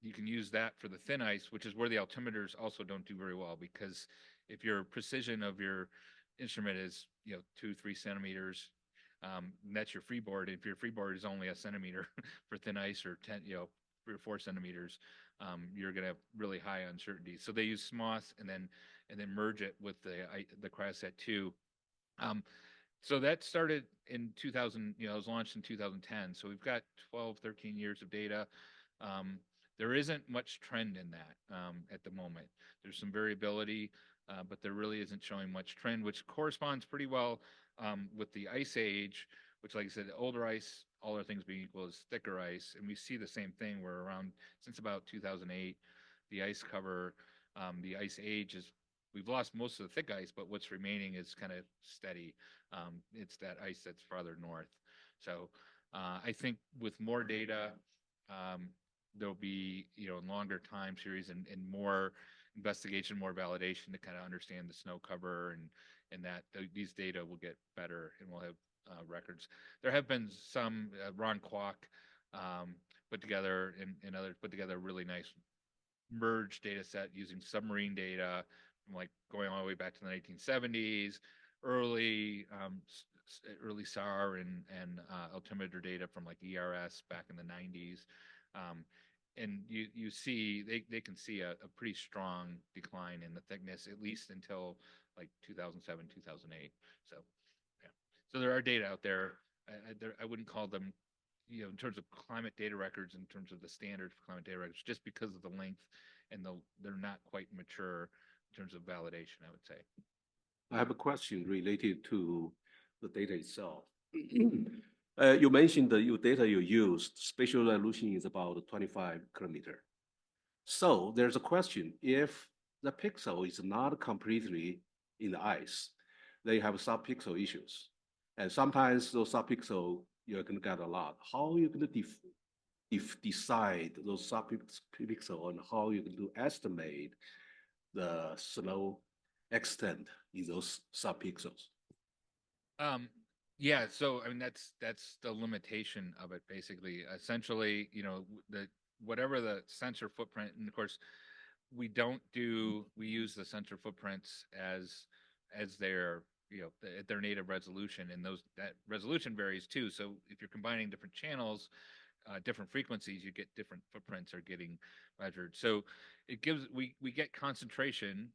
you can use that for the thin ice, which is where the altimeters also don't do very well, because if your precision of your instrument is 2-3 centimeters, that's your freeboard. If your freeboard is only a centimeter for thin ice, or 10 3 or 4 centimeters, you're going to have really high uncertainty. So they use CMOS and then merge it with the Cryosat-2. So that started in 2000, it was launched in 2010. So we've got 12, 13 years of data. There isn't much trend in that at the moment. There's some variability, but there really isn't showing much trend, which corresponds pretty well with the ice age, which, like I said, older ice, all other things being equal, is thicker ice. And we see the same thing where since about 2008, the ice cover, the ice age is, we've lost most of the thick ice, but what's remaining is kind of steady. It's that ice that's farther north. So I think with more data, there'll be longer time series and more investigation, more validation to kind of understand the snow cover, and that these data will get better, and we'll have records. There have been some Ron Kwok put together and others put together a really nice merged data set using submarine data from like going all the way back to the 1970s, early SAR and altimeter data from like ERS back in the 90s. And you see they can see a pretty strong decline in the thickness, at least until like 2007, 2008. So yeah, so there are data out there. I wouldn't call them, in terms of climate data records, in terms of the standard for climate data records, just because of the length, and they're not quite mature in terms of validation, I would say. I have a question related to the data itself. You mentioned that your data you used, spatial resolution is about 25 kilometers. So there's a question, if the pixel is not completely in the ice, they have subpixel issues. And sometimes those subpixel, you're going to get a lot. How are you going to decide those subpixel, and how you're going to estimate the snow extent in those subpixels? Yeah, so I mean that's the limitation of it basically. Essentially, you know, the whatever the sensor footprint, and of course we use the sensor footprints as their, you know, their native resolution, and that resolution varies too. So if you're combining different channels, different frequencies, you get different footprints are getting measured. So it gives we get concentration,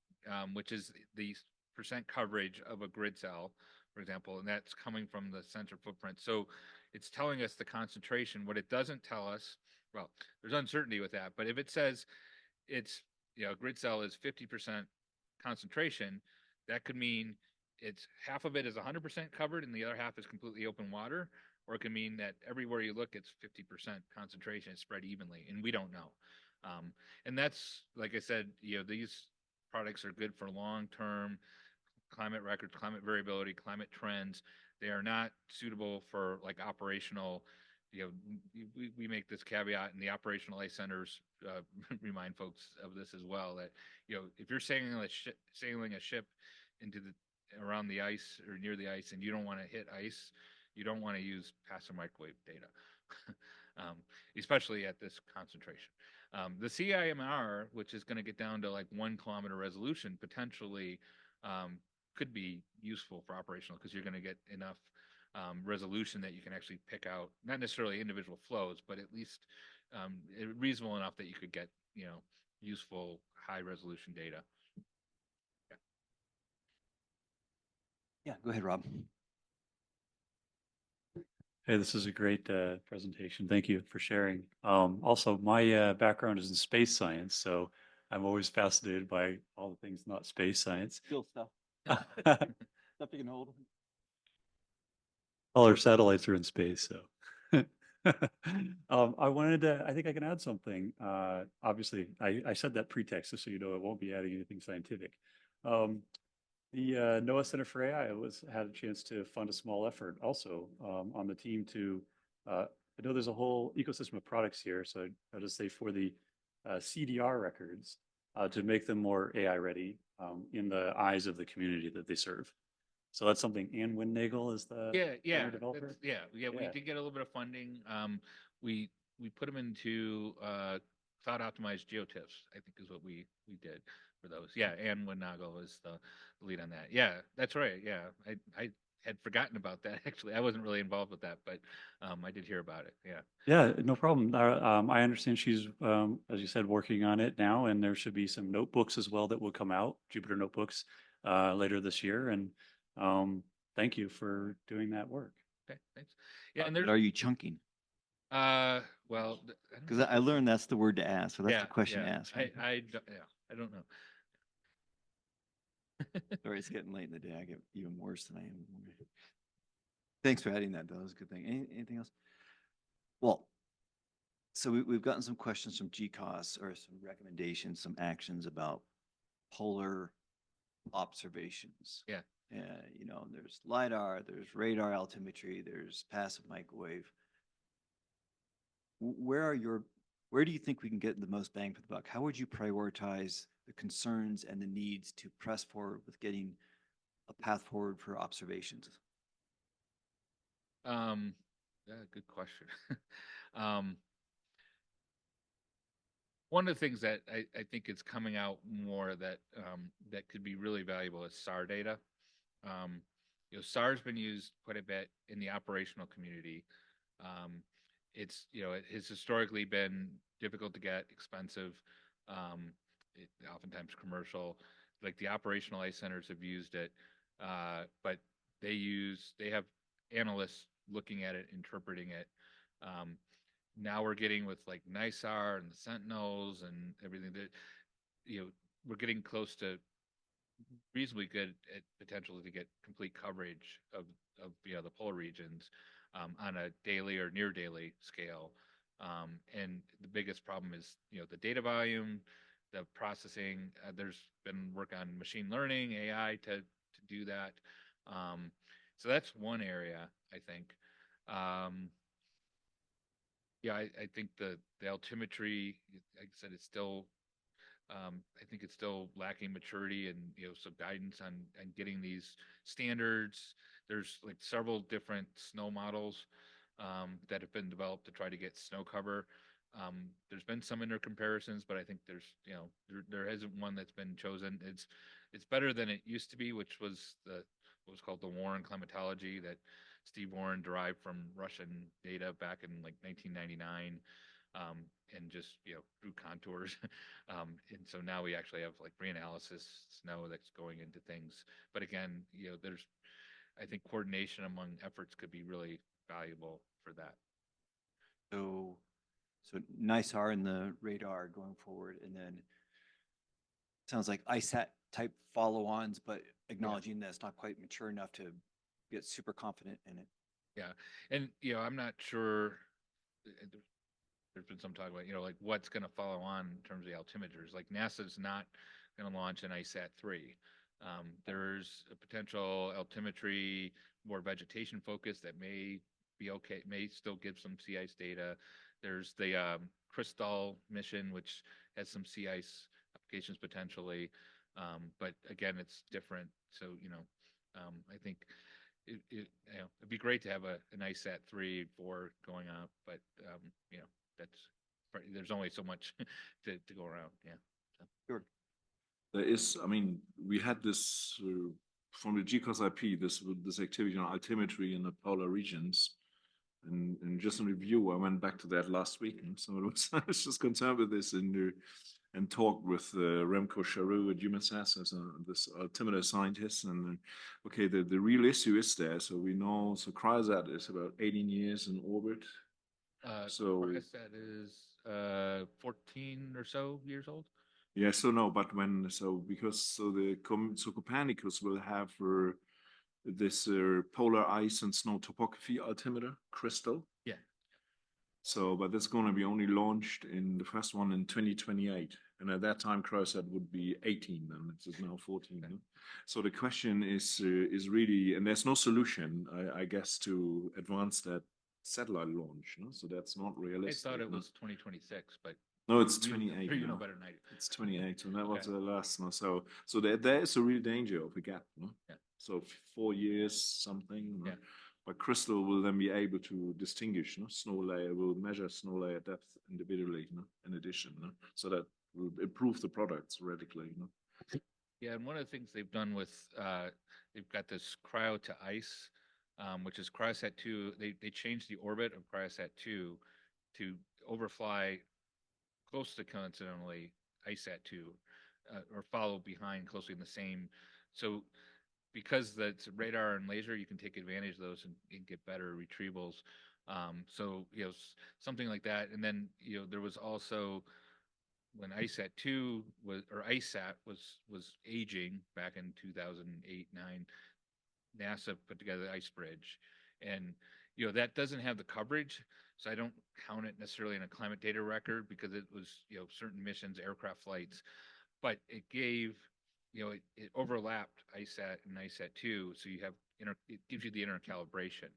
which is the percent coverage of a grid cell, for example, and that's coming from the sensor footprint. So it's telling us the concentration. What it doesn't tell us, well, there's uncertainty with that, but if it says it's, you know, a grid cell is 50% concentration, that could mean it's half of it is 100% covered and the other half is completely open water, or it can mean that everywhere you look, it's 50% concentration, it's spread evenly, and we don't know. And that's, like I said, you know, these products are good for long-term climate records, climate variability, climate trends. They are not suitable for like operational, you know, we make this caveat, and the operational ice centers remind folks of this as well, that, you know, if you're sailing a ship into around the ice or near the ice and you don't want to hit ice, you don't want to use passive microwave data, especially at this concentration. The CIMR, which is going to get down to like 1 kilometer resolution, potentially could be useful for operational, because you're going to get enough resolution that you can actually pick out, not necessarily individual flows, but at least reasonable enough that you could get, you know, useful high resolution data. Yeah, go ahead, Rob. Hey, this is a great presentation. Thank you for sharing. Also, my background is in space science, so I'm always fascinated by all the things not space science. Still stuff. Stuff you can hold. All our satellites are in space, so. I wanted to, I think I can add something. Obviously, I said that pretext, just so you know, I won't be adding anything scientific. The NOAA Center for AI had a chance to fund a small effort also on the team to, I know there's a whole ecosystem of products here, so I'll just say for the CDR records to make them more AI ready in the eyes of the community that they serve. So that's something Ann Windnagel is the developer. We did get a little bit of funding. We put them into cloud optimized geotiffs, I think is what we did for those. Yeah, Ann Windnagel is the lead on that. Yeah, that's right. Yeah, I had forgotten about that actually. I wasn't really involved with that, but I did hear about it. Yeah. Yeah, no problem. I understand she's, as you said, working on it now, and there should be some notebooks as well that will come out, Jupyter notebooks, later this year. And thank you for doing that work. Okay, thanks. Yeah, and But are you chunking? Well, because I learned that's the word to ask, so that's the question to ask. Right? I don't know. Sorry, it's getting late in the day. I get even worse than I am. Thanks for adding that, though. That was a good thing. Anything else? Well, so we've gotten some questions from GCOS, or some recommendations, some actions about polar observations. Yeah. You know, there's LiDAR, there's radar altimetry, there's passive microwave. Where do you think we can get the most bang for the buck? How would you prioritize the concerns and the needs to press forward with getting a path forward for observations? Yeah, good question. One of the things that I think is coming out more that that could be really valuable is SAR data. You know, SAR's been used quite a bit in the operational community. It's, you know, it has historically been difficult to get, expensive, oftentimes commercial. Like the operational ice centers have used it, but they have analysts looking at it, interpreting it. Now we're getting with like NISAR and the Sentinels and everything that, you know, we're getting close to reasonably good at potential to get complete coverage of you know, the polar regions on a daily or near daily scale. And the biggest problem is, you know, the data volume, the processing. There's been work on machine learning, AI to do that. So that's one area, I think. Yeah, I think the altimetry, like I said, it's still I think it's still lacking maturity and, some guidance on getting these standards. There's like several different snow models that have been developed to try to get snow cover. There's been some inter comparisons, but I think there's, there isn't one that's been chosen. It's better than it used to be, which was what was called the Warren climatology that Steve Warren derived from Russian data back in like 1999. And just drew contours, and so now we actually have like reanalysis snow that's going into things. But again, there's, I think, coordination among efforts could be really valuable for that. So NISAR and the radar going forward, and then sounds like ISAT type follow-ons, but acknowledging that it's not quite mature enough to get super confident in it. Yeah, and I'm not sure. There's been some talk about, like what's going to follow on in terms of the altimeters. Like NASA's not going to launch an ISAT-3. There's a potential altimetry, more vegetation focus that may be okay, may still give some sea ice data. There's the Crystal mission, which has some sea ice applications potentially. But again, it's different. So, I think it'd be great to have an ISAT-3, 4 going up, but there's only so much to go around. Yeah. So. Sure. There is, I mean, we had this from the GCOS IP, this activity on altimetry in the polar regions. And just in review, I went back to that last week. And so I was just concerned with this and talked with Remco Charroux at UMSS as this altimeter scientist. And okay, the real issue is there. So we know, so Cryosat is about 18 years in orbit. So Cryosat is 14 or so years old. Yeah, so no, but so Copernicus will have this polar ice and snow topography altimeter crystal. Yeah. So, but that's going to be only launched in the first one in 2028, and at that time, Cryosat would be 18. Then it's now 14. Okay. No? So the question is really, and there's no solution, I guess, to advance that satellite launch. No? So that's not realistic. I thought it was 2026, but. No, it's 28. You know better than I do. It's 28, and that was the last. No? So there is a real danger of a gap. No? Yeah. So 4 years, something. Yeah. But Crystal will then be able to distinguish. No? Snow layer will measure snow layer depth individually. No? In addition, no? So that will improve the products radically. No? Yeah, and one of the things they've done with they've got this cryo to ice, which is Cryosat 2. They changed the orbit of Cryosat 2 to overfly close to coincidentally ISAT 2, or follow behind closely in the same. So because that's radar and laser, you can take advantage of those and get better retrievals. So something like that. And then there was also when ISAT 2 was, or ISAT was aging back in 2008-9, NASA put together the Ice Bridge, and that doesn't have the coverage, so I don't count it necessarily in a climate data record because it was certain missions, aircraft flights, but it gave it overlapped ISAT and ISAT 2, so you have it gives you the intercalibration,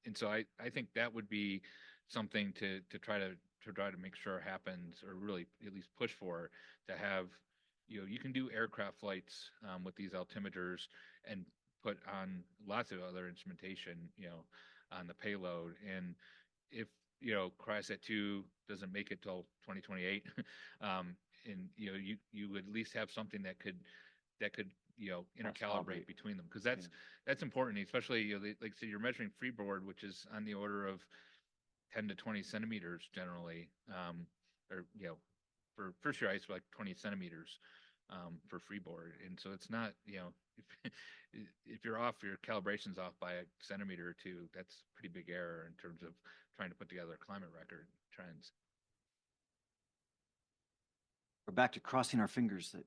and so I think that would be something to try to make sure happens, or really at least push for, to have you can do aircraft flights with these altimeters and put on lots of other instrumentation on the payload, and if Cryosat 2 doesn't make it till 2028, and you would at least have something that could intercalibrate between them, because that's important, especially like say you're measuring freeboard, which is on the order of 10 to 20 centimeters generally, or for first year ice like 20 centimeters for freeboard, and so it's not if you're off, your calibration's off by a centimeter or two, that's a pretty big error in terms of trying to put together a climate record trends. We're back to crossing our fingers that.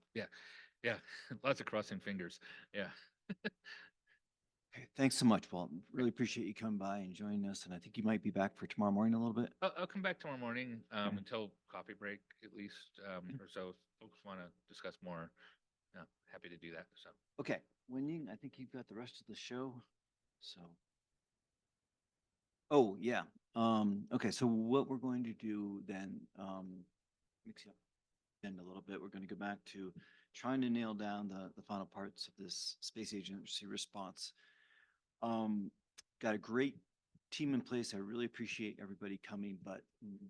Yeah, lots of crossing fingers. Yeah. Okay, thanks so much, Walt. Really appreciate you coming by and joining us, and I think you might be back for tomorrow morning a little bit. I'll come back tomorrow morning until coffee break at least, or so. If folks want to discuss more, happy to do that. So. Okay, Wenying, I think you've got the rest of the show. So. Oh yeah. Okay, so what we're going to do then, mix it up. a little bit. We're going to go back to trying to nail down the final parts of this space agency response. Got a great team in place. I really appreciate everybody coming, but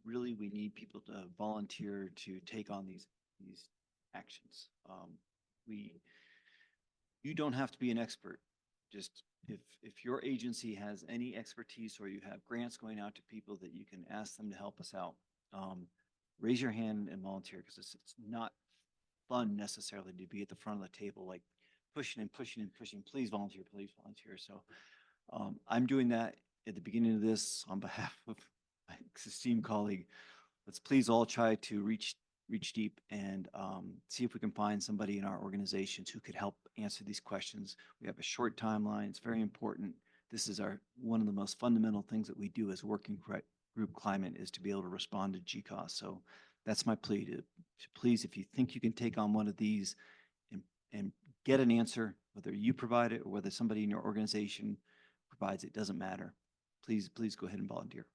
really we need people to volunteer to take on these actions. You don't have to be an expert. Just if your agency has any expertise or you have grants going out to people that you can ask them to help us out, raise your hand and volunteer, because it's not fun necessarily to be at the front of the table, like pushing and pushing and pushing. Please volunteer, please volunteer. So I'm doing that at the beginning of this on behalf of my esteemed colleague. Let's please all try to reach deep and see if we can find somebody in our organizations who could help answer these questions. We have a short timeline. It's very important. This is one of the most fundamental things that we do as working group climate, is to be able to respond to GCOS. So that's my plea to please, if you think you can take on one of these and get an answer, whether you provide it or whether somebody in your organization provides it, doesn't matter. Please go ahead and volunteer.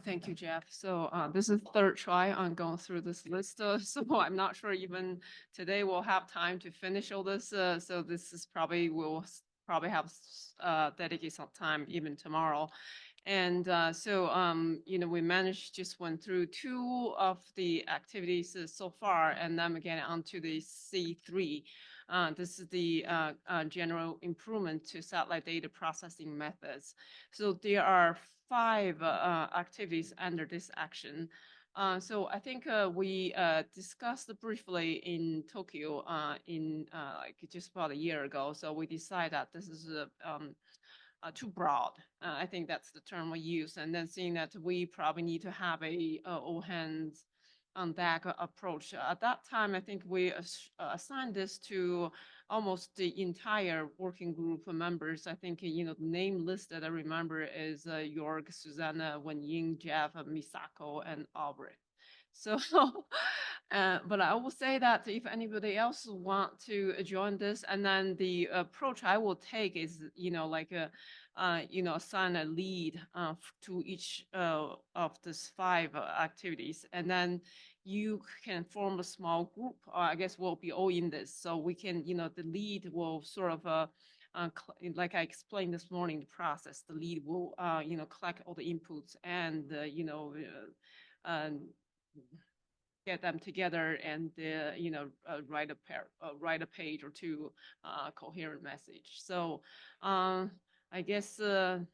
Thank you, Jeff. So this is third try on going through this list. So I'm not sure even today we'll have time to finish all this. So this is we'll probably have dedicate some time even tomorrow. And we managed just went through 2 of the activities so far, and then again onto the C3. This is the general improvement to satellite data processing methods. So there are 5 activities under this action. So I think we discussed briefly in Tokyo like just about a year ago. So we decided that this is too broad. I think that's the term we use. And then seeing that we probably need to have a all hands on deck approach. At that time, I think we assigned this to almost the entire working group of members. I think, the name list that I remember is York, Susanna, Wenying, Jeff, Misako, and Aubrey. So, but I will say that if anybody else want to join this, and then the approach I will take is, assign a lead to each of these 5 activities, and then you can form a small group. I guess we'll be all in this, so we can, the lead will sort of like I explained this morning, the process. The lead will, collect all the inputs and, get them together and write a page or 2 coherent message. So I guess to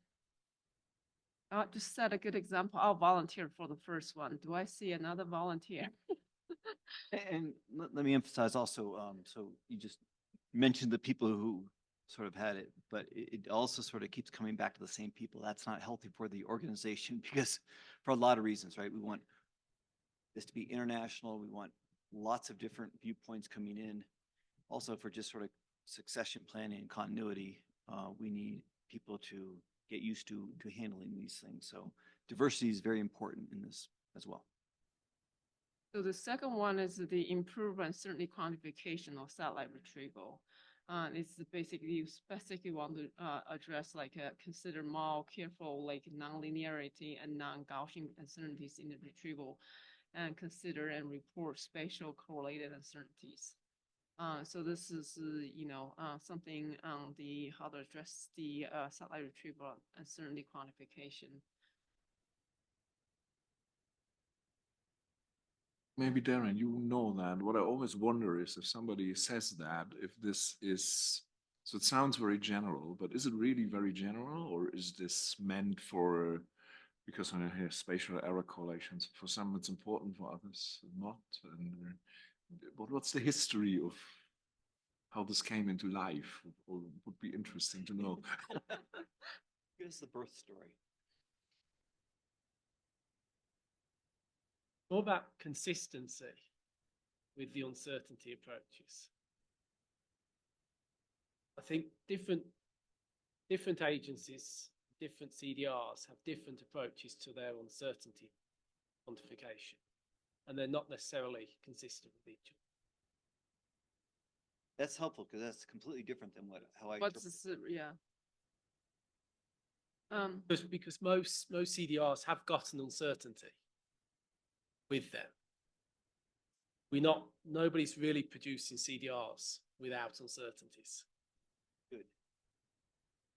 set a good example, I'll volunteer for the first one. Do I see another volunteer? And let me emphasize also, so you just mentioned the people who sort of had it, but it also sort of keeps coming back to the same people. That's not healthy for the organization, because for a lot of reasons, right? We want this to be international. We want lots of different viewpoints coming in. Also, for just sort of succession planning and continuity, we need people to get used to handling these things. So diversity is very important in this as well. So the second one is the improved uncertainty quantification of satellite retrieval. It's basically, you specifically want to address, consider more careful, nonlinearity and non-Gaussian uncertainties in the retrieval, and consider and report spatial correlated uncertainties. So this is, something on how to address the satellite retrieval uncertainty quantification. Maybe Darren, you know that. What I always wonder is if somebody says that, if this is, so it sounds very general, but is it really very general, or is this meant for, because I hear spatial error correlations, for some it's important, for others not? And what's the history of how this came into life? Or would be interesting to know. Give us the birth story. More about consistency with the uncertainty approaches. I think different agencies, different CDRs have different approaches to their uncertainty quantification, and they're not necessarily consistent with each other. That's helpful, because that's completely different than how I. What's this? Yeah. Because most CDRs have got an uncertainty with them. nobody's really producing CDRs without uncertainties. Good.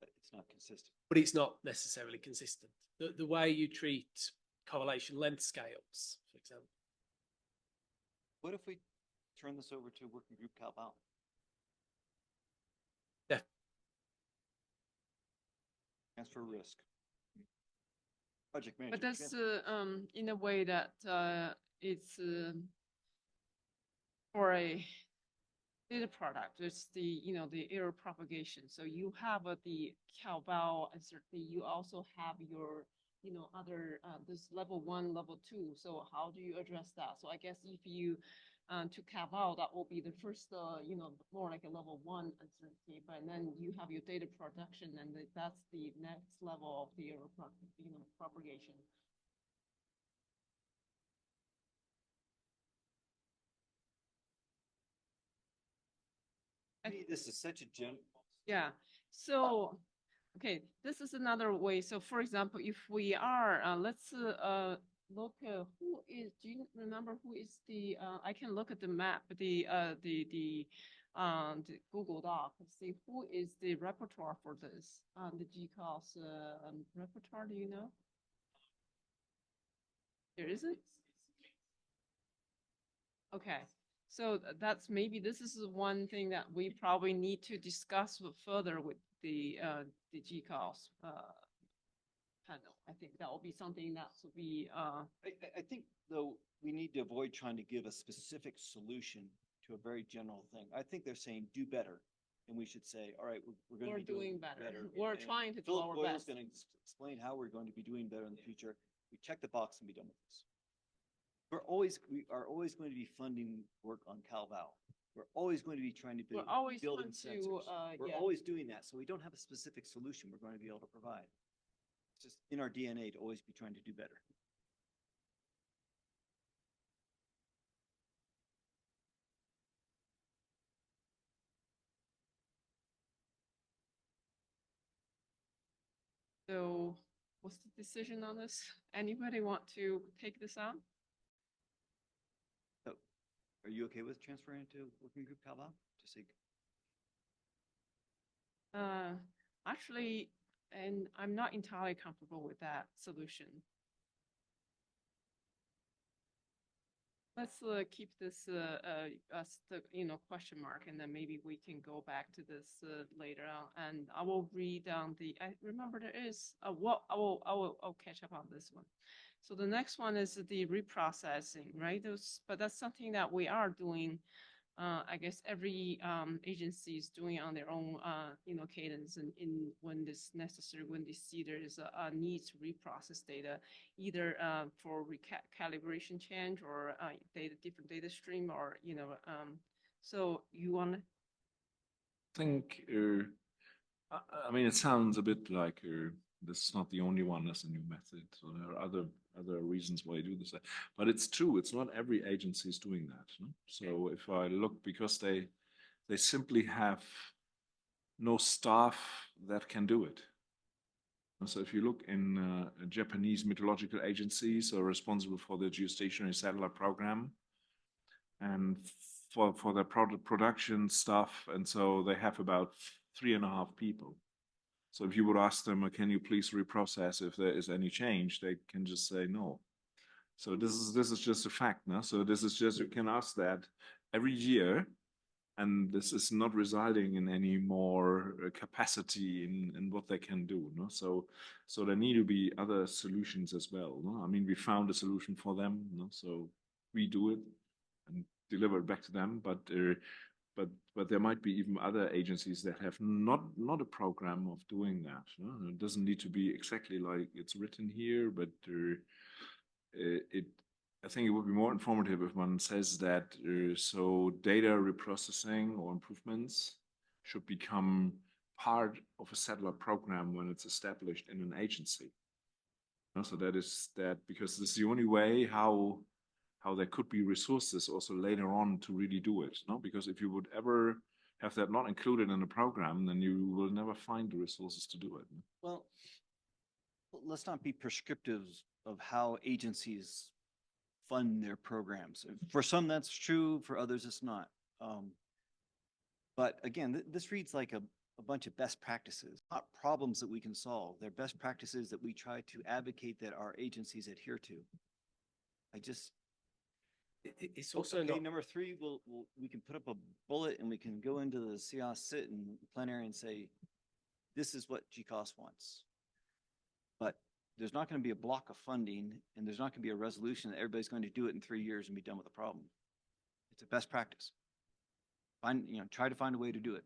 But it's not consistent. But it's not necessarily consistent. The way you treat correlation length scales, for example. What if we turn this over to working group Cal-Bal? Yeah. Transfer risk. Project But management. that's in a way that it's for a data product. It's the the error propagation. So you have the Cal-Bal uncertainty. You also have your other this level 1, level 2. So how do you address that? So I guess if you to Cal-Bal, that will be the first more like a level 1 uncertainty. But then you have your data production, and that's the next level of the error propagation. This is such a general. Yeah. So, okay, this is another way. So, for example, if we are, let's look. Who is? Do you remember who is the? I can look at the map. The Google Doc. See who is the repertoire for this. The GCOS repertoire. Do you know? There isn't. Okay. So that's maybe this is one thing that we probably need to discuss further with the GCOS panel. I think that will be something that will be. I think though we need to avoid trying to give a specific solution to a very general thing. I think they're saying do better, and we should say, all right, we're going to be doing better. We're trying to do Philip our Boyle is best. going to explain how we're going to be doing better in the future. We check the box and be done with this. We are always going to be funding work on Cal-Bal. We're always going to be trying to build in sensors. We're always doing that. So we don't have a specific solution we're going to be able to provide. It's just in our DNA to always be trying to do better. So what's the decision on this? Anybody want to take this on? So are you okay with transferring to working group Cal-Bal? Just like Actually, and I'm not entirely comfortable with that solution. Let's keep this as the question mark, and then maybe we can go back to this later on. And I will read down the. I remember there is I'll catch up on this one. So the next one is the reprocessing, right? But that's something that we are doing. I guess every agency is doing on their own, cadence, and in when this necessary, when they see there is a need to reprocess data, either for recalibration change or different data stream, or so you want to. I think, I mean, it sounds a bit like this is not the only one as a new method. So there are other reasons why you do this. But it's true, it's not every agency is doing that. No? So if I look, because they simply have no staff that can do it. So if you look in Japanese meteorological agencies are responsible for the geostationary satellite program and for their production stuff, and so they have about 3.5 people. So if you would ask them, can you please reprocess if there is any change, they can just say no. So this is just a fact, no? So this is just, you can ask that every year, and this is not resulting in any more capacity in what they can do, no? So there need to be other solutions as well, no? I mean, we found a solution for them, no? So we do it and deliver it back to them, but there might be even other agencies that have not a program of doing that. No? It doesn't need to be exactly like it's written here, but I think it would be more informative if one says that so data reprocessing or improvements should become part of a satellite program when it's established in an agency. So that is that, because this is the only way how there could be resources also later on to really do it, no? Because if you would ever have that not included in the program, then you will never find the resources to do it. No? Well, let's not be prescriptive of how agencies fund their programs. For some, that's true. For others, it's not. But again, this reads like a bunch of best practices, not problems that we can solve. They're best practices that we try to advocate that our agencies adhere to. It's also okay, not. number three, we can put up a bullet and we can go into the CEOS sit and plenary and say, this is what GCOS wants. But there's not going to be a block of funding, and there's not going to be a resolution that everybody's going to do it in 3 years and be done with the problem. It's a best practice. Try to find a way to do it.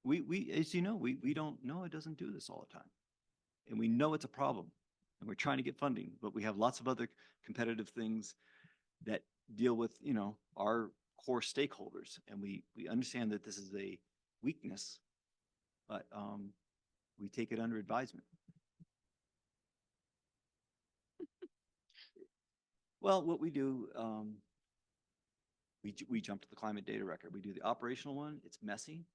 We as you know, we don't know it doesn't do this all the time. And we know it's a problem, and we're trying to get funding, but we have lots of other competitive things that deal with, our core stakeholders. And we understand that this is a weakness, but we take it under advisement. Well, what we do, we jump to the climate data record. We do the operational one, it's messy,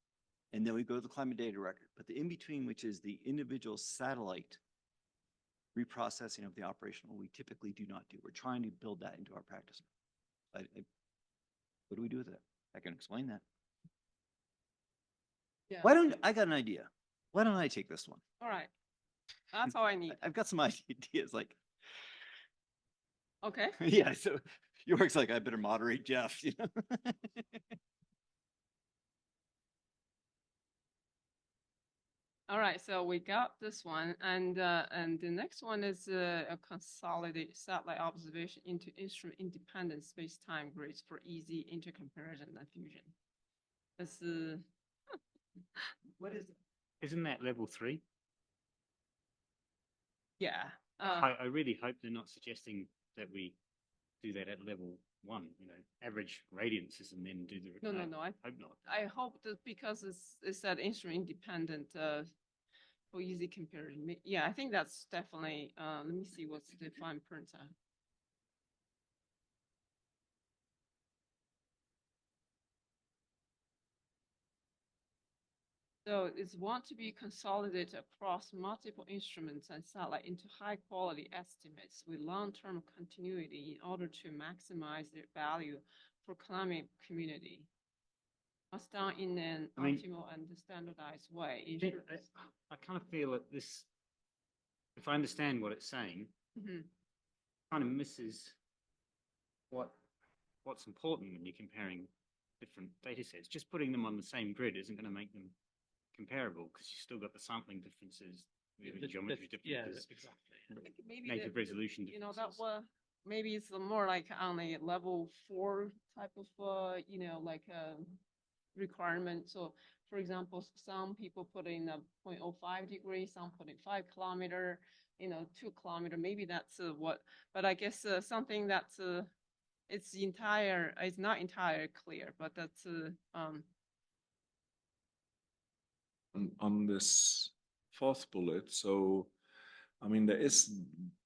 and then we go to the climate data record. But the in-between, which is the individual satellite reprocessing of the operational, we typically do not do. We're trying to build that into our practice. What do we do with it? I can explain that. Yeah. I got an idea. Why don't I take this one? All right. That's all I need. I've got some ideas like, okay. yeah, so York's like, I better moderate Jeff. All right, so we got this one, and the next one is a consolidated satellite observation into instrument-independent space-time grids for easy intercomparison and fusion. This what is it? Isn't that level 3? Yeah. I really hope they're not suggesting that we do that at level 1. Average radiances and then do the. No. I hope not. I hope that because it's that instrument independent for easy comparison. Yeah, I think that's definitely. Let me see what's the fine print. So it's want to be consolidated across multiple instruments and satellite into high quality estimates with long-term continuity in order to maximize their value for climate community. Must done in an optimal and standardized way. I kind of feel that this, if I understand what it's saying, kind of misses what's important when you're comparing different data sets. Just putting them on the same grid isn't going to make them comparable because you've still got the sampling differences, the geometry differences, exactly. Maybe native resolution differences. That was maybe it's more like on a level 4 type of like requirement. So for example, some people put in a 0.05 degree, some put in 5 kilometer, 2 kilometer. Maybe that's what, but I guess something that's it's not entirely clear, but that's on this fourth bullet. So, I mean, this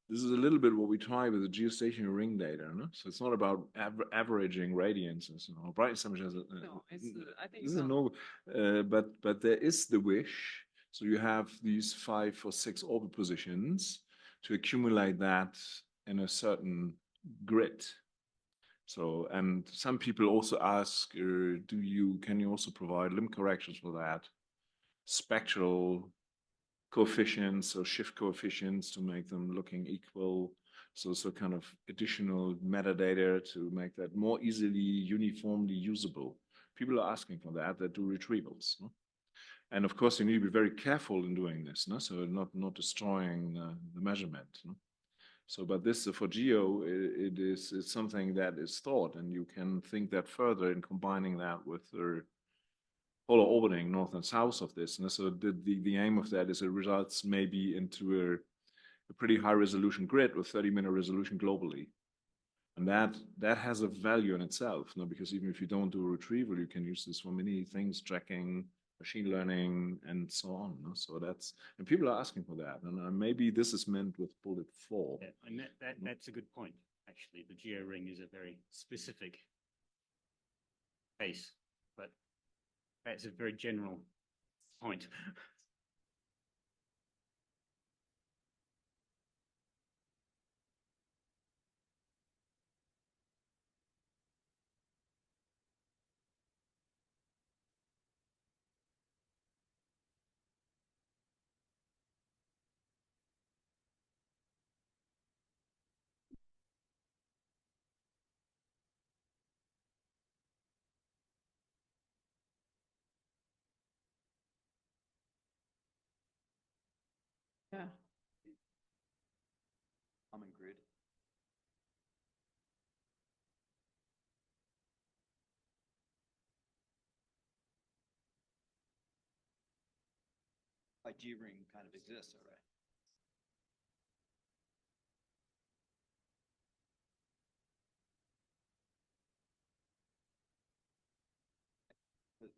is a little bit what we try with the geostationary ring data, no? So it's not about averaging radiances or brightness temperatures. No, I think this is no, but there is the wish. So you have these 5 or 6 orbit positions to accumulate that in a certain grid. So, and some people also ask, can you also provide limb corrections for that? Spectral coefficients or shift coefficients to make them looking equal. So kind of additional metadata to make that more easily, uniformly usable. People are asking for that do retrievals. No? And of course, you need to be very careful in doing this, no? So not destroying the measurement. No? So, but this for geo, it's something that is thought, and you can think that further in combining that with the polar orbiting north and south of this. And so the aim of that is it results maybe into a pretty high resolution grid with 30-minute resolution globally. And that has a value in itself, no? Because even if you don't do a retrieval, you can use this for many things, tracking, machine learning, and so on. No? So and people are asking for that. And maybe this is meant with bullet 4. Yeah, and that's a good point, actually. The geo ring is a very specific case, but that's a very general point. Yeah. Common grid. G-ring kind of exists already.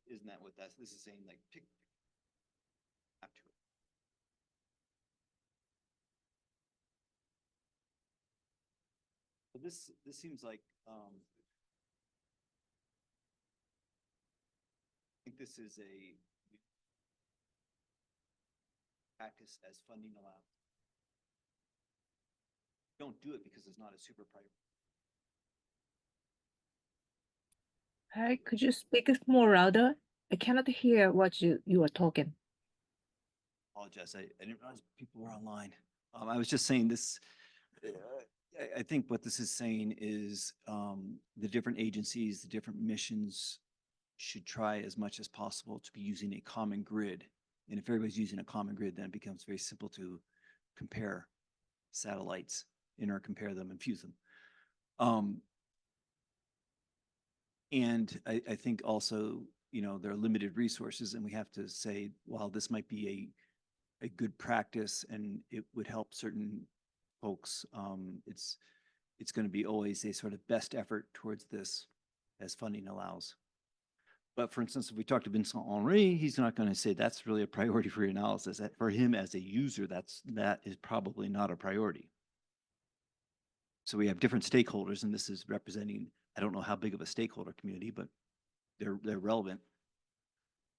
Isn't that what this is saying? Like pick up to it. So this seems like I think this is a practice as funding allows. Don't do it because it's not a super priority. Hi, could you speak more louder? I cannot hear what you are talking. Apologize. I didn't realize people were online. I was just saying this. I think what this is saying is the different agencies, the different missions should try as much as possible to be using a common grid. And if everybody's using a common grid, then it becomes very simple to compare satellites, compare them and fuse them. And I think also, there are limited resources, and we have to say, while this might be a good practice and it would help certain folks, it's going to be always a sort of best effort towards this as funding allows. But for instance, if we talk to Vincent Henry, he's not going to say that's really a priority for your analysis. For him as a user, that is probably not a priority. So we have different stakeholders, and this is representing, I don't know how big of a stakeholder community, but they're relevant.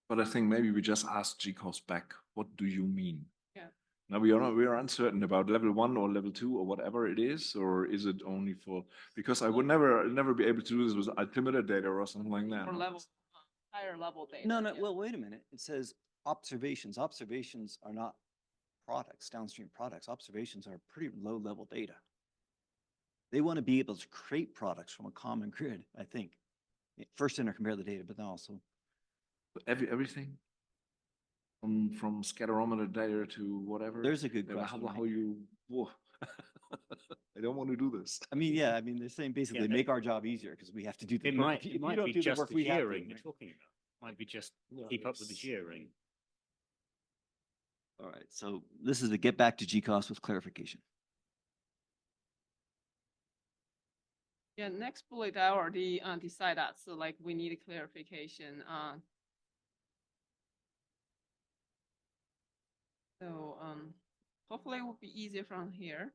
But I think maybe we just ask GCOS back, what do you mean? Yeah. Now we are uncertain about level 1 or level 2 or whatever it is, or is it only for, because I would never be able to do this with altimeter data or something like that. Or higher level data. No, well, wait a minute. It says observations. Observations are not products, downstream products. Observations are pretty low level data. They want to be able to create products from a common grid, I think. First compare the data, but then also. Everything? From scatterometer data to whatever? There's a good question. How you, whoa. I don't want to do this. I mean, yeah, they're saying basically make our job easier because we have to do the it work. might If you be don't do the just work, the we have to, gearing you're right? talking about. Might be just keep up with the gearing. All right, so this is a get back to GCOS with clarification. Yeah, next bullet, I already decided that. So like we need a clarification. So hopefully it will be easier from here.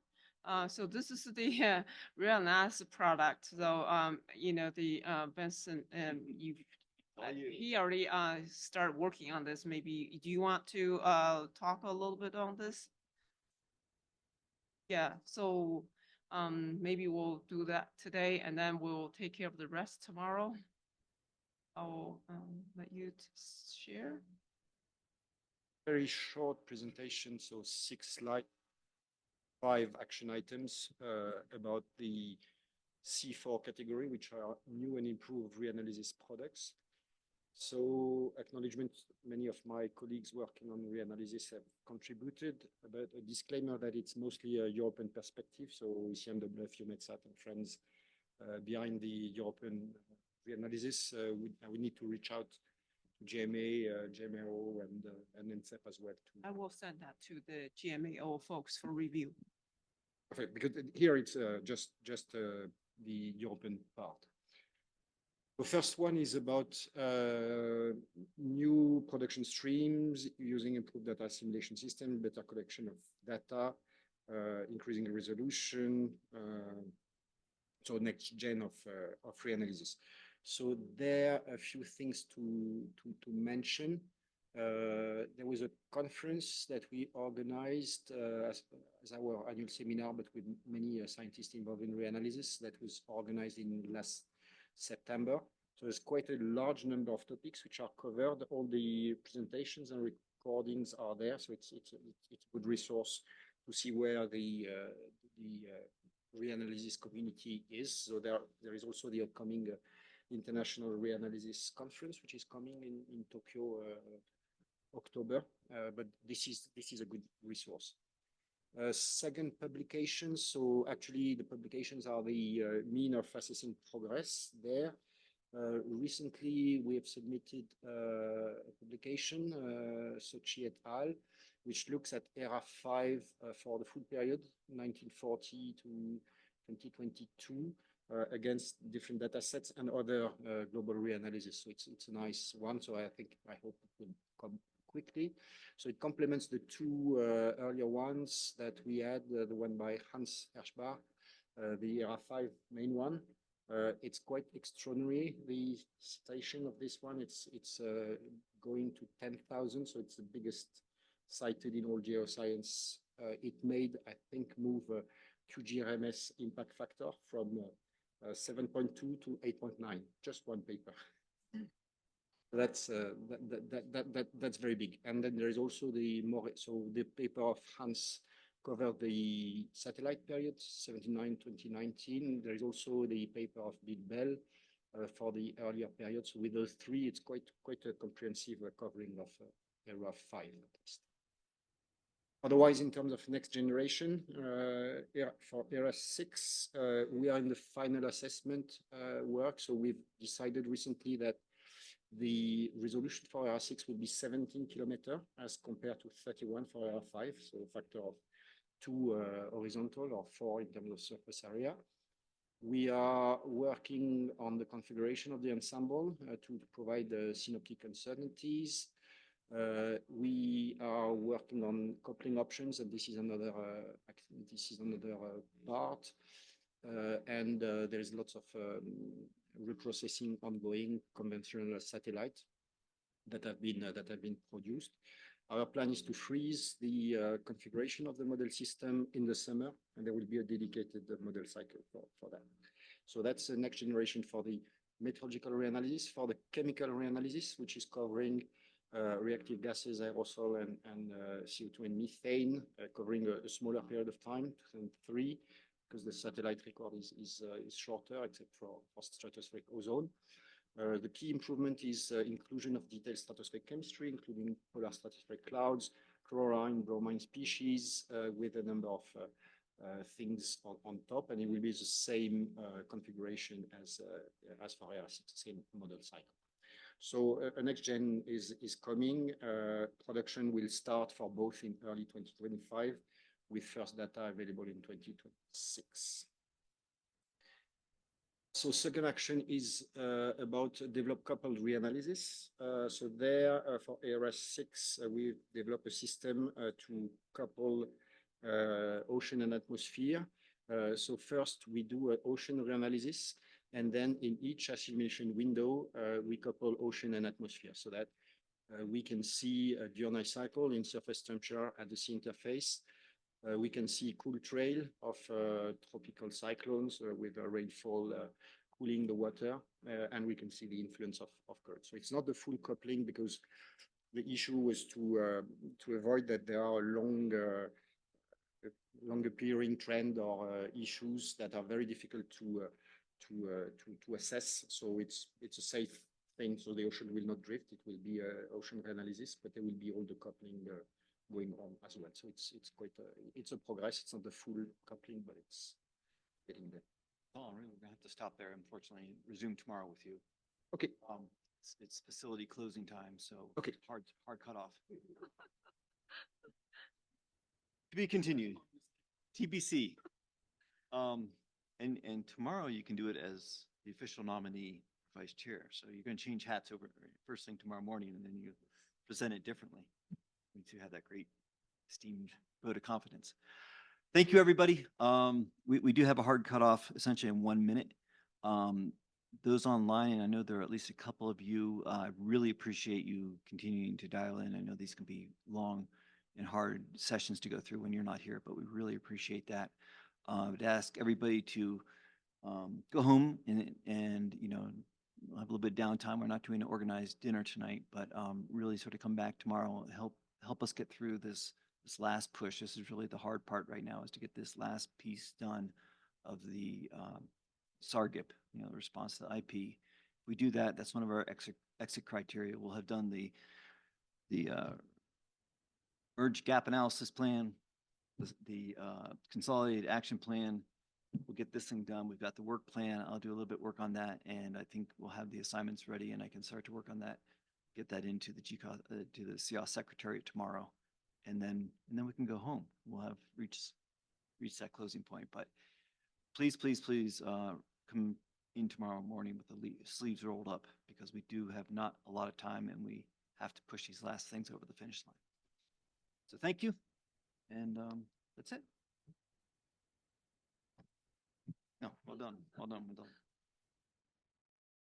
So this is the real NAS product. So the Benson he already started working on this. Maybe do you want to talk a little bit on this? Yeah. So maybe we'll do that today, and then we'll take care of the rest tomorrow. I'll let you share. Very short presentation, so 6 slides, 5 action items about the C4 category, which are new and improved reanalysis products. So acknowledgement, many of my colleagues working on reanalysis have contributed, but a disclaimer that it's mostly a European perspective. So CMWF, UMETSAT and friends behind the European reanalysis, we need to reach out to GMA, GMAO and NCEP as well. I will send that to the GMAO folks for review. Perfect, because here it's just the European part. The first one is about new production streams using improved data assimilation system, better collection of data, increasing resolution, so next gen of reanalysis. So there are a few things to mention. There was a conference that we organized as our annual seminar, but with many scientists involved in reanalysis, that was organized in last September. So there's quite a large number of topics which are covered. All the presentations and recordings are there, so it's a good resource to see where the reanalysis community is. So there is also the upcoming International Reanalysis Conference, which is coming in Tokyo, October. But this is a good resource. Second, publications. So actually the publications are the mean of assessing progress there. Recently, we have submitted a publication, Sochi et al., which looks at ERA 5 for the full period, 1940 to 2022, against different data sets and other global reanalysis. So it's a nice one. So I hope it will come quickly. So it complements the two earlier ones that we had, the one by Hans Herschbach, the ERA 5 main one. It's quite extraordinary, the citation of this one. It's going to 10,000, so it's the biggest cited in all geoscience. It made, I think, move CGMS impact factor from 7.2 to 8.9, just one paper. That's very big. And then there is also the paper of Hans covered the satellite period, 79-2019. There is also the paper of Bill Bell for the earlier period. So with those three, it's quite a comprehensive covering of ERA 5 at least. Otherwise, in terms of next generation, for ERA 6, we are in the final assessment work. So we've decided recently that the resolution for ERA 6 will be 17 kilometers as compared to 31 for ERA 5, so a factor of 2 horizontal or 4 in terms of surface area. We are working on the configuration of the ensemble to provide the synoptic uncertainties. We are working on coupling options, and this is another part. And there is lots of reprocessing ongoing, conventional satellite that have been produced. Our plan is to freeze the configuration of the model system in the summer, and there will be a dedicated model cycle for that. So that's the next generation for the meteorological reanalysis. For the chemical reanalysis, which is covering reactive gases, aerosol, and CO2 and methane, covering a smaller period of time, 2003, because the satellite record is shorter, except for stratospheric ozone. The key improvement is inclusion of detailed stratospheric chemistry, including polar stratospheric clouds, chlorine, bromine species, with a number of things on top, and it will be the same configuration as for ERA 6, same model cycle. So a next gen is coming. Production will start for both in early 2025, with first data available in 2026. So second action is about develop coupled reanalysis. So there for ERA 6, we've developed a system to couple ocean and atmosphere. So first we do an ocean reanalysis, and then in each assimilation window, we couple ocean and atmosphere so that we can see a diurnal cycle in surface temperature at the sea interface. We can see cool trail of tropical cyclones with rainfall cooling the water, and we can see the influence of currents. So it's not the full coupling, because the issue was to avoid that there are longer appearing trend or issues that are very difficult to assess. So it's a safe thing. So the ocean will not drift. It will be ocean reanalysis, but there will be all the coupling going on as well. So it's quite it's a progress. It's not the full coupling, but it's getting there. Oh, we're gonna have to stop there, unfortunately. Resume tomorrow with you. Okay. It's facility closing time, so okay. Hard cutoff. To be continued. TBC. And tomorrow you can do it as the official nominee vice chair. So you're going to change hats over first thing tomorrow morning, and then you present it differently. To have that great esteemed vote of confidence. Thank you, everybody. We do have a hard cutoff essentially in 1 minute. Those online, and I know there are at least a couple of you, I really appreciate you continuing to dial in. I know these can be long and hard sessions to go through when you're not here, but we really appreciate that. I would ask everybody to go home and you know, have a little bit of downtime. We're not doing an organized dinner tonight, but really sort of come back tomorrow and help us get through this last push. This is really the hard part right now, is to get this last piece done of the SARGIP, you know, the response to the IP. If we do that, that's one of our exit criteria. We'll have done the merge gap analysis plan, the consolidated action plan. We'll get this thing done. We've got the work plan. I'll do a little bit work on that, and I think we'll have the assignments ready, and I can start to work on that. Get that into the to the CEOS secretariat tomorrow, and then we can go home. We'll have reached that closing point. But please, please, please come in tomorrow morning with the sleeves rolled up, because we do have not a lot of time, and we have to push these last things over the finish line. So thank you, and that's it. No, well done, well done, well done.